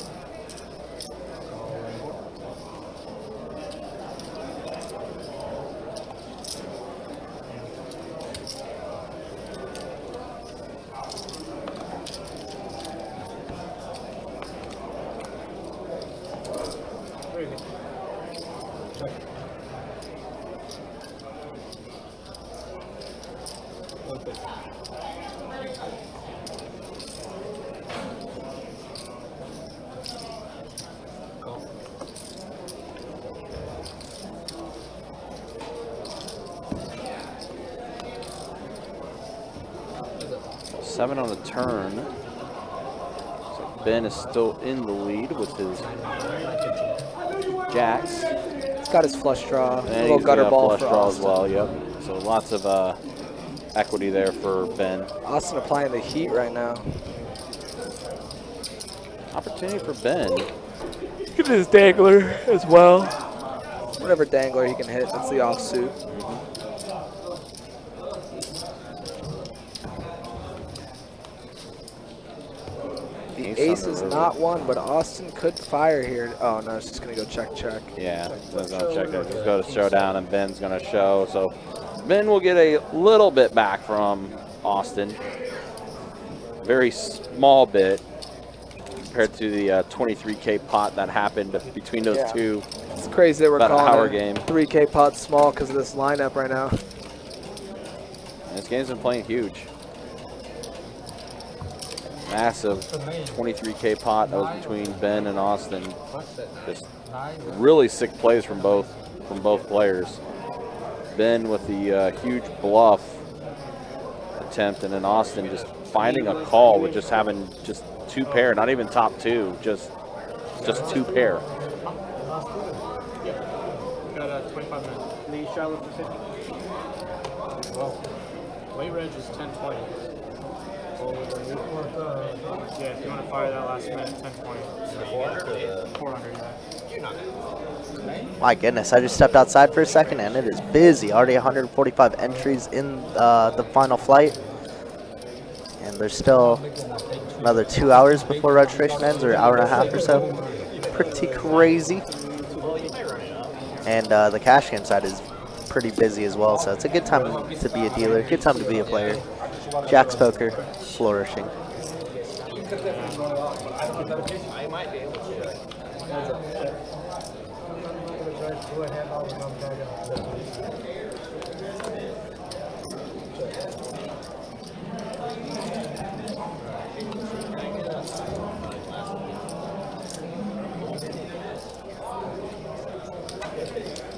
Seven on the turn. So Ben is still in the lead with his jacks. He's got his flush draw. And A little he's gutter got ball flush for draw Austin. as well. Yep. So lots of equity there for Ben. Austin applying the heat right now. Opportunity for Ben. Look at his dangler as well. Whatever dangler he can hit, that's the offsuit. The ace is not one, but Austin could fire here. Oh no, it's just gonna go check. Yeah, it's gonna check that. Just go to showdown, and Ben's gonna show. So Ben will get a little bit back from Austin. Very small bit compared to the 23K pot that happened between those two. It's crazy that we're About an calling hour a game. 3K pot small because of this lineup right now. And this game's been playing huge. Massive 23K pot that was between Ben and Austin. Just really sick plays from both players. Ben with the huge bluff attempt, and then Austin just finding a call with just having just two pair, not even top two, just two pair. Got 25 minutes. The Charlotte for 50. Well, weight range is 1020. Yeah, if you want to fire that last minute, 1020. 400, yeah. You're not My goodness, I just stepped outside for a second and it is busy. Already 145 entries in the final flight. And there's still another 2 hours before registration ends, or an hour and a half or so. Pretty crazy. And the cash game side is pretty busy as well, so it's a good time to be a dealer, good time to be a player. Jack's Poker, flourishing. I might be able to.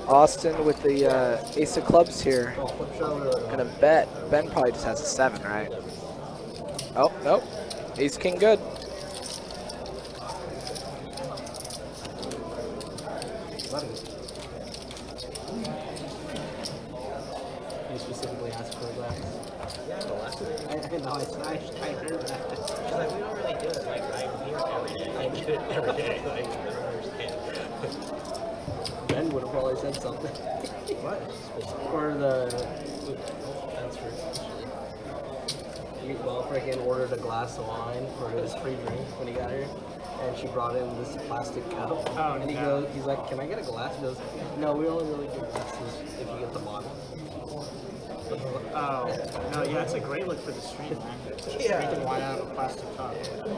Austin with the ace of clubs here. Gonna bet. Ben probably just has a 7, right? Oh, nope. Ace king good. You specifically asked for a glass. Yeah, the last one. I know, I heard that. She's like, we don't really do it. Like, I'm here every day. I do it every day. Like, I don't understand. Ben would have probably said something. What? Or the transfer. Well, freaking ordered a glass of wine for his free drink when he got here, and she brought in this plastic cup. Oh, and he's like, "Can I get a glass?" He goes, "No, we only really do glasses if you get the bottle." Oh, no, yeah, it's a great look for the stream, man. Yeah. Drinking wine out of a plastic cup.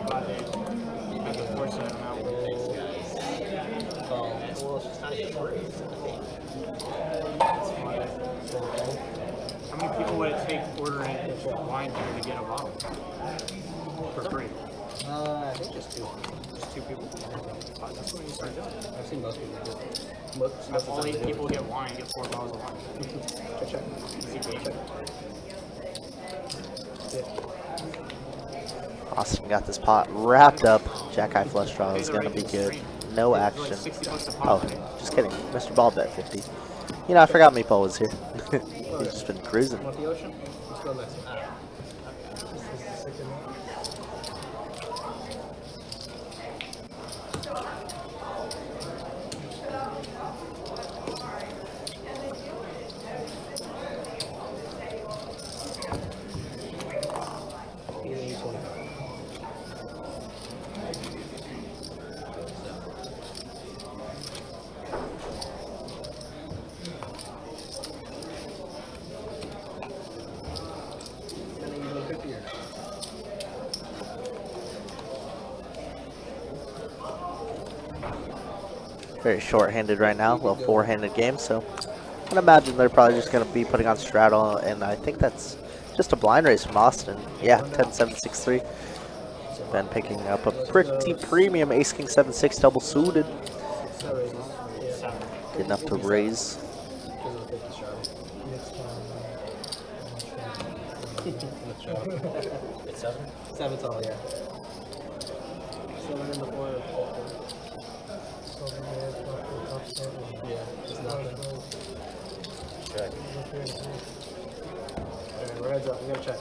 Glad they had to force it out. Well, it's just not even free. How many people would it take ordering wine here to get a bottle? For free? I think just two. Just two people? That's what you start doing. I've seen most people do it. Most all 8 people get wine, get 4 bottles of wine. Check. Easy check. Austin got this pot wrapped up. Jack high flush draw is going to be good. No action. Oh, just kidding. Mr. Ball bet 50. You know, I forgot Meeple was here. He's just been cruising. Want the ocean? Let's go next. Very short-handed right now, a little four-handed game, so I'd imagine they're probably just going to be putting on straddle, and I think that's just a blind race from Austin. Yeah, 10-7-6-3. Ben picking up a pretty premium ace-king 7-6 double suited. Good enough to raise. It's 7? 7's all, yeah. 7 in the 4. Yeah, it's nothing. Check. Alright, we're heads up. We gotta check.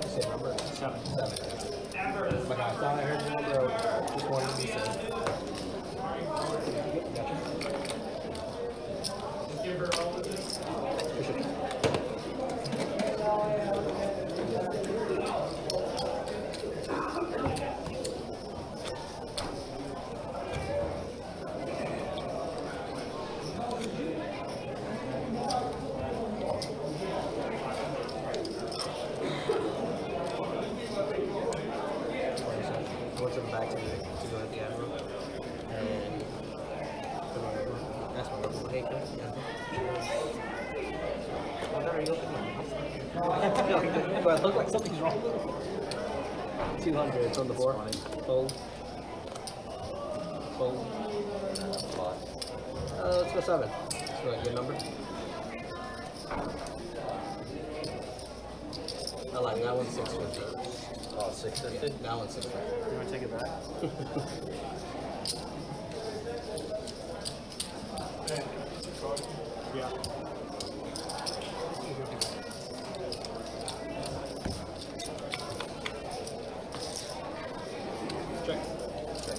You say number? 7. 7. My God, I thought I heard the number. Just wanted to be said. Do I look like something's wrong? 200, it's on the board. Fold. Fold. Let's go 7. That's a good number. I like that one's 650. Oh, 650? That one's 650. You want to take it back? Yeah. Check. Check.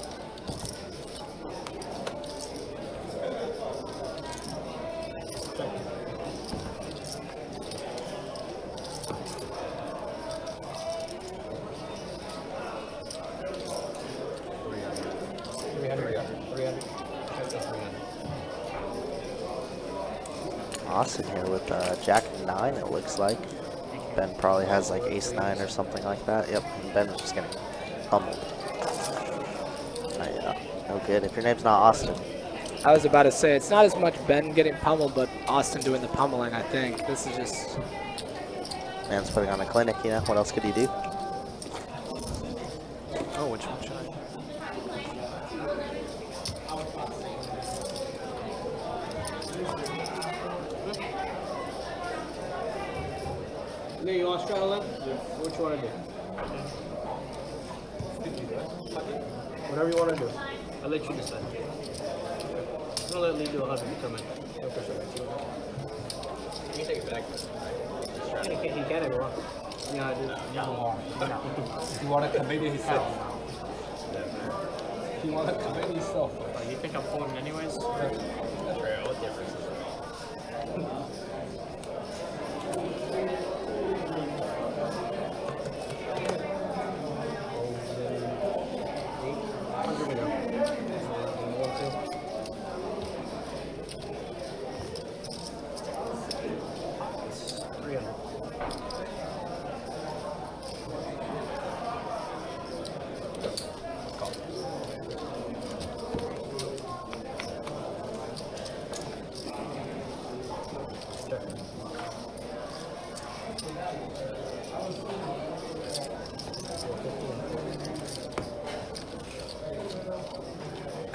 Check. Austin here with Jack 9, it looks like. Ben probably has like ace 9 or something like that. Yep, and Ben is just getting pummeled. No good if your name's not Austin. I was about to say, it's not as much Ben getting pummeled, but Austin doing the pummeling, I think. This is just... Man's putting on a clinic, you know? What else could he do? Oh, which one should I? You want to straddle them? What you want to do? Whatever you want to do. I'll let you decide. I'm going to let Lee do 100 come in. No pressure. You can take it back. He can if you want. Yeah, I do. No. You want to commit yourself. You want to commit yourself. You think I'm folding anyways? What difference is it?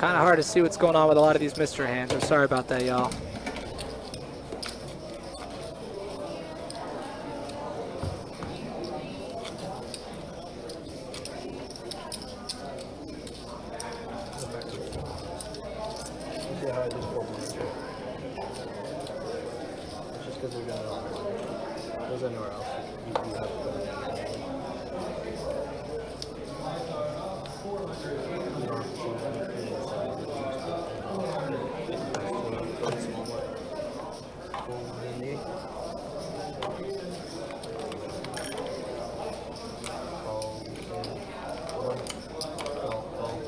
kind of hard to see what's going on with a lot of these mystery hands. I'm sorry about that, y'all. See how I did 4 points. It's just because we're gonna. There's anywhere else. You have to put it in. You don't have to choose anything.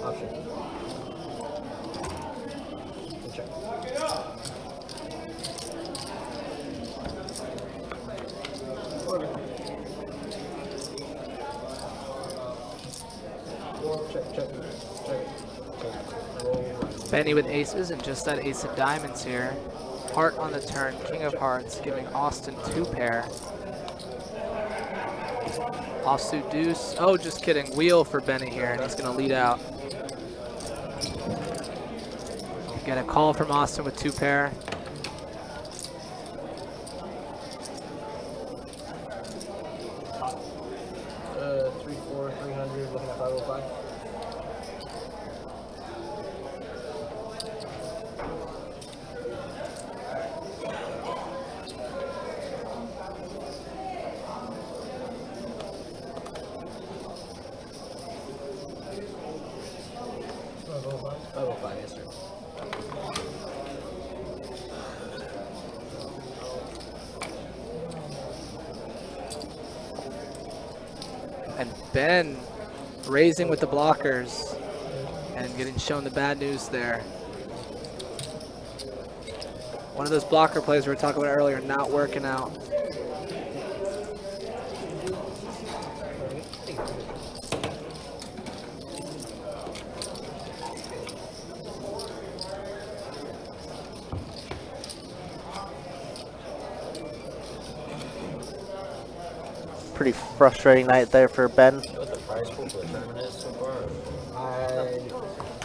Option. Check. Check. Benny with aces and just that ace of diamonds here. Heart on the turn, king of hearts, giving Austin 2 pair. Offsuit deuce. Oh, just kidding. Wheel for Benny here, and he's going to lead out. Get a call from Austin with 2 pair. Uh, 3-4, 300, looking at 505. Yes, sir. And Ben raising with the blockers and getting shown the bad news there. One of those blocker plays we were talking about earlier not working out. Pretty frustrating night there for Ben. What the prize pool for the tournament is so far?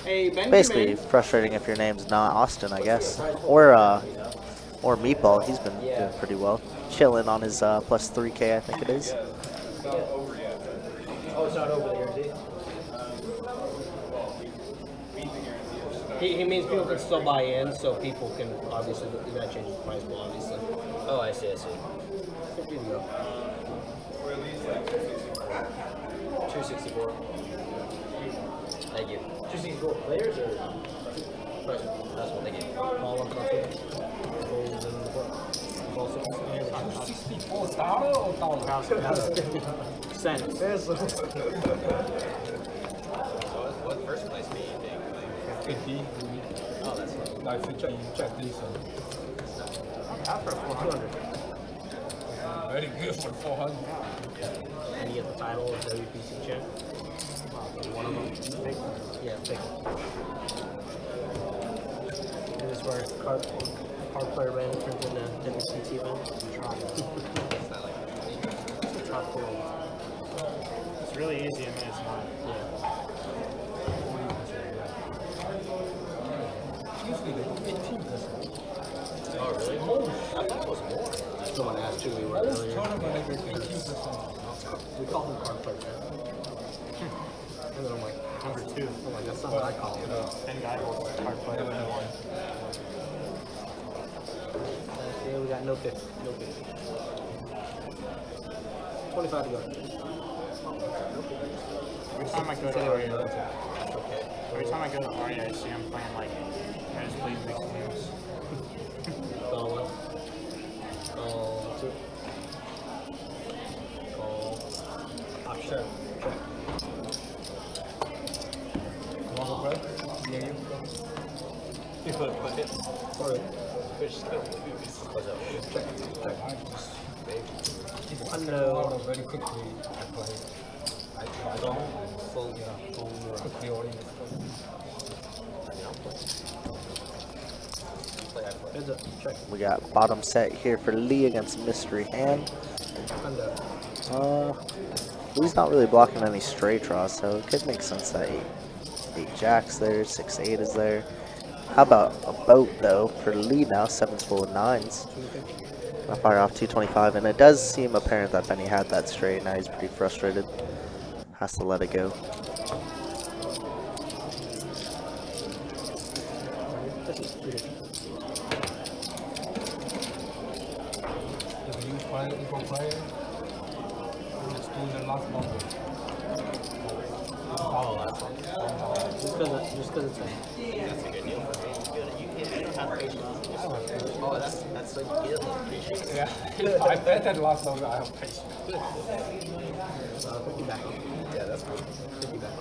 Hey, Ben. Basically frustrating if your name's not Austin, I guess. Or Meatball. He's been doing pretty well. Chilling on his plus 3K, I think it is. Oh, it's not over the guarantee. He means people can still buy in, so people can obviously that changes the price pool, obviously. Oh, I see. 50 to go. 264. Thank you. 264 players or price pool? That's what they gave me. All on top of it. Cents. What first place being? 50. Oh, that's fine. Like 50. Check this one. After 400. Very good for 400. And you get the title of WPC champ. One of them. Pick. Yeah, pick. And this is where card player random turns into WPC event. It's really easy and then it's not. Yeah. Usually they do 18%. Oh, really? I thought it was more. Someone asked who we were earlier. Tournament they do 18%. We call them card player champ. And then I'm like, number 2. I'm like, that's not what I call it. 10 guy holds hard play and then 1. Yeah, we got no 50. No 50. 25 to go. Every time I go to Aria, every time I go to Aria, I see him playing like, I just play mixed games. Call 1. Call 2. Call. Option. Check. Long break. Yeah, you. Sorry. What's up? Check. Check. It's Unknown. very quickly. I play. I don't full, quickly oriented. Heads up. Check. We got bottom set here for Lee against Mystery Hand. Unknown. Lee's not really blocking any straight draws, so it could make sense that he 8 jacks there, 6-8 is there. How about a boat though for the lead now? 7's full of 9s. I fire off 225, and it does seem apparent that Benny had that straight. Now he's pretty frustrated. Has to let it go. If you play equal player, it's still the last number. Oh, that's fine. Just because it's a... That's a good deal for me. You don't have patience. I don't have patience. Oh, that's what you get, like, patience. Yeah, I bet that last number I have patience. 50 back. Yeah, that's good. 50 back.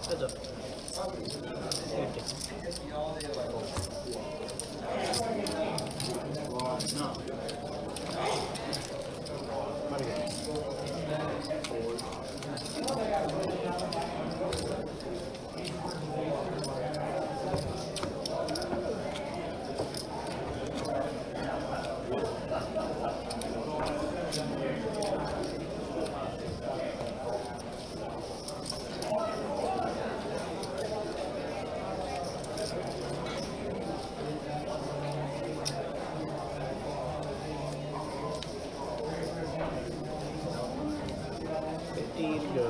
Heads up. 50 to go.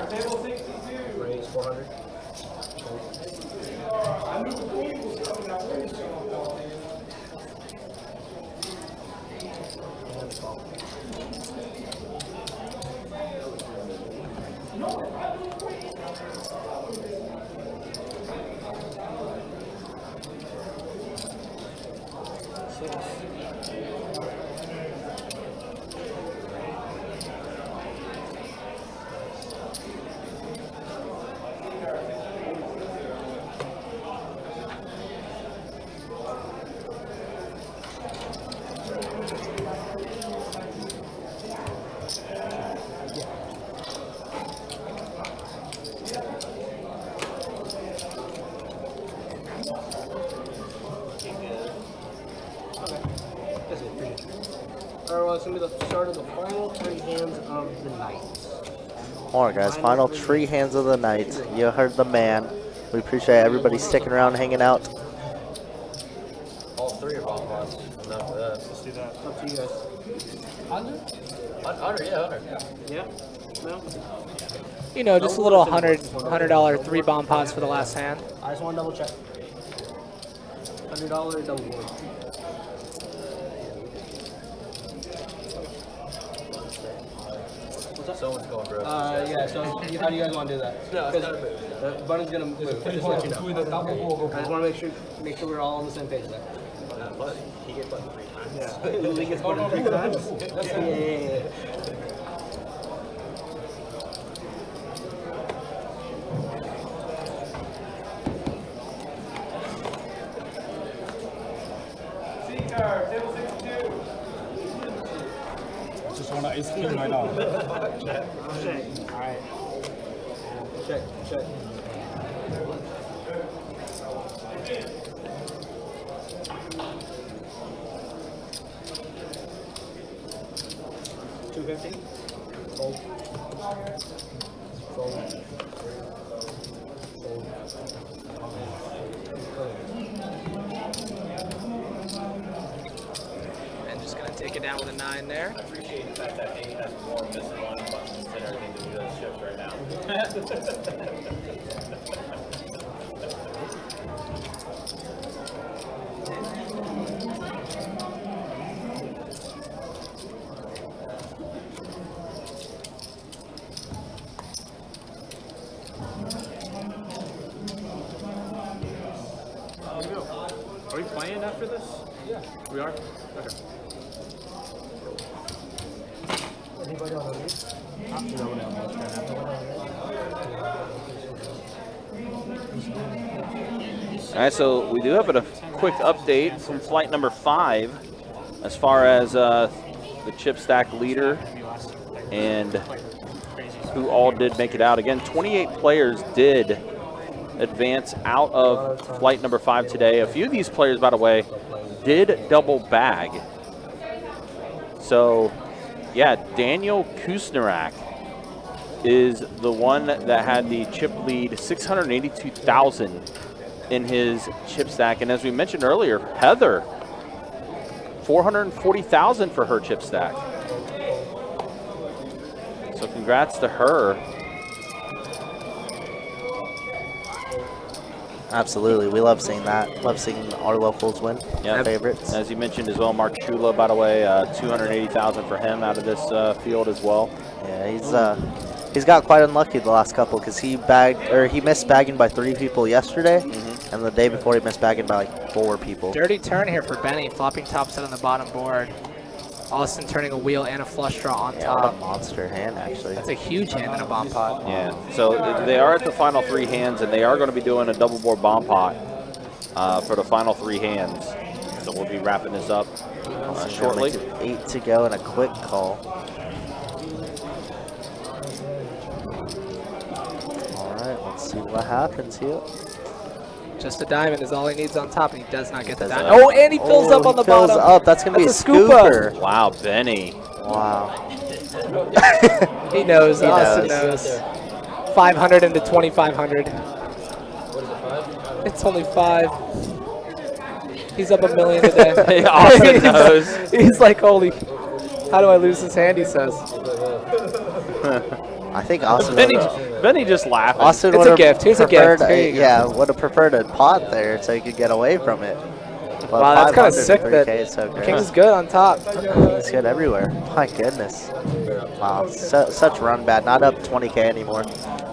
Table 62. Raise 400. I knew the queen was coming out. And call. Alright, well, it's going to be the start of the final 3 hands of the night. Alright guys, final 3 hands of the night. You heard the man. We appreciate everybody sticking around, hanging out. All 3 are bomb pots. Enough for that. Let's do that. Up to you guys. 100, yeah, 100. Yeah? No? You know, just a little $100 3 bomb pots for the last hand. I just want to double check. $100 double board. Someone's going broke. Yeah, so how do you guys want to do that? No, it's not a move. The button's going to move. Just to let you know. With the double board. I just want to make sure we're all on the same page there. But he gets button 3 times. Yeah. Lee gets button 3 times? Yeah. C-card, table 62. Just want to ice cream right now. Check. Alright. Check. 250. Fold. Fold. And just going to take it down with a 9 there. I appreciate the fact that he has more misaligned buttons. and everything to do those chips right now. Are we playing after this? Yeah. We are? Okay. Anybody on the list? All right, so we do have a quick update from flight number 5 as far as the chip stack leader and who all did make it out. Again, 28 players did advance out of flight number 5 today. A few of these players, by the way, did double bag. So, yeah, Daniel Kusnarak is the one that had the chip lead, 682,000 in his chip stack. And as we mentioned earlier, Heather, 440,000 for her chip stack. So congrats to her. Absolutely, we love seeing that. Love seeing our locals win. Yeah, Favorites. As you mentioned as well, Mark Chula, by the way, 280,000 for him out of this field as well. Yeah, he's got quite unlucky the last couple because he missed bagging by 3 people yesterday, and the day before he missed bagging by like 4 people. Dirty turn here for Benny, flopping top set on the bottom board. Austin turning a wheel and a flush draw on What top. a monster hand, actually. That's a huge hand in a bomb pot. Yeah, so they are at the final 3 hands, and they are going to be doing a double board bomb pot for the final 3 hands. So we'll be wrapping this up shortly. 8 to go and a quick call. All right, let's see what happens here. Just a diamond is all he needs on top, and he does not get the Does diamond. Oh, and he fills up on the fills bottom. up. That's going to be a scooper. scooper. Wow, Benny. Wow. He knows. He Austin knows. knows. 500 into 2,500. What is it, 5? It's only 5. He's up $1 million today. Austin knows. He's like, holy, how do I lose this hand, he says. I think Austin Benny just laughing. Austin It's would a have gift. Here's a preferred gift. Here you go. yeah, would have preferred a pot there so he could get away from it. But Wow, that's kind of 500 sick for that 3K is so great. Kings is good on top. He's good everywhere. My goodness. Wow, such run bad. Not up 20K anymore.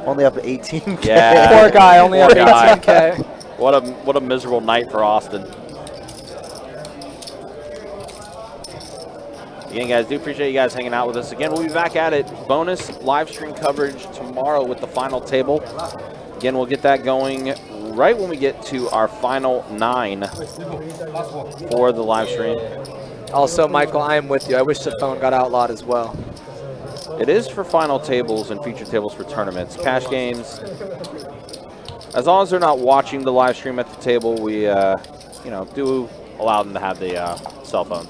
Only up 18K. Yeah. Poor guy, only up Poor guy. 18K. What a miserable night for Austin. Again, guys, do appreciate you guys hanging out with us. Again, we'll be back at it. Bonus live stream coverage tomorrow with the final table. Again, we'll get that going right when we get to our final 9 for the live stream. Also, Michael, I am with you. I wish the phone got outlawed as well. It is for final tables and feature tables for tournaments. Cash games, as long as they're not watching the live stream at the table, we do allow them to have the cell phone.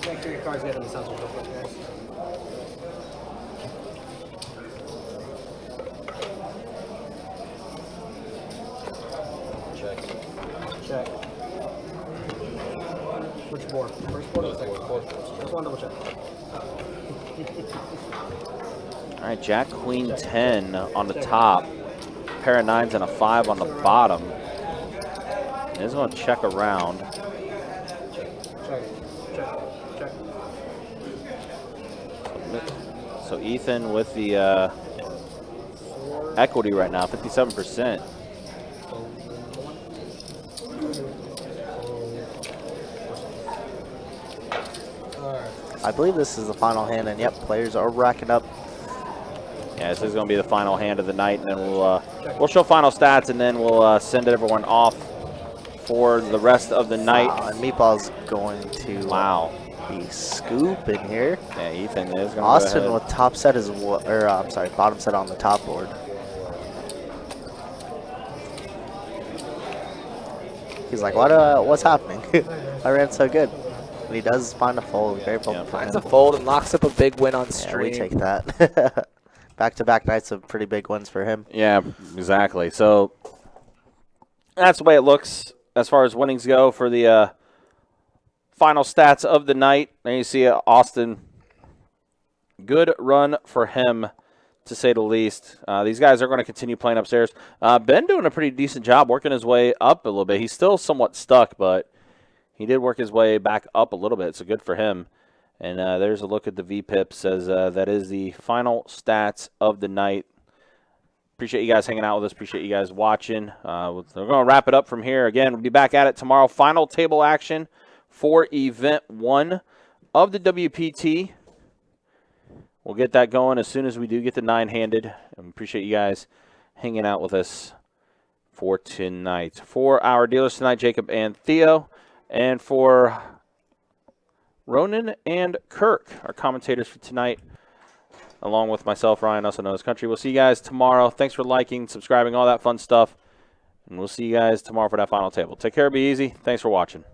Make sure your cards get in the sounds real quick, guys. Check. Which board? First board or the second board? Just one double check. All right, Jack, Queen, 10 on the top. Pair of 9s and a 5 on the bottom. He's going to check around. Check. Check. Check. So Ethan with the equity right now, 57%. I believe this is the final hand, and yep, players are racking up. Yeah, this is going to be the final hand of the night, and then we'll show final stats, and then we'll send everyone off for the rest of the night. Wow, and Meatball's going to be scooping here. Yeah, Ethan is going to Austin go ahead. with top set is I'm sorry, bottom set on the top board. He's like, what's happening? I ran so good. And he does find a fold. Very fold. Finds a fold and locks up a big win on Yeah, stream. we take that. Back-to-back nights of pretty big wins for him. Yeah, exactly. So that's the way it looks as far as winnings go for the final stats of the night. There you see Austin. Good run for him, to say the least. These guys are going to continue playing upstairs. Ben doing a pretty decent job working his way up a little bit. He's still somewhat stuck, but he did work his way back up a little bit, so good for him. And there's a look at the VPIPs as that is the final stats of the night. Appreciate you guys hanging out with us. Appreciate you guys watching. We're going to wrap it up from here. Again, we'll be back at it tomorrow. Final table action for Event 1 of the WPT. We'll get that going as soon as we do get the 9-handed. And appreciate you guys hanging out with us for tonight. For our dealers tonight, Jacob and Theo. And for Ronan and Kirk, our commentators for tonight, along with myself, Ryan, also known as Country. We'll see you guys tomorrow. Thanks for liking, subscribing, all that fun stuff. And we'll see you guys tomorrow for that final table. Take care, be easy. Thanks for watching.